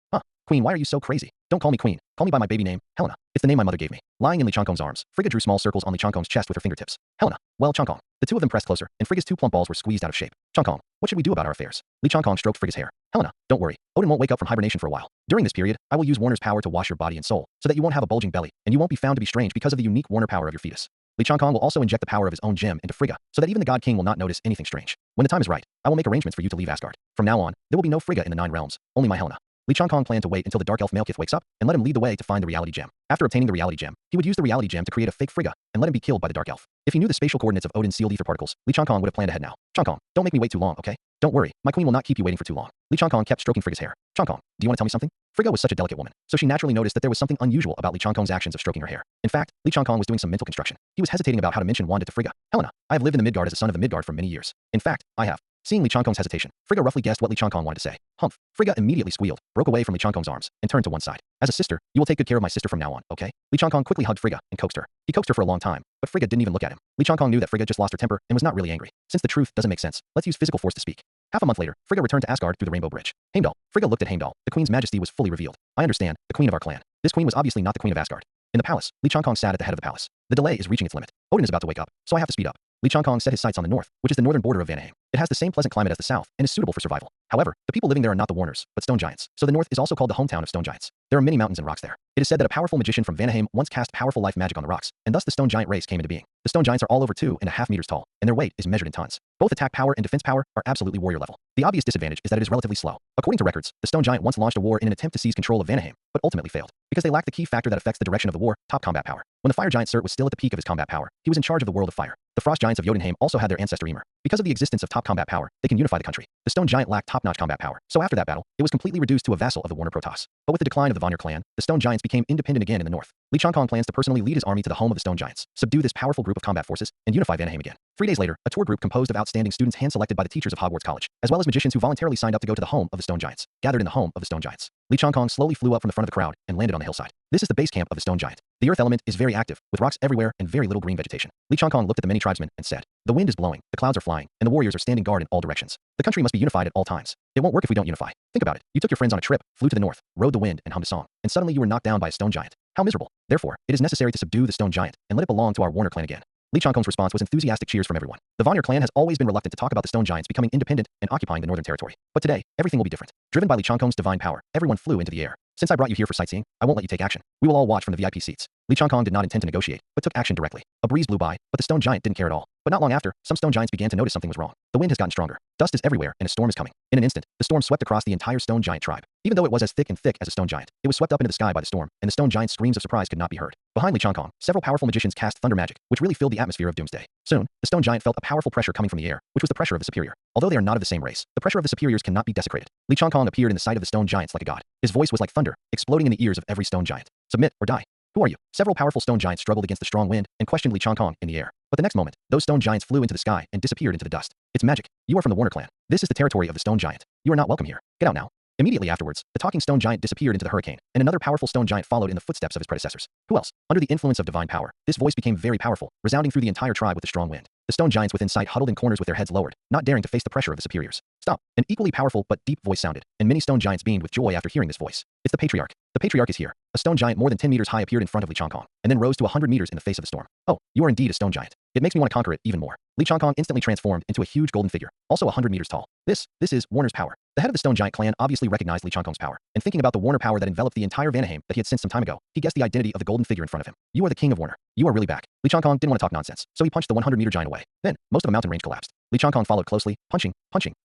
A: Queen, why are you so crazy? Don't call me Queen. Call me by my baby name, Helena. It's the name my mother gave me. Lying in Li Changkong's arms, Frigga drew small circles on Li Changkong's chest with her fingertips. Helena. Well, Changkong. The two of them pressed closer, and Frigga's 2 plump balls were squeezed out of shape. Changkong, what should we do about our affairs? Li Changkong stroked Frigga's hair. Helena, don't worry. Odin won't wake up from hibernation for a while. During this period, I will use Warner's power to wash your body and soul, so that you won't have a bulging belly, and you won't be found to be strange because of the unique Warner power of your fetus. Li Changkong will also inject the power of his own gem into Frigga, so that even the God King will not notice anything strange. When the time is right, I will make arrangements for you to leave Asgard. From now on, there will be no Frigga in the 9 realms, only my Helena. Li Changkong planned to wait until the Dark Elf Malekith wakes up and let him lead the way to find the reality gem. After obtaining the reality gem, he would use the reality gem to create a fake Frigga and let him be killed by the Dark Elf. If he knew the spatial coordinates of Odin's sealed ether particles, Li Changkong would have planned ahead now. Changkong, don't make me wait too long, okay? Don't worry, my queen will not keep you waiting for too long. Li Changkong kept stroking Frigga's hair. Changkong, do you want to tell me something? Frigga was such a delicate woman, so she naturally noticed that there was something unusual about Li Changkong's actions of stroking her hair. In fact, Li Changkong was doing some mental construction. He was hesitating about how to mention Wanda to Frigga. Helena, I have lived in the Midgard as a son of the Midgard for many years. In fact, I have. Seeing Li Changkong's hesitation, Frigga roughly guessed what Li Changkong wanted to say. Humph. Frigga immediately squealed, broke away from Li Changkong's arms, and turned to one side. As a sister, you will take good care of my sister from now on, okay? Li Changkong quickly hugged Frigga and coaxed her. He coaxed her for a long time, but Frigga didn't even look at him. Li Changkong knew that Frigga just lost her temper and was not really angry. Since the truth doesn't make sense, let's use physical force to speak. Half a month later, Frigga returned to Asgard through the Rainbow Bridge. Heimdall. Frigga looked at Heimdall. The queen's majesty was fully revealed. I understand, the queen of our clan. This queen was obviously not the queen of Asgard. In the palace, Li Changkong sat at the head of the palace. The delay is reaching its limit. Odin is about to wake up, so I have to speed up. Li Changkong set his sights on the north, which is the northern border of Vanaheim. It has the same pleasant climate as the south and is suitable for survival. However, the people living there are not the Warners, but stone giants, so the north is also called the hometown of stone giants. There are many mountains and rocks there. It is said that a powerful magician from Vanaheim once cast powerful life magic on the rocks, and thus the stone giant race came into being. The stone giants are all over 2.5 meters tall, and their weight is measured in tons. Both attack power and defense power are absolutely warrior level. The obvious disadvantage is that it is relatively slow. According to records, the stone giant once launched a war in an attempt to seize control of Vanaheim, but ultimately failed, because they lacked the key factor that affects the direction of the war, top combat power. When the fire giant Surt was still at the peak of his combat power, he was in charge of the world of fire. The frost giants of Jotunheim also had their ancestor Ymir. Because of the existence of top combat power, they can unify the country. The stone giant lacked top-notch combat power, so after that battle, it was completely reduced to a vassal of the Warner Protoss. But with the decline of the Vanir clan, the stone giants became independent again in the north. Li Changkong plans to personally lead his army to the home of the stone giants, subdue this powerful group of combat forces, and unify Vanaheim again. 3 days later, a tour group composed of outstanding students hand-selected by the teachers of Hogwarts College, as well as magicians who voluntarily signed up to go to the home of the stone giants, gathered in the home of the stone giants. Li Changkong slowly flew up from the front of the crowd and landed on the hillside. This is the base camp of the stone giant. The earth element is very active, with rocks everywhere and very little green vegetation. Li Changkong looked at the many tribesmen and said, the wind is blowing, the clouds are flying, and the warriors are standing guard in all directions. The country must be unified at all times. It won't work if we don't unify. Think about it. You took your friends on a trip, flew to the north, rode the wind, and hummed a song, and suddenly you were knocked down by a stone giant. How miserable. Therefore, it is necessary to subdue the stone giant and let it belong to our Warner clan again. Li Changkong's response was enthusiastic cheers from everyone. The Vanir clan has always been reluctant to talk about the stone giants becoming independent and occupying the northern territory. But today, everything will be different. Driven by Li Changkong's divine power, everyone flew into the air. Since I brought you here for sightseeing, I won't let you take action. We will all watch from the VIP seats. Li Changkong did not intend to negotiate, but took action directly. A breeze blew by, but the stone giant didn't care at all. But not long after, some stone giants began to notice something was wrong. The wind has gotten stronger. Dust is everywhere, and a storm is coming. In an instant, the storm swept across the entire stone giant tribe. Even though it was as thick as a stone giant, it was swept up into the sky by the storm, and the stone giant's screams of surprise could not be heard. Behind Li Changkong, several powerful magicians cast thunder magic, which really filled the atmosphere of doomsday. Soon, the stone giant felt a powerful pressure coming from the air, which was the pressure of the superior. Although they are not of the same race, the pressure of the superiors cannot be desecrated. Li Changkong appeared in the sight of the stone giants like a god. His voice was like thunder, exploding in the ears of every stone giant. Submit or die. Who are you? Several powerful stone giants struggled against the strong wind and questioned Li Changkong in the air. But the next moment, those stone giants flew into the sky and disappeared into the dust. It's magic. You are from the Warner clan. This is the territory of the stone giant. You are not welcome here. Get out now. Immediately afterwards, the talking stone giant disappeared into the hurricane, and another powerful stone giant followed in the footsteps of his predecessors. Who else? Under the influence of divine power, this voice became very powerful, resounding through the entire tribe with a strong wind. The stone giants within sight huddled in corners with their heads lowered, not daring to face the pressure of the superiors. Stop. An equally powerful but deep voice sounded, and many stone giants beamed with joy after hearing this voice. It's the patriarch. The patriarch is here. A stone giant more than 10 meters high appeared in front of Li Changkong, and then rose to 100 meters in the face of the storm. Oh, you are indeed a stone giant. It makes me want to conquer it even more. Li Changkong instantly transformed into a huge golden figure, also 100 meters tall. This is Warner's power. The head of the stone giant clan obviously recognized Li Changkong's power, and thinking about the Warner power that enveloped the entire Vanaheim that he had sensed some time ago, he guessed the identity of the golden figure in front of him. You are the king of Warner. You are really back. Li Changkong didn't want to talk nonsense, so he punched the 100-meter giant away. Then, most of the mountain range collapsed. Li Changkong followed closely, punching,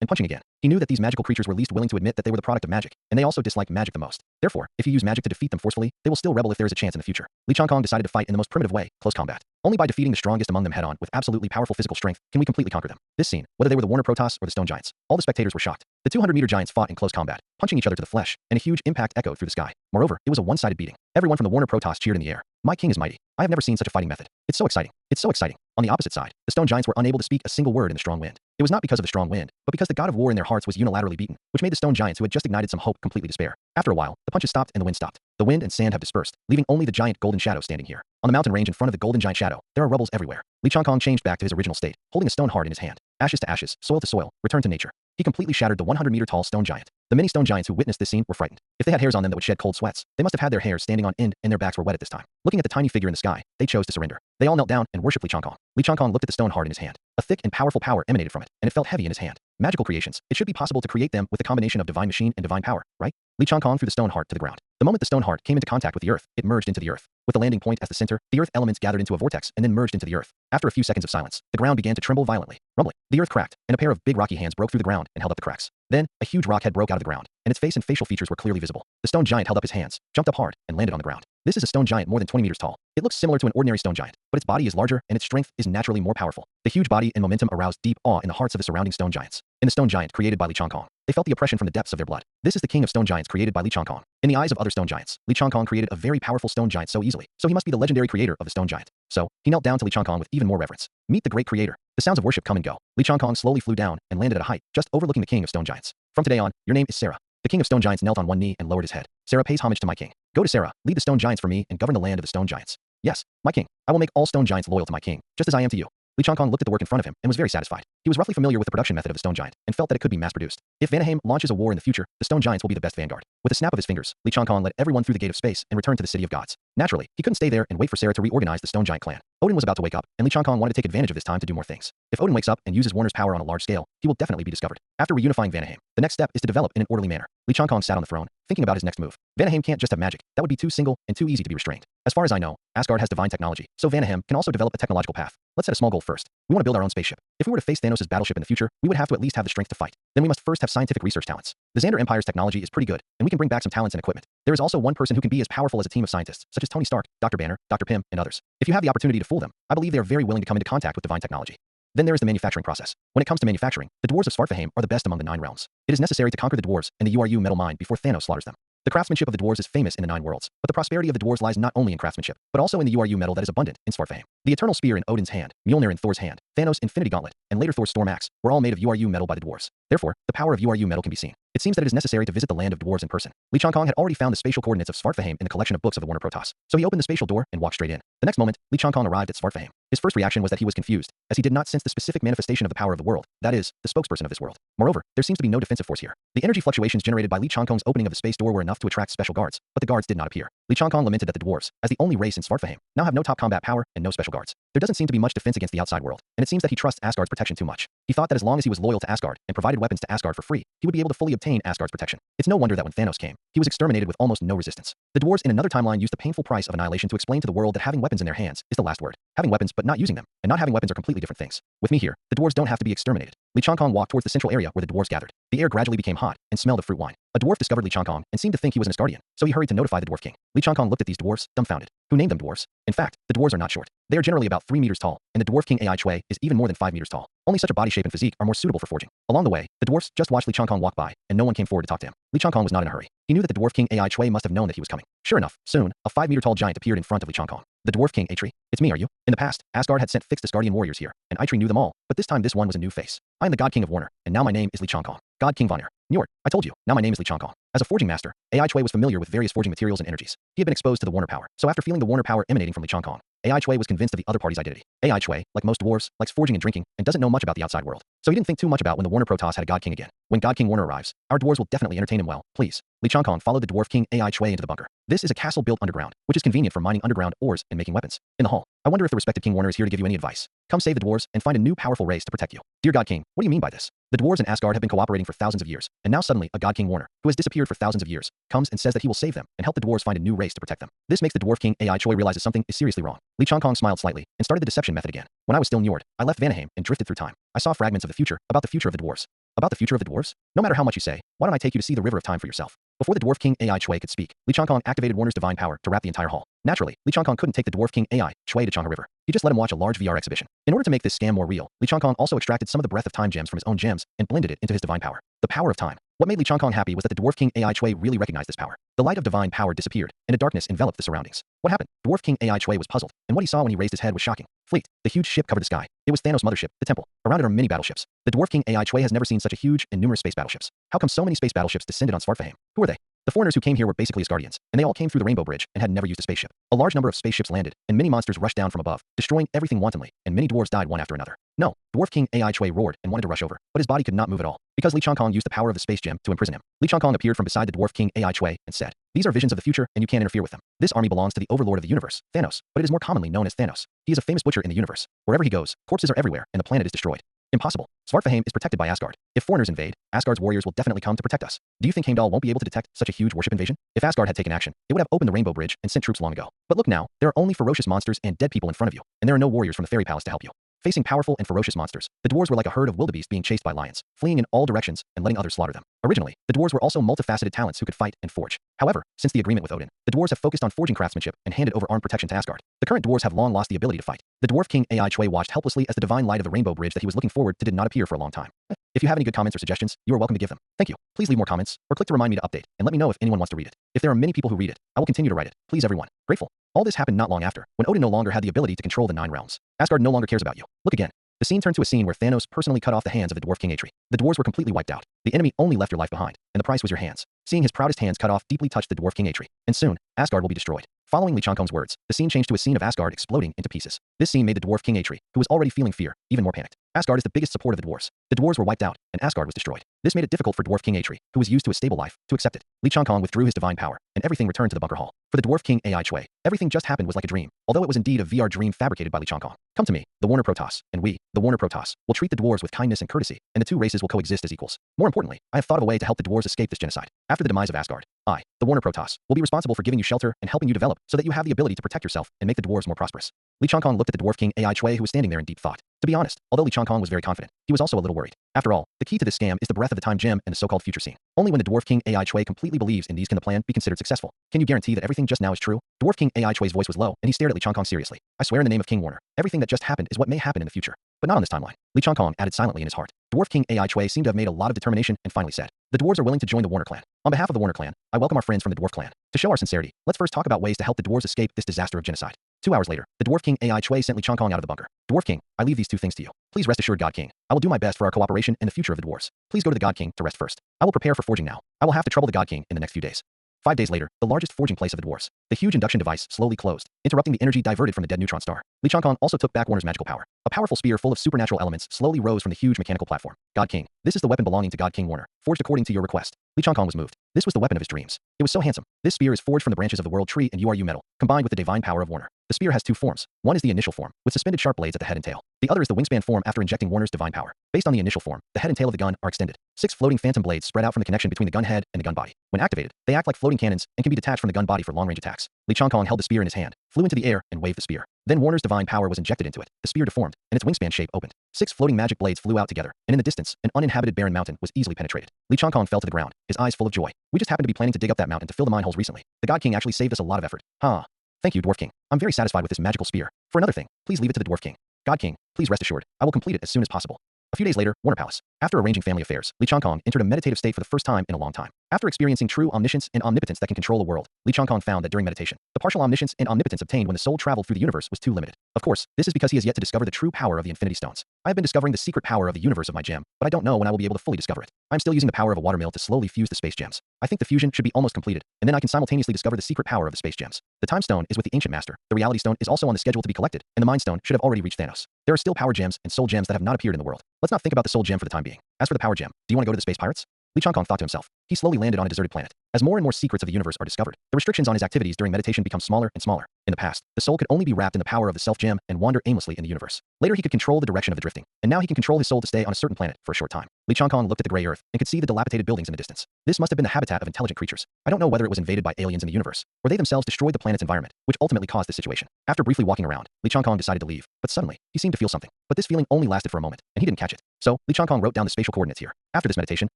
A: and punching again. He knew that these magical creatures were least willing to admit that they were the product of magic, and they also disliked magic the most. Therefore, if you use magic to defeat them forcefully, they will still rebel if there is a chance in the future. Li Changkong decided to fight in the most primitive way, close combat. Only by defeating the strongest among them head-on with absolutely powerful physical strength can we completely conquer them. This scene, whether they were the Warner Protoss or the Stone Giants, all the spectators were shocked. The 200-meter giants fought in close combat, punching each other to the flesh, and a huge impact echoed through the sky. Moreover, it was a one-sided beating. Everyone from the Warner Protoss cheered in the air. My king is mighty. I have never seen such a fighting method. It's so exciting. It's so exciting. On the opposite side, the Stone Giants were unable to speak a single word in the strong wind. It was not because of the strong wind, but because the god of war in their hearts was unilaterally beaten, which made the Stone Giants who had just ignited some hope completely despair. After a while, the punches stopped and the wind stopped. The wind and sand have dispersed, leaving only the giant golden shadow standing here. On the mountain range in front of the golden giant shadow, there are rubbles everywhere. Li Changkong changed back to his original state, holding a stone heart in his hand. Ashes to ashes, soil to soil, return to nature. He completely shattered the 100-meter tall stone giant. The many stone giants who witnessed this scene were frightened. If they had hairs on them that would shed cold sweats, they must have had their hairs standing on end and their backs were wet at this time. Looking at the tiny figure in the sky, they chose to surrender. They all knelt down and worshipped Li Changkong. Li Changkong looked at the stone heart in his hand. A thick and powerful power emanated from it, and it felt heavy in his hand. Magical creations. It should be possible to create them with the combination of divine machine and divine power, right? Li Changkong threw the stone heart to the ground. The moment the stone heart came into contact with the earth, it merged into the earth. With the landing point as the center, the earth elements gathered into a vortex and then merged into the earth. After a few seconds of silence, the ground began to tremble violently, rumbling. The earth cracked, and a pair of big rocky hands broke through the ground and held up the cracks. Then, a huge rock head broke out of the ground, and its face and facial features were clearly visible. The stone giant held up his hands, jumped up hard, and landed on the ground. This is a stone giant more than 20 meters tall. It looks similar to an ordinary stone giant, but its body is larger and its strength is naturally more powerful. The huge body and momentum aroused deep awe in the hearts of the surrounding stone giants. In the stone giant created by Li Changkong, they felt the oppression from the depths of their blood. This is the king of stone giants created by Li Changkong. In the eyes of other stone giants, Li Changkong created a very powerful stone giant so easily, so he must be the legendary creator of the stone giant. So, he knelt down to Li Changkong with even more reverence. Meet the great creator. The sounds of worship come and go. Li Changkong slowly flew down and landed at a height, just overlooking the king of stone giants. From today on, your name is Sarah. The king of stone giants knelt on one knee and lowered his head. Sarah pays homage to my king. Go to Sarah, lead the stone giants for me and govern the land of the stone giants. Yes, my king. I will make all stone giants loyal to my king, just as I am to you. Li Changkong looked at the work in front of him and was very satisfied. He was roughly familiar with the production method of the stone giant and felt that it could be mass-produced. If Vanaheim launches a war in the future, the stone giants will be the best vanguard. With a snap of his fingers, Li Changkong led everyone through the gate of space and returned to the city of gods. Naturally, he couldn't stay there and wait for Sarah to reorganize the stone giant clan. Odin was about to wake up, and Li Changkong wanted to take advantage of this time to do more things. If Odin wakes up and uses Warner's power on a large scale, he will definitely be discovered. After reunifying Vanaheim, the next step is to develop in an orderly manner. Li Changkong sat on the throne, thinking about his next move. Vanaheim can't just have magic. That would be too single and too easy to be restrained. As far as I know, Asgard has divine technology, so Vanaheim can also develop a technological path. Let's set a small goal first. We want to build our own spaceship. If we were to face Thanos' battleship in the future, we would have to at least have the strength to fight. Then we must first have scientific research talents. The Xander Empire's technology is pretty good, and we can bring back some talents and equipment. There is also one person who can be as powerful as a team of scientists, such as Tony Stark, Dr. Banner, Dr. Pym, and others. If you have the opportunity to fool them, I believe they are very willing to come into contact with divine technology. Then there is the manufacturing process. When it comes to manufacturing, the dwarves of Svartalfheim are the best among the 9 realms. It is necessary to conquer the dwarves and the URU metal mine before Thanos slaughters them. The craftsmanship of the dwarves is famous in the 9 worlds, but the prosperity of the dwarves lies not only in craftsmanship, but also in the URU metal that is abundant in Svartalfheim. The eternal spear in Odin's hand, Mjolnir in Thor's hand, Thanos' infinity gauntlet, and later Thor's storm axe were all made of URU metal by the dwarves. Therefore, the power of URU metal can be seen. It seems that it is necessary to visit the land of dwarves in person. Li Changkong had already found the spatial coordinates of Svartalfheim in the collection of books of the Warner Protoss, so he opened the spatial door and walked straight in. The next moment, Li Changkong arrived at Svartalfheim. His first reaction was that he was confused, as he did not sense the specific manifestation of the power of the world, that is, the spokesperson of this world. Moreover, there seems to be no defensive force here. The energy fluctuations generated by Li Changkong's opening of the space door were enough to attract special guards, but the guards did not appear. Li Changkong lamented that the dwarves, as the only race in Svartalfheim, now have no top combat power and no special guards. There doesn't seem to be much defense against the outside world, and it seems that he trusts Asgard's protection too much. He thought that as long as he was loyal to Asgard and provided weapons to Asgard for free, he would be able to fully obtain Asgard's protection. It's no wonder that when Thanos came, he was exterminated with almost no resistance. The dwarves in another timeline used the painful price of annihilation to explain to the world that having weapons in their hands is the last word. Having weapons but not using them, and not having weapons are completely different things. With me here, the dwarves don't have to be exterminated. Li Changkong walked towards the central area where the dwarves gathered. The air gradually became hot and smelled of fruit wine. A dwarf discovered Li Changkong and seemed to think he was an Asgardian, so he hurried to notify the dwarf king. Li Changkong looked at these dwarves, dumbfounded. Who named them dwarves? In fact, the dwarves are not short. They are generally about 3 meters tall, and the dwarf king Ai Chui is even more than 5 meters tall. Only such a body shape and physique are more suitable for forging. Along the way, the dwarfs just watched Li Changkong walk by, and no one came forward to talk to him. Li Changkong was not in a hurry. He knew that the dwarf king Ai Chui must have known that he was coming. Sure enough, soon, a 5-meter-tall giant appeared in front of Li Changkong. The dwarf king Atri, it's me, are you? In the past, Asgard had sent fixed Asgardian warriors here, and Atri knew them all, but this time this one was a new face. I am the God King of Warner, and now my name is Li Changkong. God King Vonir. Njord, I told you, now my name is Li Changkong. As a forging master, Ai Chui was familiar with various forging materials and energies. He had been exposed to the Warner power, so after feeling the Warner power emanating from Li Changkong, Ai Chui was convinced of the other party's identity. Ai Chui, like most dwarves, likes forging and drinking, and doesn't know much about the outside world. So he didn't think too much about when the Warner Protoss had a God King again. When God King Warner arrives, our dwarves will definitely entertain him well, please. Li Changkong followed the dwarf king Ai Chui into the bunker. This is a castle built underground, which is convenient for mining underground ores and making weapons. In the hall, I wonder if the respected King Warner is here to give you any advice. Come save the dwarves and find a new powerful race to protect you. Dear God King, what do you mean by this? The dwarves in Asgard have been cooperating for thousands of years, and now suddenly a God King Warner, who has disappeared for thousands of years, comes and says that he will save them and help the dwarves find a new race to protect them. This makes the dwarf king Ai Chui realize that something is seriously wrong. Li Changkong smiled slightly and started the deception method again. When I was still Njord, I left Vanaheim and drifted through time. I saw fragments of the future, about the future of the dwarves. About the future of the dwarves? No matter how much you say, why don't I take you to see the river of time for yourself? Before the Dwarf King Ai Chui could speak, Li Changkong activated Warner's divine power to wrap the entire hall. Naturally, Li Changkong couldn't take the Dwarf King Ai Chui to Changha River. He just let him watch a large VR exhibition. In order to make this scam more real, Li Changkong also extracted some of the breath of time gems from his own gems and blended it into his divine power. The power of time. What made Li Changkong happy was that the Dwarf King Ai Chui really recognized this power. The light of divine power disappeared, and a darkness enveloped the surroundings. What happened? Dwarf King Ai Chui was puzzled, and what he saw when he raised his head was shocking. Fleet. The huge ship covered the sky. It was Thanos' mothership, the temple. Around it are many battleships. The Dwarf King Ai Chui has never seen such a huge and numerous space battleships. How come so many space battleships descended on Svartalfheim? Who are they? The foreigners who came here were basically Asgardians, and they all came through the Rainbow Bridge and had never used a spaceship. A large number of spaceships landed, and many monsters rushed down from above, destroying everything wantonly, and many dwarves died one after another. No, Dwarf King Ai Chui roared and wanted to rush over, but his body could not move at all, because Li Changkong used the power of the space gem to imprison him. Li Changkong appeared from beside the Dwarf King Ai Chui and said, "These are visions of the future, and you can't interfere with them. This army belongs to the overlord of the universe, Thanos, but it is more commonly known as Thanos. He is a famous butcher in the universe. Wherever he goes, corpses are everywhere, and the planet is destroyed. Impossible. Svartalfheim is protected by Asgard. If foreigners invade, Asgard's warriors will definitely come to protect us. Do you think Heimdall won't be able to detect such a huge worship invasion? If Asgard had taken action, it would have opened the Rainbow Bridge and sent troops long ago. But look now, there are only ferocious monsters and dead people in front of you, and there are no warriors from the fairy palace to help you." Facing powerful and ferocious monsters, the dwarves were like a herd of wildebeest being chased by lions, fleeing in all directions and letting others slaughter them. Originally, the dwarves were also multifaceted talents who could fight and forge. However, since the agreement with Odin, the dwarves have focused on forging craftsmanship and handed over armed protection to Asgard. The current dwarves have long lost the ability to fight. The Dwarf King Ai Chui watched helplessly as the divine light of the Rainbow Bridge that he was looking forward to did not appear for a long time. If you have any good comments or suggestions, you are welcome to give them. Thank you. Please leave more comments, or click to remind me to update, and let me know if anyone wants to read it. If there are many people who read it, I will continue to write it. Please everyone. Grateful. All this happened not long after, when Odin no longer had the ability to control the 9 realms. Asgard no longer cares about you. Look again. The scene turned to a scene where Thanos personally cut off the hands of the Dwarf King Atri. The dwarves were completely wiped out. The enemy only left your life behind, and the price was your hands. Seeing his proudest hands cut off deeply touched the Dwarf King Atri, and soon, Asgard will be destroyed. Following Li Changkong's words, the scene changed to a scene of Asgard exploding into pieces. This scene made the Dwarf King Atri, who was already feeling fear, even more panicked. Asgard is the biggest support of the dwarves. The dwarves were wiped out, and Asgard was destroyed. This made it difficult for Dwarf King Atri, who was used to a stable life, to accept it. Li Changkong withdrew his divine power, and everything returned to the bunker hall. For the Dwarf King Ai Chui, everything just happened was like a dream, although it was indeed a VR dream fabricated by Li Changkong. Come to me, the Warner Protoss, and we, the Warner Protoss, will treat the dwarves with kindness and courtesy, and the two races will coexist as equals. More importantly, I have thought of a way to help the dwarves escape this genocide. After the demise of Asgard, I, the Warner Protoss, will be responsible for giving you shelter and helping you develop so that you have the ability to protect yourself and make the dwarves more prosperous. Li Changkong looked at the Dwarf King Ai Chui who was standing there in deep thought. To be honest, although Li Changkong was very confident, he was also a little worried. After all, the key to this scam is the breath of the time gem and the so-called future scene. Only when the Dwarf King Ai Chui completely believes in these can the plan be considered successful. Can you guarantee that everything just now is true? Dwarf King Ai Chui's voice was low, and he stared at Li Changkong seriously. I swear in the name of King Warner, everything that just happened is what may happen in the future. But not on this timeline. Li Changkong added silently in his heart. Dwarf King Ai Chui seemed to have made a lot of determination and finally said, "The dwarves are willing to join the Warner clan. On behalf of the Warner clan, I welcome our friends from the Dwarf clan. To show our sincerity, let's first talk about ways to help the dwarves escape this disaster of genocide." 2 hours later, the Dwarf King Ai Chui sent Li Changkong out of the bunker. "Dwarf King, I leave these 2 things to you. Please rest assured, God King, I will do my best for our cooperation and the future of the dwarves. Please go to the God King to rest first. I will prepare for forging now. I will have to trouble the God King in the next few days." 5 days later, the largest forging place of the dwarves, the huge induction device, slowly closed, interrupting the energy diverted from the dead neutron star. Li Changkong also took back Warner's magical power. A powerful spear full of supernatural elements slowly rose from the huge mechanical platform. "God King, this is the weapon belonging to God King Warner, forged according to your request." Li Changkong was moved. This was the weapon of his dreams. It was so handsome. This spear is forged from the branches of the world tree and URU metal, combined with the divine power of Warner. The spear has 2 forms. One is the initial form, with suspended sharp blades at the head and tail. The other is the wingspan form after injecting Warner's divine power. Based on the initial form, the head and tail of the gun are extended. 6 floating phantom blades spread out from the connection between the gun head and the gun body. When activated, they act like floating cannons and can be detached from the gun body for long-range attacks. Li Changkong held the spear in his hand, flew into the air, and waved the spear. Then Warner's divine power was injected into it. The spear deformed, and its wingspan shape opened. 6 floating magic blades flew out together, and in the distance, an uninhabited barren mountain was easily penetrated. Li Changkong fell to the ground, his eyes full of joy. "We just happened to be planning to dig up that mountain to fill the mine holes recently. The God King actually saved us a lot of effort. Huh. Thank you, Dwarf King. I'm very satisfied with this magical spear. For another thing, please leave it to the Dwarf King. God King, please rest assured, I will complete it as soon as possible." A few days later, Warner Palace. After arranging family affairs, Li Changkong entered a meditative state for the first time in a long time. After experiencing true omniscience and omnipotence that can control the world, Li Changkong found that during meditation, the partial omniscience and omnipotence obtained when the soul traveled through the universe was too limited. Of course, this is because he has yet to discover the true power of the Infinity Stones. I have been discovering the secret power of the universe of my gem, but I don't know when I will be able to fully discover it. I'm still using the power of a watermill to slowly fuse the space gems. I think the fusion should be almost completed, and then I can simultaneously discover the secret power of the space gems. The Time Stone is with the Ancient Master. The Reality Stone is also on the schedule to be collected, and the Mind Stone should have already reached Thanos. There are still power gems and soul gems that have not appeared in the world. Let's not think about the soul gem for the time being. As for the power gem, do you want to go to the space pirates? Li Changkong thought to himself. He slowly landed on a deserted planet. As more and more secrets of the universe are discovered, the restrictions on his activities during meditation become smaller and smaller. In In the past, the soul could only be wrapped in the power of the self-gem and wander aimlessly in the universe. Later he could control the direction of the drifting, and now he can control his soul to stay on a certain planet for a short time. Li Changkong looked at the gray earth and could see the dilapidated buildings in the distance. This must have been the habitat of intelligent creatures. I don't know whether it was invaded by aliens in the universe, or they themselves destroyed the planet's environment, which ultimately caused this situation. After briefly walking around, Li Changkong decided to leave, but suddenly, he seemed to feel something. But this feeling only lasted for a moment, and he didn't catch it. So, Li Changkong wrote down the spatial coordinates here. After this meditation,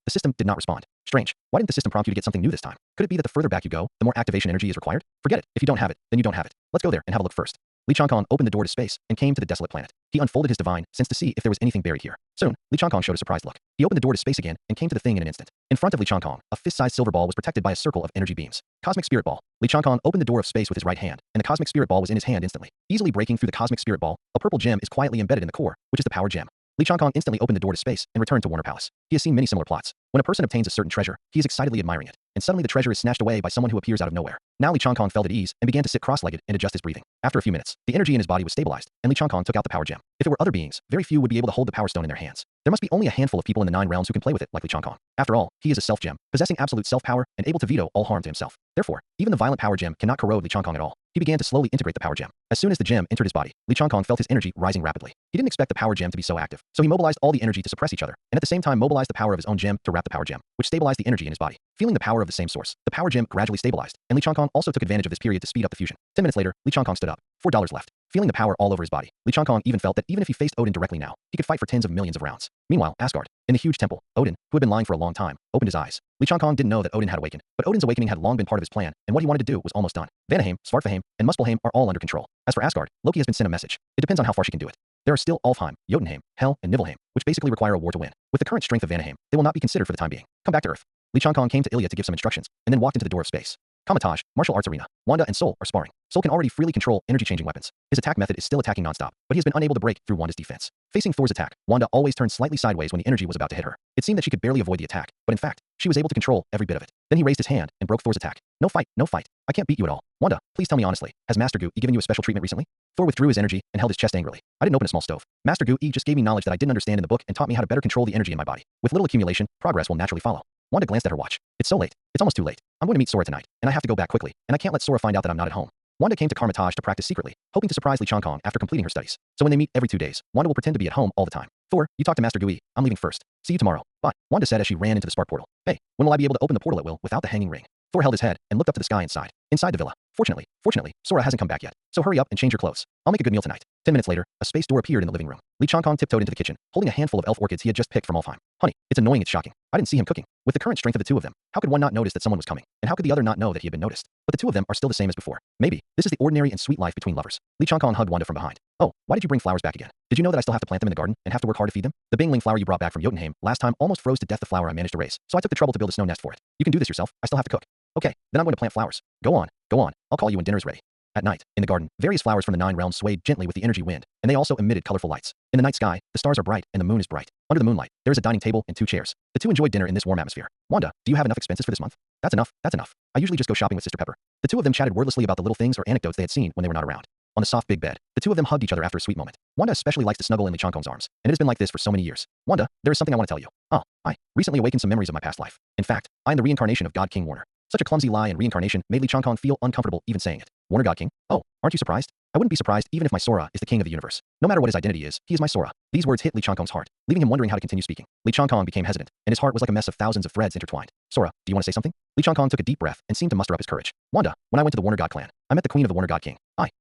A: the system did not respond. Strange. Why didn't the system prompt you to get something new this time? Could it be that the further back you go, the more activation energy is required? Forget it. If you don't have it, then you don't have it. Let's go there and have a look first. Li Changkong opened the door to space and came to the desolate planet. He unfolded his divine sense to see if there was anything buried here. Soon, Li Changkong showed a surprised look. He opened the door to space again and came to the thing in an instant. In front of Li Changkong, a fist-sized silver ball was protected by a circle of energy beams. Cosmic Spirit Ball. Li Changkong opened the door of space with his right hand, and the Cosmic Spirit Ball was in his hand instantly. Easily breaking through the Cosmic Spirit Ball, a purple gem is quietly embedded in the core, which is the power gem. Li Changkong instantly opened the door to space and returned to Warner Palace. He has seen many similar plots. When a person obtains a certain treasure, he is excitedly admiring it, and suddenly the treasure is snatched away by someone who appears out of nowhere. Now Li Changkong felt at ease and began to sit cross-legged and adjust his breathing. After a few minutes, the energy in his body was stabilized, and Li Changkong took out the power gem. If it were other beings, very few would be able to hold the power stone in their hands. There must be only a handful of people in the 9 realms who can play with it like Li Changkong. After all, he is a self-gem, possessing absolute self-power and able to veto all harm to himself. Therefore, even the violent power gem cannot corrode Li Changkong at all. He began to slowly integrate the power gem. As soon as the gem entered his body, Li Changkong felt his energy rising rapidly. He didn't expect the power gem to be so active, so he mobilized all the energy to suppress each other, and at the same time mobilized the power of his own gem to wrap the power gem, which stabilized the energy in his body. Feeling the power of the same source, the power gem gradually stabilized, and Li Changkong also took advantage of this period to speed up the fusion. 10 minutes later, Li Changkong stood up. $4 left. Feeling the power all over his body, Li Changkong even felt that even if he faced Odin directly now, he could fight for tens of millions of rounds. Meanwhile, Asgard, in the huge temple, Odin, who had been lying for a long time, opened his eyes. Li Changkong didn't know that Odin had awakened, but Odin's awakening had long been part of his plan, and what he wanted to do was almost done. Vanaheim, Svartalfheim, and Muspelheim are all under control. As for Asgard, Loki has been sent a message. It depends on how far she can do it. There are still Alfheim, Jotunheim, Hel, and Nibelheim, which basically require a war to win. With the current strength of Vanaheim, they will not be considered for the time being. Come back to Earth. Li Changkong came to Ilya to give some instructions, and then walked into the door of space. Kamatage, martial arts arena. Wanda and Soul are sparring. Soul can already freely control energy-changing weapons. His attack method is still attacking non-stop, but he has been unable to break through Wanda's defense. Facing Thor's attack, Wanda always turned slightly sideways when the energy was about to hit her. It seemed that she could barely avoid the attack, but in fact, she was able to control every bit of it. Then he raised his hand and broke Thor's attack. No fight, no fight. I can't beat you at all. Wanda, please tell me honestly, has Master Gu given you a special treatment recently? Thor withdrew his energy and held his chest angrily. I didn't open a small stove. Master Gu just gave me knowledge that I didn't understand in the book and taught me how to better control the energy in my body. With little accumulation, progress will naturally follow. Wanda glanced at her watch. It's so late. It's almost too late. I'm going to meet Sora tonight, and I have to go back quickly, and I can't let Sora find out that I'm not at home. Wanda came to Karmatage to practice secretly, hoping to surprise Li Changkong after completing her studies. So when they meet every 2 days, Wanda will pretend to be at home all the time. Thor, you talk to Master Gui. I'm leaving first. See you tomorrow. Bye. Wanda said as she ran into the spark portal. Hey, when will I be able to open the portal at will without the hanging ring? Thor held his head and looked up to the sky inside the villa. Fortunately, Sora hasn't come back yet. So hurry up and change your clothes. I'll make a good meal tonight. 10 minutes later, a space door appeared in the living room. Li Changkong tiptoed into the kitchen, holding a handful of elf orchids he had just picked from Alfheim. Honey, it's annoying, it's shocking. I didn't see him cooking. With the current strength of the two of them, how could one not notice that someone was coming? And how could the other not know that he had been noticed? But the two of them are still the same as before. Maybe this is the ordinary and sweet life between lovers. Li Changkong hugged Wanda from behind. Oh, why did you bring flowers back again? Did you know that I still have to plant them in the garden and have to work hard to feed them? The Bingling flower you brought back from Jotunheim last time almost froze to death the flower I managed to raise, so I took the trouble to build a snow nest for it. You can do this yourself. I still have to cook. Okay, then I'm going to plant flowers. Go on. I'll call you when dinner is ready. At night, in the garden, various flowers from the 9 realms swayed gently with the energy wind, and they also emitted colorful lights. In the night sky, the stars are bright and the moon is bright. Under the moonlight, there is a dining table and 2 chairs. The two enjoyed dinner in this warm atmosphere. Wanda, do you have enough expenses for this month? That's enough. I usually just go shopping with Sister Pepper. The two of them chatted wordlessly about the little things or anecdotes they had seen when they were not around. On the soft big bed, the two of them hugged each other after a sweet moment. Wanda especially likes to snuggle in Li Changkong's arms, and it has been like this for so many years. Wanda, there is something I want to tell you. I recently awakened some memories of my past life. In fact, I am the reincarnation of God King Warner. Such a clumsy lie and reincarnation made Li Changkong feel uncomfortable even saying it. Warner God King? Oh, aren't you surprised? I wouldn't be surprised even if my Sora is the king of the universe. No matter what his identity is, he is my Sora. These words hit Li Changkong's heart, leaving him wondering how to continue speaking. Li Changkong became hesitant, and his heart was like a mess of thousands of threads intertwined. Sora, do you want to say something? Li Changkong took a deep breath and seemed to muster up his courage. Wanda, when I went to the Warner God clan, I met the queen of the Warner God King.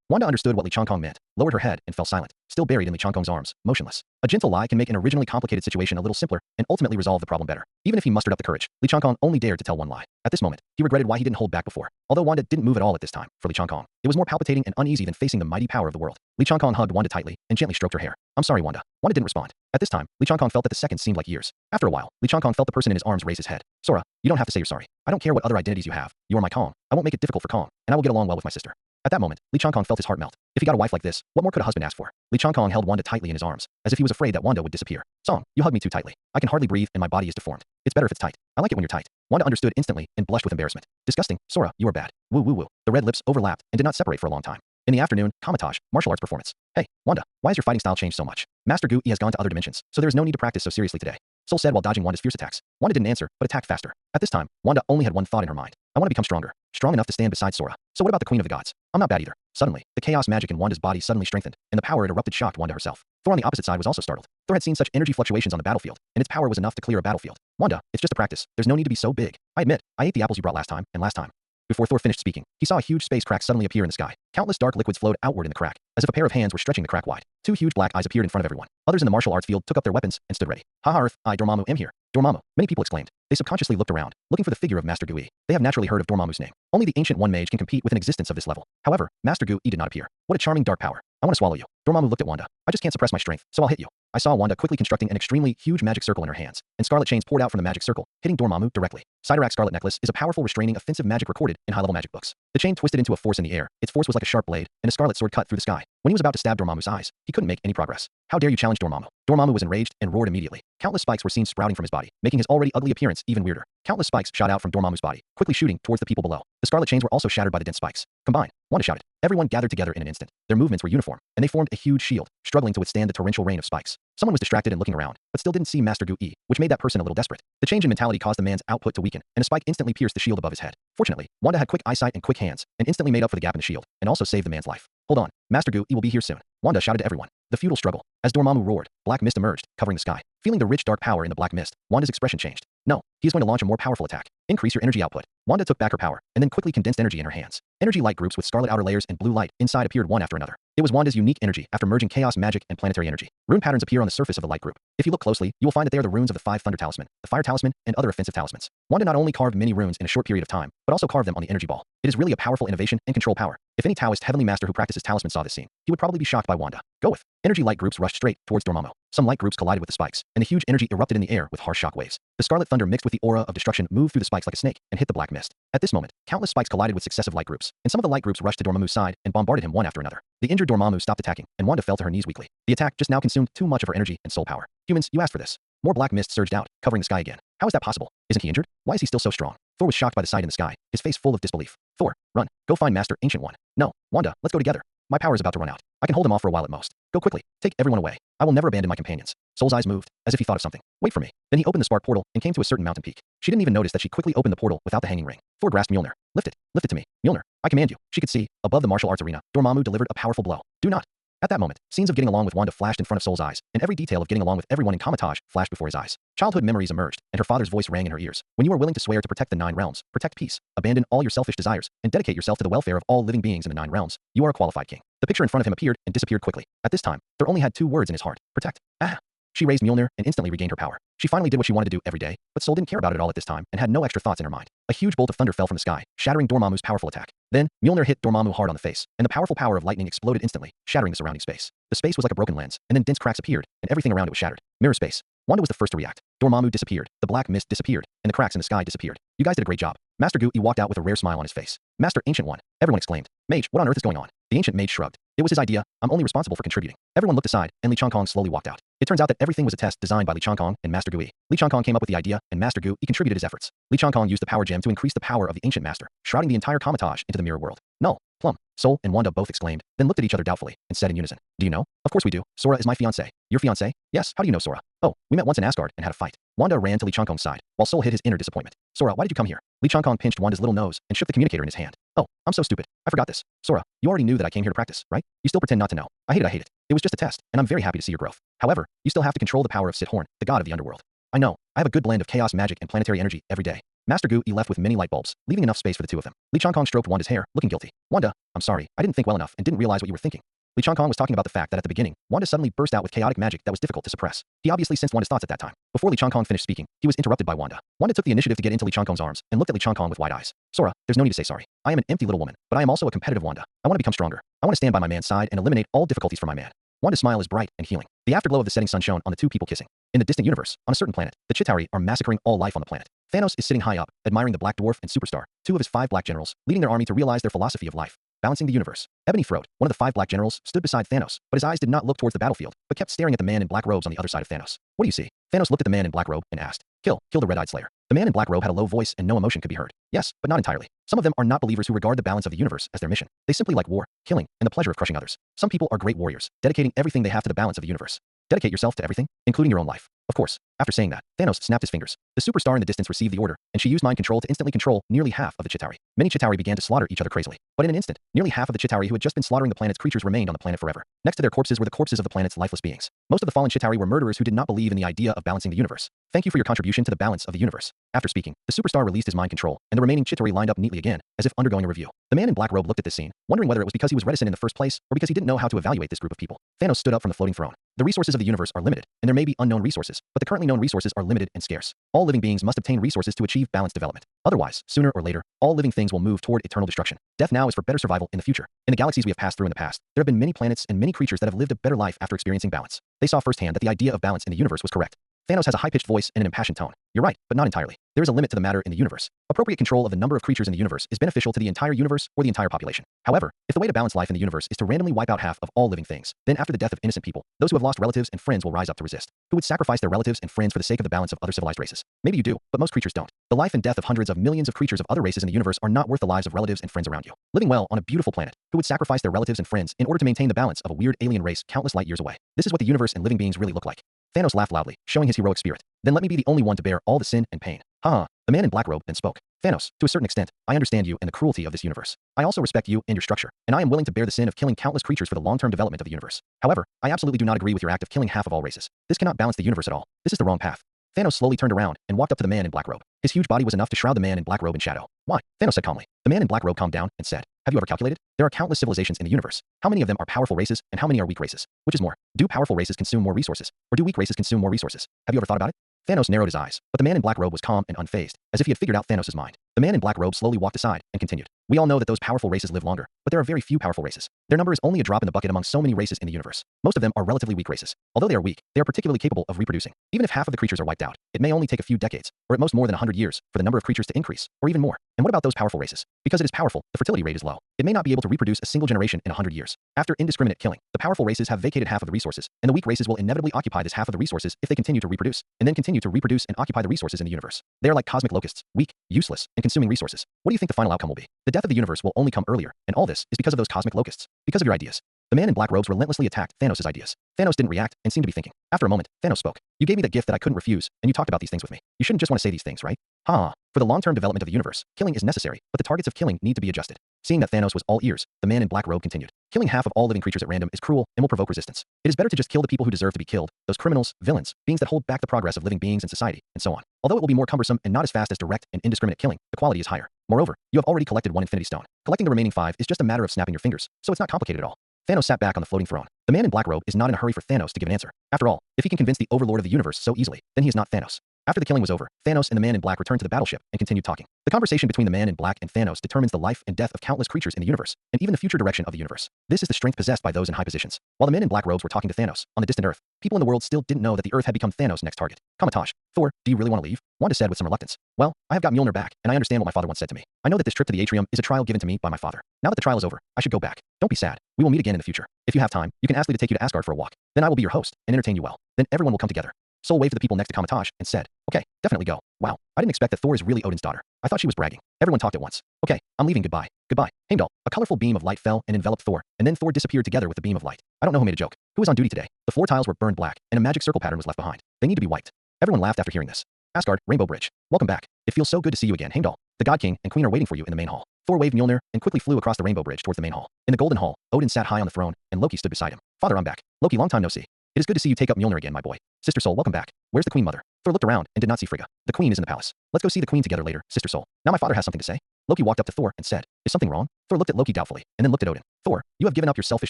A: Wanda understood what Li Changkong meant, lowered her head, and fell silent, still buried in Li Changkong's arms, motionless. A gentle lie can make an originally complicated situation a little simpler and ultimately resolve the problem better. Even if he mustered up the courage, Li Changkong only dared to tell one lie. At this moment, he regretted why he didn't hold back before. Although Wanda didn't move at all at this time, for Li Changkong, it was more palpitating and uneasy than facing the mighty power of the world. Li Changkong hugged Wanda tightly and gently stroked her hair. I'm sorry, Wanda. Wanda didn't respond. At this time, Li Changkong felt that the seconds seemed like years. After a while, Li Changkong felt the person in his arms raise his head. Sora, you don't have to say you're sorry. I don't care what other identities you have. You are my Kong. I won't make it difficult for Kong, and I will get along well with my sister. At that moment, Li Changkong felt his heart melt. If he got a wife like this, what more could a husband ask for? Li Changkong held Wanda tightly in his arms, as if he was afraid that Wanda would disappear. Song, you hug me too tightly. I can hardly breathe and my body is deformed. It's better if it's tight. I like it when you're tight. Wanda understood instantly and blushed with embarrassment. Disgusting. Sora, you are bad. Woo woo woo. The red lips overlapped and did not separate for a long time. In the afternoon, Kamatage, martial arts performance. Hey, Wanda, why has your fighting style changed so much? Master Gu has gone to other dimensions, so there is no need to practice so seriously today. Soul said while dodging Wanda's fierce attacks. Wanda didn't answer, but attacked faster. At this time, Wanda only had one thought in her mind. I want to become stronger. Strong enough to stand beside Sora. So what about the Queen of the Gods? I'm not bad either. Suddenly, the chaos magic in Wanda's body suddenly strengthened, and the power it erupted shocked Wanda herself. Thor on the opposite side was also startled. Thor had seen such energy fluctuations on the battlefield, and its power was enough to clear a battlefield. Wanda, it's just a practice. There's no need to be so big. I admit, I ate the apples you brought last time, and last time. Before Thor finished speaking, he saw a huge space crack suddenly appear in the sky. Countless dark liquids flowed outward in the crack, as if a pair of hands were stretching the crack wide. Two huge black eyes appeared in front of everyone. Others in the martial arts field took up their weapons and stood ready. Haha Earth, I Dormammu am here. Dormammu, many people exclaimed. They subconsciously looked around, looking for the figure of Master Gu-E. They have naturally heard of Dormammu's name. Only the Ancient One Mage can compete with an existence of this level. However, Master Gu-E did not appear. What a charming dark power. I want to swallow you. Dormammu looked at Wanda. I just can't suppress my strength, so I'll hit you. I saw Wanda quickly constructing an extremely huge magic circle in her hands, and scarlet chains poured out from the magic circle, hitting Dormammu directly. Sidorak's scarlet necklace is a powerful restraining offensive magic recorded in high-level magic books. The chain twisted into a force in the air. Its force was like a sharp blade, and a scarlet sword cut through the sky. When he was about to stab Dormammu's eyes, he couldn't make any progress. How dare you challenge Dormammu? Dormammu was enraged and roared immediately. Countless spikes were seen sprouting from his body, making his already ugly appearance even weirder. Countless spikes shot out from Dormammu's body, quickly shooting towards the people below. The scarlet chains were also shattered by the dense spikes. Combined, Wanda shouted. Everyone gathered together in an instant. Their movements were uniform, and they formed a huge shield, struggling to withstand the torrential rain of spikes. Someone was distracted and looking around, but still didn't see Master Gu-E, which made that person a little desperate. The change in mentality caused the man's output to weaken, and a spike instantly pierced the shield above his head. Fortunately, Wanda had quick eyesight and quick hands, and instantly made up for the gap in the shield, and also saved the man's life. Hold on, Master Gu-E will be here soon. Wanda shouted to everyone. The feudal struggle. As Dormammu roared, black mist emerged, covering the sky. Feeling the rich dark power in the black mist, Wanda's expression changed. No, he is going to launch a more powerful attack. Increase your energy output. Wanda took back her power, and then quickly condensed energy in her hands. Energy light groups with scarlet outer layers and blue light inside appeared one after another. It was Wanda's unique energy after merging chaos magic and planetary energy. Rune patterns appear on the surface of the light group. If you look closely, you will find that they are the runes of the 5 Thunder Talisman, the Fire Talisman, and other offensive talismans. Wanda not only carved many runes in a short period of time, but also carved them on the energy ball. It is really a powerful innovation and control power. If any Taoist heavenly master who practices talisman saw this scene, he would probably be shocked by Wanda. Go with. Energy light groups rushed straight towards Dormammu. Some light groups collided with the spikes, and the huge energy erupted in the air with harsh shock waves. The scarlet thunder mixed with the aura of destruction moved through the spikes like a snake and hit the black mist. At this moment, countless spikes collided with successive light groups, and some of the light groups rushed to Dormammu's side and bombarded him one after another. The injured Dormammu stopped attacking, and Wanda fell to her knees weakly. The attack just now consumed too much of her energy and soul power. Humans, you asked for this. More black mist surged out, covering the sky again. How is that possible? Isn't he injured? Why is he still so strong? Thor was shocked by the sight in the sky, his face full of disbelief. Thor, run. Go find Master Ancient One. No, Wanda, let's go together. My power is about to run out. I can hold him off for a while at most. Go quickly. Take everyone away. I will never abandon my companions. Soul's eyes moved, as if he thought of something. Wait for me. Then he opened the spark portal and came to a certain mountain peak. She didn't even notice that she quickly opened the portal without the hanging ring. Thor grasped Mjolnir. Lift it. Lift it to me. Mjolnir, I command you. She could see, above the martial arts arena, Dormammu delivered a powerful blow. Do not. At that moment, scenes of getting along with Wanda flashed in front of Soul's eyes, and every detail of getting along with everyone in Kamatage flashed before his eyes. Childhood memories emerged, and her father's voice rang in her ears. When you are willing to swear to protect the 9 realms, protect peace, abandon all your selfish desires, and dedicate yourself to the welfare of all living beings in the 9 realms, you are a qualified king. The picture in front of him appeared and disappeared quickly. At this time, Thor only had 2 words in his heart. Protect. Ah. She raised Mjolnir and instantly regained her power. She finally did what she wanted to do every day, but Soul didn't care about it at all at this time and had no extra thoughts in her mind. A huge bolt of thunder fell from the sky, shattering Dormammu's powerful attack. Then, Mjolnir hit Dormammu hard on the face, and the powerful power of lightning exploded instantly, shattering the surrounding space. The space was like a broken lens, and then dense cracks appeared, and everything around it was shattered. Mirror space. Wanda was the first to react. Dormammu disappeared, the black mist disappeared, and the cracks in the sky disappeared. You guys did a great job. Master Gu-E walked out with a rare smile on his face. Master Ancient One. Everyone exclaimed. Mage, what on earth is going on? The Ancient Mage shrugged. It was his idea. I'm only responsible for contributing. Everyone looked aside, and Li Changkong slowly walked out. It turns out that everything was a test designed by Li Changkong and Master Gu-E. Li Changkong came up with the idea, and Master Gu-E contributed his efforts. Li Changkong used the power gem to increase the power of the Ancient Master, shrouding the entire Kamatage into the mirror world. Null. Plum. Soul and Wanda both exclaimed, then looked at each other doubtfully, and said in unison. Do you know? Of course we do. Sora is my fiancé. Your fiancé? Yes. How do you know Sora? Oh, we met once in Asgard and had a fight. Wanda ran to Li Changkong's side, while Soul hid his inner disappointment. Sora, why did you come here? Li Changkong pinched Wanda's little nose and shook the communicator in his hand. Oh, I'm so stupid. I forgot this. Sora, you already knew that I came here to practice, right? You still pretend not to know. I hate it. It was just a test, and I'm very happy to see your growth. However, you still have to control the power of Sithorn, the god of the underworld. I know. I have a good blend of chaos magic and planetary energy every day. Master Gu-E left with many light bulbs, leaving enough space for the two of them. Li Changkong stroked Wanda's hair, looking guilty. Wanda, I'm sorry. I didn't think well enough and didn't realize what you were thinking. Li Changkong was talking about the fact that at the beginning, Wanda suddenly burst out with chaotic magic that was difficult to suppress. He obviously sensed Wanda's thoughts at that time. Before Li Changkong finished speaking, he was interrupted by Wanda. Wanda took the initiative to get into Li Changkong's arms and looked at Li Changkong with wide eyes. Sora, there's no need to say sorry. I am an empty little woman, but I am also a competitive Wanda. I want to become stronger. I want to stand by my man's side and eliminate all difficulties for my man. Wanda's smile is bright and healing. The afterglow of the setting sun shone on the two people kissing. In the distant universe, on a certain planet, the Chitauri are massacring all life on the planet. Thanos is sitting high up, admiring the Black Dwarf and Superstar, 2 of his 5 black generals, leading their army to realize their philosophy of life, balancing the universe. Ebony Throat, one of the 5 black generals, stood beside Thanos, but his eyes did not look towards the battlefield, but kept staring at the man in black robes on the other side of Thanos. What do you see? Thanos looked at the man in black robe and asked. Kill the red-eyed slayer. The man in black robe had a low voice and no emotion could be heard. Yes, but not entirely. Some of them are not believers who regard the balance of the universe as their mission. They simply like war, killing, and the pleasure of crushing others. Some people are great warriors, dedicating everything they have to the balance of the universe. Dedicate yourself to everything, including your own life. Of course, after saying that, Thanos snapped his fingers. The superstar in the distance received the order, and she used mind control to instantly control nearly half of the Chitauri. Many Chitauri began to slaughter each other crazily. But in an instant, nearly half of the Chitauri who had just been slaughtering the planet's creatures remained on the planet forever. Next to their corpses were the corpses of the planet's lifeless beings. Most of the fallen Chitauri were murderers who did not believe in the idea of balancing the universe. Thank you for your contribution to the balance of the universe. After speaking, the superstar released his mind control, and the remaining Chitauri lined up neatly again, as if undergoing a review. The man in black robe looked at this scene, wondering whether it was because he was reticent in the first place, or because he didn't know how to evaluate this group of people. Thanos stood up from the floating throne. The resources of the universe are limited, and there may be unknown resources, but the currently known resources are limited and scarce. All living beings must obtain resources to achieve balanced development. Otherwise, sooner or later, all living things will move toward eternal destruction. Death now is for better survival in the future. In the galaxies we have passed through in the past, there have been many planets and many creatures that have lived a better life after experiencing balance. They saw firsthand that the idea of balance in the universe was correct. Thanos has a high-pitched voice and an impassioned tone. You're right, but not entirely. There is a limit to the matter in the universe. Appropriate control of the number of creatures in the universe is beneficial to the entire universe or the entire population. However, if the way to balance life in the universe is to randomly wipe out half of all living things, then after the death of innocent people, those who have lost relatives and friends will rise up to resist. Who would sacrifice their relatives and friends for the sake of the balance of other civilized races? Maybe you do, but most creatures don't. The life and death of hundreds of millions of creatures of other races in the universe are not worth the lives of relatives and friends around you. Living well on a beautiful planet, who would sacrifice their relatives and friends in order to maintain the balance of a weird alien race countless light years away? This is what the universe and living beings really look like. Thanos laughed loudly, showing his heroic spirit. Then let me be the only one to bear all the sin and pain. Ha! The man in black robe then spoke. Thanos, to a certain extent, I understand you and the cruelty of this universe. I also respect you and your structure, and I am willing to bear the sin of killing countless creatures for the long-term development of the universe. However, I absolutely do not agree with your act of killing half of all races. This cannot balance the universe at all. This is the wrong path. Thanos slowly turned around and walked up to the man in black robe. His huge body was enough to shroud the man in black robe in shadow. Why? Thanos said calmly. The man in black robe calmed down and said, have you ever calculated? There are countless civilizations in the universe. How many of them are powerful races and how many are weak races? Which is more? Do powerful races consume more resources? Or do weak races consume more resources? Have you ever thought about it? Thanos narrowed his eyes, but the man in black robe was calm and unfazed, as if he had figured out Thanos' mind. The man in black robe slowly walked aside and continued. We all know that those powerful races live longer, but there are very few powerful races. Their number is only a drop in the bucket among so many races in the universe. Most of them are relatively weak races. Although they are weak, they are particularly capable of reproducing. Even if half of the creatures are wiped out, it may only take a few decades, or at most more than 100 years, for the number of creatures to increase, or even more. And what about those powerful races? Because it is powerful, the fertility rate is low. It may not be able to reproduce a single generation in 100 years. After indiscriminate killing, the powerful races have vacated half of the resources, and the weak races will inevitably occupy this half of the resources if they continue to reproduce, and then continue to reproduce and occupy the resources in the universe. They are like cosmic locusts, weak, useless, and consuming resources. What do you think the final outcome will be? The death of the universe will only come earlier, and all this is because of those cosmic locusts, because of your ideas. The man in black robes relentlessly attacked Thanos' ideas. Thanos didn't react and seemed to be thinking. After a moment, Thanos spoke. You gave me that gift that I couldn't refuse, and you talked about these things with me. You shouldn't just want to say these things, right? For the long-term development of the universe, killing is necessary, but the targets of killing need to be adjusted. Seeing that Thanos was all ears, the man in black robe continued. Killing half of all living creatures at random is cruel and will provoke resistance. It is better to just kill the people who deserve to be killed, those criminals, villains, beings that hold back the progress of living beings in society, and so on. Although it will be more cumbersome and not as fast as direct and indiscriminate killing, the quality is higher. Moreover, you have already collected one Infinity Stone. Collecting the remaining 5 is just a matter of snapping your fingers, so it's not complicated at all. Thanos sat back on the floating throne. The man in black robe is not in a hurry for Thanos to give an answer. After all, if he can convince the overlord of the universe so easily, then he is not Thanos. After the killing was over, Thanos and the man in black returned to the battleship and continued talking. The conversation between the man in black and Thanos determines the life and death of countless creatures in the universe, and even the future direction of the universe. This is the strength possessed by those in high positions. While the men in black robes were talking to Thanos, on the distant Earth, people in the world still didn't know that the Earth had become Thanos' next target. Kamatosh, Thor, do you really want to leave? Wanda said with some reluctance. Well, I have got Mjolnir back, and I understand what my father once said to me. I know that this trip to the atrium is a trial given to me by my father. Now that the trial is over, I should go back. Don't be sad. We will meet again in the future. If you have time, you can ask me to take you to Asgard for a walk. Then I will be your host and entertain you well. Then everyone will come together. Sol waved to the people next to Kamatosh and said, okay, definitely go. Wow, I didn't expect that Thor is really Odin's daughter. I thought she was bragging. Everyone talked at once. Okay, I'm leaving, goodbye. Goodbye. Heimdall, a colorful beam of light fell and enveloped Thor, and then Thor disappeared together with the beam of light. I don't know who made a joke. Who was on duty today? The floor tiles were burned black, and a magic circle pattern was left behind. They need to be wiped. Everyone laughed after hearing this. Asgard, Rainbow Bridge. Welcome back. It feels so good to see you again, Heimdall. The God King and Queen are waiting for you in the main hall. Thor waved Mjolnir and quickly flew across the Rainbow Bridge towards the main hall. In the Golden Hall, Odin sat high on the throne, and Loki stood beside him. Father, I'm back. Loki, long time no see. It is good to see you take up Mjolnir again, my boy. Sister Sol, welcome back. Where's the Queen Mother? Thor looked around and did not see Frigga. The Queen is in the palace. Let's go see the Queen together later, Sister Sol. Now my father has something to say. Loki walked up to Thor and said, is something wrong? Thor looked at Loki doubtfully, and then looked at Odin. Thor, you have given up your selfish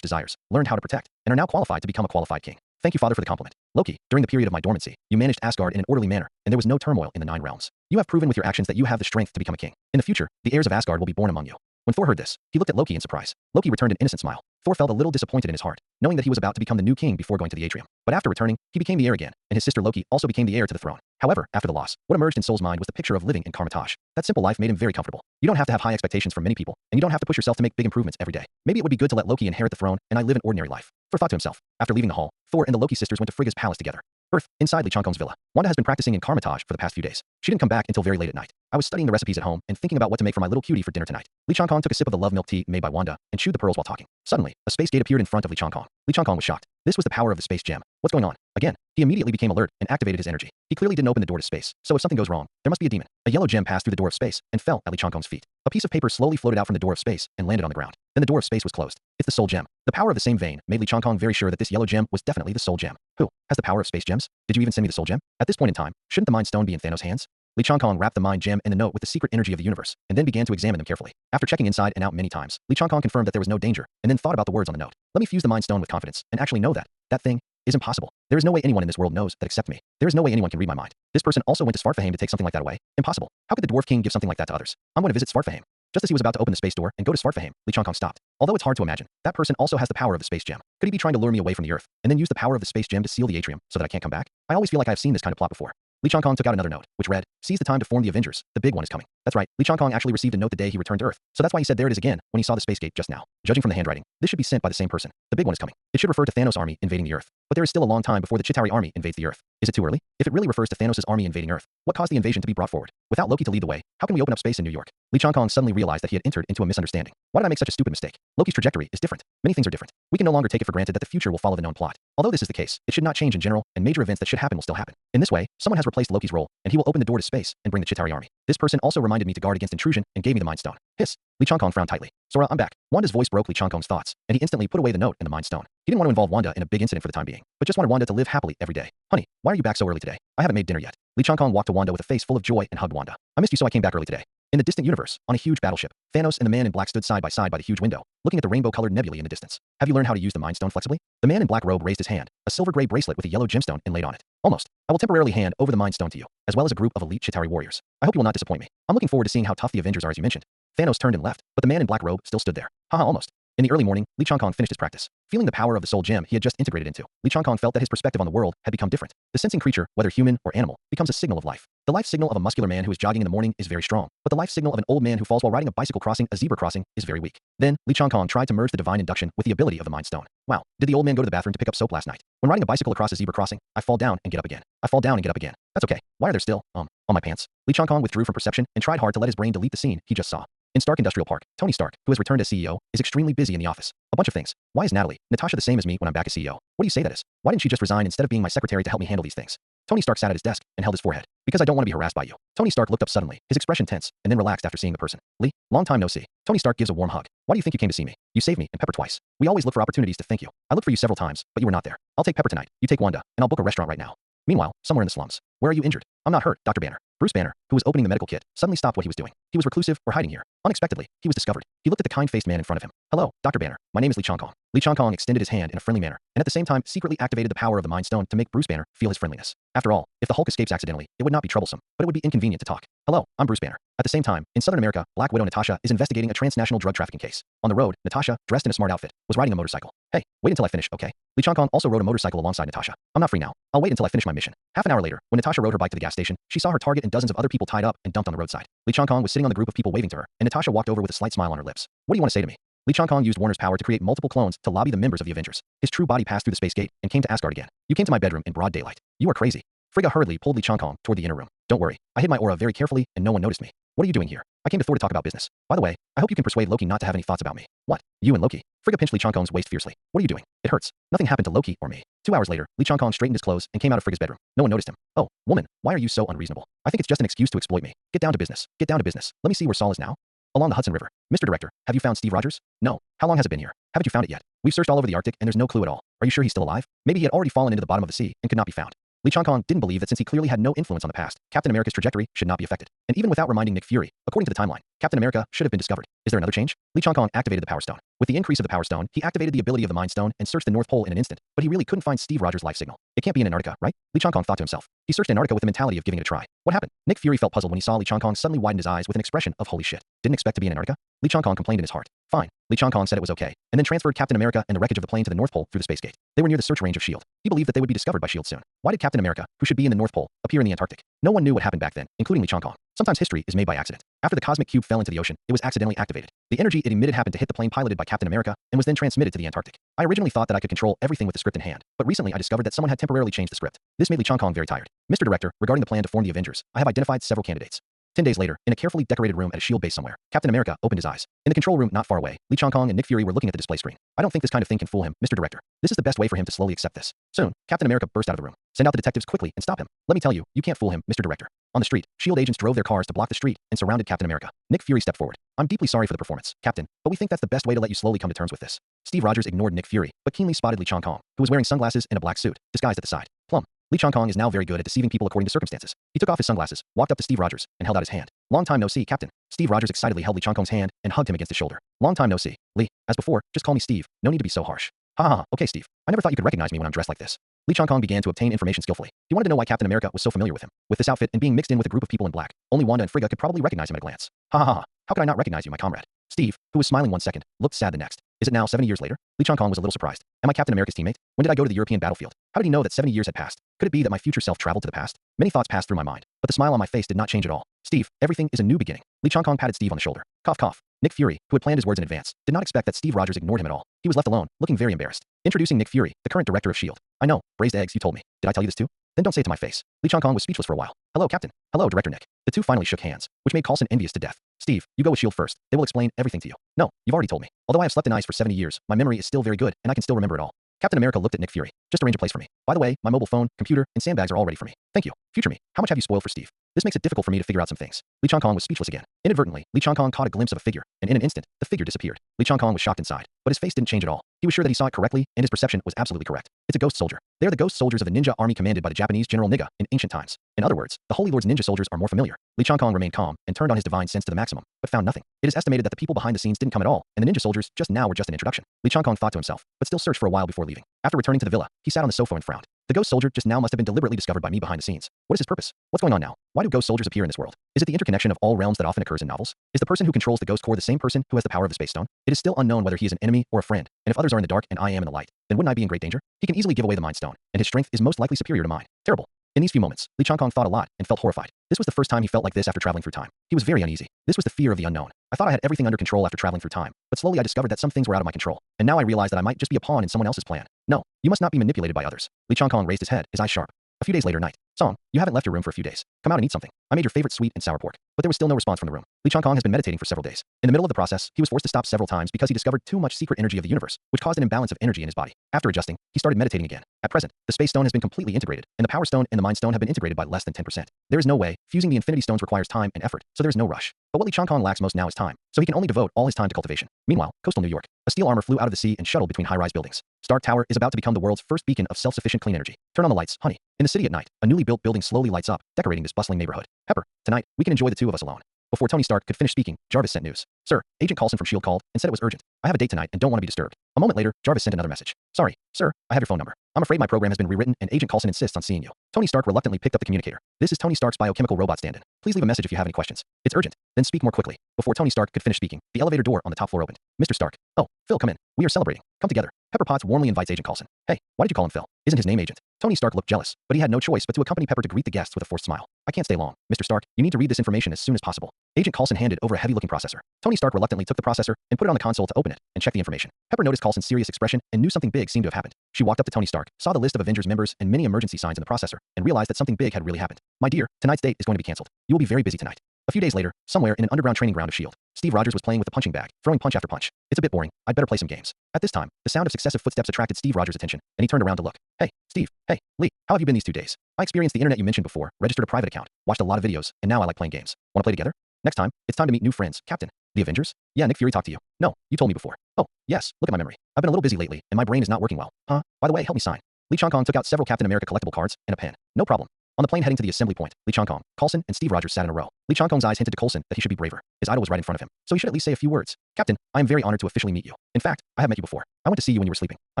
A: desires, learned how to protect, and are now qualified to become a qualified king. Thank you, Father, for the compliment. Loki, during the period of my dormancy, you managed Asgard in an orderly manner, and there was no turmoil in the 9 realms. You have proven with your actions that you have the strength to become a king. In the future, the heirs of Asgard will be born among you. When Thor heard this, he looked at Loki in surprise. Loki returned an innocent smile. Thor felt a little disappointed in his heart, knowing that he was about to become the new king before going to the atrium. But after returning, he became the heir again, and his sister Loki also became the heir to the throne. However, after the loss, what emerged in Sol's mind was the picture of living in Kamatosh. That simple life made him very comfortable. You don't have to have high expectations from many people, and you don't have to push yourself to make big improvements every day. Maybe it would be good to let Loki inherit the throne, and I live an ordinary life. Thor thought to himself. After leaving the hall, Thor and the Loki sisters went to Frigga's palace together. Earth, inside Lee Changkong's villa. Wanda has been practicing in Kamatosh for the past few days. She didn't come back until very late at night. I was studying the recipes at home and thinking about what to make for my little cutie for dinner tonight. Lee Changkong took a sip of the love milk tea made by Wanda and chewed the pearls while talking. Suddenly, a space gate appeared in front of Lee Changkong. Lee Changkong was shocked. This was the power of the space gem. What's going on? Again, he immediately became alert and activated his energy. He clearly didn't open the door to space, so if something goes wrong, there must be a demon. A yellow gem passed through the door of space and fell at Li Changkong's feet. A piece of paper slowly floated out from the door of space and landed on the ground. Then the door of space was closed. It's the soul gem. The power of the same vein made Li Changkong very sure that this yellow gem was definitely the soul gem. Who has the power of space gems? Did you even send me the soul gem? At this point in time, shouldn't the mind stone be in Thanos' hands? Li Changkong wrapped the mind gem and the note with the secret energy of the universe, and then began to examine them carefully. After checking inside and out many times, Li Changkong confirmed that there was no danger, and then thought about the words on the note. Let me fuse the mind stone with confidence, and actually know that that thing is impossible. There is no way anyone in this world knows that except me. There is no way anyone can read my mind. This person also went to Svartfheim to take something like that away. Impossible. How could the Dwarf King give something like that to others? I'm going to visit Svartfheim. Just as he was about to open the space door and go to Svartfheim, Li Changkong stopped. Although it's hard to imagine, that person also has the power of the space gem. Could he be trying to lure me away from the Earth, and then use the power of the space gem to seal the atrium so that I can't come back? I always feel like I've seen this kind of plot before. Li Changkong took out another note, which read, "Seize the time to form the Avengers. The big one is coming." That's right, Li Changkong actually received a note the day he returned to Earth. So that's why he said there it is again when he saw the space gate just now. Judging from the handwriting, this should be sent by the same person. The big one is coming. It should refer to Thanos' army invading the Earth. But there is still a long time before the Chitauri army invades the Earth. Is it too early? If it really refers to Thanos' army invading Earth, what caused the invasion to be brought forward? Without Loki to lead the way, how can we open up space in New York? Li Changkong suddenly realized that he had entered into a misunderstanding. Why did I make such a stupid mistake? Loki's trajectory is different. Many things are different. We can no longer take it for granted that the future will follow the known plot. Although this is the case, it should not change in general, and major events that should happen will still happen. In this way, someone has replaced Loki's role, and he will open the door to space and bring the Chitauri army. This person also reminded me to guard against intrusion and gave me the Mind Stone. Hiss. Li Changkong frowned tightly. Sora, I'm back. Wanda's voice broke Li Changkong's thoughts, and he instantly put away the note and the Mind Stone. He didn't want to involve Wanda in a big incident for the time being, but just wanted Wanda to live happily every day. Honey, why are you back so early today? I haven't made dinner yet. Li Changkong walked to Wanda with a face full of joy and hugged Wanda. I missed you so I came back early today. In the distant universe, on a huge battleship, Thanos and the man in black stood side by side by the huge window, looking at the rainbow-colored nebulae in the distance. Have you learned how to use the Mind Stone flexibly? The man in black robe raised his hand, a silver-gray bracelet with a yellow gemstone inlaid on it. Almost. I will temporarily hand over the Mind Stone to you, as well as a group of elite Chitauri warriors. I hope you will not disappoint me. I'm looking forward to seeing how tough the Avengers are as you mentioned. Thanos turned and left, but the man in black robe still stood there. Haha, almost. In the early morning, Li Changkong finished his practice. Feeling the power of the soul gem he had just integrated into, Li Changkong felt that his perspective on the world had become different. The sensing creature, whether human or animal, becomes a signal of life. The life signal of a muscular man who is jogging in the morning is very strong, but the life signal of an old man who falls while riding a bicycle crossing a zebra crossing is very weak. Then, Li Changkong tried to merge the divine induction with the ability of the Mind Stone. Wow, did the old man go to the bathroom to pick up soap last night? When riding a bicycle across a zebra crossing, I fall down and get up again. I fall down and get up again. That's okay. Why are there still, on my pants? Li Changkong withdrew from perception and tried hard to let his brain delete the scene he just saw. In Stark Industrial Park, Tony Stark, who has returned as CEO, is extremely busy in the office. A bunch of things. Why is Natasha the same as me when I'm back as CEO? What do you say that is? Why didn't she just resign instead of being my secretary to help me handle these things? Tony Stark sat at his desk and held his forehead. Because I don't want to be harassed by you. Tony Stark looked up suddenly, his expression tense, and then relaxed after seeing the person. Lee, long time no see. Tony Stark gives a warm hug. Why do you think you came to see me? You saved me and Pepper twice. We always look for opportunities to thank you. I looked for you several times, but you were not there. I'll take Pepper tonight. You take Wanda, and I'll book a restaurant right now. Meanwhile, somewhere in the slums. Where are you injured? I'm not hurt, Dr. Banner. Bruce Banner, who was opening the medical kit, suddenly stopped what he was doing. He was reclusive or hiding here. Unexpectedly, he was discovered. He looked at the kind-faced man in front of him. Hello, Dr. Banner. My name is Li Changkong. Li Changkong extended his hand in a friendly manner, and at the same time secretly activated the power of the Mind Stone to make Bruce Banner feel his friendliness. After all, if the Hulk escapes accidentally, it would not be troublesome, but it would be inconvenient to talk. Hello, I'm Bruce Banner. At the same time, in Southern America, Black Widow Natasha is investigating a transnational drug trafficking case. On the road, Natasha, dressed in a smart outfit, was riding a motorcycle. Hey, wait until I finish, okay? Li Changkong also rode a motorcycle alongside Natasha. I'm not free now. I'll wait until I finish my mission. Half an hour later, when Natasha rode her bike to the gas station, she saw her target and dozens of other people tied up and dumped on the roadside. Li Changkong was sitting on the group of people waving to her, and Natasha walked over with a slight smile on her lips. What do you want to say to me? Li Changkong used Warner's power to create multiple clones to lobby the members of the Avengers. His true body passed through the space gate and came to Asgard again. You came to my bedroom in broad daylight. You are crazy. Frigga hurriedly pulled Li Changkong toward the inner room. Don't worry, I hid my aura very carefully and no one noticed me. What are you doing here? I came to Thor to talk about business. By the way, I hope you can persuade Loki not to have any thoughts about me. What? You and Loki? Frigga pinched Li Changkong's waist fiercely. What are you doing? It hurts. Nothing happened to Loki or me. 2 hours later, Li Changkong straightened his clothes and came out of Frigga's bedroom. No one noticed him. Oh, woman, why are you so unreasonable? I think it's just an excuse to exploit me. Get down to business. Get down to business. Let me see where Saul is now. Along the Hudson River. Mr. Director, have you found Steve Rogers? No. How long has it been here? Haven't you found it yet? We've searched all over the Arctic and there's no clue at all. Are you sure he's still alive? Maybe he had already fallen into the bottom of the sea and could not be found. Li Changkong didn't believe that since he clearly had no influence on the past, Captain America's trajectory should not be affected. And even without reminding Nick Fury, according to the timeline, Captain America should have been discovered. Is there another change? Li Changkong activated the Power Stone. With the increase of the Power Stone, he activated the ability of the Mind Stone and searched the North Pole in an instant, but he really couldn't find Steve Rogers' life signal. It can't be in Antarctica, right? Li Changkong thought to himself. He searched Antarctica with the mentality of giving it a try. What happened? Nick Fury felt puzzled when he saw Li Changkong suddenly widen his eyes with an expression of holy shit. Didn't expect to be in Antarctica? Li Changkong complained in his heart. Fine. Li Changkong said it was okay, and then transferred Captain America and the wreckage of the plane to the North Pole through the space gate. They were near the search range of S.H.I.E.L.D. He believed that they would be discovered by S.H.I.E.L.D. soon. Why did Captain America, who should be in the North Pole, appear in the Antarctic? No one knew what happened back then, including Li Changkong. Sometimes history is made by accident. After the cosmic cube fell into the ocean, it was accidentally activated. The energy it emitted happened to hit the plane piloted by Captain America and was then transmitted to the Antarctic. I originally thought that I could control everything with the script in hand, but recently I discovered that someone had temporarily changed the script. This made Li Changkong very tired. Mr. Director, regarding the plan to form the Avengers, I have identified several candidates. 10 days later, in a carefully decorated room at a shield base somewhere, Captain America opened his eyes. In the control room not far away, Lee Chong-kong and Nick Fury were looking at the display screen. I don't think this kind of thing can fool him, Mr. Director. This is the best way for him to slowly accept this. Soon, Captain America burst out of the room. Send out the detectives quickly and stop him. Let me tell you, you can't fool him, Mr. Director. On the street, shield agents drove their cars to block the street and surrounded Captain America. Nick Fury stepped forward. I'm deeply sorry for the performance, Captain, but we think that's the best way to let you slowly come to terms with this. Steve Rogers ignored Nick Fury, but keenly spotted Lee Chong-kong, who was wearing sunglasses and a black suit, disguised at the side. Plum. Lee Chong-kong is now very good at deceiving people according to circumstances. He took off his sunglasses, walked up to Steve Rogers, and held out his hand. Long time no see, Captain. Steve Rogers excitedly held Lee Chong-kong's hand and hugged him against his shoulder. Long time no see. Lee, as before, just call me Steve. No need to be so harsh. Ha ha ha. Okay, Steve. I never thought you could recognize me when I'm dressed like this. Lee Chong-kong began to obtain information skillfully. He wanted to know why Captain America was so familiar with him. With this outfit and being mixed in with a group of people in black, only Wanda and Frigga could probably recognize him at a glance. Ha ha ha. How could I not recognize you, my comrade? Steve, who was smiling one second, looked sad the next. Is it now 70 years later? Lee Chong-kong was a little surprised. Am I Captain America's teammate? When did I go to the European battlefield? How did he know that 70 years had passed? Could it be that my future self traveled to the past? Many thoughts passed through my mind, but the smile on my face did not change at all. Steve, everything is a new beginning. Lee Chong-kong patted Steve on the shoulder. Cough cough. Nick Fury, who had planned his words in advance, did not expect that Steve Rogers ignored him at all. He was left alone, looking very embarrassed. Introducing Nick Fury, the current director of S.H.I.E.L.D. I know, braised eggs, you told me. Did I tell you this too? Then don't say it to my face. Lee Chong-kong was speechless for a while. Hello, Captain. Hello, Director Nick. The two finally shook hands, which made Coulson envious to death. Steve, you go with S.H.I.E.L.D. first. They will explain everything to you. No, you've already told me. Although I have slept in ice for 70 years, my memory is still very good, and I can still remember it all. Captain America looked at Nick Fury. Just arrange a place for me. By the way, my mobile phone, computer, and sandbags are all ready for me. Thank you. Future me, how much have you spoiled for Steve? This makes it difficult for me to figure out some things. Lee Chong-kong was speechless again. Inadvertently, Lee Chong-kong caught a glimpse of a figure, and in an instant, the figure disappeared. Lee Chong-kong was shocked inside, but his face didn't change at all. He was sure that he saw it correctly, and his perception was absolutely correct. It's a ghost soldier. They are the ghost soldiers of a ninja army commanded by the Japanese General Niga in ancient times. In other words, the Holy Lord's ninja soldiers are more familiar. Lee Chong-kong remained calm and turned on his divine sense to the maximum, but found nothing. It is estimated that the people behind the scenes didn't come at all, and the ninja soldiers just now were just an introduction. Lee Chong-kong thought to himself, but still searched for a while before leaving. After returning to the villa, he sat on the sofa and frowned. The ghost soldier just now must have been deliberately discovered by me behind the scenes. What is his purpose? What's going on now? Why do ghost soldiers appear in this world? Is it the interconnection of all realms that often occurs in novels? Is the person who controls the ghost core the same person who has the power of the space stone? It is still unknown whether he is an enemy or a friend, and if others are in the dark and I am in the light, then wouldn't I be in great danger? He can easily give away the mind stone, and his strength is most likely superior to mine. Terrible. In these few moments, Lee Chong-kong thought a lot and felt horrified. This was the first time he felt like this after traveling through time. He was very uneasy. This was the fear of the unknown. I thought I had everything under control after traveling through time, but slowly I discovered that some things were out of my control, and now I realize that I might just be a pawn in someone else's plan. No, you must not be manipulated by others. Lee Chong-kong raised his head, his eyes sharp. A few days later night. Song, you haven't left your room for a few days. Come out and eat something. I made your favorite sweet and sour pork. But there was still no response from the room. Lee Chong-kong has been meditating for several days. In the middle of the process, he was forced to stop several times because he discovered too much secret energy of the universe, which caused an imbalance of energy in his body. After adjusting, he started meditating again. At present, the space stone has been completely integrated, and the power stone and the mind stone have been integrated by less than 10%. There is no way. Fusing the infinity stones requires time and effort, so there is no rush. But what Lee Chong-kong lacks most now is time, so he can only devote all his time to cultivation. Meanwhile, coastal New York. A steel armor flew out of the sea and shuttled between high-rise buildings. Stark Tower is about to become the world's first beacon of self-sufficient clean energy. Turn on the lights, honey. In the city at night, a newly built building slowly lights up, decorating this bustling neighborhood. Pepper, tonight, we can enjoy the two of us alone. Before Tony Stark could finish speaking, Jarvis sent news. Sir, Agent Coulson from S.H.I.E.L.D. called and said it was urgent. I have a date tonight and don't want to be disturbed. A moment later, Jarvis sent another message. Sorry, sir, I have your phone number. I'm afraid my program has been rewritten and Agent Coulson insists on seeing you. Tony Stark reluctantly picked up the communicator. This is Tony Stark's biochemical robot stand-in. Please leave a message if you have any questions. It's urgent. Then speak more quickly. Before Tony Stark could finish speaking, the elevator door on the top floor opened. Mr. Stark. Oh, Phil, come in. We are celebrating. Come together. Pepper Potts warmly invites Agent Coulson. Hey, why did you call him Phil? Isn't his name Agent? Tony Stark looked jealous, but he had no choice but to accompany Pepper to greet the guests with a forced smile. I can't stay long. Mr. Stark, you need to read this information as soon as possible. Agent Coulson handed over a heavy-looking processor. Tony Stark reluctantly took the processor and put it on the console to open it and check the information. Pepper noticed Coulson's serious expression and knew something big seemed to have happened. She walked up to Tony Stark, saw the list of Avengers members and many emergency signs in the processor, and realized that something big had really happened. My dear, tonight's date is going to be cancelled. You will be very busy tonight. A few days later, somewhere in an underground training ground of S.H.I.E.L.D., Steve Rogers was playing with the punching bag, throwing punch after punch. It's a bit boring. I'd better play some games. At this time, the sound of successive footsteps attracted Steve Rogers' attention, and he turned around to look. Hey, Steve. Hey, Lee. How have you been these 2 days? I experienced the internet you mentioned before, registered a private account, watched a lot of videos, and now I like playing games. Want to play together? Next time, it's time to meet new friends. Captain. The Avengers? Yeah, Nick Fury talked to you. No, you told me before. Oh, yes, look at my memory. I've been a little busy lately, and my brain is not working well. Huh? By the way, help me sign. Lee Chong-kong took out several Captain America collectible cards and a pen. No problem. On the plane heading to the assembly point, Lee Chong-kong, Coulson, and Steve Rogers sat in a row. Lee Chong-kong's eyes hinted to Coulson that he should be braver. His idol was right in front of him, so he should at least say a few words. Captain, I am very honored to officially meet you. In fact, I have met you before. I went to see you when you were sleeping. I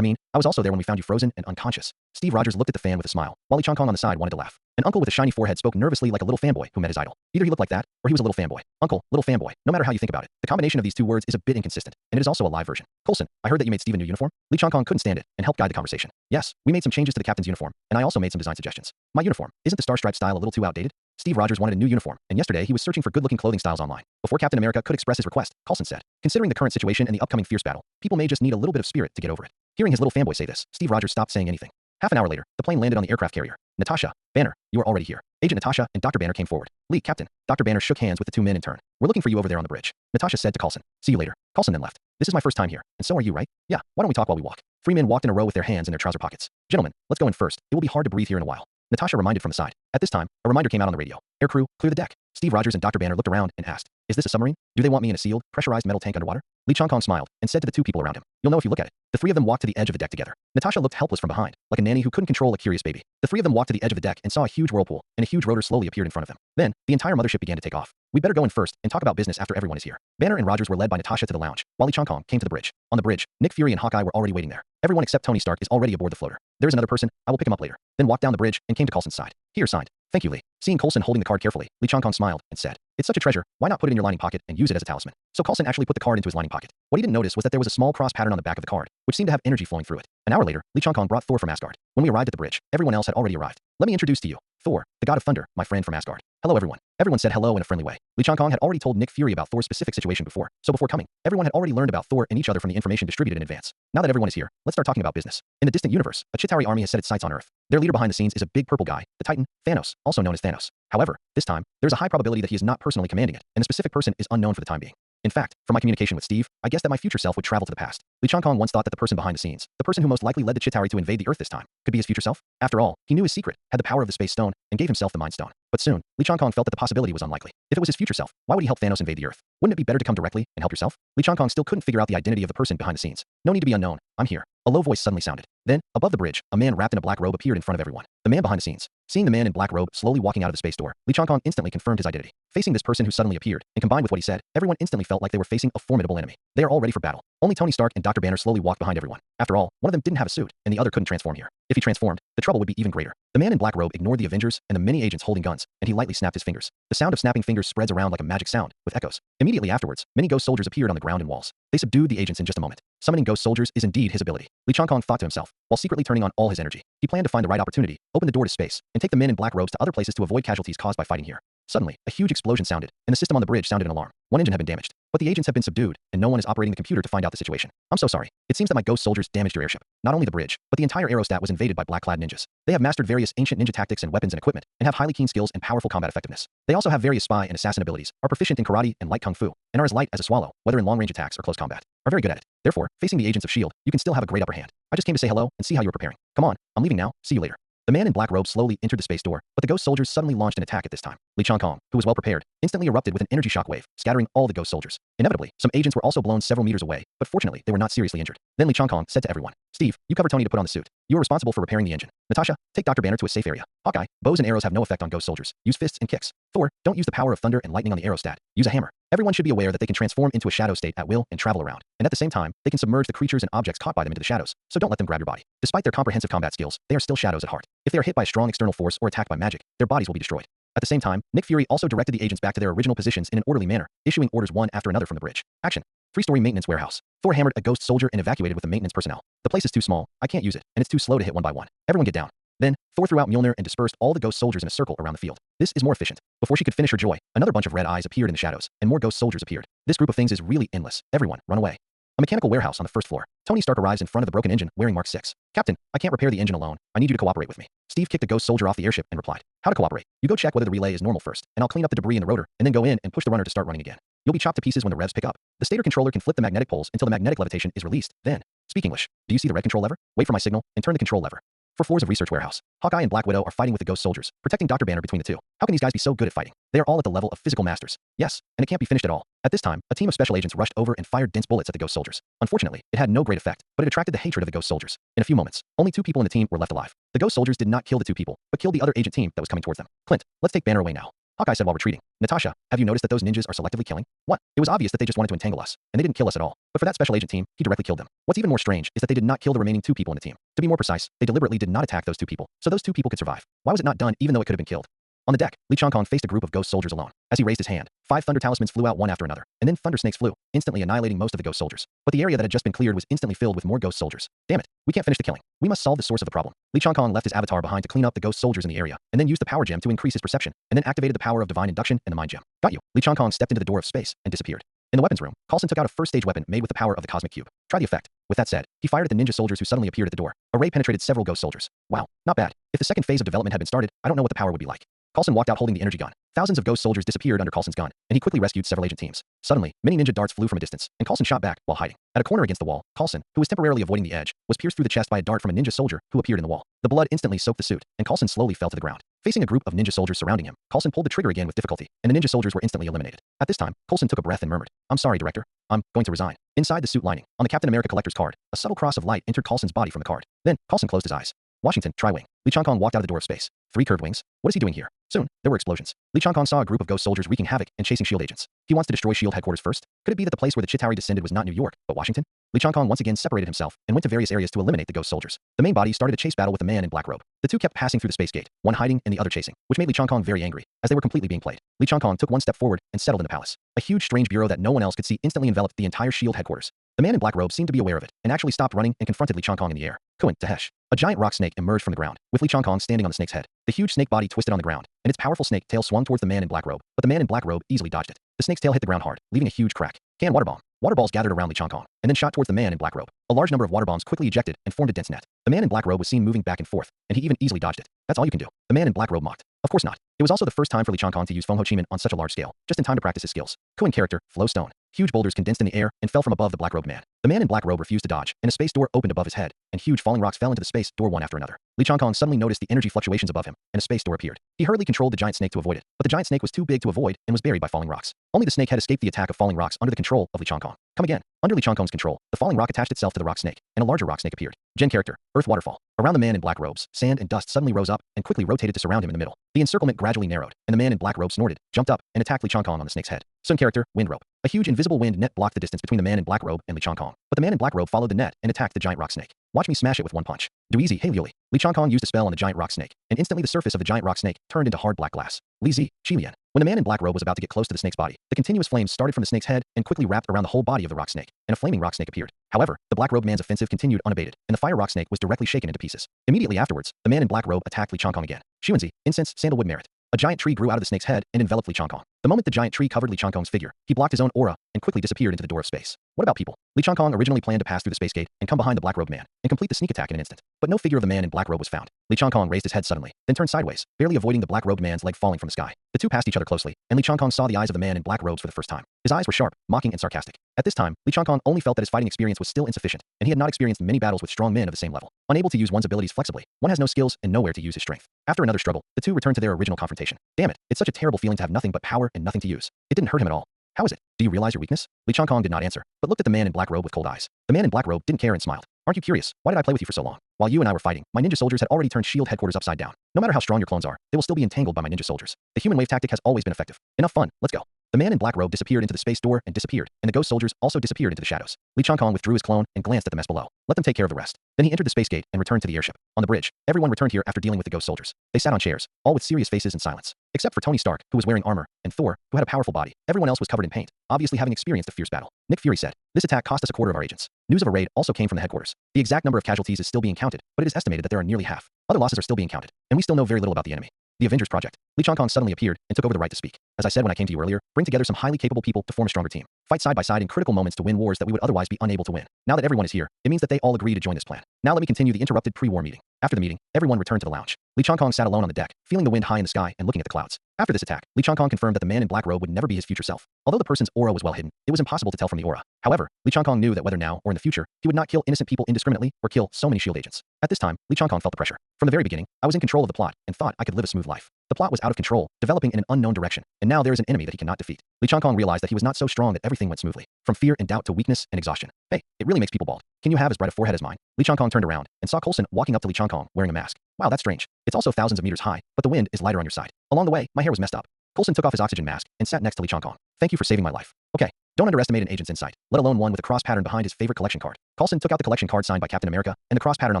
A: mean, I was also there when we found you frozen and unconscious. Steve Rogers looked at the fan with a smile, while Lee Chong-kong on the side wanted to laugh. An uncle with a shiny forehead spoke nervously like a little fanboy who met his idol. Either he looked like that, or he was a little fanboy. Uncle, little fanboy. No matter how you think about it, the combination of these two words is a bit inconsistent, and it is also a live version. Coulson, I heard that you made Steve a new uniform. Lee Chong-kong couldn't stand it and helped guide the conversation. Yes, we made some changes to the captain's uniform, and I also made some design suggestions. My uniform, isn't the star-striped style a little too outdated? Steve Rogers wanted a new uniform, and yesterday he was searching for good-looking clothing styles online. Before Captain America could express his request, Coulson said, considering the current situation and the upcoming fierce battle, people may just need a little bit of spirit to get over it. Hearing his little fanboy say this, Steve Rogers stopped saying anything. Half an hour later, the plane landed on the aircraft carrier. Natasha, Banner, you are already here. Agent Natasha and Dr. Banner came forward. Lee, Captain. Dr. Banner shook hands with the two men in turn. We're looking for you over there on the bridge. Natasha said to Coulson. See you later. Coulson then left. This is my first time here, and so are you, right? Yeah, why don't we talk while we walk? Three men walked in a row with their hands in their trouser pockets. Gentlemen, let's go in first. It will be hard to breathe here in a while. Natasha reminded from the side. At this time, a reminder came out on the radio. Air crew, clear the deck. Steve Rogers and Dr. Banner looked around and asked, is this a submarine? Do they want me in a sealed, pressurized metal tank underwater? Lee Chong-kong smiled and said to the two people around him, you'll know if you look at it. The three of them walked to the edge of the deck together. Natasha looked helpless from behind, like a nanny who couldn't control a curious baby. The three of them walked to the edge of the deck and saw a huge whirlpool, and a huge rotor slowly appeared in front of them. Then, the entire mothership began to take off. We better go in first and talk about business after everyone is here. Banner and Rogers were led by Natasha to the lounge, while Lee Chong-kong came to the bridge. On the bridge, Nick Fury and Hawkeye were already waiting there. Everyone except Tony Stark is already aboard the floater. There is another person, I will pick him up later. Then walked down the bridge and came to Coulson's side. Here, signed. Thank you, Lee. Seeing Coulson holding the card carefully, Lee Chong-kong smiled and said, it's such a treasure, why not put it in your lining pocket and use it as a talisman? So Coulson actually put the card into his lining pocket. What he didn't notice was that there was a small cross pattern on the back of the card, which seemed to have energy flowing through it. An hour later, Lee Chong-kong brought Thor from Asgard. When we arrived at the bridge, everyone else had already arrived. Let me introduce to you, Thor, the god of thunder, my friend from Asgard. Hello everyone. Everyone said hello in a friendly way. Lee Chong-kong had already told Nick Fury about Thor's specific situation before, so before coming, everyone had already learned about Thor and each other from the information distributed in advance. Now that everyone is here, let's start talking about business. In the distant universe, a Chitauri army has set its sights on Earth. Their leader behind the scenes is a big purple guy, the Titan, Thanos, also known as Thanos. However, this time, there's a high probability that he is not personally commanding it, and the specific person is unknown for the time being. In fact, from my communication with Steve, I guess that my future self would travel to the past. Lee Chong-kong once thought that the person behind the scenes, the person who most likely led the Chitauri to invade the Earth this time, could be his future self. After all, he knew his secret, had the power of the Space Stone, and gave himself the Mind Stone. But soon, Lee Chong-kong felt that the possibility was unlikely. If it was his future self, why would he help Thanos invade the Earth? Wouldn't it be better to come directly and help yourself? Lee Chong-kong still couldn't figure out the identity of the person behind the scenes. No need to be unknown. I'm here. A low voice suddenly sounded. Then, above the bridge, a man wrapped in a black robe appeared in front of everyone. The man behind the scenes. Seeing the man in black robe slowly walking out of the space door, Lee Chong-kong instantly confirmed his identity. Facing this person who suddenly appeared, and combined with what he said, everyone instantly felt like they were facing a formidable enemy. They are all ready for battle. Only Tony Stark and Dr. Banner slowly walked behind everyone. After all, one of them didn't have a suit, and the other couldn't transform here. If he transformed, the trouble would be even greater. The man in black robe ignored the Avengers and the many agents holding guns, and he lightly snapped his fingers. The sound of snapping fingers spreads around like a magic sound, with echoes. Immediately afterwards, many ghost soldiers appeared on the ground and walls. They subdued the agents in just a moment. Summoning ghost soldiers is indeed his ability. Lee Chong-kong thought to himself, while secretly turning on all his energy. He planned to find the right opportunity, open the door to space, and take the men in black robes to other places to avoid casualties caused by fighting here. Suddenly, a huge explosion sounded, and the system on the bridge sounded an alarm. One engine had been damaged, but the agents have been subdued, and no one is operating the computer to find out the situation. I'm so sorry. It seems that my ghost soldiers damaged your airship. Not only the bridge, but the entire aerostat was invaded by black-clad ninjas. They have mastered various ancient ninja tactics and weapons and equipment, and have highly keen skills and powerful combat effectiveness. They also have various spy and assassin abilities, are proficient in karate and light kung fu, and are as light as a swallow, whether in long-range attacks or close combat. Are very good at it. Therefore, facing the agents of S.H.I.E.L.D., you can still have a great upper hand. I just came to say hello and see how you are preparing. Come on, I'm leaving now. See you later. The man in black robe slowly entered the space door, but the ghost soldiers suddenly launched an attack at this time. Lee Chong-kong, who was well prepared, instantly erupted with an energy shock wave, scattering all the ghost soldiers. Inevitably, some agents were also blown several meters away, but fortunately, they were not seriously injured. Then Lee Chong-kong said to everyone, Steve, you cover Tony to put on the suit. You are responsible for repairing the engine. Natasha, take Dr. Banner to a safe area. Hawkeye, bows and arrows have no effect on ghost soldiers. Use fists and kicks. Thor, don't use the power of thunder and lightning on the aerostat. Use a hammer. Everyone should be aware that they can transform into a shadow state at will and travel around. And at the same time, they can submerge the creatures and objects caught by them into the shadows, so don't let them grab your body. Despite their comprehensive combat skills, they are still shadows at heart. If they are hit by a strong external force or attacked by magic, their bodies will be destroyed. At the same time, Nick Fury also directed the agents back to their original positions in an orderly manner, issuing orders one after another from the bridge. Action. 3-story maintenance warehouse. Thor hammered a ghost soldier and evacuated with the maintenance personnel. The place is too small, I can't use it, and it's too slow to hit one by one. Everyone get down. Then, Thor threw out Mjolnir and dispersed all the ghost soldiers in a circle around the field. This is more efficient. Before she could finish her joy, another bunch of red eyes appeared in the shadows, and more ghost soldiers appeared. This group of things is really endless. Everyone, run away. A mechanical warehouse on the first floor. Tony Stark arrives in front of the broken engine, wearing Mark 6. Captain, I can't repair the engine alone. I need you to cooperate with me. Steve kicked a ghost soldier off the airship and replied, how to cooperate? You go check whether the relay is normal first, and I'll clean up the debris in the rotor, and then go in and push the runner to start running again. You'll be chopped to pieces when the revs pick up. The stator controller can flip the magnetic poles until the magnetic levitation is released. Then, speak English. Do you see the red control lever? Wait for my signal, and turn the control lever. 4 floors of research warehouse. Hawkeye and Black Widow are fighting with the ghost soldiers, protecting Dr. Banner between the two. How can these guys be so good at fighting? They are all at the level of physical masters. Yes, and it can't be finished at all. At this time, a team of special agents rushed over and fired dense bullets at the ghost soldiers. Unfortunately, it had no great effect, but it attracted the hatred of the ghost soldiers. In a few moments, only 2 people in the team were left alive. The ghost soldiers did not kill the 2 people, but killed the other agent team that was coming towards them. Clint, let's take Banner away now. Hawkeye said while retreating. Natasha, have you noticed that those ninjas are selectively killing? What? It was obvious that they just wanted to entangle us, and they didn't kill us at all. But for that special agent team, he directly killed them. What's even more strange is that they did not kill the remaining 2 people in the team. To be more precise, they deliberately did not attack those 2 people, so those 2 people could survive. Why was it not done even though it could have been killed? On the deck, Lee Chong-kong faced a group of ghost soldiers alone. As he raised his hand, 5 thunder talismans flew out one after another, and then thunder snakes flew, instantly annihilating most of the ghost soldiers. But the area that had just been cleared was instantly filled with more ghost soldiers. Damn it, we can't finish the killing. We must solve the source of the problem. Lee Chong-kong left his avatar behind to clean up the ghost soldiers in the area, and then used the power gem to increase his perception, and then activated the power of divine induction and the mind gem. Got you. Lee Chong-kong stepped into the door of space and disappeared. In the weapons room, Coulson took out a first-stage weapon made with the power of the cosmic cube. Try the effect. With that said, he fired at the ninja soldiers who suddenly appeared at the door. A ray penetrated several ghost soldiers. Wow, not bad. If the second phase of development had been started, I don't know what the power would be like. Coulson walked out holding the energy gun. Thousands of ghost soldiers disappeared under Coulson's gun, and he quickly rescued several agent teams. Suddenly, many ninja darts flew from a distance, and Coulson shot back while hiding. At a corner against the wall, Coulson, who was temporarily avoiding the edge, was pierced through the chest by a dart from a ninja soldier who appeared in the wall. The blood instantly soaked the suit, and Coulson slowly fell to the ground. Facing a group of ninja soldiers surrounding him, Coulson pulled the trigger again with difficulty, and the ninja soldiers were instantly eliminated. At this time, Coulson took a breath and murmured, "I'm sorry, Director. I'm going to resign." Inside the suit lining, on the Captain America collector's card, a subtle cross of light entered Coulson's body from the card. Then, Coulson closed his eyes. Washington, Tri-Wing. Li Changkong walked out of the door of space. 3 curved wings. What is he doing here? Soon, there were explosions. Li Changkong saw a group of ghost soldiers wreaking havoc and chasing S.H.I.E.L.D. agents. He wants to destroy S.H.I.E.L.D. headquarters first? Could it be that the place where the Chitauri descended was not New York, but Washington? Li Changkong once again separated himself and went to various areas to eliminate the ghost soldiers. The main body started a chase battle with the man in black robe. The two kept passing through the space gate, one hiding and the other chasing, which made Li Changkong very angry, as they were completely being played. Li Changkong took one step forward and settled in the palace. A huge strange bureau that no one else could see instantly enveloped the entire S.H.I.E.L.D. headquarters. The man in black robe seemed to be aware of it, and actually stopped running and confronted Li Changkong in the air. Kuan, Tahesh. A giant rock snake emerged from the ground, with Li Changkong standing on the snake's head. The huge snake body twisted on the ground, and its powerful snake tail swung towards the man in black robe, but the man in black robe easily dodged it. The snake's tail hit the ground hard, leaving a huge crack. Can water bomb. Water balls gathered around Li Changkong, and then shot towards the man in black robe. A large number of water bombs quickly ejected and formed a dense net. The man in black robe was seen moving back and forth, and he even easily dodged it. That's all you can do. The man in black robe mocked. Of course not. It was also the first time for Li Changkong to use Feng Ho Chi Man on such a large scale, just in time to practice his skills. Kuan character, Flow Stone. Huge boulders condensed in the air and fell from above the black-robed man. The man in black robe refused to dodge, and a space door opened above his head, and huge falling rocks fell into the space door one after another. Li Changkong suddenly noticed the energy fluctuations above him, and a space door appeared. He hurriedly controlled the giant snake to avoid it, but the giant snake was too big to avoid and was buried by falling rocks. Only the snake had escaped the attack of falling rocks under the control of Li Changkong. Come again. Under Li Changkong's control, the falling rock attached itself to the rock snake, and a larger rock snake appeared. Gen character, Earth Waterfall. Around the man in black robes, sand and dust suddenly rose up and quickly rotated to surround him in the middle. The encirclement gradually narrowed, and the man in black robe snorted, jumped up, and attacked Li Changkong on the snake's head. Sun character, Wind Rope. A huge invisible wind net blocked the distance between the man in black robe and Li Changkong, but the man in black robe followed the net and attacked the giant rock snake. Watch me smash it with one punch. Do easy, hey Liuli. Li Changkong used a spell on the giant rock snake, and instantly the surface of the giant rock snake turned into hard black glass. Li Zi, Chilian. When the man in black robe was about to get close to the snake's body, the continuous flames started from the snake's head and quickly wrapped around the whole body of the rock snake, and a flaming rock snake appeared. However, the black robed man's offensive continued unabated, and the fire rock snake was directly shaken into pieces. Immediately afterwards, the man in black robe attacked Li Changkong again. Xuanzi, Incense, Sandalwood Merit. A giant tree grew out of the snake's head and enveloped Li Changkong. The moment the giant tree covered Li Changkong's figure, he blocked his own aura and quickly disappeared into the door of space. What about people? Li Changkong originally planned to pass through the space gate and come behind the black-robed man and complete the sneak attack in an instant. But no figure of the man in black robe was found. Li Changkong raised his head suddenly, then turned sideways, barely avoiding the black-robed man's leg falling from the sky. The two passed each other closely, and Li Changkong saw the eyes of the man in black robes for the first time. His eyes were sharp, mocking and sarcastic. At this time, Li Changkong only felt that his fighting experience was still insufficient, and he had not experienced many battles with strong men of the same level. Unable to use one's abilities flexibly, one has no skills and nowhere to use his strength. After another struggle, the two returned to their original confrontation. Damn it, it's such a terrible feeling to have nothing but power and nothing to use. It didn't hurt him at all. How is it? Do you realize your weakness? Li Changkong did not answer, but looked at the man in black robe with cold eyes. The man in black robe didn't care and smiled. Aren't you curious? Why did I play with you for so long? While you and I were fighting, my ninja soldiers had already turned S.H.I.E.L.D. headquarters upside down. No matter how strong your clones are, they will still be entangled by my ninja soldiers. The human wave tactic has always been effective. Enough fun, let's go. The man in black robe disappeared into the space door and disappeared, and the ghost soldiers also disappeared into the shadows. Li Changkong withdrew his clone and glanced at the mess below. Let them take care of the rest. Then he entered the space gate and returned to the airship. On the bridge, everyone returned here after dealing with the ghost soldiers. They sat on chairs, all with serious faces and silence. Except for Tony Stark, who was wearing armor, and Thor, who had a powerful body. Everyone else was covered in paint, obviously having experienced a fierce battle. Nick Fury said, "This attack cost us a quarter of our agents." News of a raid also came from the headquarters. The exact number of casualties is still being counted, but it is estimated that there are nearly half. Other losses are still being counted, and we still know very little about the enemy. The Avengers Project. Li Changkong suddenly appeared and took over the right to speak. As I said when I came to you earlier, bring together some highly capable people to form a stronger team. Fight side by side in critical moments to win wars that we would otherwise be unable to win. Now that everyone is here, it means that they all agree to join this plan. Now let me continue the interrupted pre-war meeting. After the meeting, everyone returned to the lounge. Li Changkong sat alone on the deck, feeling the wind high in the sky and looking at the clouds. After this attack, Li Changkong confirmed that the man in black robe would never be his future self. Although the person's aura was well hidden, it was impossible to tell from the aura. However, Li Changkong knew that whether now or in the future, he would not kill innocent people indiscriminately or kill so many S.H.I.E.L.D. agents. At this time, Li Changkong felt the pressure. From the very beginning, I was in control of the plot and thought I could live a smooth life. The plot was out of control, developing in an unknown direction, and now there is an enemy that he cannot defeat. Li Changkong realized that he was not so strong that everything went smoothly. From fear and doubt to weakness and exhaustion. Hey, it really makes people bald. Can you have as bright a forehead as mine? Li Changkong turned around and saw Coulson walking up to Li Changkong wearing a mask. Wow, that's strange. It's also thousands of meters high, but the wind is lighter on your side. Along the way, my hair was messed up. Coulson took off his oxygen mask and sat next to Li Changkong. Thank you for saving my life. Okay, don't underestimate an agent's insight, let alone one with a cross pattern behind his favorite collection card. Coulson took out the collection card signed by Captain America, and the cross pattern on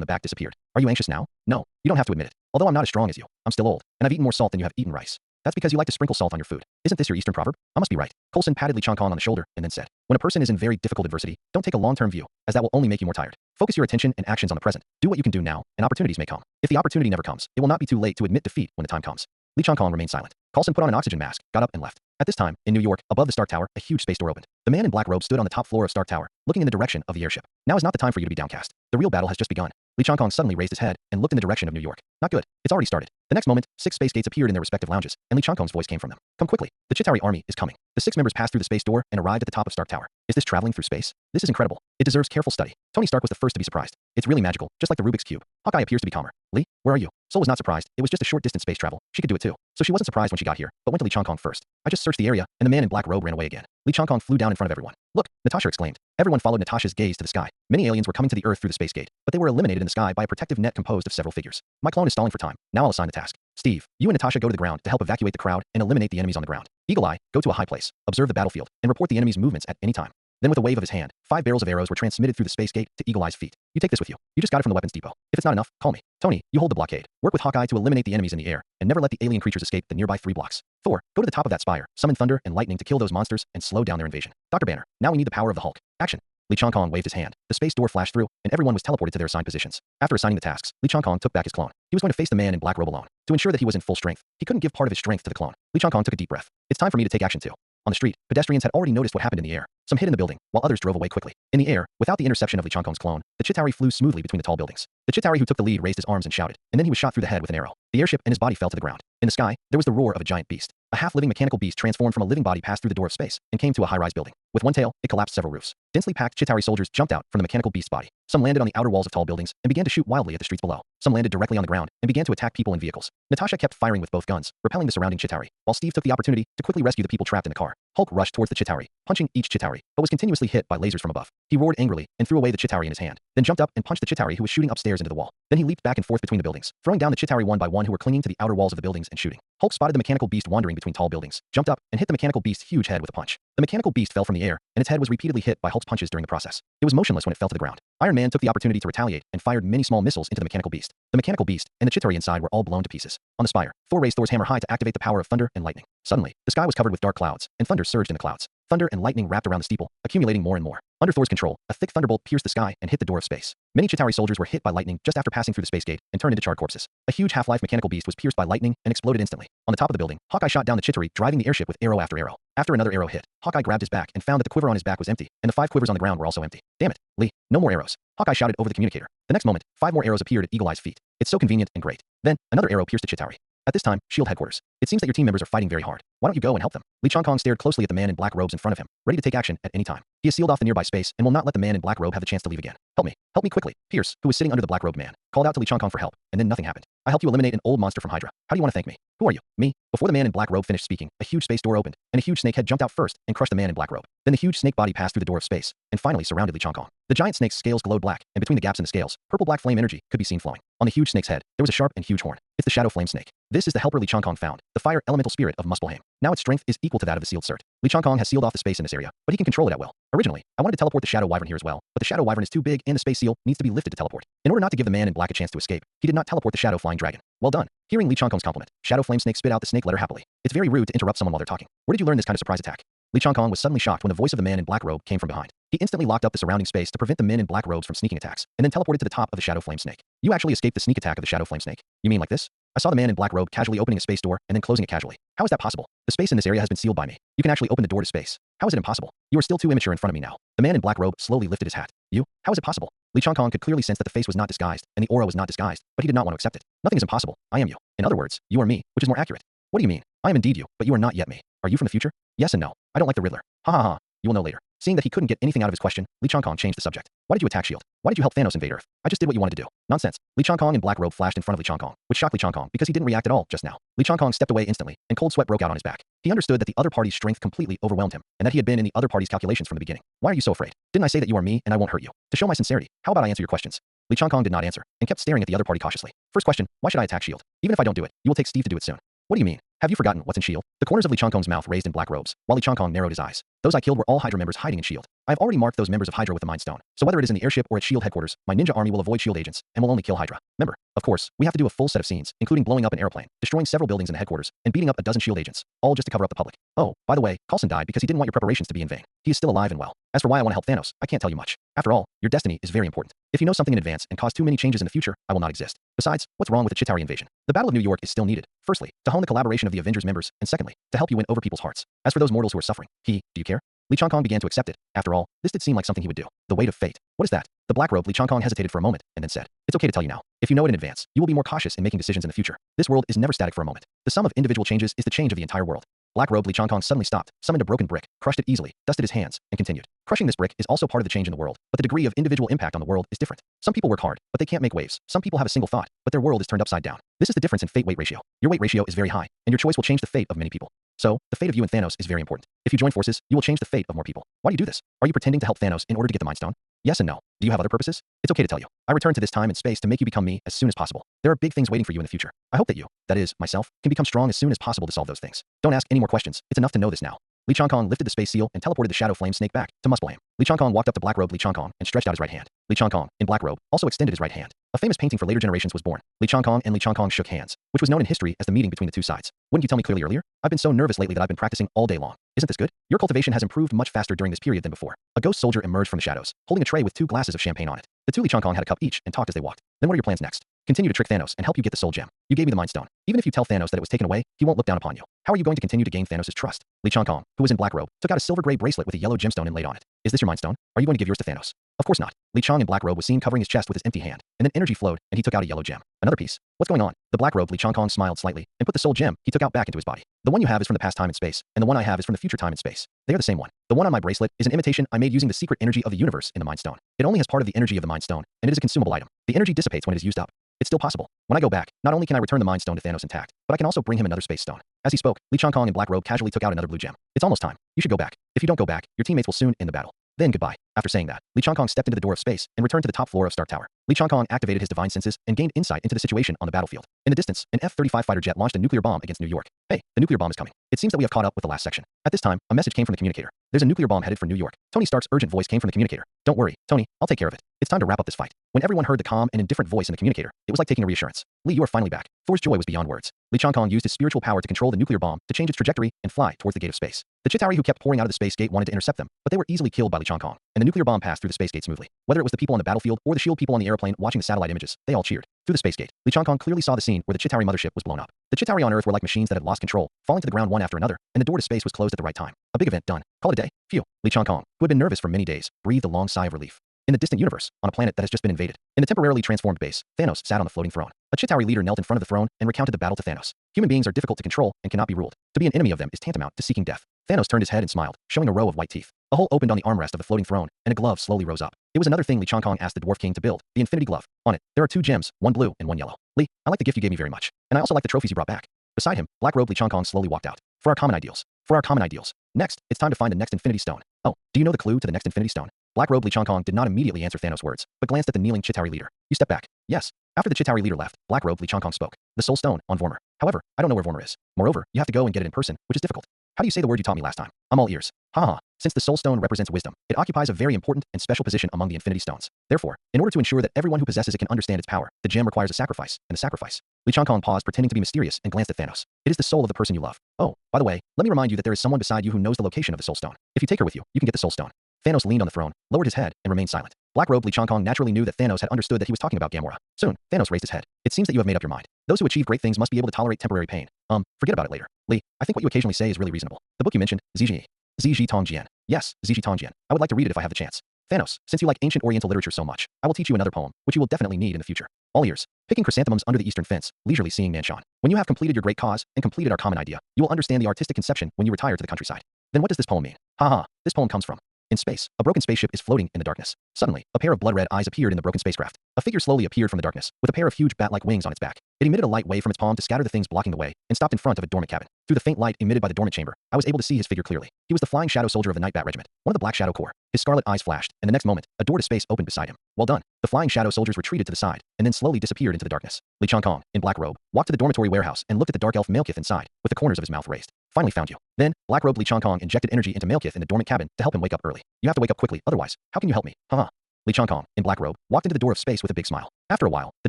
A: the back disappeared. Are you anxious now? No, you don't have to admit it. Although I'm not as strong as you, I'm still old, and I've eaten more salt than you have eaten rice. That's because you like to sprinkle salt on your food. Isn't this your Eastern proverb? I must be right. Coulson patted Li Changkong on the shoulder and then said, when a person is in very difficult adversity, don't take a long-term view, as that will only make you more tired. Focus your attention and actions on the present. Do what you can do now, and opportunities may come. If the opportunity never comes, it will not be too late to admit defeat when the time comes. Li Changkong remained silent. Coulson put on an oxygen mask, got up and left. At this time, in New York, above the Stark Tower, a huge space door opened. The man in black robe stood on the top floor of Stark Tower, looking in the direction of the airship. Now is not the time for you to be downcast. The real battle has just begun. Li Changkong suddenly raised his head and looked in the direction of New York. Not good. It's already started. The next moment, 6 space gates appeared in their respective lounges, and Li Changkong's voice came from them. Come quickly. The Chitauri army is coming. The 6 members passed through the space door and arrived at the top of Stark Tower. Is this traveling through space? This is incredible. It deserves careful study. Tony Stark was the first to be surprised. It's really magical, just like the Rubik's Cube. Hawkeye appears to be calmer. Li, where are you? Sol was not surprised. It was just a short distance space travel. She could do it too. So she wasn't surprised when she got here, but went to Li Changkong first. I just searched the area, and the man in black robe ran away again. Li Changkong flew down in front of everyone. Look, Natasha exclaimed. Everyone followed Natasha's gaze to the sky. Many aliens were coming to the Earth through the space gate, but they were eliminated in the sky by a protective net composed of several figures. My clone is stalling for time. Now I'll assign the task. Steve, you and Natasha go to the ground to help evacuate the crowd and eliminate the enemies on the ground. Eagle Eye, go to a high place, observe the battlefield, and report the enemy's movements at any time. Then with a wave of his hand, 5 barrels of arrows were transmitted through the space gate to Eagle Eye's feet. You take this with you. You just got it from the weapons depot. If it's not enough, call me. Tony, you hold the blockade. Work with Hawkeye to eliminate the enemies in the air, and never let the alien creatures escape the nearby 3 blocks. Thor, go to the top of that spire, summon thunder and lightning to kill those monsters and slow down their invasion. Dr. Banner, now we need the power of the Hulk. Action. Li Changkong waved his hand. The space door flashed through, and everyone was teleported to their assigned positions. After assigning the tasks, Li Changkong took back his clone. He was going to face the man in black robe alone. To ensure that he was in full strength, he couldn't give part of his strength to the clone. Li Changkong took a deep breath. It's time for me to take action too. On the street, pedestrians had already noticed what happened in the air. Some hid in the building, while others drove away quickly. In the air, without the interception of Li Changkong's clone, the Chitauri flew smoothly between the tall buildings. The Chitauri who took the lead raised his arms and shouted, and then he was shot through the head with an arrow. The airship and his body fell to the ground. In the sky, there was the roar of a giant beast. A half-living mechanical beast transformed from a living body passed through the door of space and came to a high-rise building. With one tail, it collapsed several roofs. Densely packed Chitauri soldiers jumped out from the mechanical beast's body. Some landed on the outer walls of tall buildings and began to shoot wildly at the streets below. Some landed directly on the ground and began to attack people in vehicles. Natasha kept firing with both guns, repelling the surrounding Chitauri, while Steve took the opportunity to quickly rescue the people trapped in the car. Hulk rushed towards the Chitauri, punching each Chitauri, but was continuously hit by lasers from above. He roared angrily and threw away the Chitauri in his hand, then jumped up and punched the Chitauri who was shooting upstairs into the wall. Then he leaped back and forth between the buildings, throwing down the Chitauri one by one who were clinging to the outer walls of the buildings and shooting. Hulk spotted the mechanical beast wandering between tall buildings, jumped up, and hit the mechanical beast's huge head with a punch. The mechanical beast fell from the air, and its head was repeatedly hit by Hulk's punches during the process. It was motionless when it fell to the ground. Iron Man took the opportunity to retaliate and fired many small missiles into the mechanical beast. The mechanical beast and the Chitauri inside were all blown to pieces. On the spire, Thor raised Thor's hammer high to activate the power of thunder and lightning. Suddenly, the sky was covered with dark clouds, and thunder surged in the clouds. Thunder and lightning wrapped around the steeple, accumulating more and more. Under Thor's control, a thick thunderbolt pierced the sky and hit the door of space. Many Chitauri soldiers were hit by lightning just after passing through the space gate and turned into charred corpses. A huge half-life mechanical beast was pierced by lightning and exploded instantly. On the top of the building, Hawkeye shot down the Chitauri, driving the airship with arrow after arrow. After another arrow hit, Hawkeye grabbed his back and found that the quiver on his back was empty, and the 5 quivers on the ground were also empty. Damn it, Lee, no more arrows. Hawkeye shouted over the communicator. The next moment, 5 more arrows appeared at Eagle Eye's feet. It's so convenient and great. Then, another arrow pierced the Chitauri. At this time, SHIELD headquarters. It seems that your team members are fighting very hard. Why don't you go and help them? Li Changkong stared closely at the man in black robes in front of him, ready to take action at any time. He has sealed off the nearby space and will not let the man in black robe have the chance to leave again. Help me. Help me quickly. Pierce, who was sitting under the black robed man, called out to Li Changkong for help, and then nothing happened. I helped you eliminate an old monster from Hydra. How do you want to thank me? Who are you? Me? Before the man in black robe finished speaking, a huge space door opened, and a huge snake head jumped out first and crushed the man in black robe. Then the huge snake body passed through the door of space, and finally surrounded Li Changkong. The giant snake's scales glowed black, and between the gaps in the scales, purple-black flame energy could be seen flowing. On the huge snake's head, there was a sharp and huge horn. It's the shadow flame snake. This is the helper Li Changkong found, the fire elemental spirit of Muspelheim. Now its strength is equal to that of the sealed cert. Li Changkong has sealed off the space in this area, but he can control it at will. Originally, I wanted to teleport the shadow wyvern here as well, but the shadow wyvern is too big and the space seal needs to be lifted to teleport. In order not to give the man in black a chance to escape, he did not teleport the shadow flying dragon. Well done. Hearing Li Changkong's compliment, shadow flame snake spit out the snake letter happily. It's very rude to interrupt someone while they're talking. Where did you learn this kind of surprise attack? Li Changkong was suddenly shocked when the voice of the man in black robe came from behind. He instantly locked up the surrounding space to prevent the men in black robes from sneaking attacks, and then teleported to the top of the shadow flame snake. You actually escaped the sneak attack of the shadow flame snake. You mean like this? I saw the man in black robe casually opening a space door and then closing it casually. How is that possible? The space in this area has been sealed by me. You can actually open the door to space. How is it impossible? You are still too immature in front of me now. The man in black robe slowly lifted his hat. You? How is it possible? Li Changkong could clearly sense that the face was not disguised and the aura was not disguised, but he did not want to accept it. Nothing is impossible. I am you. In other words, you are me, which is more accurate. What do you mean? I am indeed you, but you are not yet me. Are you from the future? Yes and no. I don't like the Riddler. Ha ha ha. You will know later. Seeing that he couldn't get anything out of his question, Li Changkong changed the subject. Why did you attack SHIELD? Why did you help Thanos invade Earth? I just did what you wanted to do. Nonsense. Li Changkong in black robe flashed in front of Li Changkong, which shocked Li Changkong because he didn't react at all just now. Li Changkong stepped away instantly, and cold sweat broke out on his back. He understood that the other party's strength completely overwhelmed him, and that he had been in the other party's calculations from the beginning. Why are you so afraid? Didn't I say that you are me and I won't hurt you? To show my sincerity, how about I answer your questions? Li Changkong did not answer, and kept staring at the other party cautiously. First question, why should I attack SHIELD? Even if I don't do it, you will take Steve to do it soon. What do you mean? Have you forgotten what's in SHIELD? The corners of Li Changkong's mouth raised in black robes, while Li Changkong narrowed his eyes. Those I killed were all Hydra members hiding in SHIELD. I have already marked those members of Hydra with the Mind Stone, so whether it is in the airship or at SHIELD headquarters, my ninja army will avoid SHIELD agents, and will only kill Hydra. Remember, of course, we have to do a full set of scenes, including blowing up an airplane, destroying several buildings in the headquarters, and beating up a dozen SHIELD agents, all just to cover up the public. Oh, by the way, Coulson died because he didn't want your preparations to be in vain. He is still alive and well. As for why I want to help Thanos, I can't tell you much. After all, your destiny is very important. If you know something in advance and cause too many changes in the future, I will not exist. Besides, what's wrong with the Chitauri invasion? The Battle of New York is still needed. Firstly, to hone the collaboration of the Avengers members, and secondly, to help you win over people's hearts. As for those mortals who are suffering, do you care? Li Changkong began to accept it. After all, this did seem like something he would do. The weight of fate. What is that? The black robe. Li Changkong hesitated for a moment, and then said, "It's okay to tell you now. If you know it in advance, you will be more cautious in making decisions in the future. This world is never static for a moment. The sum of individual changes is the change of the entire world." Black robe Li Changkong suddenly stopped, summoned a broken brick, crushed it easily, dusted his hands, and continued. Crushing this brick is also part of the change in the world, but the degree of individual impact on the world is different. Some people work hard, but they can't make waves. Some people have a single thought, but their world is turned upside down. This is the difference in fate-weight ratio. Your weight ratio is very high, and your choice will change the fate of many people. So, the fate of you and Thanos is very important. If you join forces, you will change the fate of more people. Why do you do this? Are you pretending to help Thanos in order to get the Mind Stone? Yes and no. Do you have other purposes? It's okay to tell you. I return to this time and space to make you become me as soon as possible. There are big things waiting for you in the future. I hope that you, that is, myself, can become strong as soon as possible to solve those things. Don't ask any more questions. It's enough to know this now. Li Changkong lifted the space seal and teleported the shadow flame snake back to Muspelheim. Li Changkong walked up to black robe Li Changkong and stretched out his right hand. Li Changkong, in black robe, also extended his right hand. A famous painting for later generations was born. Li Changkong and Li Changkong shook hands, which was known in history as the meeting between the two sides. Wouldn't you tell me clearly earlier? I've been so nervous lately that I've been practicing all day long. Isn't this good? Your cultivation has improved much faster during this period than before. A ghost soldier emerged from the shadows, holding a tray with 2 glasses of champagne on it. The two Li Changkong had a cup each and talked as they walked. Then what are your plans next? Continue to trick Thanos and help you get the soul gem. You gave me the Mind Stone. Even if you tell Thanos that it was taken away, he won't look down upon you. How are you going to continue to gain Thanos' trust? Li Changkong, who was in black robe, took out a silver gray bracelet with a yellow gemstone inlaid on it. Is this your Mind Stone? Are you going to give yours to Thanos? Of course not. Li Chang in black robe was seen covering his chest with his empty hand, and then energy flowed, and he took out a yellow gem. Another piece. What's going on? The black robe Li Changkong smiled slightly and put the soul gem he took out back into his body. The one you have is from the past time and space, and the one I have is from the future time and space. They are the same one. The one on my bracelet is an imitation I made using the secret energy of the universe in the Mind Stone. It only has part of the energy of the Mind Stone, and it is a consumable item. The energy dissipates when it is used up. It's still possible. When I go back, not only can I return the Mind Stone to Thanos intact, but I can also bring him another space stone. As he spoke, Li Changkong in black robe casually took out another blue gem. It's almost time. You should go back. If you don't go back, your teammates will soon end the battle. Then goodbye. After saying that, Li Changkong stepped into the door of space and returned to the top floor of Stark Tower. Li Changkong activated his divine senses and gained insight into the situation on the battlefield. In the distance, an F-35 fighter jet launched a nuclear bomb against New York. Hey, the nuclear bomb is coming. It seems that we have caught up with the last section. At this time, a message came from the communicator. There's a nuclear bomb headed for New York. Tony Stark's urgent voice came from the communicator. Don't worry, Tony, I'll take care of it. It's time to wrap up this fight. When everyone heard the calm and indifferent voice in the communicator, it was like taking a reassurance. Li, you are finally back. Thor's joy was beyond words. Li Changkong used his spiritual power to control the nuclear bomb to change its trajectory and fly towards the gate of space. The Chitauri who kept pouring out of the space gate wanted to intercept them, but they were easily killed by Li Changkong, and the nuclear bomb passed through the space gate smoothly. Whether it was the people on the battlefield or the shield people on the airplane watching the satellite images, they all cheered. Through the space gate, Li Changkong clearly saw the scene where the Chitauri mothership was blown up. The Chitauri on Earth were like machines that had lost control, falling to the ground one after another, and the door to space was closed at the right time. A big event done. Call it a day. Phew. Li Changkong, who had been nervous for many days, breathed a long sigh of relief. In the distant universe, on a planet that has just been invaded, in the temporarily transformed base, Thanos sat on the floating throne. A Chitauri leader knelt in front of the throne and recounted the battle to Thanos. Human beings are difficult to control and cannot be ruled. To be an enemy of them is tantamount to seeking death. Thanos turned his head and smiled, showing a row of white teeth. A hole opened on the armrest of the floating throne, and a glove slowly rose up. It was another thing Li Changkong asked the Dwarf King to build, the Infinity Glove. On it, there are 2 gems, one blue and one yellow. Li, I like the gift you gave me very much. And I also like the trophies you brought back. Beside him, black robe Li Changkong slowly walked out. For our common ideals. For our common ideals. Next, it's time to find the next Infinity Stone. Oh, do you know the clue to the next Infinity Stone? Black robe Li Changkong did not immediately answer Thanos' words, but glanced at the kneeling Chitauri leader. You step back. Yes. After the Chitauri leader left, black robe Li Changkong spoke. The soul stone on Vormer. However, I don't know where Vormer is. Moreover, you have to go and get it in person, which is difficult. How do you say the word you taught me last time? I'm all ears. Haha. Since the soul stone represents wisdom, it occupies a very important and special position among the Infinity Stones. Therefore, in order to ensure that everyone who possesses it can understand its power, the gem requires a sacrifice, and the sacrifice. Li Changkong paused, pretending to be mysterious, and glanced at Thanos. It is the soul of the person you love. Oh, by the way, let me remind you that there is someone beside you who knows the location of the soul stone. If you take her with you, you can get the soul stone. Thanos leaned on the throne, lowered his head, and remained silent. Black robe Li Changkong naturally knew that Thanos had understood that he was talking about Gamora. Soon, Thanos raised his head. It seems that you have made up your mind. Those who achieve great things must be able to tolerate temporary pain. Forget about it later. Li, I think what you occasionally say is really reasonable. The book you mentioned, Ziji Tongjian. Yes, Ziji Tongjian. I would like to read it if I have the chance. Thanos, since you like ancient Oriental literature so much, I will teach you another poem, which you will definitely need in the future. All ears. Picking chrysanthemums under the eastern fence, leisurely seeing Nanshan. When you have completed your great cause and completed our common idea, you will understand the artistic conception when you retire to the countryside. Then what does this poem mean? Haha, this poem comes from. In space, a broken spaceship is floating in the darkness. Suddenly, a pair of blood-red eyes appeared in the broken spacecraft. A figure slowly appeared from the darkness, with a pair of huge bat-like wings on its back. It emitted a light wave from its palm to scatter the things blocking the way, and stopped in front of a dormant cabin. Through the faint light emitted by the dormant chamber, I was able to see his figure clearly. He was the flying shadow soldier of the Night Bat Regiment, one of the Black Shadow Corps. His scarlet eyes flashed, and the next moment, a door to space opened beside him. Well done. The flying shadow soldiers retreated to the side, and then slowly disappeared into the darkness. Li Changkong, in black robe, walked to the dormitory warehouse and looked at the dark elf Malekith inside, with the corners of his mouth raised. Finally found you. Then, black robe Li Changkong injected energy into Malekith in the dormant cabin to help him wake up early. You have to wake up quickly, otherwise, how can you help me? Haha. Li Changkong, in black robe, walked into the door of space with a big smile. After a while, the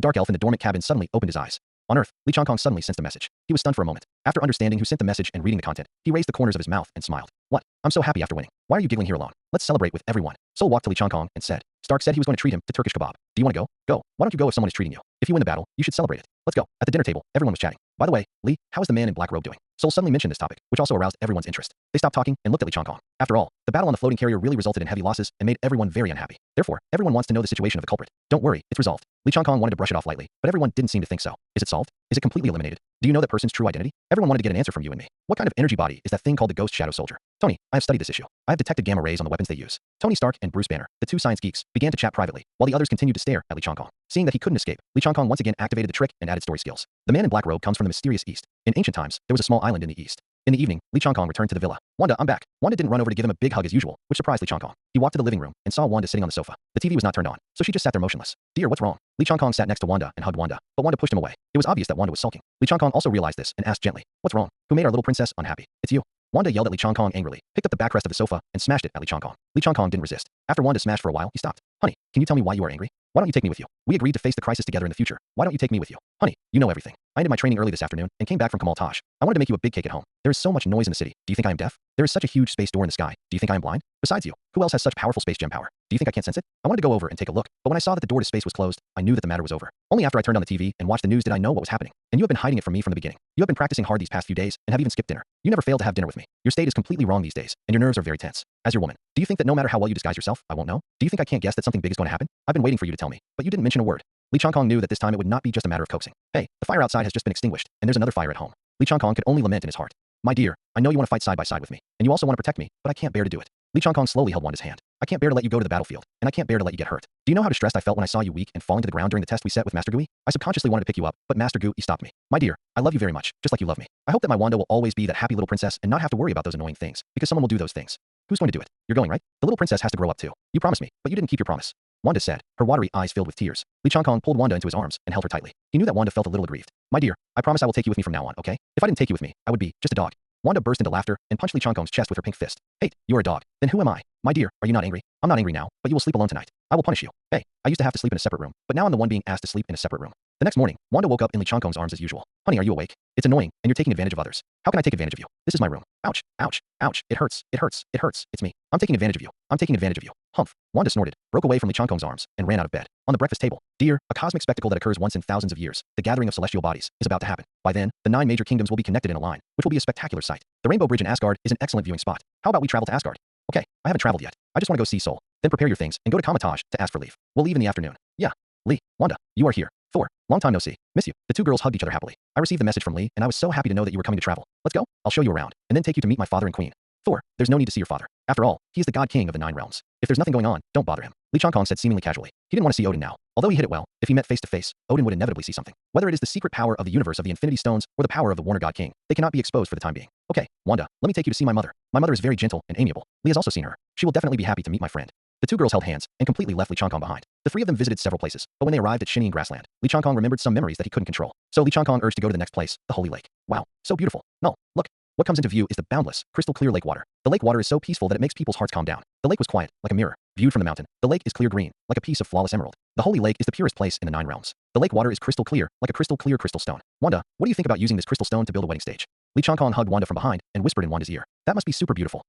A: dark elf in the dormant cabin suddenly opened his eyes. On Earth, Li Changkong suddenly sensed a message. He was stunned for a moment. After understanding who sent the message and reading the content, he raised the corners of his mouth and smiled. What? I'm so happy after winning. Why are you giggling here alone? Let's celebrate with everyone. Soul walked to Li Changkong and said, Stark said he was going to treat him to Turkish kebab. Do you want to go? Go. Why don't you go if someone is treating you? If you win the battle, you should celebrate it. Let's go. At the dinner table, everyone was chatting. By the way, Li, how is the man in black robe doing? Sol suddenly mentioned this topic, which also aroused everyone's interest. They stopped talking and looked at Li Changkong. After all, the battle on the floating carrier really resulted in heavy losses and made everyone very unhappy. Therefore, everyone wants to know the situation of the culprit. Don't worry, it's resolved. Li Changkong wanted to brush it off lightly, but everyone didn't seem to think so. Is it solved? Is it completely eliminated? Do you know that person's true identity? Everyone wanted to get an answer from you and me. What kind of energy body is that thing called the Ghost Shadow Soldier? Tony, I have studied this issue. I have detected gamma rays on the weapons they use. Tony Stark and Bruce Banner, the two science geeks, began to chat privately, while the others continued to stare at Li Changkong. Seeing that he couldn't escape, Li Changkong once again activated the trick and added story skills. The man in black robe comes from the mysterious east. In ancient times, there was a small island in the east. In the evening, Li Changkong returned to the villa. Wanda, I'm back. Wanda didn't run over to give him a big hug as usual, which surprised Li Changkong. He walked to the living room and saw Wanda sitting on the sofa. The TV was not turned on, so she just sat there motionless. Dear, what's wrong? Li Changkong sat next to Wanda and hugged Wanda, but Wanda pushed him away. It was obvious that Wanda was sulking. Li Changkong also realized this and asked gently, what's wrong? Who made our little princess unhappy? It's you. Wanda yelled at Li Changkong angrily, picked up the backrest of the sofa, and smashed it at Li Changkong. Li Changkong didn't resist. After Wanda smashed for a while, he stopped. Honey, can you tell me why you are angry? Why don't you take me with you? We agreed to face the crisis together in the future. Why don't you take me with you? Honey, you know everything. I ended my training early this afternoon and came back from Kamal Taj. I wanted to make you a big cake at home. There is so much noise in the city. Do you think I am deaf? There is such a huge space door in the sky. Do you think I am blind? Besides you, who else has such powerful space gem power? Do you think I can't sense it? I wanted to go over and take a look, but when I saw that the door to space was closed, I knew that the matter was over. Only after I turned on the TV and watched the news did I know what was happening. And you have been hiding it from me from the beginning. You have been practicing hard these past few days and have even skipped dinner. You never failed to have dinner with me. Your state is completely wrong these days, and your nerves are very tense. As your woman, do you think that no matter how well you disguise yourself, I won't know? Do you think I can't guess that something big is going to happen? I've been waiting for you to tell me, but you didn't mention a word. Li Changkong knew that this time it would not be just a matter of coaxing. Hey, the fire outside has just been extinguished, and there's another fire at home. Li Changkong could only lament in his heart. My dear, I know you want to fight side by side with me, and you also want to protect me, but I can't bear to do it. Li Changkong slowly held Wanda's hand. I can't bear to let you go to the battlefield, and I can't bear to let you get hurt. Do you know how distressed I felt when I saw you weak and falling to the ground during the test we set with Master Gui? I subconsciously wanted to pick you up, but Master Gui stopped me. My dear, I love you very much, just like you love me. I hope that my Wanda will always be that happy little princess and not have to worry about those annoying things, because someone will do those things. Who's going to do it? You're going, right? The little princess has to grow up too. You promised me, but you didn't keep your promise. Wanda said, her watery eyes filled with tears. Li Changkong pulled Wanda into his arms and held her tightly. He knew that Wanda felt a little aggrieved. My dear, I promise I will take you with me from now on, okay? If I didn't take you with me, I would be just a dog. Wanda burst into laughter and punched Li Changkong's chest with her pink fist. Hey, you're a dog. Then who am I? My dear, are you not angry? I'm not angry now, but you will sleep alone tonight. I will punish you. Hey, I used to have to sleep in a separate room, but now I'm the one being asked to sleep in a separate room. The next morning, Wanda woke up in Li Changkong's arms as usual. Honey, are you awake? It's annoying, and you're taking advantage of others. How can I take advantage of you? This is my room. Ouch, ouch, ouch. It hurts, it hurts, it hurts. It's me. I'm taking advantage of you. I'm taking advantage of you. Humph. Wanda snorted, broke away from Li Changkong's arms, and ran out of bed. On the breakfast table, dear, a cosmic spectacle that occurs once in thousands of years, the gathering of celestial bodies, is about to happen. By then, the 9 major kingdoms will be connected in a line, which will be a spectacular sight. The Rainbow Bridge in Asgard is an excellent viewing spot. How about we travel to Asgard? Okay, I haven't traveled yet. I just want to go see Seoul. Then prepare your things and go to Kamatage to ask for leave. We'll leave in the afternoon. Yeah. Lee, Wanda, you are here. Thor, long time no see. Miss you. The two girls hugged each other happily. I received the message from Lee, and I was so happy to know that you were coming to travel. Let's go. I'll show you around, and then take you to meet my father and queen. Thor, there's no need to see your father. After all, he is the god king of the 9 realms. If there's nothing going on, don't bother him. Li Changkong said seemingly casually. He didn't want to see Odin now. Although he hit it well, if he met face to face, Odin would inevitably see something. Whether it is the secret power of the universe of the Infinity Stones or the power of the Warner God King, they cannot be exposed for the time being. Okay, Wanda, let me take you to see my mother. My mother is very gentle and amiable. Lee has also seen her. She will definitely be happy to meet my friend. The two girls held hands and completely left Li Changkong behind. The 3 of them visited several places, but when they arrived at Shining Grassland, Li Changkong remembered some memories that he couldn't control. So Li Changkong urged to go to the next place, the Holy Lake. Wow, so beautiful. No, look. What comes into view is the boundless, crystal clear lake water. The lake water is so peaceful that it makes people's hearts calm down. The lake was quiet, like a mirror, viewed from the mountain. The lake is clear green, like a piece of flawless emerald. The Holy Lake is the purest place in the 9 realms. The lake water is crystal clear, like a crystal clear crystal stone. Wanda, what do you think about using this crystal stone to build a wedding stage? Li Changkong hugged Wanda from behind and whispered in Wanda's ear. That must be super beautiful.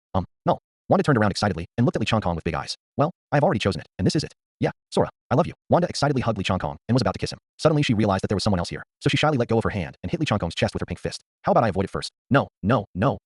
A: No. Wanda turned around excitedly and looked at Li Changkong with big eyes. Well, I have already chosen it, and this is it. Yeah, Sora, I love you. Wanda excitedly hugged Li Changkong and was about to kiss him. Suddenly she realized that there was someone else here, so she shyly let go of her hand and hit Li Changkong's chest with her pink fist. How about I avoid it first? No,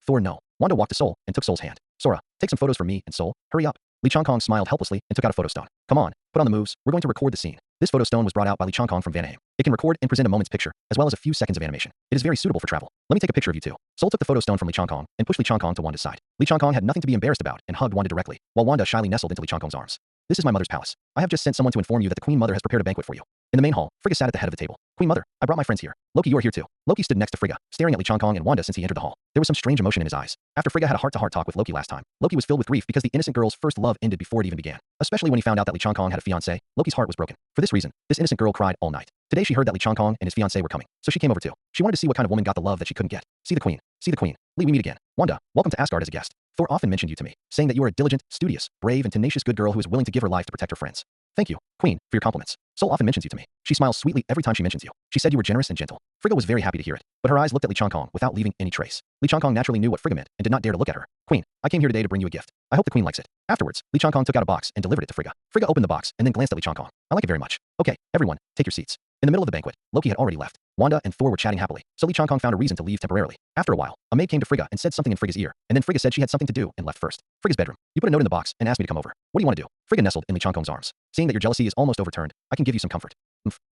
A: Thor, no. Wanda walked to Seoul and took Seoul's hand. Sora, take some photos for me and Seoul. Hurry up. Li Changkong smiled helplessly and took out a photo stone. Come on, put on the moves. We're going to record the scene. This photo stone was brought out by Li Changkong from Vanaheim. It can record and present a moment's picture, as well as a few seconds of animation. It is very suitable for travel. Let me take a picture of you two. Seoul took the photo stone from Li Changkong and pushed Li Changkong to Wanda's side. Li Changkong had nothing to be embarrassed about and hugged Wanda directly, while Wanda shyly nestled into Li Changkong's arms. This is my mother's palace. I have just sent someone to inform you that the Queen Mother has prepared a banquet for you. In the main hall, Frigga sat at the head of the table. Queen Mother, I brought my friends here. Loki, you are here too. Loki stood next to Frigga, staring at Li Changkong and Wanda since he entered the hall. There was some strange emotion in his eyes. After Frigga had a heart-to-heart talk with Loki last time, Loki was filled with grief because the innocent girl's first love ended before it even began. Especially when he found out that Li Changkong had a fiancé, Loki's heart was broken. For this reason, this innocent girl cried all night. Today she heard that Li Changkong and his fiancé were coming, so she came over too. She wanted to see what kind of woman got the love that she couldn't get. See the queen. See the queen. Lee, we meet again. Wanda, welcome to Asgard as a guest. Thor often mentioned you to me, saying that you are a diligent, studious, brave, and tenacious good girl who is willing to give her life to protect her friends. Thank you, Queen, for your compliments. Seoul often mentions you to me. She smiles sweetly every time she mentions you. She said you were generous and gentle. Frigga was very happy to hear it, but her eyes looked at Li Changkong without leaving any trace. Li Changkong naturally knew what Frigga meant and did not dare to look at her. Queen, I came here today to bring you a gift. I hope the queen likes it. Afterwards, Li Changkong took out a box and delivered it to Frigga. Frigga opened the box and then glanced at Li Changkong. I like it very much. Okay, everyone, take your seats. In the middle of the banquet, Loki had already left. Wanda and Thor were chatting happily, so Lee Chong-kong found a reason to leave temporarily. After a while, a maid came to Frigga and said something in Frigga's ear, and then Frigga said she had something to do and left first. Frigga's bedroom. You put a note in the box and asked me to come over. What do you want to do? Frigga nestled in Lee Chong-kong's arms. Seeing that your jealousy is almost overturned, I can give you some comfort.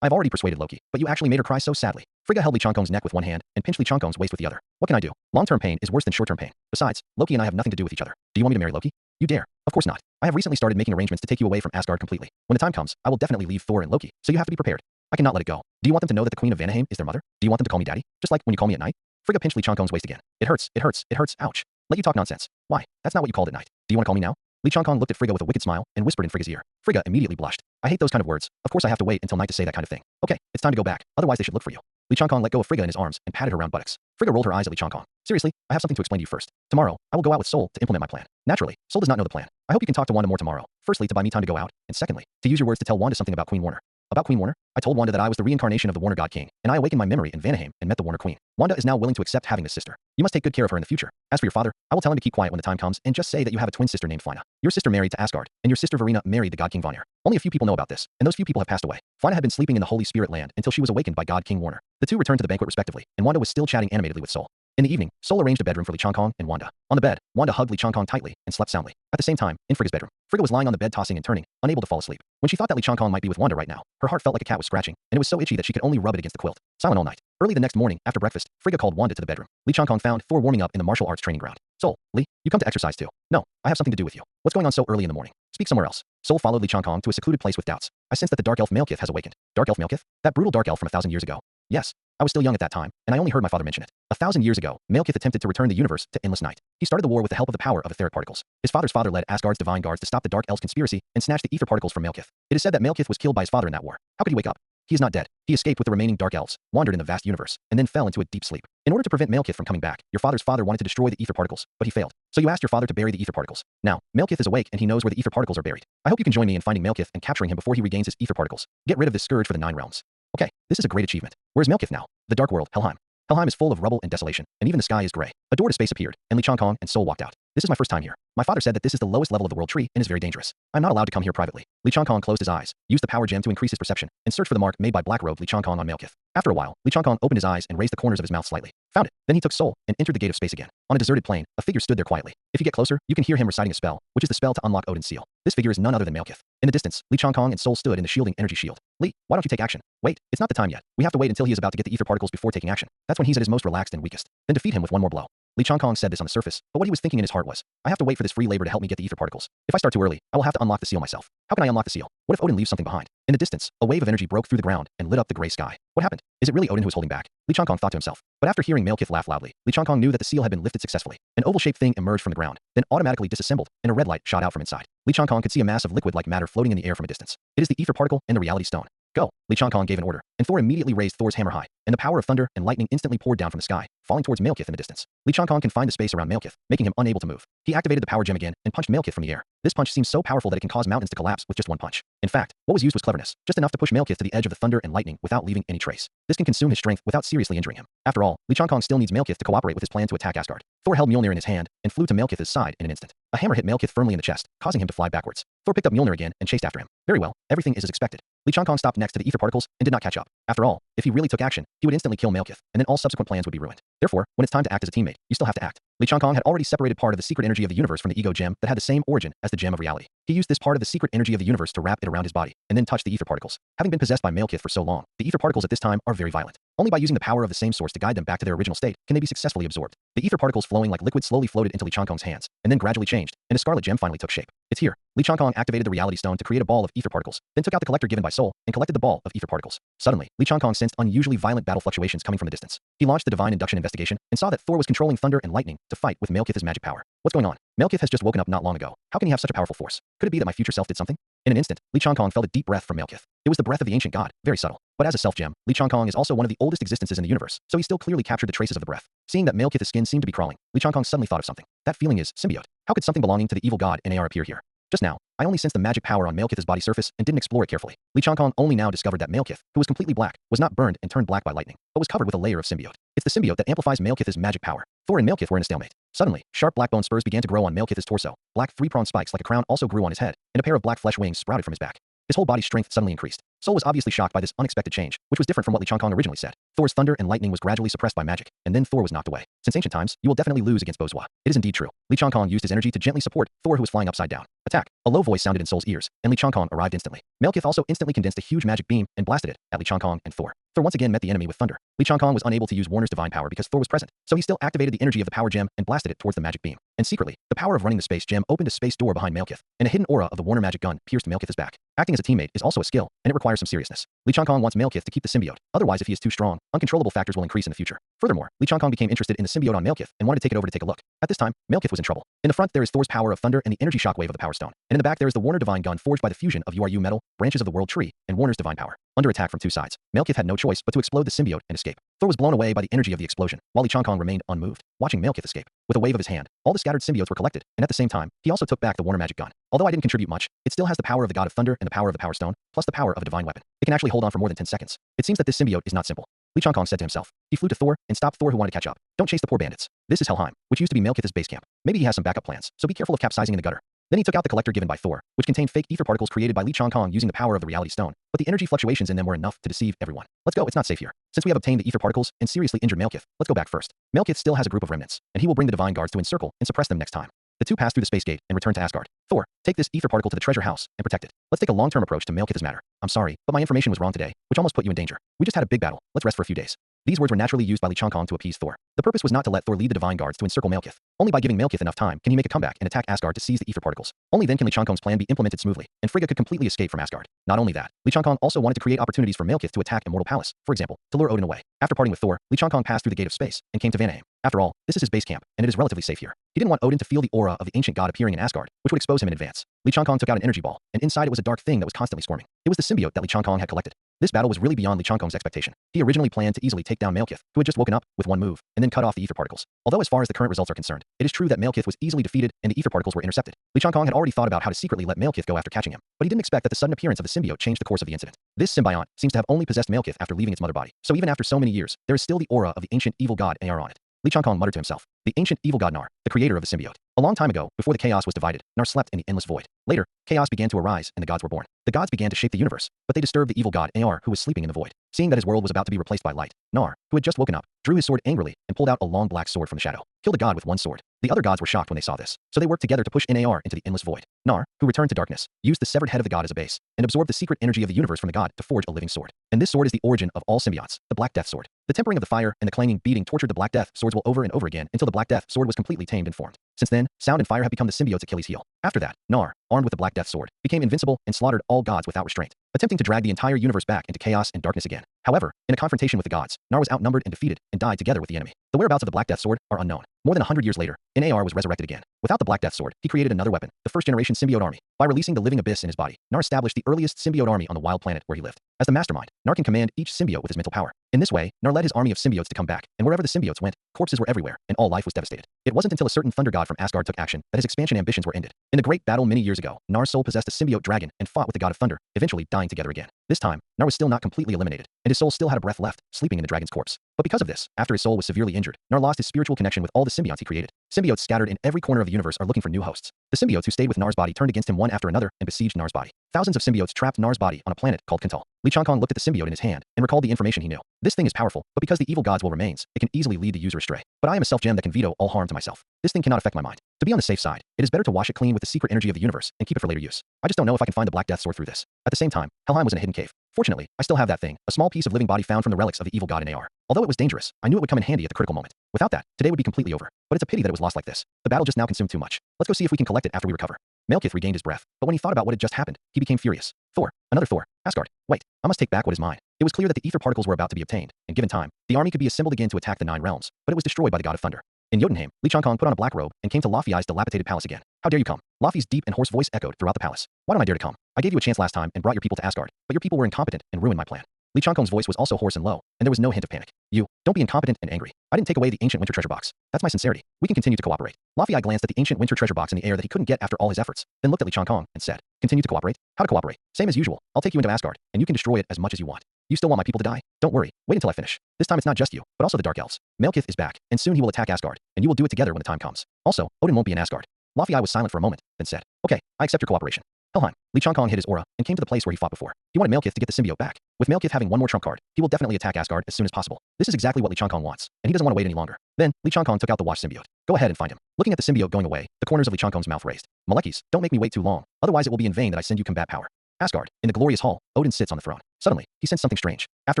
A: I've already persuaded Loki, but you actually made her cry so sadly. Frigga held Lee Chong-kong's neck with one hand and pinched Lee Chong-kong's waist with the other. What can I do? Long-term pain is worse than short-term pain. Besides, Loki and I have nothing to do with each other. Do you want me to marry Loki? You dare. Of course not. I have recently started making arrangements to take you away from Asgard completely. When the time comes, I will definitely leave Thor and Loki, so you have to be prepared. I cannot let it go. Do you want them to know that the Queen of Vanaheim is their mother? Do you want them to call me daddy? Just like when you call me at night? Frigga pinched Lee Chong-kong's waist again. It hurts, it hurts, it hurts, ouch. Let you talk nonsense. Why? That's not what you called at night. Do you want to call me now? Lee Chong-kong looked at Frigga with a wicked smile and whispered in Frigga's ear. Frigga immediately blushed. I hate those kind of words. Of course I have to wait until night to say that kind of thing. Okay, it's time to go back. Otherwise they should look for you. Lee Chong-kong let go of Frigga in his arms and patted her round buttocks. Frigga rolled her eyes at Lee Chong-kong. Seriously, I have something to explain to you first. Tomorrow, I will go out with Sol to implement my plan. Naturally, Sol does not know the plan. I hope you can talk to Wanda more tomorrow. Firstly, to buy me time to go out, and secondly, to use your words to tell Wanda something about Queen Warner. About Queen Warner? I told Wanda that I was the reincarnation of the Warner God King, and I awakened my memory in Vanaheim and met the Warner Queen. Wanda is now willing to accept having this sister. You must take good care of her in the future. As for your father, I will tell him to keep quiet when the time comes and just say that you have a twin sister named Flina. Your sister married to Asgard, and your sister Verena married the God King Vanir. Only a few people know about this, and those few people have passed away. Flina had been sleeping in the Holy Spirit land until she was awakened by God King Warner. The two returned to the banquet respectively, and Wanda was still chatting animatedly with Sol. In the evening, Sol arranged a bedroom for Lee Chong-kong and Wanda. On the bed, Wanda hugged Lee Chong-kong tightly and slept soundly. At the same time, in Frigga's bedroom, Frigga was lying on the bed tossing and turning, unable to fall asleep. When she thought that Lee Chong-kong might be with Wanda right now, her heart felt like a cat was scratching, and it was so itchy that she could only rub it against the quilt. Silent all night. Early the next morning, after breakfast, Frigga called Wanda to the bedroom. Lee Chong-kong found Thor warming up in the martial arts training ground. Sol, Lee, you come to exercise too. No, I have something to do with you. What's going on so early in the morning? Speak somewhere else. Sol followed Lee Chong-kong to a secluded place with doubts. I sense that the dark elf Malekith has awakened. Dark elf Malekith? That brutal dark elf from 1,000 years ago. Yes. I was still young at that time, and I only heard my father mention it. 1,000 years ago, Malekith attempted to return the universe to endless night. He started the war with the help of the power of etheric particles. His father's father led Asgard's divine guards to stop the Dark Elf's conspiracy and snatch the ether particles from Malekith. It is said that Malekith was killed by his father in that war. How could he wake up? He is not dead. He escaped with the remaining Dark Elves, wandered in the vast universe, and then fell into a deep sleep. In order to prevent Malekith from coming back, your father's father wanted to destroy the ether particles, but he failed. So you asked your father to bury the ether particles. Now, Malekith is awake and he knows where the ether particles are buried. I hope you can join me in finding Malekith and capturing him before he regains his ether particles. Get rid of this scourge for the 9 realms. Okay, this is a great achievement. Where's Malekith now? The dark world, Helheim. Helheim is full of rubble and desolation, and even the sky is gray. A door to space appeared, and Lee Chong-kong and Sol walked out. This is my first time here. My father said that this is the lowest level of the world tree and is very dangerous. I'm not allowed to come here privately. Lee Chong-kong closed his eyes, used the power gem to increase his perception, and searched for the mark made by black-robed Lee Chong-kong on Malekith. After a while, Lee Chong-kong opened his eyes and raised the corners of his mouth slightly. Found it. Then he took Sol and entered the gate of space again. On a deserted plain, a figure stood there quietly. If you get closer, you can hear him reciting a spell, which is the spell to unlock Odin's seal. This figure is none other than Malekith. In the distance, Lee Chong-kong and Sol stood in the shielding energy shield. Lee, why don't you take action? Wait, it's not the time yet. We have to wait until he is about to get the ether particles before taking action. That's when he's at his most relaxed and weakest. Then defeat him with one more blow. Lee Chong-kong said this on the surface, but what he was thinking in his heart was, I have to wait for this free labor to help me get the ether particles. If I start too early, I will have to unlock the seal myself. How can I unlock the seal? What if Odin leaves something behind? In the distance, a wave of energy broke through the ground and lit up the gray sky. What happened? Is it really Odin who is holding back? Lee Chong-kong thought to himself. But after hearing Malekith laugh loudly, Lee Chong-kong knew that the seal had been lifted successfully. An oval-shaped thing emerged from the ground, then automatically disassembled, and a red light shot out from inside. Lee Chong-kong could see a mass of liquid-like matter floating in the air from a distance. It is the ether particle and the reality stone. Go. Lee Chong-kong gave an order, and Thor immediately raised Thor's hammer high, and the power of thunder and lightning instantly poured down from the sky, falling towards Malekith in the distance. Lee Chong-kong confined the space around Malekith, making him unable to move. He activated the power gem again and punched Malekith from the air. This punch seems so powerful that it can cause mountains to collapse with just one punch. In fact, what was used was cleverness, just enough to push Malekith to the edge of the thunder and lightning without leaving any trace. This can consume his strength without seriously injuring him. After all, Lee Chong-kong still needs Malekith to cooperate with his plan to attack Asgard. Thor held Mjolnir in his hand and flew to Malekith's side in an instant. A hammer hit Malekith firmly in the chest, causing him to fly backwards. Thor picked up Mjolnir again and chased after him. Very well, everything is as expected. Lee Chong-kong stopped next to the ether particles and did not catch up. After all, if he really took action, he would instantly kill Malekith, and then all subsequent plans would be ruined. Therefore, when it's time to act as a teammate, you still have to act. Lee Chong-kong had already separated part of the secret energy of the universe from the ego gem that had the same origin as the gem of reality. He used this part of the secret energy of the universe to wrap it around his body, and then touch the ether particles. Having been possessed by Malekith for so long, the ether particles at this time are very violent. Only by using the power of the same source to guide them back to their original state can they be successfully absorbed. The ether particles flowing like liquid slowly floated into Lee Chong-kong's hands, and then gradually changed, and a scarlet gem finally took shape. It's here. Lee Chong-kong activated the reality stone to create a ball of ether particles, then took out the collector given by Sol, and collected the ball of ether particles. Suddenly, Lee Chong-kong sensed unusually violent battle fluctuations coming from the distance. He launched the divine induction investigation, and saw that Thor was controlling thunder and lightning to fight with Malekith's magic power. What's going on? Malekith has just woken up not long ago. How can he have such a powerful force? Could it be that my future self did something? In an instant, Lee Chong-kong felt a deep breath from Malekith. It was the breath of the ancient god, very subtle. But as a self-gem, Lee Chong-kong is also one of the oldest existences in the universe, so he still clearly captured the traces of the breath. Seeing that Malekith's skin seemed to be crawling, Lee Chong-kong suddenly thought of something. That feeling is symbiote. How could something belonging to the evil god Nar appear here? Just now, I only sensed the magic power on Malekith's body surface and didn't explore it carefully. Lee Chong-kong only now discovered that Malekith, who was completely black, was not burned and turned black by lightning, but was covered with a layer of symbiote. It's the symbiote that amplifies Malekith's magic power. Thor and Malekith were in a stalemate. Suddenly, sharp black bone spurs began to grow on Malekith's torso. Black three-pronged spikes like a crown also grew on his head, and a pair of black flesh wings sprouted from his back. His whole body's strength suddenly increased. Sol was obviously shocked by this unexpected change, which was different from what Li Changkong originally said. Thor's thunder and lightning was gradually suppressed by magic, and then Thor was knocked away. Since ancient times, you will definitely lose against Bozwa. It is indeed true. Li Changkong used his energy to gently support Thor, who was flying upside down. Attack! A low voice sounded in Sol's ears, and Li Changkong arrived instantly. Malekith also instantly condensed a huge magic beam and blasted it at Li Changkong and Thor. Thor once again met the enemy with thunder. Li Changkong was unable to use Warner's divine power because Thor was present, so he still activated the energy of the power gem and blasted it towards the magic beam. And secretly, the power of running the space gem opened a space door behind Malekith, and a hidden aura of the Warner magic gun pierced Malekith's back. Acting as a teammate is also a skill, and it requires some seriousness. Li Changkong wants Malekith to keep the symbiote, otherwise if he is too strong, uncontrollable factors will increase in the future. Furthermore, Li Changkong became interested in the symbiote on Malekith and wanted to take it over to take a look. At this time, Malekith was in trouble. In the front there is Thor's power of thunder and the energy shockwave of the Power Stone, and in the back there is the Warner divine gun forged by the fusion of URU metal, branches of the world tree, and Warner's divine power. Under attack from two sides, Malekith had no choice but to explode the symbiote and escape. Thor was blown away by the energy of the explosion, while Li Changkong remained unmoved, watching Malekith escape. With a wave of his hand, all the scattered symbiotes were collected, and at the same time, he also took back the Warner magic gun. Although I didn't contribute much, it still has the power of the God of Thunder and the power of the Power Stone, plus the power of a divine weapon. It can actually hold on for more than 10 seconds. It seems that this symbiote is not simple. Li Changkong said to himself. He flew to Thor and stopped Thor, who wanted to catch up. Don't chase the poor bandits. This is Helheim, which used to be Malekith's base camp. Maybe he has some backup plans, so be careful of capsizing in the gutter. Then he took out the collector given by Thor, which contained fake ether particles created by Li Changkong using the power of the reality stone, but the energy fluctuations in them were enough to deceive everyone. Let's go, it's not safe here. Since we have obtained the ether particles and seriously injured Malekith, let's go back first. Malekith still has a group of remnants, and he will bring the divine guards to encircle and suppress them next time. The two pass through the space gate and return to Asgard. Thor, take this ether particle to the treasure house and protect it. Let's take a long-term approach to Malekith's matter. I'm sorry, but my information was wrong today, which almost put you in danger. We just had a big battle. Let's rest for a few days. These words were naturally used by Li Changkong to appease Thor. The purpose was not to let Thor lead the divine guards to encircle Malekith. Only by giving Malekith enough time can he make a comeback and attack Asgard to seize the ether particles. Only then can Li Changkong's plan be implemented smoothly, and Frigga could completely escape from Asgard. Not only that, Li Changkong also wanted to create opportunities for Malekith to attack Immortal Palace, for example, to lure Odin away. After parting with Thor, Li Changkong passed through the gate of space and came to Vanaheim. After all, this is his base camp, and it is relatively safe here. He didn't want Odin to feel the aura of the ancient god appearing in Asgard, which would expose him in advance. Li Changkong took out an energy ball, and inside it was a dark thing that was constantly squirming. It was the symbiote that Li Changkong had collected. This battle was really beyond Li Changkong's expectation. He originally planned to easily take down Malekith, who had just woken up, with one move, and then cut off the ether particles. Although as far as the current results are concerned, it is true that Malekith was easily defeated and the ether particles were intercepted. Li Changkong had already thought about how to secretly let Malekith go after catching him, but he didn't expect that the sudden appearance of the symbiote changed the course of the incident. This symbiont seems to have only possessed Malekith after leaving its mother body, so even after so many years, there is still the aura of the ancient evil god Ar on it. Li Changkong muttered to himself, the ancient evil god Nar, the creator of the symbiote. A long time ago, before the chaos was divided, Nar slept in the endless void. Later, chaos began to arise and the gods were born. The gods began to shape the universe, but they disturbed the evil god Ar, who was sleeping in the void. Seeing that his world was about to be replaced by light, Nar, who had just woken up, drew his sword angrily and pulled out a long black sword from the shadow. Killed a god with one sword. The other gods were shocked when they saw this, so they worked together to push Nar into the endless void. Nar, who returned to darkness, used the severed head of the god as a base, and absorbed the secret energy of the universe from the god to forge a living sword. And this sword is the origin of all symbiotes, the Black Death Sword. The tempering of the fire and the clanging beating tortured the Black Death swords will over and over again until the Black Death Sword was completely tamed and formed. Since then, sound and fire have become the symbiote's Achilles heel. After that, Nar, armed with the Black Death Sword, became invincible and slaughtered all gods without restraint, attempting to drag the entire universe back into chaos and darkness again. However, in a confrontation with the gods, Nar was outnumbered and defeated and died together with the enemy. The whereabouts of the Black Death Sword are unknown. More than 100 years later, Nar was resurrected again. Without the Black Death Sword, he created another weapon, the first-generation symbiote army. By releasing the living abyss in his body, Nar established the earliest symbiote army on the wild planet where he lived. As the mastermind, Nar can command each symbiote with his mental power. In this way, Nar led his army of symbiotes to come back, and wherever the symbiotes went, corpses were everywhere, and all life was devastated. It wasn't until a certain thunder god from Asgard took action that his expansion ambitions were ended. In the great battle many years ago, Nar's soul possessed a symbiote dragon and fought with the god of thunder, eventually dying together again. This time, Nar was still not completely eliminated, and his soul still had a breath left, sleeping in the dragon's corpse. But because of this, after his soul was severely injured, Nar lost his spiritual connection with all the symbionts he created. Symbiotes scattered in every corner of the universe are looking for new hosts. The symbiotes who stayed with Nar's body turned against him one after another and besieged Nar's body. Thousands of symbiotes trapped Nar's body on a planet called Kuntal. Li Changkong looked at the symbiote in his hand and recalled the information he knew. This thing is powerful, but because the evil gods will remains, it can easily lead the user astray. But I am a self-gem that can veto all harm to myself. This thing cannot affect my mind. To be on the safe side, it is better to wash it clean with the secret energy of the universe and keep it for later use. I just don't know if I can find the Black Death Sword through this. At the same time, Helheim was in a hidden cave. Fortunately, I still have that thing, a small piece of living body found from the relics of the evil god Nar. Although it was dangerous, I knew it would come in handy at the critical moment. Without that, today would be completely over. But it's a pity that it was lost like this. The battle just now consumed too much. Let's go see if we can collect it after we recover. Malekith regained his breath, but when he thought about what had just happened, he became furious. Thor, another Thor, Asgard. Wait, I must take back what is mine. It was clear that the ether particles were about to be obtained, and given time, the army could be assembled again to attack the 9 realms, but it was destroyed by the god of thunder. In Jotunheim, Li Changkong put on a black robe and came to Laufey's dilapidated palace again. How dare you come? Laufey's deep and hoarse voice echoed throughout the palace. Why don't I dare to come? I gave you a chance last time and brought your people to Asgard, but your people were incompetent and ruined my plan. Li Changkong's voice was also hoarse and low, and there was no hint of panic. Don't be incompetent and angry. I didn't take away the ancient winter treasure box. That's my sincerity. We can continue to cooperate. Laufey glanced at the ancient winter treasure box in the air that he couldn't get after all his efforts, then looked at Li Changkong and said, continue to cooperate? How to cooperate? Same as usual. I'll take you into Asgard, and you can destroy it as much as you want. You still want my people to die? Don't worry. Wait until I finish. This time it's not just you, but also the Dark Elves. Malekith is back, and soon he will attack Asgard, and you will do it together when the time comes. Also, Odin won't be in Asgard. Laufey was silent for a moment, then said, okay, I accept your cooperation. Helheim. Lee Chong-kong hid his aura and came to the place where he fought before. He wanted Malekith to get the symbiote back. With Malekith having one more trump card, he will definitely attack Asgard as soon as possible. This is exactly what Lee Chong-kong wants, and he doesn't want to wait any longer. Then, Lee Chong-kong took out the wash symbiote. Go ahead and find him. Looking at the symbiote going away, the corners of Lee Chong-kong's mouth raised. Malekith, don't make me wait too long, otherwise it will be in vain that I send you combat power. Asgard. In the glorious hall, Odin sits on the throne. Suddenly, he sensed something strange. After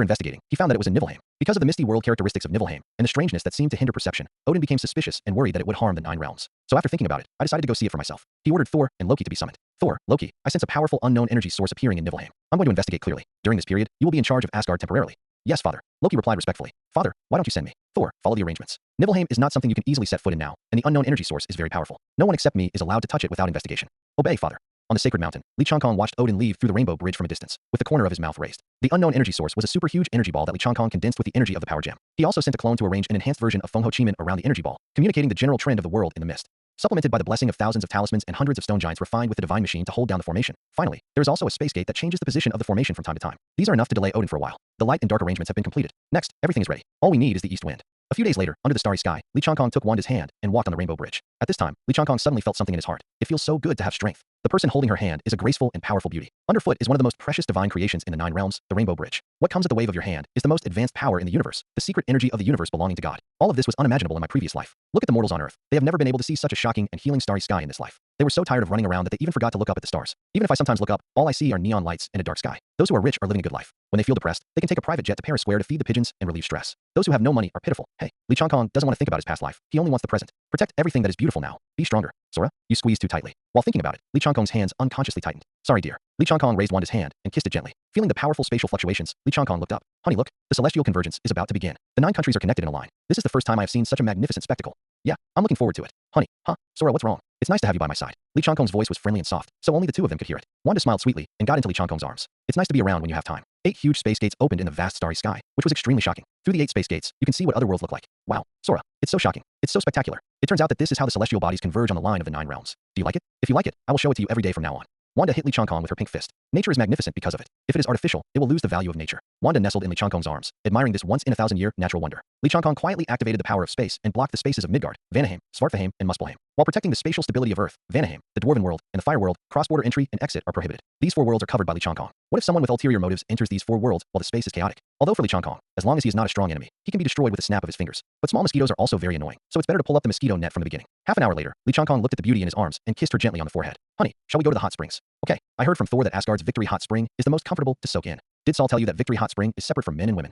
A: investigating, he found that it was in Niflheim. Because of the misty world characteristics of Niflheim and the strangeness that seemed to hinder perception, Odin became suspicious and worried that it would harm the 9 realms. So after thinking about it, I decided to go see it for myself. He ordered Thor and Loki to be summoned. Thor, Loki, I sense a powerful unknown energy source appearing in Niflheim. I'm going to investigate clearly. During this period, you will be in charge of Asgard temporarily. Yes, father. Loki replied respectfully. Father, why don't you send me? Thor, follow the arrangements. Niflheim is not something you can easily set foot in now, and the unknown energy source is very powerful. No one except me is allowed to touch it without investigation. Obey, father. On the sacred mountain, Lee Chong-kong watched Odin leave through the rainbow bridge from a distance, with the corner of his mouth raised. The unknown energy source was a super huge energy ball that Lee Chong-kong condensed with the energy of the power gem. He also sent a clone to arrange an enhanced version of Feng Ho Chi-min around the energy ball, communicating the general trend of the world in the mist. Supplemented by the blessing of thousands of talismans and hundreds of stone giants refined with the divine machine to hold down the formation. Finally, there is also a space gate that changes the position of the formation from time to time. These are enough to delay Odin for a while. The light and dark arrangements have been completed. Next, everything is ready. All we need is the east wind. A few days later, under the starry sky, Lee Chong-kong took Wanda's hand and walked on the rainbow bridge. At this time, Lee Chong-kong suddenly felt something in his heart. It feels so good to have strength. The person holding her hand is a graceful and powerful beauty. Underfoot is one of the most precious divine creations in the 9 realms, the rainbow bridge. What comes at the wave of your hand is the most advanced power in the universe, the secret energy of the universe belonging to God. All of this was unimaginable in my previous life. Look at the mortals on Earth. They have never been able to see such a shocking and healing starry sky in this life. They were so tired of running around that they even forgot to look up at the stars. Even if I sometimes look up, all I see are neon lights and a dark sky. Those who are rich are living a good life. When they feel depressed, they can take a private jet to Paris Square to feed the pigeons and relieve stress. Those who have no money are pitiful. Hey, Lee Chong-kong doesn't want to think about his past life. He only wants the present. Protect everything that is beautiful now. Be stronger. Sora, you squeezed too tightly. While thinking about it, Lee Chong-kong's hands unconsciously tightened. Sorry, dear. Lee Chong-kong raised Wanda's hand and kissed it gently. Feeling the powerful spatial fluctuations, Lee Chong-kong looked up. Honey, look, the celestial convergence is about to begin. The 9 countries are connected in a line. This is the first time I have seen such a magnificent spectacle. Yeah, I'm looking forward to it. Honey, Sora, what's wrong? It's nice to have you by my side. Lee Chong-kong's voice was friendly and soft, so only the two of them could hear it. Wanda smiled sweetly and got into Lee Chong-kong's arms. It's nice to be around when you have time. 8 huge space gates opened in the vast starry sky, which was extremely shocking. Through the 8 space gates, you can see what other worlds look like. Wow, Sora, it's so shocking. It's so spectacular. It turns out that this is how the celestial bodies converge on the line of the 9 realms. Do you like it? If you like it, I will show it to you every day from now on. Wanda hit Lee Chong-kong with her pink fist. Nature is magnificent because of it. If it is artificial, it will lose the value of nature. Wanda nestled in Lee Chong-kong's arms, admiring this once-in-a-thousand-year natural wonder. Lee Chong-kong quietly activated the power of space and blocked the spaces of Midgard, Vanaheim, Svartalfheim, and Muspelheim. While protecting the spatial stability of Earth, Vanaheim, the Dwarven world, and the Fire world, cross-border entry and exit are prohibited. These 4 worlds are covered by Lee Chong-kong. What if someone with ulterior motives enters these 4 worlds while the space is chaotic? Although for Lee Chong-kong, as long as he is not a strong enemy, he can be destroyed with a snap of his fingers. But small mosquitoes are also very annoying, so it's better to pull up the mosquito net from the beginning. Half an hour later, Lee Chong-kong looked at the beauty in his arms and kissed her gently on the forehead. Honey, shall we go to the hot springs? Okay, I heard from Thor that Asgard's Victory Hot Spring is the most comfortable to soak in. Did Saul tell you that Victory Hot Spring is separate from men and women?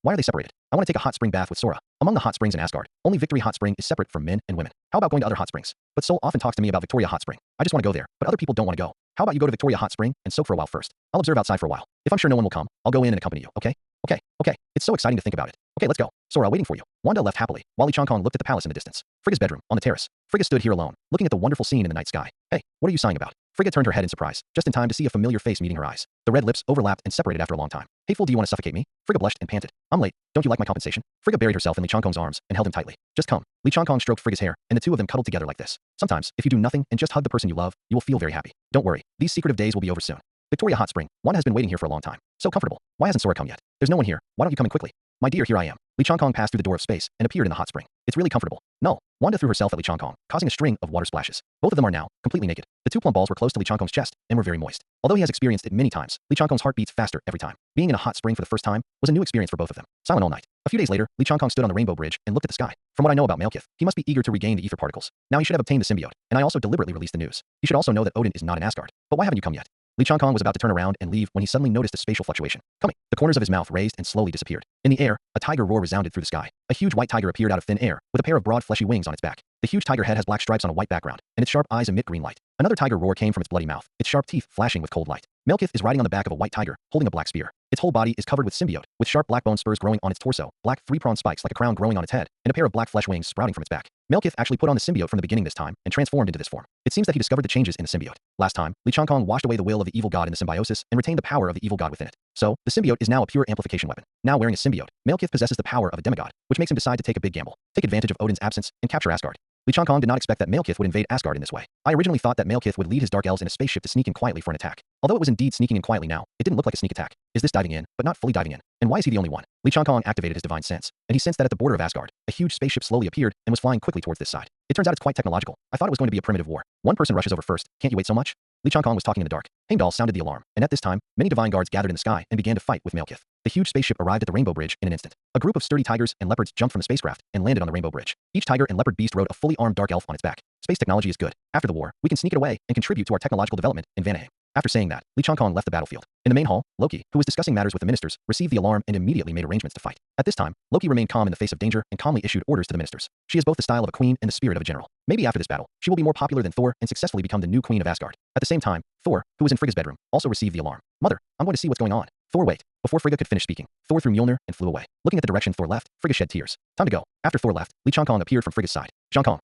A: Why are they separated? I want to take a hot spring bath with Sora. Among the hot springs in Asgard, only Victory Hot Spring is separate from men and women. How about going to other hot springs? But Sol often talks to me about Victoria Hot Spring. I just want to go there, but other people don't want to go. How about you go to Victoria Hot Spring and soak for a while first? I'll observe outside for a while. If I'm sure no one will come, I'll go in and accompany you, okay? Okay. It's so exciting to think about it. Okay, let's go. Sora, waiting for you. Wanda left happily, while Lee Chong-kong looked at the palace in the distance. Frigga's bedroom, on the terrace. Frigga stood here alone, looking at the wonderful scene in the night sky. Hey, what are you sighing about? Frigga turned her head in surprise, just in time to see a familiar face meeting her eyes. The red lips overlapped and separated after a long time. Hey fool, do you want to suffocate me? Frigga blushed and panted. I'm late. Don't you like my compensation? Frigga buried herself in Lee Chong-kong's arms and held him tightly. Just come. Lee Chong-kong stroked Frigga's hair, and the two of them cuddled together like this. Sometimes, if you do nothing and just hug the person you love, you will feel very happy. Don't worry, these secretive days will be over soon. Victoria Hot Spring. Wanda has been waiting here for a long time. So comfortable. Why hasn't Sora come yet? There's no one here. Why don't you come in quickly? My dear, here I am. Lee Chong-kong passed through the door of space and appeared in the hot spring. It's really comfortable. No. Wanda threw herself at Lee Chong-kong, causing a string of water splashes. Both of them are now completely naked. The 2 plump balls were close to Lee Chong-kong's chest and were very moist. Although he has experienced it many times, Lee Chong-kong's heart beats faster every time. Being in a hot spring for the first time was a new experience for both of them. Silent all night. A few days later, Lee Chong-kong stood on the rainbow bridge and looked at the sky. From what I know about Malekith, he must be eager to regain the ether particles. Now he should have obtained the symbiote, and I also deliberately released the news. You should also know that Odin is not in Asgard. But why haven't you come yet? Lee Chong-kong was about to turn around and leave when he suddenly noticed a spatial fluctuation. Coming. The corners of his mouth raised and slowly disappeared. In the air, a tiger roar resounded through the sky. A huge white tiger appeared out of thin air, with a pair of broad fleshy wings on its back. The huge tiger head has black stripes on a white background, and its sharp eyes emit green light. Another tiger roar came from its bloody mouth, its sharp teeth flashing with cold light. Malekith is riding on the back of a white tiger, holding a black spear. Its whole body is covered with symbiote, with sharp black bone spurs growing on its torso, black 3-pronged spikes like a crown growing on its head, and a pair of black flesh wings sprouting from its back. Malekith actually put on the symbiote from the beginning this time, and transformed into this form. It seems that he discovered the changes in the symbiote. Last time, Lee Chong-kong washed away the will of the evil god in the symbiosis, and retained the power of the evil god within it. So, the symbiote is now a pure amplification weapon. Now wearing a symbiote, Malekith possesses the power of a demigod, which makes him decide to take a big gamble, take advantage of Odin's absence, and capture Asgard. Lee Chong-kong did not expect that Malekith would invade Asgard in this way. I originally thought that Malekith would lead his dark elves in a spaceship to sneak in quietly for an attack. Although it was indeed sneaking in quietly now, it didn't look like a sneak attack. Is this diving in, but not fully diving in? And why is he the only one? Lee Chong-kong activated his divine sense, and he sensed that at the border of Asgard, a huge spaceship slowly appeared and was flying quickly towards this side. It turns out it's quite technological. I thought it was going to be a primitive war. One person rushes over first. Can't you wait so much? Li Changkong was talking in the dark. Heimdall sounded the alarm, and at this time, many divine guards gathered in the sky and began to fight with Malekith. The huge spaceship arrived at the Rainbow Bridge in an instant. A group of sturdy tigers and leopards jumped from the spacecraft and landed on the Rainbow Bridge. Each tiger and leopard beast rode a fully armed dark elf on its back. Space technology is good. After the war, we can sneak it away and contribute to our technological development in Vanaheim. After saying that, Li Changkong left the battlefield. In the main hall, Loki, who was discussing matters with the ministers, received the alarm and immediately made arrangements to fight. At this time, Loki remained calm in the face of danger and calmly issued orders to the ministers. She has both the style of a queen and the spirit of a general. Maybe after this battle, she will be more popular than Thor and successfully become the new queen of Asgard. At the same time, Thor, who was in Frigga's bedroom, also received the alarm. Mother, I'm going to see what's going on. Thor, wait. Before Frigga could finish speaking, Thor threw Mjolnir and flew away. Looking at the direction Thor left, Frigga shed tears. Time to go. After Thor left, Li Changkong appeared from Frigga's side. Changkong,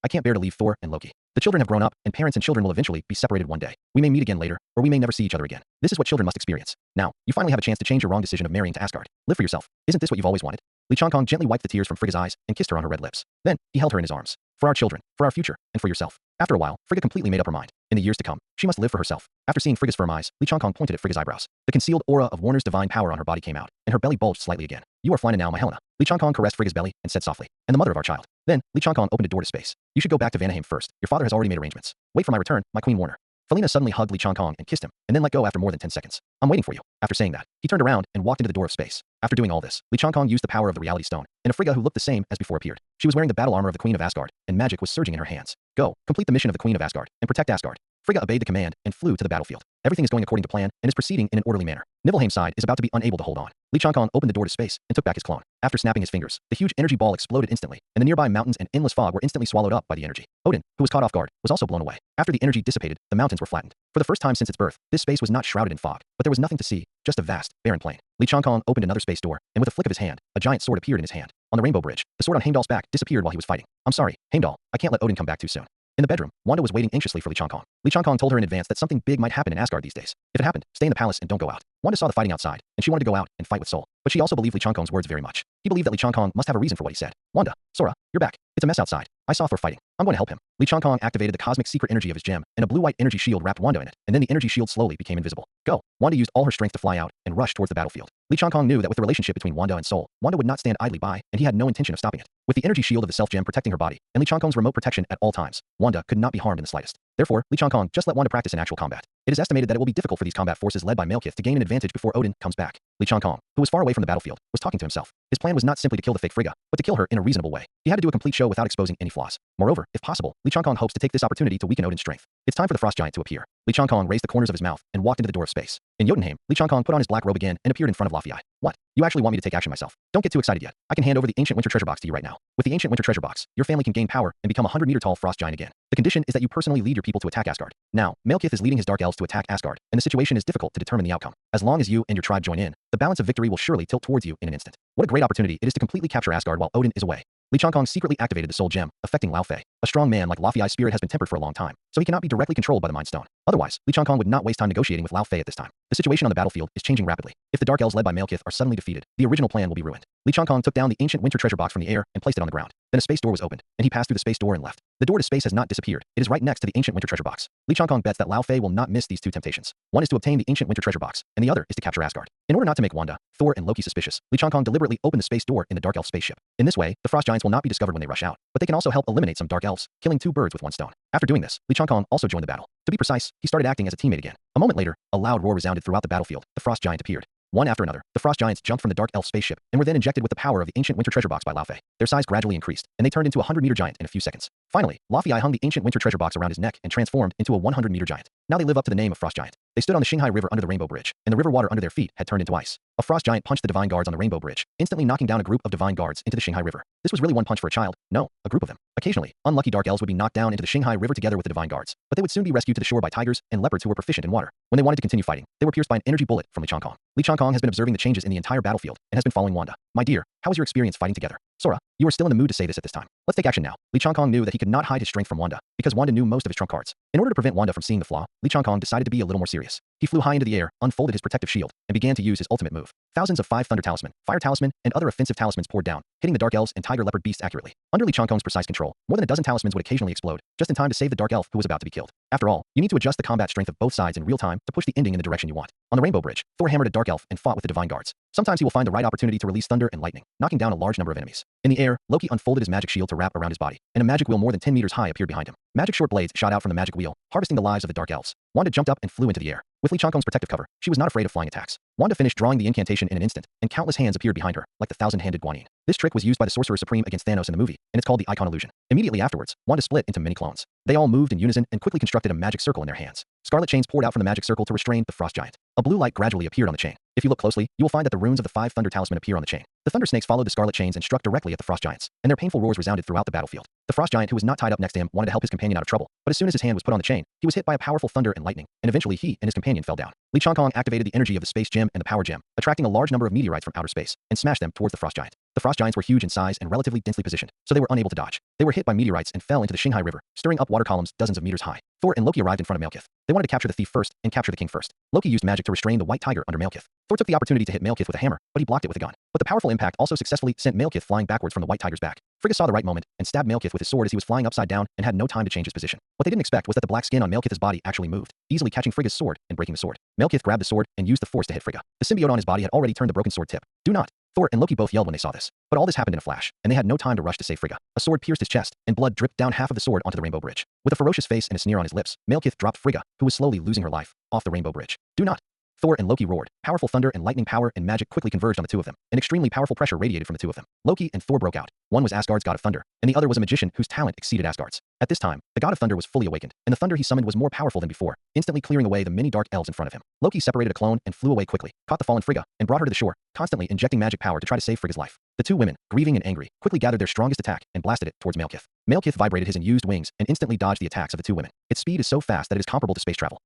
A: I can't bear to leave Thor and Loki. The children have grown up, and parents and children will eventually be separated one day. We may meet again later, or we may never see each other again. This is what children must experience. Now, you finally have a chance to change your wrong decision of marrying to Asgard. Live for yourself. Isn't this what you've always wanted? Li Changkong gently wiped the tears from Frigga's eyes and kissed her on her red lips. Then, he held her in his arms. For our children, for our future, and for yourself. After a while, Frigga completely made up her mind. In the years to come, she must live for herself. After seeing Frigga's firm eyes, Li Changkong pointed at Frigga's eyebrows. The concealed aura of Warner's divine power on her body came out, and her belly bulged slightly again. You are fine now, my Helena. Li Changkong caressed Frigga's belly and said softly, and the mother of our child. Then, Li Changkong opened a door to space. You should go back to Vanaheim first. Your father has already made arrangements. Wait for my return, my Queen Warner. Felina suddenly hugged Li Changkong and kissed him, and then let go after more than 10 seconds. I'm waiting for you. After saying that, he turned around and walked into the door of space. After doing all this, Li Changkong used the power of the Reality Stone, and a Frigga who looked the same as before appeared. She was wearing the battle armor of the Queen of Asgard, and magic was surging in her hands. Go, complete the mission of the Queen of Asgard, and protect Asgard. Frigga obeyed the command and flew to the battlefield. Everything is going according to plan and is proceeding in an orderly manner. Nibelheim's side is about to be unable to hold on. Li Changkong opened the door to space and took back his clone. After snapping his fingers, the huge energy ball exploded instantly, and the nearby mountains and endless fog were instantly swallowed up by the energy. Odin, who was caught off guard, was also blown away. After the energy dissipated, the mountains were flattened. For the first time since its birth, this space was not shrouded in fog, but there was nothing to see, just a vast, barren plain. Li Changkong opened another space door, and with a flick of his hand, a giant sword appeared in his hand. On the Rainbow Bridge, the sword on Heimdall's back disappeared while he was fighting. I'm sorry, Heimdall, I can't let Odin come back too soon. In the bedroom, Wanda was waiting anxiously for Li Changkong. Li Changkong told her in advance that something big might happen in Asgard these days. If it happened, stay in the palace and don't go out. Wanda saw the fighting outside, and she wanted to go out and fight with Sol. But she also believed Li Changkong's words very much. He believed that Li Changkong must have a reason for what he said. Wanda, Sora, you're back. It's a mess outside. I saw Thor fighting. I'm going to help him. Li Changkong activated the cosmic secret energy of his gem, and a blue-white energy shield wrapped Wanda in it, and then the energy shield slowly became invisible. Go. Wanda used all her strength to fly out and rush towards the battlefield. Li Changkong knew that with the relationship between Wanda and Sol, Wanda would not stand idly by, and he had no intention of stopping it. With the energy shield of the self-gem protecting her body, and Li Changkong's remote protection at all times, Wanda could not be harmed in the slightest. Therefore, Li Changkong just let Wanda practice in actual combat. It is estimated that it will be difficult for these combat forces led by Malekith to gain an advantage before Odin comes back. Li Changkong, who was far away from the battlefield, was talking to himself. His plan was not simply to kill the fake Frigga, but to kill her in a reasonable way. He had to do a complete show without exposing any flaws. Moreover, if possible, Li Changkong hopes to take this opportunity to weaken Odin's strength. It's time for the frost giant to appear. Li Changkong raised the corners of his mouth and walked into the door of space. In Jotunheim, Li Changkong put on his black robe again and appeared in front of Laufey. What? You actually want me to take action myself? Don't get too excited yet. I can hand over the ancient winter treasure box to you right now. With the ancient winter treasure box, your family can gain power and become a 100-meter tall frost giant again. The condition is that you personally lead your people to attack Asgard. Now, Malekith is leading his dark elves to attack Asgard, and the situation is difficult to determine the outcome. As long as you and your tribe join in, the balance of victory will surely tilt towards you in an instant. What a great opportunity it is to completely capture Asgard while Odin is away. Li Changkong secretly activated the soul gem, affecting Laufey. A strong man like Laufey's spirit has been tempered for a long time, so he cannot be directly controlled by the Mind Stone. Otherwise, Li Changkong would not waste time negotiating with Laufey at this time. The situation on the battlefield is changing rapidly. If the Dark Elves led by Malekith are suddenly defeated, the original plan will be ruined. Li Changkong took down the ancient winter treasure box from the air and placed it on the ground. Then a space door was opened, and he passed through the space door and left. The door to space has not disappeared. It is right next to the ancient winter treasure box. Li Changkong bets that Laufey will not miss these two temptations. One is to obtain the ancient winter treasure box, and the other is to capture Asgard. In order not to make Wanda, Thor, and Loki suspicious, Li Changkong deliberately opened the space door in the Dark Elf spaceship. In this way, the Frost Giants will not be discovered when they rush out, but they can also help eliminate some Dark Elves, killing two birds with one stone. After doing this, Li Changkong also joined the battle. To be precise, he started acting as a teammate again. A moment later, a loud roar resounded throughout the battlefield. The Frost Giant appeared. One after another, the Frost Giants jumped from the Dark Elf spaceship and were then injected with the power of the ancient winter treasure box by Laufey. Their size gradually increased, and they turned into a 100-meter giant in a few seconds. Finally, Laufey hung the ancient winter treasure box around his neck and transformed into a 100-meter giant. Now they live up to the name of Frost Giant. They stood on the Shanghai River under the Rainbow Bridge, and the river water under their feet had turned into ice. A Frost Giant punched the Divine Guards on the Rainbow Bridge, instantly knocking down a group of Divine Guards into the Shanghai River. This was really one punch for a child. No, a group of them. Occasionally, unlucky Dark Elves would be knocked down into the Shanghai River together with the Divine Guards, but they would soon be rescued to the shore by tigers and leopards who were proficient in water. When they wanted to continue fighting, they were pierced by an energy bullet from Li Changkong. Li Changkong has been observing the changes in the entire battlefield and has been following Wanda. My dear, how was your experience fighting together? Sora, you are still in the mood to say this at this time. Let's take action now. Li Changkong knew that he could not hide his strength from Wanda, because Wanda knew most of his trump cards. In order to prevent Wanda from seeing the flaw, Li Changkong decided to be a little more serious. He He flew high into the air, unfolded his protective shield, and began to use his ultimate move. Thousands of 5 Thunder Talisman, Fire Talisman, and other offensive talismans poured down, hitting the Dark Elves and Tiger Leopard beasts accurately. Under Li Changkong's precise control, more than a dozen talismans would occasionally explode, just in time to save the Dark Elf who was about to be killed. After all, you need to adjust the combat strength of both sides in real time to push the ending in the direction you want. On the Rainbow Bridge, Thor hammered a Dark Elf and fought with the Divine Guards. Sometimes he will find the right opportunity to release thunder and lightning, knocking down a large number of enemies. In the air, Loki unfolded his magic shield to wrap around his body, and a magic wheel more than 10 meters high appeared behind him. Magic short blades shot out from the magic wheel, harvesting the lives of the Dark Elves. Wanda jumped up and flew into the air. With Li Changkong's protective cover, she was not afraid of flying attacks. Wanda finished drawing the incantation in an instant, and countless hands appeared behind her, like the thousand-handed Guanyin. This trick was used by the Sorcerer Supreme against Thanos in the movie, and it's called the Icon Illusion. Immediately afterwards, Wanda split into many clones. They all moved in unison and quickly constructed a magic circle in their hands. Scarlet chains poured out from the magic circle to restrain the Frost Giant. A blue light gradually appeared on the chain. If you look closely, you will find that the runes of the 5 Thunder Talisman appear on the chain. The Thunder Snakes followed the Scarlet chains and struck directly at the Frost Giants, and their painful roars resounded throughout the battlefield. The Frost Giant, who was not tied up next to him, wanted to help his companion out of trouble, but as soon as his hand was put on the chain, he was hit by a powerful thunder and lightning, and eventually he and his companion fell down. Li Changkong activated the energy of the Space Gem and the Power Gem, attracting a large number of meteorites from outer space, and smashed them towards the Frost Giant. The Frost Giants were huge in size and relatively densely positioned, so they were unable to dodge. They were hit by meteorites and fell into the Shanghai River, stirring up water columns dozens of meters high. Thor and Loki arrived in front of Malekith. They wanted to capture the thief first and capture the king first. Loki used magic to restrain the white tiger under Malekith. Thor took the opportunity to hit Malekith with a hammer, but he blocked it with a gun. But the powerful impact also successfully sent Malekith flying backwards from the white tiger's back. Frigga saw the right moment and stabbed Malekith with his sword as he was flying upside down and had no time to change his position. What they didn't expect was that the black skin on Malekith's body actually moved, easily catching Frigga's sword and breaking the sword. Malekith grabbed the sword and used the force to hit Frigga. The symbiote on his body had already turned the broken sword tip. Do not! Thor and Loki both yelled when they saw this. But all this happened in a flash, and they had no time to rush to save Frigga. A sword pierced his chest, and blood dripped down half of the sword onto the Rainbow Bridge. With a ferocious face and a sneer on his lips, Malekith dropped Frigga, who was slowly losing her life, off the Rainbow Bridge. Do not! Thor and Loki roared. Powerful thunder and lightning power and magic quickly converged on the two of them. An extremely powerful pressure radiated from the two of them. Loki and Thor broke out. One was Asgard's god of thunder, and the other was a magician whose talent exceeded Asgard's. At this time, the god of thunder was fully awakened, and the thunder he summoned was more powerful than before, instantly clearing away the many dark elves in front of him. Loki separated a clone and flew away quickly, caught the fallen Frigga, and brought her to the shore, constantly injecting magic power to try to save Frigga's life. The two women, grieving and angry, quickly gathered their strongest attack and blasted it towards Malekith. Malekith vibrated his unused wings and instantly dodged the attacks of the two women. Its speed is so fast that it is comparable to space travel.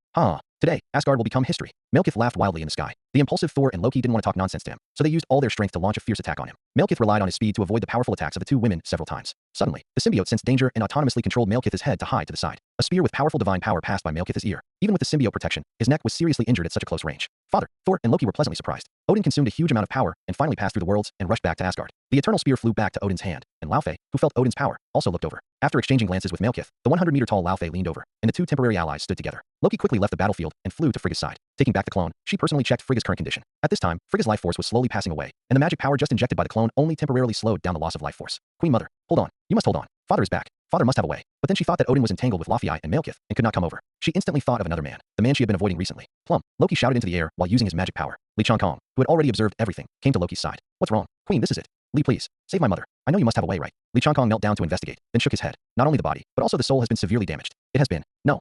A: Today, Asgard will become history. Malekith laughed wildly in the sky. The impulsive Thor and Loki didn't want to talk nonsense to him, so they used all their strength to launch a fierce attack on him. Malekith relied on his speed to avoid the powerful attacks of the two women several times. Suddenly, the symbiote sensed danger and autonomously controlled Malekith's head to hide to the side. A spear with powerful divine power passed by Malekith's ear. Even with the symbiote protection, his neck was seriously injured at such a close range. Father, Thor, and Loki were pleasantly surprised. Odin consumed a huge amount of power and finally passed through the worlds and rushed back to Asgard. The eternal spear flew back to Odin's hand, and Laufey, who felt Odin's power, also looked over. After exchanging glances with Malekith, the 100-meter-tall Laufey leaned over, and the two temporary allies stood together. Loki quickly left the battlefield and flew to Frigga's side. Taking back the clone, she personally checked Frigga's current condition. At this time, Frigga's life force was slowly passing away, and the magic power just injected by the clone only temporarily slowed down the loss of life force. Queen Mother, hold on. You must hold on. Father is back. Father must have a way. But then she thought that Odin was entangled with Laufey and Malekith and could not come over. She instantly thought of another man, the man she had been avoiding recently. Plum. Loki shouted into the air while using his magic power. Li Changkong, who had already observed everything, came to Loki's side. What's wrong? Queen, this is it. Li, please, save my mother. I know you must have a way, right? Li Changkong knelt down to investigate, then shook his head. Not only the body, but also the soul has been severely damaged. It has been. No,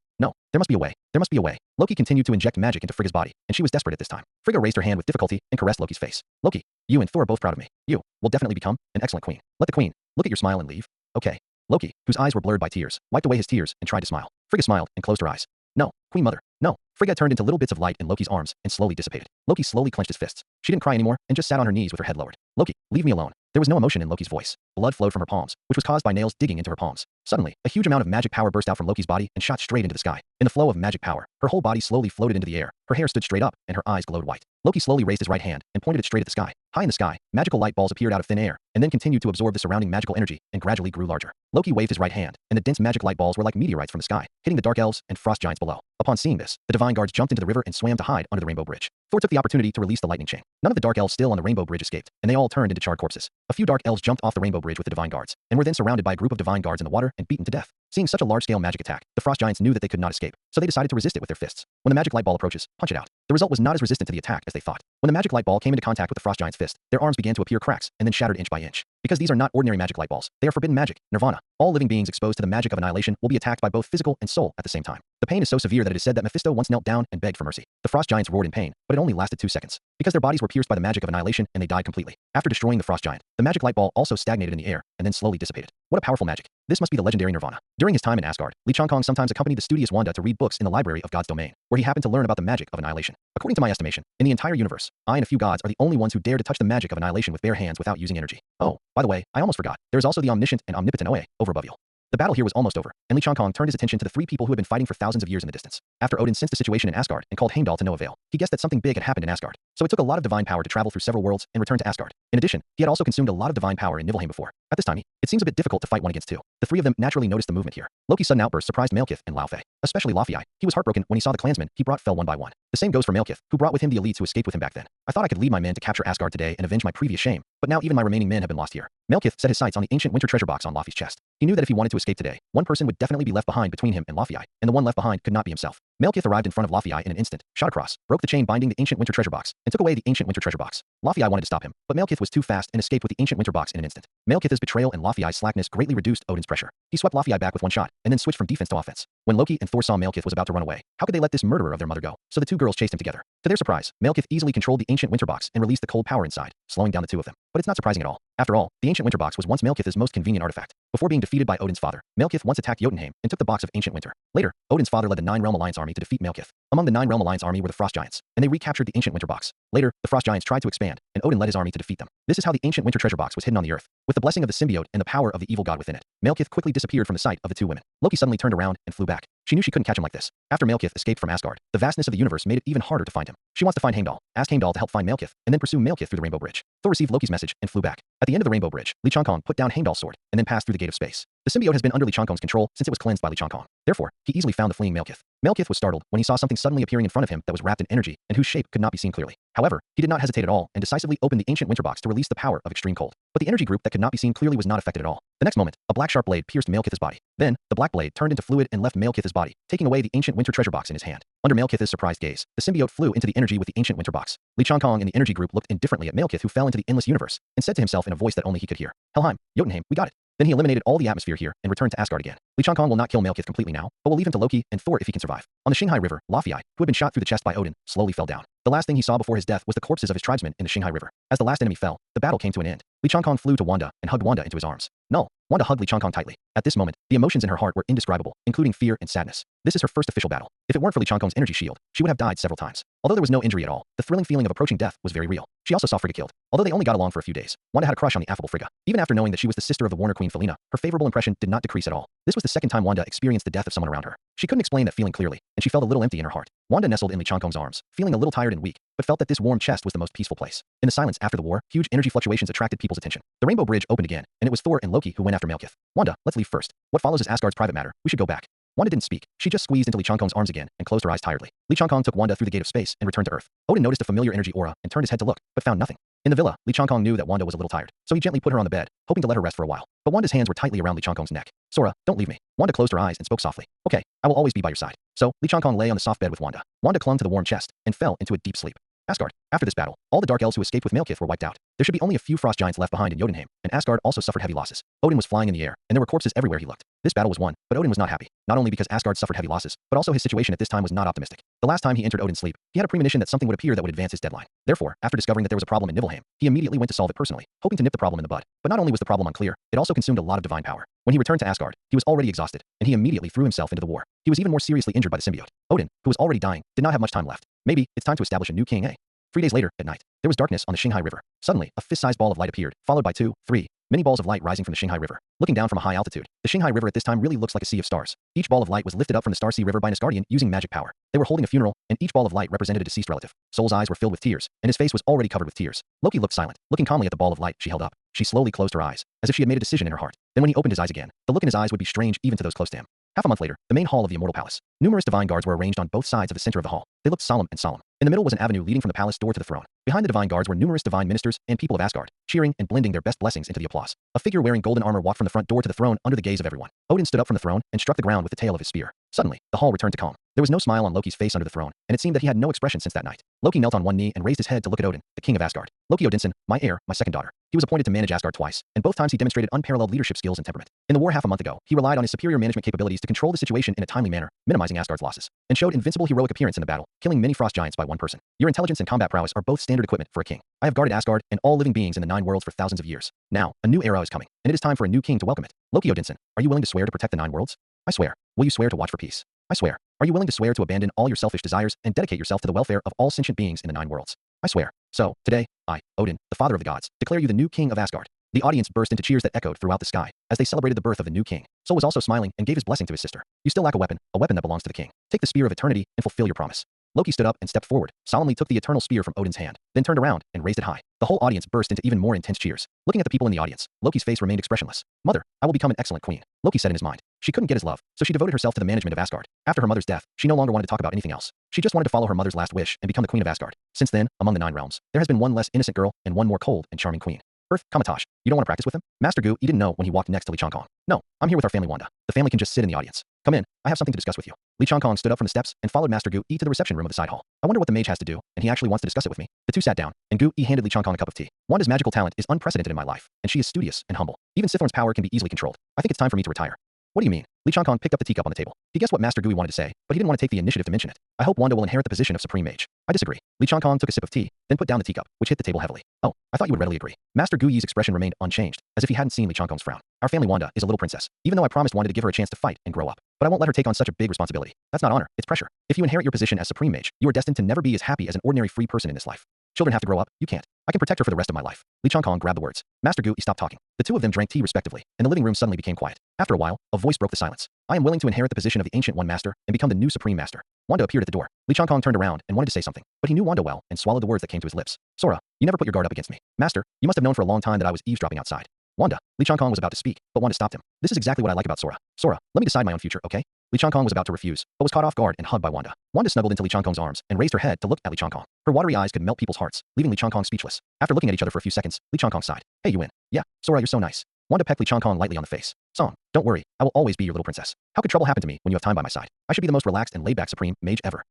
A: there must be a way. There must be a way. Loki continued to inject magic into Frigga's body, and she was desperate at this time. Frigga raised her hand with difficulty and caressed Loki's face. Loki, you and Thor are both proud of me. You will definitely become an excellent queen. Let the queen look at your smile and leave. Okay. Loki, whose eyes were blurred by tears, wiped away his tears and tried to smile. Frigga smiled and closed her eyes. No, Queen Mother, no. Frigga turned into little bits of light in Loki's arms and slowly dissipated. Loki slowly clenched his fists. She didn't cry anymore and just sat on her knees with her head lowered. Loki, leave me alone. There was no emotion in Loki's voice. Blood flowed from her palms, which was caused by nails digging into her palms. Suddenly, a huge amount of magic power burst out from Loki's body and shot straight into the sky. In the flow of magic power, her whole body slowly floated into the air. Her hair stood straight up and her eyes glowed white. Loki slowly raised his right hand and pointed it straight at the sky. High in the sky, magical light balls appeared out of thin air and then continued to absorb the surrounding magical energy and gradually grew larger. Loki waved his right hand, and the dense magic light balls were like meteorites from the sky, hitting the dark elves and frost giants below. Upon seeing this, the divine guards jumped into the river and swam to hide under the Rainbow Bridge. Thor took the opportunity to release the lightning chain. None of the dark elves still on the Rainbow Bridge escaped, and they all turned into charred corpses. A few dark elves jumped off the Rainbow Bridge with the divine guards, and were then surrounded by a group of divine guards in the water and beaten to death. Seeing such a large-scale magic attack, the frost giants knew that they could not escape, so they decided to resist it with their fists. When the magic light ball approaches, punch it out. The result was not as resistant to the attack as they thought. When the magic light ball came into contact with the frost giant's fist, their arms began to appear cracks and then shattered inch by inch. Because these are not ordinary magic light balls, they are forbidden magic, nirvana. All living beings exposed to the magic of annihilation will be attacked by both physical and soul at the same time. The pain is so severe that it is said that Mephisto once knelt down and begged for mercy. The frost giants roared in pain, but it only lasted 2 seconds. Because their bodies were pierced by the magic of annihilation and they died completely. After destroying the frost giant, the magic light ball also stagnated in the air and then slowly dissipated. What a powerful magic. This must be the legendary Nirvana. During his time in Asgard, Li Changkong sometimes accompanied the studious Wanda to read books in the library of God's domain, where he happened to learn about the magic of annihilation. According to my estimation, in the entire universe, I and a few gods are the only ones who dare to touch the magic of annihilation with bare hands without using energy. Oh, by the way, I almost forgot. There is also the omniscient and omnipotent Oe over above you. The battle here was almost over, and Lee Chong-kong turned his attention to the three people who had been fighting for thousands of years in the distance. After Odin sensed the situation in Asgard and called Heimdall to no avail, he guessed that something big had happened in Asgard. So it took a lot of divine power to travel through several worlds and return to Asgard. In addition, he had also consumed a lot of divine power in Niflheim before. At this time, it seems a bit difficult to fight one against two. The three of them naturally noticed the movement here. Loki's sudden outburst surprised Malekith and Laufey, especially Laufey. He was heartbroken when he saw the clansmen he brought fell one by one. The same goes for Malekith, who brought with him the elites who escaped with him back then. I thought I could lead my men to capture Asgard today and avenge my previous shame, but now even my remaining men have been lost here. Malekith set his sights on the ancient winter treasure box on Laufey's chest. He knew that if he wanted to escape today, one person would definitely be left behind between him and Laufey, and the one left behind could not be himself. Malekith arrived in front of Laufey in an instant, shot across, broke the chain binding the ancient winter treasure box, and took away the ancient winter treasure box. Laufey wanted to stop him, but Malekith was too fast and escaped with the ancient winter box in an instant. Malekith's betrayal and Laufey's slackness greatly reduced Odin's pressure. He swept Laufey back with one shot, and then switched from defense to offense. When Loki and Thor saw Malekith was about to run away, how could they let this murderer of their mother go? So the two girls chased him together. To their surprise, Malekith easily controlled the ancient winter box and released the cold power inside, slowing down the two of them. But it's not surprising at all. After all, the ancient winter box was once Malekith's most convenient artifact. Before being defeated by Odin's father, Malekith once attacked Jotunheim and took the box of ancient winter. Later, Odin's father led the Nine Realm Alliance army to defeat Malekith. Among the Nine Realm Alliance army were the Frost Giants, and they recaptured the ancient winter box. Later, the Frost Giants tried to expand, and Odin led his army to defeat them. This is how the ancient winter treasure box was hidden on the earth, with the blessing of the symbiote and the power of the evil god within it. Malekith quickly disappeared from the sight of the two women. Loki suddenly turned around and flew back. She knew she couldn't catch him like this. After Malekith escaped from Asgard, the vastness of the universe made it even harder to find him. She wants to find Heimdall, asked Heimdall to help find Malekith, and then pursue Malekith through the Rainbow Bridge. Thor received Loki's message and flew back. At the end of the Rainbow Bridge, Lee Chong-kong put down Heimdall's sword, and then passed through the gate of space. The symbiote has been under Lee Chong-kong's control since it was cleansed by Lee Chong-kong. Therefore, he easily found the fleeing Malekith. Malekith was startled when he saw something suddenly appearing in front of him that was wrapped in energy and whose shape could not be seen clearly. However, he did not hesitate at all and decisively opened the ancient winter box to release the power of extreme cold. But the energy group that could not be seen clearly was not affected at all. The next moment, a black sharp blade pierced Malekith's body. Then, the black blade turned into fluid and left Malekith's body, taking away the ancient winter treasure box in his hand. Under Malekith's surprised gaze, the symbiote flew into the energy with the ancient winter box. Lee Chong-kong and the energy group looked indifferently at Malekith, who fell into the endless universe, and said to himself in a voice that only he could hear, "Helheim, Jotunheim, we got it." Then he eliminated all the atmosphere here and returned to Asgard again. Lee Chong-kong will not kill Malekith completely now, but will leave him to Loki and Thor if he can survive. On the Shanghai River, Laufey, who had been shot through the chest by Odin, slowly fell down. The last thing he saw before his death was the corpses of his tribesmen in the Shanghai River. As the last enemy fell, the battle came to an end. Lee Chong-kong flew to Wanda and hugged Wanda into his arms. No, Wanda hugged Lee Chong-kong tightly. At this moment, the emotions in her heart were indescribable, including fear and sadness. This is her first official battle. If it weren't for Lee Chong-kong's energy shield, she would have died several times. Although there was no injury at all, the thrilling feeling of approaching death was very real. She also saw Frigga killed. Although they only got along for a few days, Wanda had a crush on the affable Frigga. Even after knowing that she was the sister of the Warner Queen Felina, her favorable impression did not decrease at all. This was the second time Wanda experienced the death of someone around her. She couldn't explain that feeling clearly, and she felt a little empty in her heart. Wanda nestled in Lee Chong-kong's arms, feeling a little tired and weak, but felt that this warm chest was the most peaceful place. In the silence after the war, huge energy fluctuations attracted people's attention. The Rainbow Bridge opened again, and it was Thor and Loki who went after Malekith. Wanda, let's leave first. What follows is Asgard's private matter. We should go back. Wanda didn't speak. She just squeezed into Lee Chong-kong's arms again and closed her eyes tiredly. Lee Chong-kong took Wanda through the gate of space and returned to Earth. Odin noticed a familiar energy aura and turned his head to look, but found nothing. In the villa, Lee Chong-kong knew that Wanda was a little tired, so he gently put her on the bed, hoping to let her rest for a while. But Wanda's hands were tightly around Lee Chong-kong's neck. "Sora, don't leave me." Wanda closed her eyes and spoke softly. "Okay, I will always be by your side." So, Lee Chong-kong lay on the soft bed with Wanda. Wanda clung to the warm chest and fell into a deep sleep. Asgard. After this battle, all the Dark Elves who escaped with Malekith were wiped out. There should be only a few Frost Giants left behind in Jotunheim, and Asgard also suffered heavy losses. Odin was flying in the air, and there were corpses everywhere he looked. This battle was won, but Odin was not happy, not only because Asgard suffered heavy losses, but also his situation at this time was not optimistic. The last time he entered Odin's sleep, he had a premonition that something would appear that would advance his deadline. Therefore, after discovering that there was a problem in Niflheim, he immediately went to solve it personally, hoping to nip the problem in the bud. But not only was the problem unclear, it also consumed a lot of divine power. When he returned to Asgard, he was already exhausted, and he immediately threw himself into the war. He was even more seriously injured by the symbiote. Odin, who was already dying, did not have much time left. Maybe it's time to establish a new king, eh? 3 days later, at night, there was darkness on the Shanghai River. Suddenly, a fist-sized ball of light appeared, followed by 2, 3, many balls of light rising from the Shanghai River. Looking down from a high altitude, the Shanghai River at this time really looks like a sea of stars. Each ball of light was lifted up from the Star Sea River by an Asgardian using magic power. They were holding a funeral, and each ball of light represented a deceased relative. Sol's eyes were filled with tears, and his face was already covered with tears. Loki looked silent, looking calmly at the ball of light she held up. She slowly closed her eyes, as if she had made a decision in her heart. Then when he opened his eyes again, the look in his eyes would be strange even to those close to him. Half a month later, the main hall of the Immortal Palace. Numerous divine guards were arranged on both sides of the center of the hall. They looked solemn and solemn. In the middle was an avenue leading from the palace door to the throne. Behind the divine guards were numerous divine ministers and people of Asgard, cheering and blending their best blessings into the applause. A figure wearing golden armor walked from the front door to the throne under the gaze of everyone. Odin stood up from the throne and struck the ground with the tail of his spear. Suddenly, the hall returned to calm. There was no smile on Loki's face under the throne, and it seemed that he had no expression since that night. Loki knelt on one knee and raised his head to look at Odin, the king of Asgard. "Loki Odinson, my heir, my second daughter." He was appointed to manage Asgard twice, and both times he demonstrated unparalleled leadership skills and temperament. In the war half a month ago, he relied on his superior management capabilities to control the situation in a timely manner, minimizing Asgard's losses, and showed invincible heroic appearance in the battle, killing many Frost Giants by one person. Your intelligence and combat prowess are both standard equipment for a king. I have guarded Asgard and all living beings in the 9 worlds for thousands of years. Now, a new era is coming, and it is time for a new king to welcome it. Loki Odinson, are you willing to swear to protect the 9 worlds? I swear. Will you swear to watch for peace? I swear. Are you willing to swear to abandon all your selfish desires and dedicate yourself to the welfare of all sentient beings in the 9 worlds? I swear. So, today, I, Odin, the father of the gods, declare you the new king of Asgard. The audience burst into cheers that echoed throughout the sky as they celebrated the birth of the new king. Sol was also smiling and gave his blessing to his sister. You still lack a weapon that belongs to the king. Take the spear of eternity and fulfill your promise. Loki stood up and stepped forward, solemnly took the eternal spear from Odin's hand, then turned around and raised it high. The whole audience burst into even more intense cheers. Looking at the people in the audience, Loki's face remained expressionless. Mother, I will become an excellent queen, Loki said in his mind. She couldn't get his love, so she devoted herself to the management of Asgard. After her mother's death, she no longer wanted to talk about anything else. She just wanted to follow her mother's last wish and become the queen of Asgard. Since then, among the 9 realms, there has been one less innocent girl and one more cold and charming queen. Earth, Kamatosh, you don't want to practice with him? Master Gu, he didn't know when he walked next to Li Changkong. No, I'm here with our family Wanda. The family can just sit in the audience. Come in, I have something to discuss with you. Li Changkong stood up from the steps and followed Master Gu to the reception room of the side hall. I wonder what the mage has to do, and he actually wants to discuss it with me. The two sat down, and Gu handed Li Changkong a cup of tea. Wanda's magical talent is unprecedented in my life, and she is studious and humble. Even Sithorn's power can be easily controlled. I think it's time for me to retire. What do you mean? Li Changkong picked up the teacup on the table. He guessed what Master Gui wanted to say, but he didn't want to take the initiative to mention it. I hope Wanda will inherit the position of Supreme Mage. I disagree. Li Changkong took a sip of tea, then put down the teacup, which hit the table heavily. Oh, I thought you would readily agree. Master Gui's expression remained unchanged, as if he hadn't seen Li Changkong's frown. Our family Wanda is a little princess, even though I promised Wanda to give her a chance to fight and grow up. But I won't let her take on such a big responsibility. That's not honor, it's pressure. If you inherit your position as Supreme Mage, you are destined to never be as happy as an ordinary free person in this life. Children have to grow up, you can't. I can protect her for the rest of my life. Li Changkong grabbed the words. Master Gu stopped talking. The two of them drank tea respectively, and the living room suddenly became quiet. After a while, a voice broke the silence. I am willing to inherit the position of the Ancient One Master and become the new Supreme Master. Wanda appeared at the door. Li Changkong turned around and wanted to say something, but he knew Wanda well and swallowed the words that came to his lips. Sora, you never put your guard up against me. Master, you must have known for a long time that I was eavesdropping outside. Wanda, Li Changkong was about to speak, but Wanda stopped him. This is exactly what I like about Sora. Sora, let me decide my own future, okay? Li Changkong was about to refuse, but was caught off guard and hugged by Wanda. Wanda snuggled into Li Changkong's arms and raised her head to look at Li Changkong. Her watery eyes could melt people's hearts, leaving Li Changkong speechless. After looking at each other for a few seconds, Li Changkong sighed. Hey, you win. Yeah, Sora, you're so nice. Wanda pecked Li Changkong lightly on the face. Song, don't worry, I will always be your little princess. How could trouble happen to me when you have time by my side? I should be the most relaxed and laid-back Supreme Mage ever.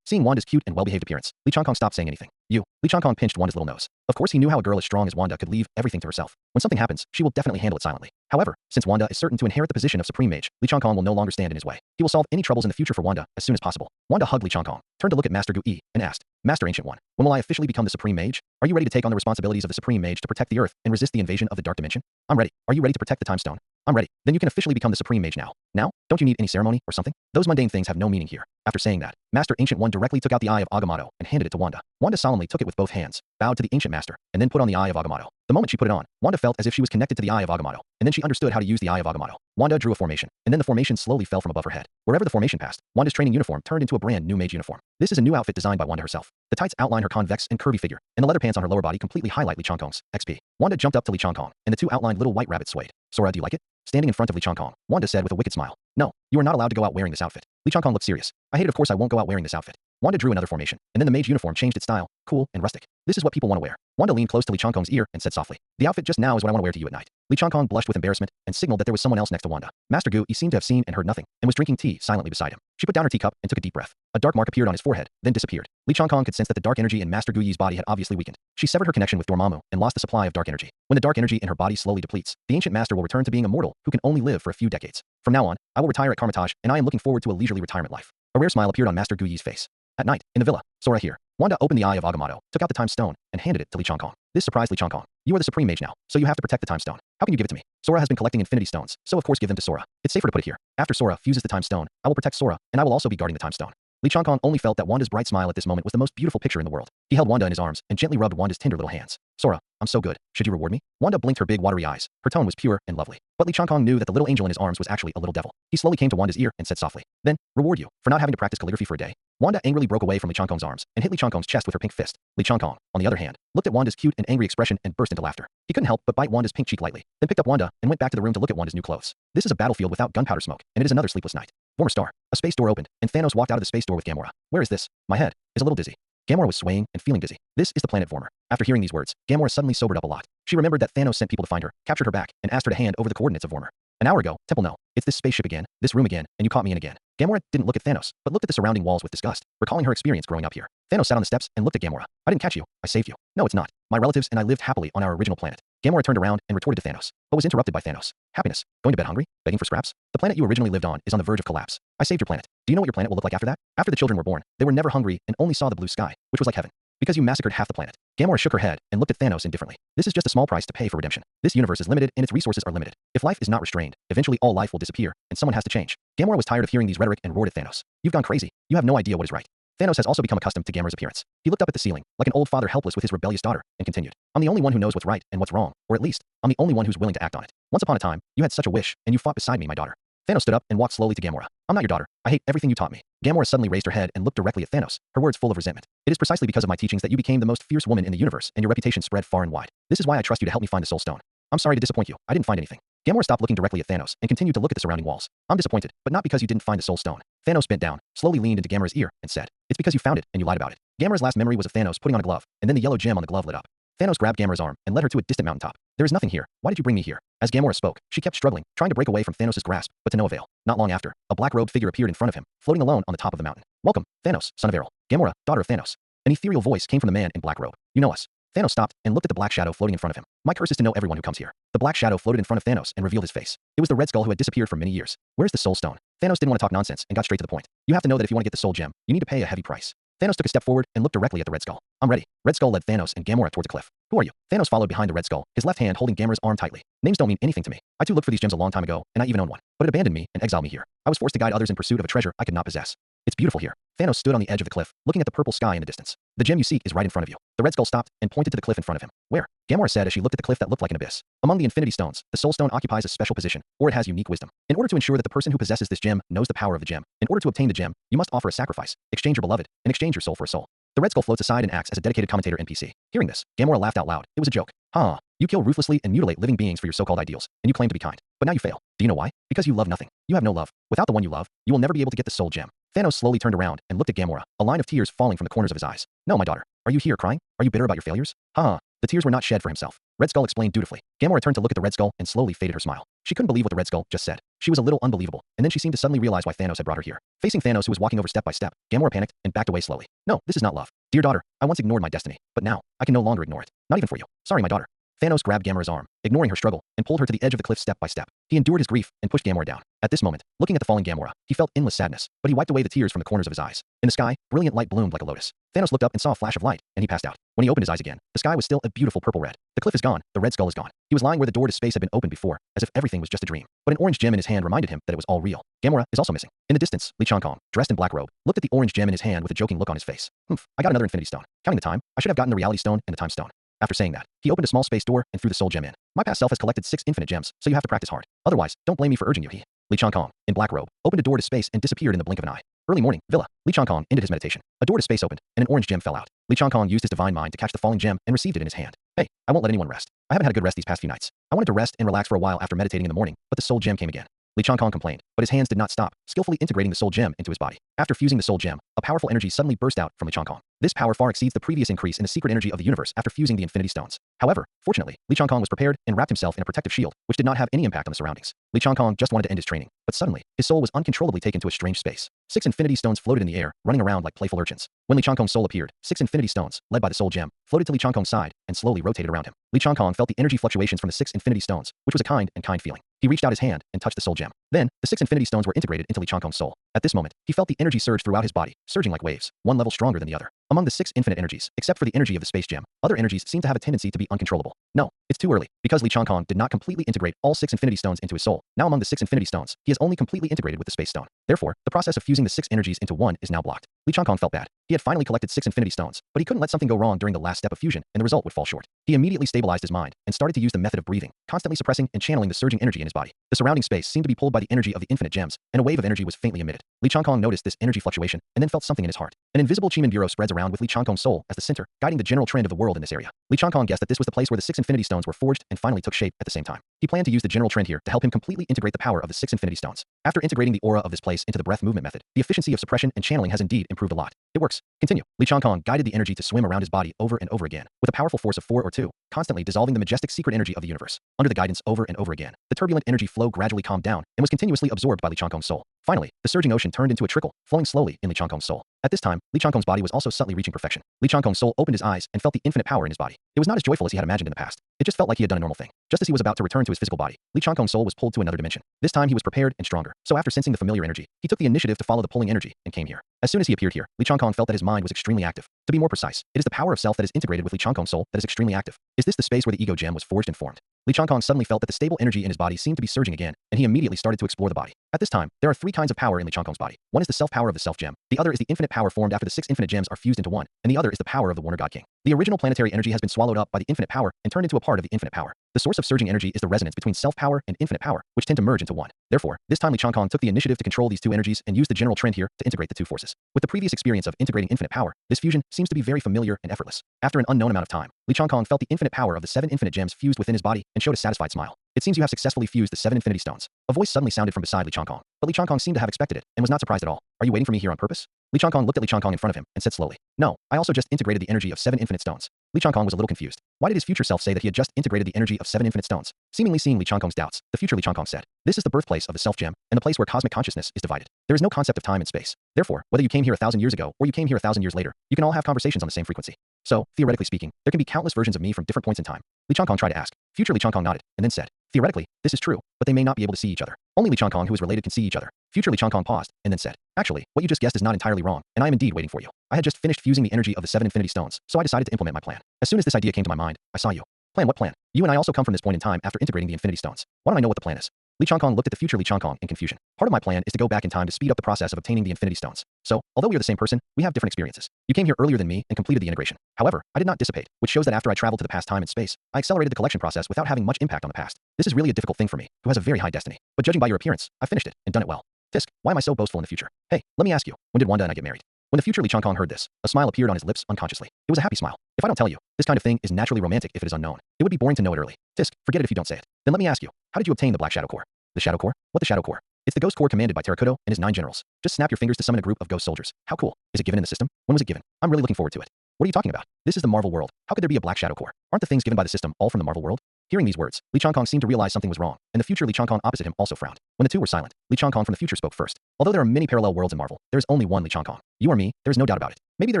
A: Seeing Wanda's cute and well-behaved appearance, Li Changkong stopped saying anything. Li Changkong pinched Wanda's little nose. Of course he knew how a girl as strong as Wanda could leave everything to herself. When something happens, she will definitely handle it silently. However, since Wanda is certain to inherit the position of Supreme Mage, Li Changkong will no longer stand in his way. He will solve any troubles in the future for Wanda as soon as possible. Wanda hugged Li Changkong, turned to look at Master Gu and asked, Master Ancient One, when will I officially become the Supreme Mage? Are you ready to take on the responsibilities of the Supreme Mage to protect the Earth and resist the invasion of the Dark Dimension? I'm ready. Are you ready to protect the Time Stone? I'm ready. Then you can officially become the Supreme Mage now. Now? Don't you need any ceremony or something? Those mundane things have no meaning here. After saying that, Master Ancient One directly took out the Eye of Agamotto and handed it to Wanda. Wanda solemnly took it with both hands, bowed to the Ancient Master, and then put on the Eye of Agamotto. The moment she put it on, Wanda felt as if she was connected to the Eye of Agamotto, and then she understood how to use the Eye of Agamotto. Wanda drew a formation, and then the formation slowly fell from above her head. Wherever the formation passed, Wanda's training uniform turned into a brand new mage uniform. This is a new outfit designed by Wanda herself. The tights outline her convex and curvy figure, and the leather pants on her lower body completely highlight Li Changkong's XP. Wanda jumped up to Li Changkong, and the two outlined little white rabbits swayed. Sora, do you like it? Standing in front of Li Changkong, Wanda said with a wicked smile. No, you are not allowed to go out wearing this outfit. Li Changkong looked serious. I hate it, of course I won't go out wearing this outfit. Wanda drew another formation, and then the mage uniform changed its style, cool and rustic. This is what people want to wear. Wanda leaned close to Li Changkong's ear and said softly, the outfit just now is what I want to wear to you at night. Li Changkong blushed with embarrassment and signaled that there was someone else next to Wanda. Master Gu seemed to have seen and heard nothing, and was drinking tea silently beside him. She put down her teacup and took a deep breath. A dark mark appeared on his forehead, then disappeared. Li Changkong could sense that the dark energy in Master Guyi's body had obviously weakened. She severed her connection with Dormammu and lost the supply of dark energy. When the dark energy in her body slowly depletes, the ancient master will return to being a mortal who can only live for a few decades. From now on, I will retire at Karmatage, and I am looking forward to a leisurely retirement life. A rare smile appeared on Master Guyi's face. At night, in the villa, Sora here. Wanda opened the Eye of Agamotto, took out the Time Stone, and handed it to Li Changkong. This surprised Li Changkong. You are the Supreme Mage now, so you have to protect the Time Stone. How can you give it to me? Sora has been collecting Infinity Stones, so of course give them to Sora. It's safer to put it here. After Sora fuses the Time Stone, I will protect Sora, and I will also be guarding the Time Stone. Li Changkong only felt that Wanda's bright smile at this moment was the most beautiful picture in the world. He held Wanda in his arms and gently rubbed Wanda's tender little hands. Sora, I'm so good. Should you reward me? Wanda blinked her big watery eyes. Her tone was pure and lovely. But Li Changkong knew that the little angel in his arms was actually a little devil. He slowly came to Wanda's ear and said softly, then, reward you for not having to practice calligraphy for a day. Wanda angrily broke away from Li Changkong's arms and hit Li Changkong's chest with her pink fist. Li Changkong, on the other hand, looked at Wanda's cute and angry expression and burst into laughter. He couldn't help but bite Wanda's pink cheek lightly, then picked up Wanda and went back to the room to look at Wanda's new clothes. This is a battlefield without gunpowder smoke, and it is another sleepless night. Former star. A space door opened, and Thanos walked out of the space door with Gamora. Where is this? My head is a little dizzy. Gamora was swaying and feeling dizzy. This is the planet Vormer. After hearing these words, Gamora suddenly sobered up a lot. She remembered that Thanos sent people to find her, captured her back, and asked her to hand over the coordinates of Vormer. An hour ago, Temple no. It's this spaceship again, this room again, and you caught me in again. Gamora didn't look at Thanos, but looked at the surrounding walls with disgust, recalling her experience growing up here. Thanos sat on the steps and looked at Gamora. I didn't catch you. I saved you. No, it's not. My relatives and I lived happily on our original planet. Gamora turned around and retorted to Thanos, but was interrupted by Thanos. Happiness. Going to bed hungry? Begging for scraps? The planet you originally lived on is on the verge of collapse. I saved your planet. Do you know what your planet will look like after that? After the children were born, they were never hungry and only saw the blue sky, which was like heaven. Because you massacred half the planet. Gamora shook her head and looked at Thanos indifferently. This is just a small price to pay for redemption. This universe is limited and its resources are limited. If life is not restrained, eventually all life will disappear and someone has to change. Gamora was tired of hearing these rhetoric and roared at Thanos. You've gone crazy. You have no idea what is right. Thanos has also become accustomed to Gamora's appearance. He looked up at the ceiling, like an old father helpless with his rebellious daughter, and continued. I'm the only one who knows what's right and what's wrong, or at least, I'm the only one who's willing to act on it. Once upon a time, you had such a wish, and you fought beside me, my daughter. Thanos stood up and walked slowly to Gamora. I'm not your daughter. I hate everything you taught me. Gamora suddenly raised her head and looked directly at Thanos, her words full of resentment. It is precisely because of my teachings that you became the most fierce woman in the universe, and your reputation spread far and wide. This is why I trust you to help me find the Soul Stone. I'm sorry to disappoint you. I didn't find anything. Gamora stopped looking directly at Thanos and continued to look at the surrounding walls. I'm disappointed, but not because you didn't find the Soul Stone. Thanos bent down, slowly leaned into Gamora's ear, and said, it's because you found it and you lied about it. Gamora's last memory was of Thanos putting on a glove, and then the yellow gem on the glove lit up. Thanos grabbed Gamora's arm and led her to a distant mountaintop. There is nothing here. Why did you bring me here? As Gamora spoke, she kept struggling, trying to break away from Thanos' grasp, but to no avail. Not long after, a black-robed figure appeared in front of him, floating alone on the top of the mountain. Welcome, Thanos, son of Errol. Gamora, daughter of Thanos. An ethereal voice came from the man in black robe. You know us. Thanos stopped and looked at the black shadow floating in front of him. My curse is to know everyone who comes here. The black shadow floated in front of Thanos and revealed his face. It was the Red Skull who had disappeared for many years. Where's the Soul Stone? Thanos didn't want to talk nonsense and got straight to the point. You have to know that if you want to get the Soul Gem, you need to pay a heavy price. Thanos took a step forward and looked directly at the Red Skull. I'm ready. Red Skull led Thanos and Gamora towards a cliff. Who are you? Thanos followed behind the Red Skull, his left hand holding Gamora's arm tightly. Names don't mean anything to me. I too looked for these gems a long time ago, and I even own one. But it abandoned me and exiled me here. I was forced to guide others in pursuit of a treasure I could not possess. It's beautiful here. Thanos stood on the edge of the cliff, looking at the purple sky in the distance. The gem you seek is right in front of you. The Red Skull stopped and pointed to the cliff in front of him. Where? Gamora said as she looked at the cliff that looked like an abyss. Among the Infinity Stones, the Soul Stone occupies a special position, or it has unique wisdom. In order to ensure that the person who possesses this gem knows the power of the gem, in order to obtain the gem, you must offer a sacrifice, exchange your beloved, and exchange your soul for a soul. The Red Skull floats aside and acts as a dedicated commentator NPC. Hearing this, Gamora laughed out loud. It was a joke. Ha! You kill ruthlessly and mutilate living beings for your so-called ideals, and you claim to be kind. But now you fail. Do you know why? Because you love nothing. You have no love. Without the one you love, you will never be able to get the Soul Gem. Thanos slowly turned around and looked at Gamora, a line of tears falling from the corners of his eyes. No, my daughter. Are you here crying? Are you bitter about your failures? Ha! The tears were not shed for himself. Red Skull explained dutifully. Gamora turned to look at the Red Skull and slowly faded her smile. She couldn't believe what the Red Skull just said. She was a little unbelievable, and then she seemed to suddenly realize why Thanos had brought her here. Facing Thanos, who was walking over step by step, Gamora panicked and backed away slowly. No, this is not love. Dear daughter, I once ignored my destiny, but now, I can no longer ignore it. Not even for you. Sorry, my daughter. Thanos grabbed Gamora's arm, ignoring her struggle, and pulled her to the edge of the cliff step by step. He endured his grief and pushed Gamora down. At this moment, looking at the falling Gamora, he felt endless sadness, but he wiped away the tears from the corners of his eyes. In the sky, brilliant light bloomed like a lotus. Thanos looked up and saw a flash of light, and he passed out. When he opened his eyes again, the sky was still a beautiful purple red. The cliff is gone, the Red Skull is gone. He was lying where the door to space had been opened before, as if everything was just a dream. But an orange gem in his hand reminded him that it was all real. Gamora is also missing. In the distance, Li Changkong, dressed in black robe, looked at the orange gem in his hand with a joking look on his face. I got another Infinity Stone. Counting the time, I should have gotten the Reality Stone and the Time Stone. After saying that, he opened a small space door and threw the Soul Gem in. My past self has collected 6 infinite gems, so you have to practice hard. Otherwise, don't blame me for urging you. Li Changkong, in black robe, opened a door to space and disappeared in the blink of an eye. Early morning, Villa. Li Changkong ended his meditation. A door to space opened, and an orange gem fell out. Li Changkong used his divine mind to catch the falling gem and received it in his hand. Hey, I won't let anyone rest. I haven't had a good rest these past few nights. I wanted to rest and relax for a while after meditating in the morning, but the Soul Gem came again. Li Changkong complained, but his hands did not stop, skillfully integrating the Soul Gem into his body. After fusing the Soul Gem, a powerful energy suddenly burst out from Li Changkong. This power far exceeds the previous increase in the secret energy of the universe after fusing the Infinity Stones. However, fortunately, Li Changkong was prepared and wrapped himself in a protective shield, which did not have any impact on the surroundings. Li Changkong just wanted to end his training, but suddenly, his soul was uncontrollably taken to a strange space. 6 Infinity Stones floated in the air, running around like playful urchins. When Li Changkong's soul appeared, 6 Infinity Stones, led by the Soul Gem, floated to Li Changkong's side and slowly rotated around him. Li Changkong felt the energy fluctuations from the 6 Infinity Stones, which was a kind feeling. He reached out his hand and touched the Soul Gem. Then, the 6 Infinity Stones were integrated into Li Changkong's soul. At this moment, he felt the energy surge throughout his body, surging like waves, one level stronger than the other. Among the 6 infinite energies, except for the energy of the Space Gem, other energies seem to have a tendency to be uncontrollable. No, it's too early, because Li Changkong did not completely integrate all 6 Infinity Stones into his soul. Now among the 6 Infinity Stones, he has only completely integrated with the Space Stone. Therefore, the process of fusing the 6 energies into one is now blocked. Li Changkong felt bad. He had finally collected 6 Infinity Stones, but he couldn't let something go wrong during the last step of fusion, and the result would fall short. He immediately stabilized his mind and started to use the method of breathing, constantly suppressing and channeling the surging energy in his body. The surrounding space seemed to be pulled by the energy of the infinite gems, and a wave of energy was faintly emitted. Li Changkong noticed this energy fluctuation and then felt something in his heart. An invisible Chiman Bureau spreads around with Li Changkong's soul as the center, guiding the general trend of the world in this area. Li Changkong guessed that this was the place where the 6 Infinity Stones were forged and finally took shape at the same time. He planned to use the general trend here to help him completely integrate the power of the 6 Infinity Stones. After integrating the aura of this place into the breath movement method, the efficiency of suppression and channeling has indeed improved a lot. It works. Continue. Li Changkong guided the energy to swim around his body over and over again, with a powerful force of 4 or 2, constantly dissolving the majestic secret energy of the universe. Under the guidance over and over again, the turbulent energy flow gradually calmed down and was continuously absorbed by Li Changkong's soul. Finally, the surging ocean turned into a trickle, flowing slowly in Li Changkong's soul. At this time, Li Changkong's body was also subtly reaching perfection. Li Changkong's soul opened his eyes and felt the infinite power in his body. It was not as joyful as he had imagined in the past. It just felt like he had done a normal thing. Just as he was about to return to his physical body, Li Changkong's soul was pulled to another dimension. This time he was prepared and stronger. So after sensing the familiar energy, he took the initiative to follow the pulling energy and came here. As soon as he appeared here, Li Changkong felt that his mind was extremely active. To be more precise, it is the power of self that is integrated with Li Changkong's soul that is extremely active. Is this the space where the ego gem was forged and formed? Li Changkong suddenly felt that the stable energy in his body seemed to be surging again, and he immediately started to explore the body. At this time, there are three kinds of power in Li Changkong's body. One is the self-power of the self-gem, the other is the infinite power formed after the 6 infinite gems are fused into one, and the other is the power of the Warner God King. The original planetary energy has been swallowed up by the infinite power and turned into a part of the infinite power. The source of surging energy is the resonance between self-power and infinite power, which tend to merge into one. Therefore, this time Li Changkong took the initiative to control these two energies and used the general trend here to integrate the two forces. With the previous experience of integrating infinite power, this fusion seems to be very familiar and effortless. After an unknown amount of time, Li Changkong felt the infinite power of the 7 infinite gems fused within his body and showed a satisfied smile. It seems you have successfully fused the 7 infinity stones. A voice suddenly sounded from beside Li Changkong, but Li Changkong seemed to have expected it and was not surprised at all. Are you waiting for me here on purpose? Li Changkong looked at Li Changkong in front of him and said slowly, no, I also just integrated the energy of 7 infinite stones. Li Changkong was a little confused. Why did his future self say that he had just integrated the energy of 7 infinite stones? Seemingly seeing Li Changkong's doubts, the future Li Changkong said, this is the birthplace of the self-gem and the place where cosmic consciousness is divided. There is no concept of time and space. Therefore, whether you came here 1,000 years ago or you came here 1,000 years later, you can all have conversations on the same frequency. So, theoretically speaking, there can be countless versions of me from different points in time. Li Changkong tried to ask. Future Li Changkong nodded, and then said, theoretically, this is true, but they may not be able to see each other. Only Li Changkong who is related can see each other. Future Li Changkong paused, and then said, actually, what you just guessed is not entirely wrong, and I am indeed waiting for you. I had just finished fusing the energy of the 7 infinity stones, so I decided to implement my plan. As soon as this idea came to my mind, I saw you. Plan what plan? You and I also come from this point in time after integrating the infinity stones. Why don't I know what the plan is? Li Changkong looked at the future Li Changkong in confusion. Part of my plan is to go back in time to speed up the process of obtaining the infinity stones. So, although we are the same person, we have different experiences. You came here earlier than me and completed the integration. However, I did not dissipate, which shows that after I traveled to the past time and space, I accelerated the collection process without having much impact on the past. This is really a difficult thing for me, who has a very high destiny. But judging by your appearance, I finished it and done it well. Fisk, why am I so boastful in the future? Hey, let me ask you, when did Wanda and I get married? When the future Li Changkong heard this, a smile appeared on his lips unconsciously. It was a happy smile. If I don't tell you, this kind of thing is naturally romantic if it is unknown. It would be boring to know it early. Fisk, forget it if you don't say it. Then let me ask you, how did you obtain the Black Shadow Core? The Shadow Core? What the Shadow Core? It's the Ghost Corps commanded by Terrakoto and his 9 generals. Just snap your fingers to summon a group of ghost soldiers. How cool. Is it given in the system? When was it given? I'm really looking forward to it. What are you talking about? This is the Marvel world. How could there be a Black Shadow Core? Aren't the things given by the system all from the Marvel world? Hearing these words, Li Changkong seemed to realize something was wrong, and the future Li Changkong opposite him also frowned. When the two were silent, Li Changkong from the future spoke first. Although there are many parallel worlds in Marvel, there is only one Li Changkong. You are me, there is no doubt about it. Maybe there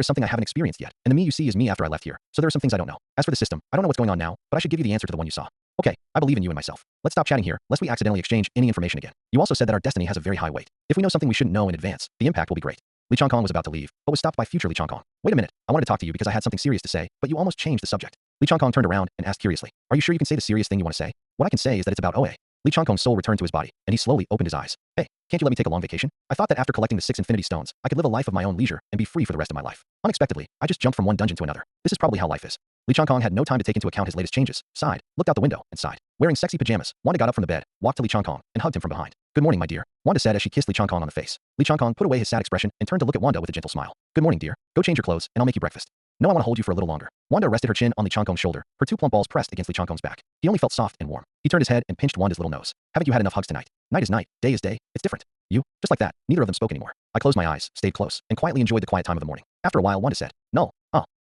A: is something I haven't experienced yet, and the me you see is me after I left here, so there are some things I don't know. As for the system, I don't know what's going on now, but I should give you the answer to the one you saw. Okay, I believe in you and myself. Let's stop chatting here, lest we accidentally exchange any information again. You also said that our destiny has a very high weight. If we know something we shouldn't know in advance, the impact will be great. Li Changkong was about to leave, but was stopped by future Li Changkong. Wait a minute, I wanted to talk to you because I had something serious to say, but you almost changed the subject. Li Changkong turned around and asked curiously, are you sure you can say the serious thing you want to say? What I can say is that it's about OA. Li Changkong's soul returned to his body, and he slowly opened his eyes. Hey, can't you let me take a long vacation? I thought that after collecting the 6 infinity stones, I could live a life of my own leisure and be free for the rest of my life. Unexpectedly, I just jumped from one dungeon to another. This is probably how life is. Li Changkong had no time to take into account his latest changes, sighed, looked out the window, and sighed. Wearing sexy pajamas, Wanda got up from the bed, walked to Li Changkong, and hugged him from behind. Good morning, my dear, Wanda said as she kissed Li Changkong on the face. Li Changkong put away his sad expression and turned to look at Wanda with a gentle smile. Good morning, dear. Go change your clothes, and I'll make you breakfast. No, I want to hold you for a little longer. Wanda rested her chin on Li Changkong's shoulder, her 2 plump balls pressed against Li Changkong's back. He only felt soft and warm. He turned his head and pinched Wanda's little nose. Haven't you had enough hugs tonight? Night is night, day is day, it's different. You, just like that, neither of them spoke anymore. I closed my eyes, stayed close, and quietly enjoyed the quiet time of the morning. After a while, Wanda said, no,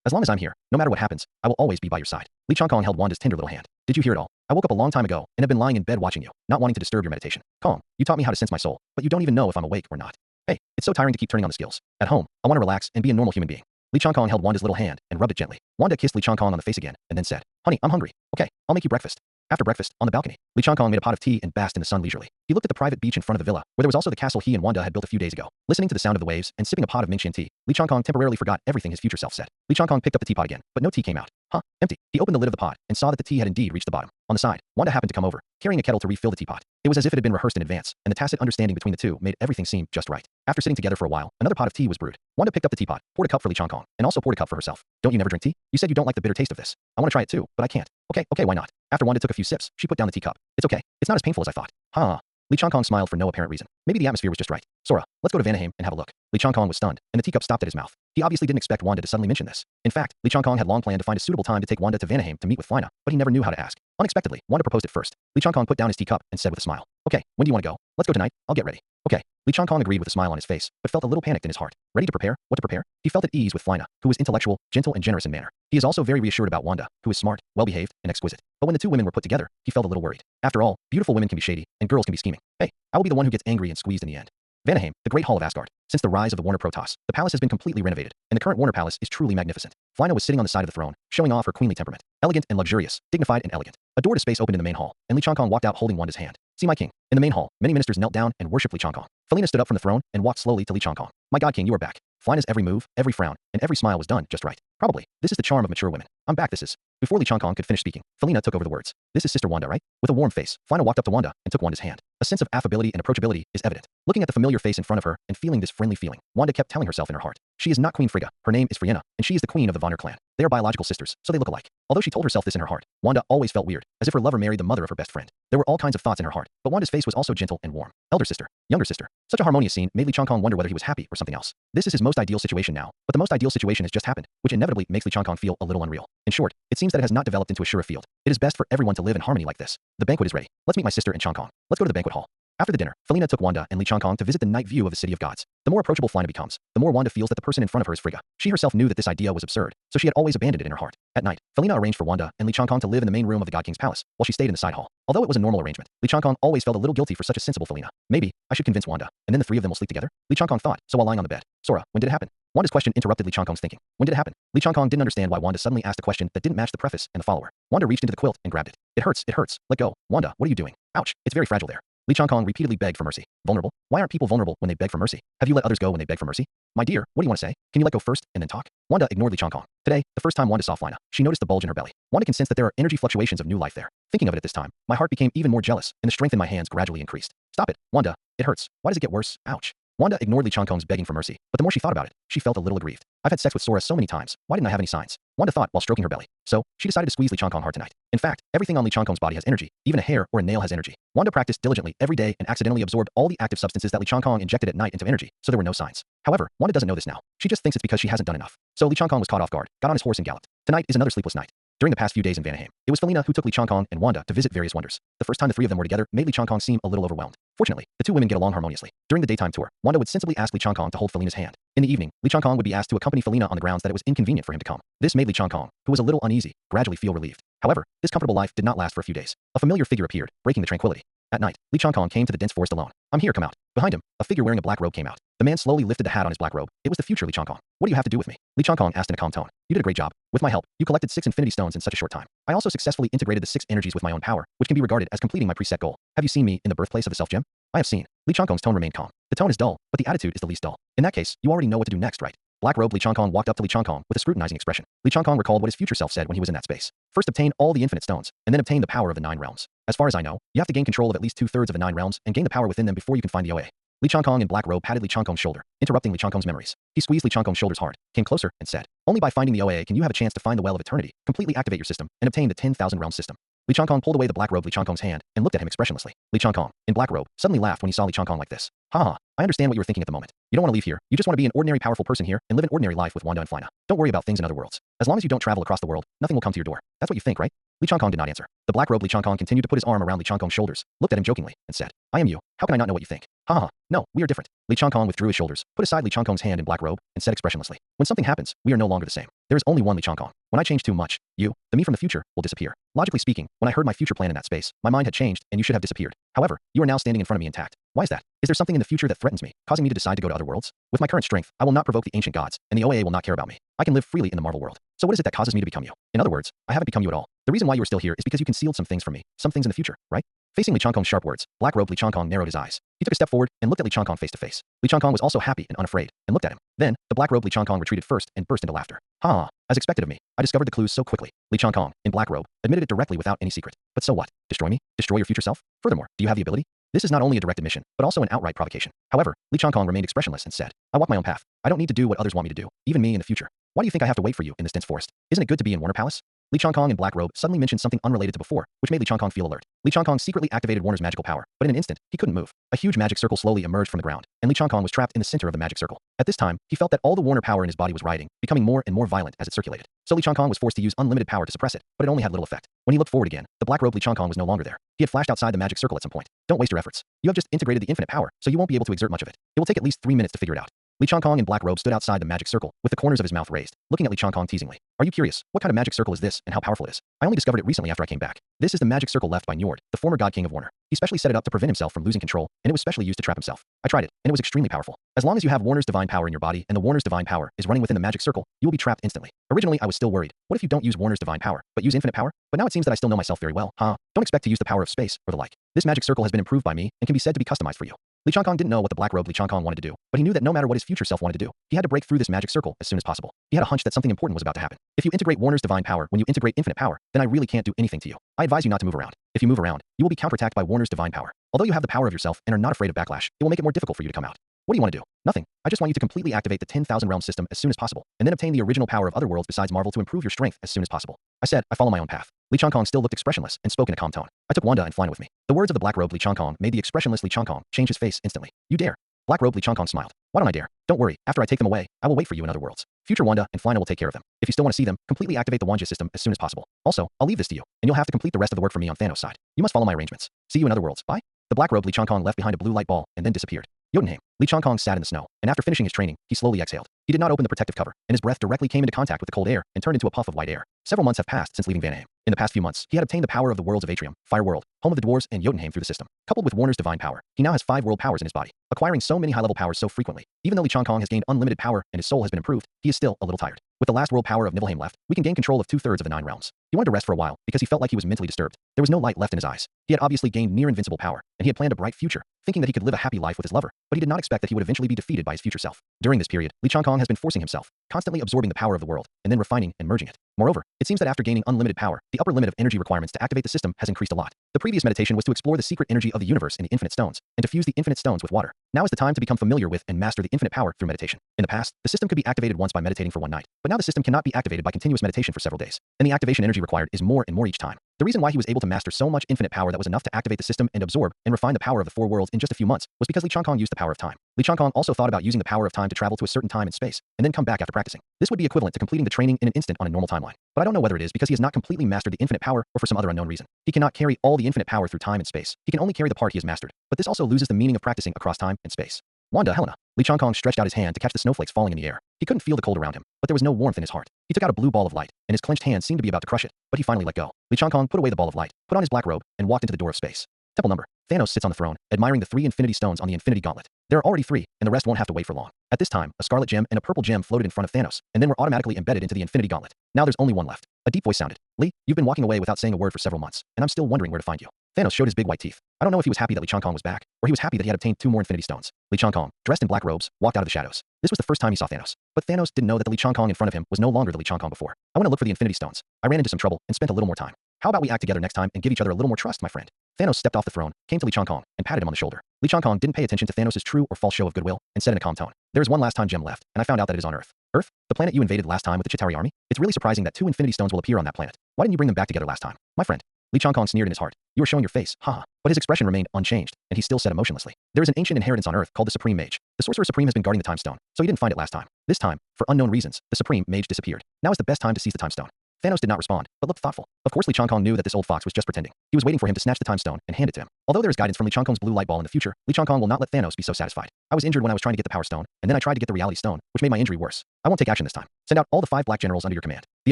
A: as long as I'm here, no matter what happens, I will always be by your side. Li Changkong held Wanda's tender little hand. Did you hear it all? I woke up a long time ago and have been lying in bed watching you, not wanting to disturb your meditation. Calm, you taught me how to sense my soul, but you don't even know if I'm awake or not. Hey, it's so tiring to keep turning on the skills. At home, I want to relax and be a normal human being. Li Changkong held Wanda's little hand and rubbed it gently. Wanda kissed Li Changkong on the face again and then said, honey, I'm hungry. Okay, I'll make you breakfast. After breakfast, on the balcony, Li Changkong made a pot of tea and basked in the sun leisurely. He looked at the private beach in front of the villa, where there was also the castle he and Wanda had built a few days ago. Listening to the sound of the waves and sipping a pot of Mingxian tea, Li Changkong temporarily forgot everything his future self said. Li Changkong picked up the teapot again, but no tea came out. Huh, empty. He opened the lid of the pot and saw that the tea had indeed reached the bottom. On the side, Wanda happened to come over, carrying a kettle to refill the teapot. It was as if it had been rehearsed in advance, and the tacit understanding between the two made everything seem just right. After sitting together for a while, another pot of tea was brewed. Wanda picked up the teapot, poured a cup for Li Changkong, and also poured a cup for herself. Don't you never drink tea? You said you don't like the bitter taste of this. I want to try it too, but I can't. Okay, why not? After Wanda took a few sips, she put down the teacup. It's okay. It's not as painful as I thought. Huh. Li Changkong smiled for no apparent reason. Maybe the atmosphere was just right. Sora, let's go to Vanaheim and have a look. Li Changkong was stunned, and the teacup stopped at his mouth. He obviously didn't expect Wanda to suddenly mention this. In fact, Li Changkong had long planned to find a suitable time to take Wanda to Vanaheim to meet with Flina, but he never knew how to ask. Unexpectedly, Wanda proposed it first. Li Changkong put down his teacup and said with a smile, okay, when do you want to go? Let's go tonight. I'll get ready. Okay. Li Changkong agreed with a smile on his face, but felt a little panicked in his heart. Ready to prepare? What to prepare? He felt at ease with Flina, who was intellectual, gentle, and generous in manner. He is also very reassured about Wanda, who is smart, well-behaved, and exquisite. But when the two women were put together, he felt a little worried. After all, beautiful women can be shady, and girls can be scheming. Hey, I will be the one who gets angry and squeezed in the end. Vanaheim, the Great Hall of Asgard. Since the rise of the Warner Protoss, the palace has been completely renovated, and the current Warner Palace is truly magnificent. Flina was sitting on the side of the throne, showing off her queenly temperament. Elegant and luxurious, dignified and elegant. A door to space opened in the main hall, and Li Changkong walked out holding Wanda's hand. See my king. In the main hall, many ministers knelt down and worshipped Li Changkong. Felina stood up from the throne and walked slowly to Li Changkong. My god king, you are back. Flina's every move, every frown, and every smile was done just right. Probably, this is the charm of mature women. I'm back, this is. Before Li Changkong could finish speaking, Felina took over the words. This is Sister Wanda, right? With a warm face, Felina walked up to Wanda and took Wanda's hand. A sense of affability and approachability is evident. Looking at the familiar face in front of her and feeling this friendly feeling, Wanda kept telling herself in her heart. She is not Queen Frigga, her name is Friena, and she is the queen of the Vonner clan. They are biological sisters, so they look alike. Although she told herself this in her heart, Wanda always felt weird, as if her lover married the mother of her best friend. There were all kinds of thoughts in her heart, but Wanda's face was also gentle and warm. Elder sister, younger sister. Such a harmonious scene made Li Changkong wonder whether he was happy or something else. This is his most ideal situation now, but the most ideal situation has just happened, which inevitably makes Li Changkong feel a little unreal. In short, it seems that it has not developed into a sure field. It is best for everyone to live in harmony like this. The banquet is ready. Let's meet my sister and Changkong. Let's go to the banquet hall. After the dinner, Felina took Wanda and Li Changkong to visit the night view of the City of Gods. The more approachable Felina becomes, the more Wanda feels that the person in front of her is Frigga. She herself knew that this idea was absurd, so she had always abandoned it in her heart. At night, Felina arranged for Wanda and Li Changkong to live in the main room of the God King's palace, while she stayed in the side hall. Although it was a normal arrangement, Li Changkong always felt a little guilty for such a sensible Felina. Maybe I should convince Wanda, and then the three of them will sleep together? Li Changkong thought, so while lying on the bed. Sora, when did it happen? Wanda's question interrupted Li Changkong's thinking. When did it happen? Li Changkong didn't understand why Wanda suddenly asked a question that didn't match the preface and the follower. Wanda reached into the quilt and grabbed it. It hurts, it hurts. Let go. Wanda, what are you doing? Ouch, it's very fragile there. Li Changkong repeatedly begged for mercy. Vulnerable? Why aren't people vulnerable when they beg for mercy? Have you let others go when they beg for mercy? My dear, what do you want to say? Can you let go first and then talk? Wanda ignored Li Changkong. Today, the first time Wanda saw Felina, she noticed the bulge in her belly. Wanda can sense that there are energy fluctuations of new life there. Thinking of it at this time, my heart became even more jealous, and the strength in my hands gradually increased. Stop it, Wanda. It hurts. Why does it get worse? Ouch. Wanda ignored Li Changkong's begging for mercy, but the more she thought about it, she felt a little aggrieved. I've had sex with Sora so many times. Why didn't I have any signs? Wanda thought while stroking her belly. So, she decided to squeeze Li Changkong hard tonight. In fact, everything on Li Changkong's body has energy. Even a hair or a nail has energy. Wanda practiced diligently every day and accidentally absorbed all the active substances that Li Changkong injected at night into energy, so there were no signs. However, Wanda doesn't know this now. She just thinks it's because she hasn't done enough. So Li Changkong was caught off guard, got on his horse and galloped. Tonight is another sleepless night. During the past few days in Vanaheim, it was Felina who took Li Changkong and Wanda to visit various wonders. The first time the three of them were together made Li Changkong seem a little overwhelmed. Fortunately, the two women get along harmoniously. During the daytime tour, Wanda would sensibly ask Li Changkong to hold Felina's hand. In the evening, Li Changkong would be asked to accompany Felina on the grounds that it was inconvenient for him to come. This made Li Changkong, who was a little uneasy, gradually feel relieved. However, this comfortable life did not last for a few days. A familiar figure appeared, breaking the tranquility. At night, Li Changkong came to the dense forest alone. I'm here, come out. Behind him, a figure wearing a black robe came out. The man slowly lifted the hat on his black robe. It was the future Li Changkong. What do you have to do with me? Li Changkong asked in a calm tone. You did a great job. With my help, you collected 6 infinity stones in such a short time. I also successfully integrated the 6 energies with my own power, which can be regarded as completing my preset goal. Have you seen me in the birthplace of the self gem? I have seen. Li Changkong's tone remained calm. The tone is dull, but the attitude is the least dull. In that case, you already know what to do next, right? Black robe Li Changkong walked up to Li Changkong with a scrutinizing expression. Li Changkong recalled what his future self said when he was in that space. First obtain all the infinite stones, and then obtain the power of the 9 realms. As far as I know, you have to gain control of at least 2/3 of the 9 realms and gain the power within them before you can find the OA. Li Changkong in black robe patted Li Changkong's shoulder, interrupting Li Changkong's memories. He squeezed Li Changkong's shoulders hard, came closer, and said, only by finding the OA can you have a chance to find the Well of Eternity, completely activate your system, and obtain the 10,000 realm system. Li Changkong pulled away the black robe Li Changkong's hand and looked at him expressionlessly. Li Changkong, in black robe, suddenly laughed when he saw Li Changkong like this. Haha, I understand what you were thinking at the moment. You don't want to leave here. You just want to be an ordinary powerful person here and live an ordinary life with Wanda and Felina. Don't worry about things in other worlds. As long as you don't travel across the world, nothing will come to your door. That's what you think, right? Li Changkong did not answer. The black robe Li Changkong continued to put his arm around Li Changkong's shoulders, looked at him jokingly, and said, I am you. How can I not know what you think? Haha, no, we are different. Li Changkong withdrew his shoulders, put aside Li Changkong's hand in black robe, and said expressionlessly, when something happens, we are no longer the same. There is only one Li Changkong. When I change too much, you, the me from the future, will disappear. Logically speaking, when I heard my future plan in that space, my mind had changed and you should have disappeared. However, you are now standing in front of me intact. Why is that? Is there something in the future that threatens me, causing me to decide to go to other worlds? With my current strength, I will not provoke the ancient gods, and the OAA will not care about me. I can live freely in the Marvel world. So what is it that causes me to become you? In other words, I haven't become you at all. The reason why you are still here is because you concealed some things from me, some things in the future, right? Facing Li Changkong's sharp words, black robe Li Changkong narrowed his eyes. He took a step forward and looked at Li Changkong face to face. Li Changkong was also happy and unafraid, and looked at him. Then, the black robe Li Changkong retreated first and burst into laughter. Ha! As expected of me, I discovered the clues so quickly. Li Changkong, in black robe, admitted it directly without any secret. But so what? Destroy me? Destroy your future self? Furthermore, do you have the ability? This is not only a direct admission, but also an outright provocation. However, Li Changkong remained expressionless and said, I walk my own path. I don't need to do what others want me to do, even me in the future. Why do you think I have to wait for you in this dense forest? Isn't it good to be in Warner Palace? Li Changkong in black robe suddenly mentioned something unrelated to before, which made Li Changkong feel alert. Li Changkong secretly activated Warner's magical power, but in an instant, he couldn't move. A huge magic circle slowly emerged from the ground, and Li Changkong was trapped in the center of the magic circle. At this time, he felt that all the Warner power in his body was rioting, becoming more and more violent as it circulated. So Li Changkong was forced to use unlimited power to suppress it, but it only had little effect. When he looked forward again, the black robe Li Changkong was no longer there. He had flashed outside the magic circle at some point. Don't waste your efforts. You have just integrated the infinite power, so you won't be able to exert much of it. It will take at least 3 minutes to figure it out. Li Changkong in black robe stood outside the magic circle, with the corners of his mouth raised, looking at Li Changkong teasingly. Are you curious? What kind of magic circle is this, and how powerful it is? I only discovered it recently after I came back. This is the magic circle left by Njord, the former god king of Warner. He specially set it up to prevent himself from losing control, and it was specially used to trap himself. I tried it, and it was extremely powerful. As long as you have Warner's divine power in your body, and the Warner's divine power is running within the magic circle, you will be trapped instantly. Originally, I was still worried. What if you don't use Warner's divine power, but use infinite power? But now it seems that I still know myself very well, huh? Don't expect to use the power of space, or the like. This magic circle has been improved by me, and can be said to be customized for you. Li Changkong didn't know what the black-robed Li Changkong wanted to do, but he knew that no matter what his future self wanted to do, he had to break through this magic circle as soon as possible. He had a hunch that something important was about to happen. If you integrate Warner's divine power when you integrate infinite power, then I really can't do anything to you. I advise you not to move around. If you move around, you will be counterattacked by Warner's divine power. Although you have the power of yourself and are not afraid of backlash, it will make it more difficult for you to come out. What do you want to do? Nothing. I just want you to completely activate the 10,000 realm system as soon as possible, and then obtain the original power of other worlds besides Marvel to improve your strength as soon as possible. I said, I follow my own path. Li Changkong still looked expressionless and spoke in a calm tone. I took Wanda and Flynn with me. The words of the black-robed Li Changkong made the expressionless Li Changkong change his face instantly. You dare? Black-robed Li Changkong smiled. Why don't I dare? Don't worry, after I take them away, I will wait for you in other worlds. Future Wanda and Flynn will take care of them. If you still want to see them, completely activate the Wanja system as soon as possible. Also, I'll leave this to you, and you'll have to complete the rest of the work for me on Thanos' side. You must follow my arrangements. See you in other worlds. Bye. The black-robed Li Changkong left behind a blue light ball and then disappeared. Jotunheim. Li Changkong sat in the snow, and after finishing his training, he slowly exhaled. He did not open the protective cover, and his breath directly came into contact with the cold air and turned into a puff of white air. Several months have passed since leaving Vanheim. In the past few months, he had obtained the power of the worlds of Atrium, Fire World, home of the dwarves, and Jotunheim through the system. Coupled with Warner's divine power, he now has 5 world powers in his body, acquiring so many high-level powers so frequently. Even though Li Changkong has gained unlimited power and his soul has been improved, he is still a little tired. With the last world power of Nibelheim left, we can gain control of 2/3 of the 9 realms. He wanted to rest for a while because he felt like he was mentally disturbed. There was no light left in his eyes. He had obviously gained near invincible power, and he had planned a bright future, thinking that he could live a happy life with his lover, but he did not expect that he would eventually be defeated by his future self. During this period, Li Changkong has been forcing himself, constantly absorbing the power of the world, and then refining and merging it. Moreover, it seems that after gaining unlimited power, the upper limit of energy requirements to activate the system has increased a lot. The previous meditation was to explore the secret energy of the universe in the infinite stones, and to fuse the infinite stones with water. Now is the time to become familiar with and master the infinite power through meditation. In the past, the system could be activated once by meditating for one night, but now the system cannot be activated by continuous meditation for several days, and the activation energy required is more and more each time. The reason why he was able to master so much infinite power that was enough to activate the system and absorb and refine the power of the 4 worlds in just a few months was because Li Changkong used the power of time. Li Changkong also thought about using the power of time to travel to a certain time and space, and then come back after practicing. This would be equivalent to completing the training in an instant on a normal timeline. But I don't know whether it is because he has not completely mastered the infinite power or for some other unknown reason. He cannot carry all the infinite power through time and space. He can only carry the part he has mastered. But this also loses the meaning of practicing across time and space. Wanda, Helena. Li Changkong stretched out his hand to catch the snowflakes falling in the air. He couldn't feel the cold around him, but there was no warmth in his heart. He took out a blue ball of light, and his clenched hand seemed to be about to crush it, but he finally let go. Li Changkong put away the ball of light, put on his black robe, and walked into the door of space. Temple number. Thanos sits on the throne, admiring the 3 infinity stones on the infinity gauntlet. There are already 3, and the rest won't have to wait for long. At this time, a scarlet gem and a purple gem floated in front of Thanos, and then were automatically embedded into the infinity gauntlet. Now there's only one left. A deep voice sounded. Li, you've been walking away without saying a word for several months, and I'm still wondering where to find you. Thanos showed his big white teeth. I don't know if he was happy that Li Changkong was back, or he was happy that he had obtained 2 more infinity stones. Li Changkong, dressed in black robes, walked out of the shadows. This was the first time he saw Thanos. But Thanos didn't know that the Li Changkong in front of him was no longer the Li Changkong before. I want to look for the infinity stones. I ran into some trouble and spent a little more time. How about we act together next time and give each other a little more trust, my friend? Thanos stepped off the throne, came to Li Changkong, and patted him on the shoulder. Li Changkong didn't pay attention to Thanos' true or false show of goodwill, and said in a calm tone, there is one last time gem left, and I found out that it is on Earth. Earth? The planet you invaded last time with the Chitauri army? It's really surprising that 2 infinity stones will appear on that planet. Why didn't you bring them back together last time, my friend? Li Changkong sneered in his heart. You are showing your face, haha. But his expression remained unchanged, and he still said emotionlessly. There is an ancient inheritance on Earth called the Supreme Mage. The Sorcerer Supreme has been guarding the Time Stone, so he didn't find it last time. This time, for unknown reasons, the Supreme Mage disappeared. Now is the best time to seize the Time Stone. Thanos did not respond, but looked thoughtful. Of course Li Changkong knew that this old fox was just pretending. He was waiting for him to snatch the Time Stone and hand it to him. Although there is guidance from Li Changkong's blue light ball in the future, Li Changkong will not let Thanos be so satisfied. I was injured when I was trying to get the Power Stone, and then I tried to get the Reality Stone, which made my injury worse. I won't take action this time. Send out all the 5 black generals under your command. The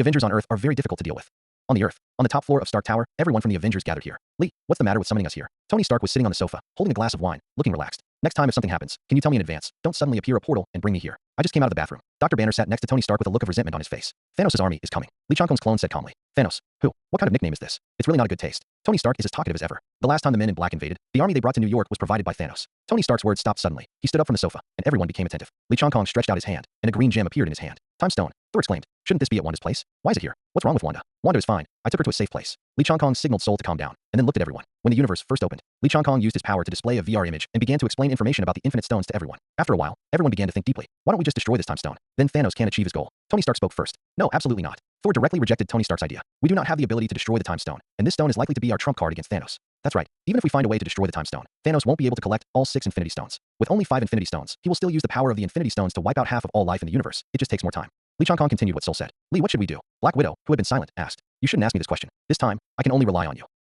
A: Avengers on Earth are very difficult to deal with. On the Earth, on the top floor of Stark Tower, everyone from the Avengers gathered here. Li, what's the matter with summoning us here? Tony Stark was sitting on the sofa, holding a glass of wine, looking relaxed. Next time if something happens, can you tell me in advance? Don't suddenly appear a portal and bring me here. I just came out of the bathroom. Dr. Banner sat next to Tony Stark with a look of resentment on his face. Thanos' army is coming. Li Changkong's clone said calmly. Thanos? Who? What kind of nickname is this? It's really not a good taste. Tony Stark is as talkative as ever. The last time the men in black invaded, the army they brought to New York was provided by Thanos. Tony Stark's words stopped suddenly. He stood up from the sofa, and everyone became attentive. Li Changkong stretched out his hand, and a green gem appeared in his hand. Time Stone. Thor exclaimed. Shouldn't this be at Wanda's place? Why is it here? What's wrong with Wanda? Wanda is fine. I took her to a safe place. Li Changkong signaled Soul to calm down, and then looked at everyone. When the universe first opened, Li Changkong used his power to display a VR image and began to explain information about the infinite stones to everyone. After a while, everyone began to think deeply. Why don't we just destroy this Time Stone? Then Thanos can achieve his goal. Tony Stark spoke first. No, absolutely not. Thor directly rejected Tony Stark's idea. We do not have the ability to destroy the Time Stone, and this stone is likely to be our trump card against Thanos. That's right. Even if we find a way to destroy the Time Stone, Thanos won't be able to collect all 6 Infinity Stones. With only 5 Infinity Stones, he will still use the power of the Infinity Stones to wipe out half of all life in the universe. It just takes more time. Li Changkong continued what Soul said. Li, what should we do? Black Widow, who had been silent, asked. You shouldn't ask me this question. This time, I can only rely on you.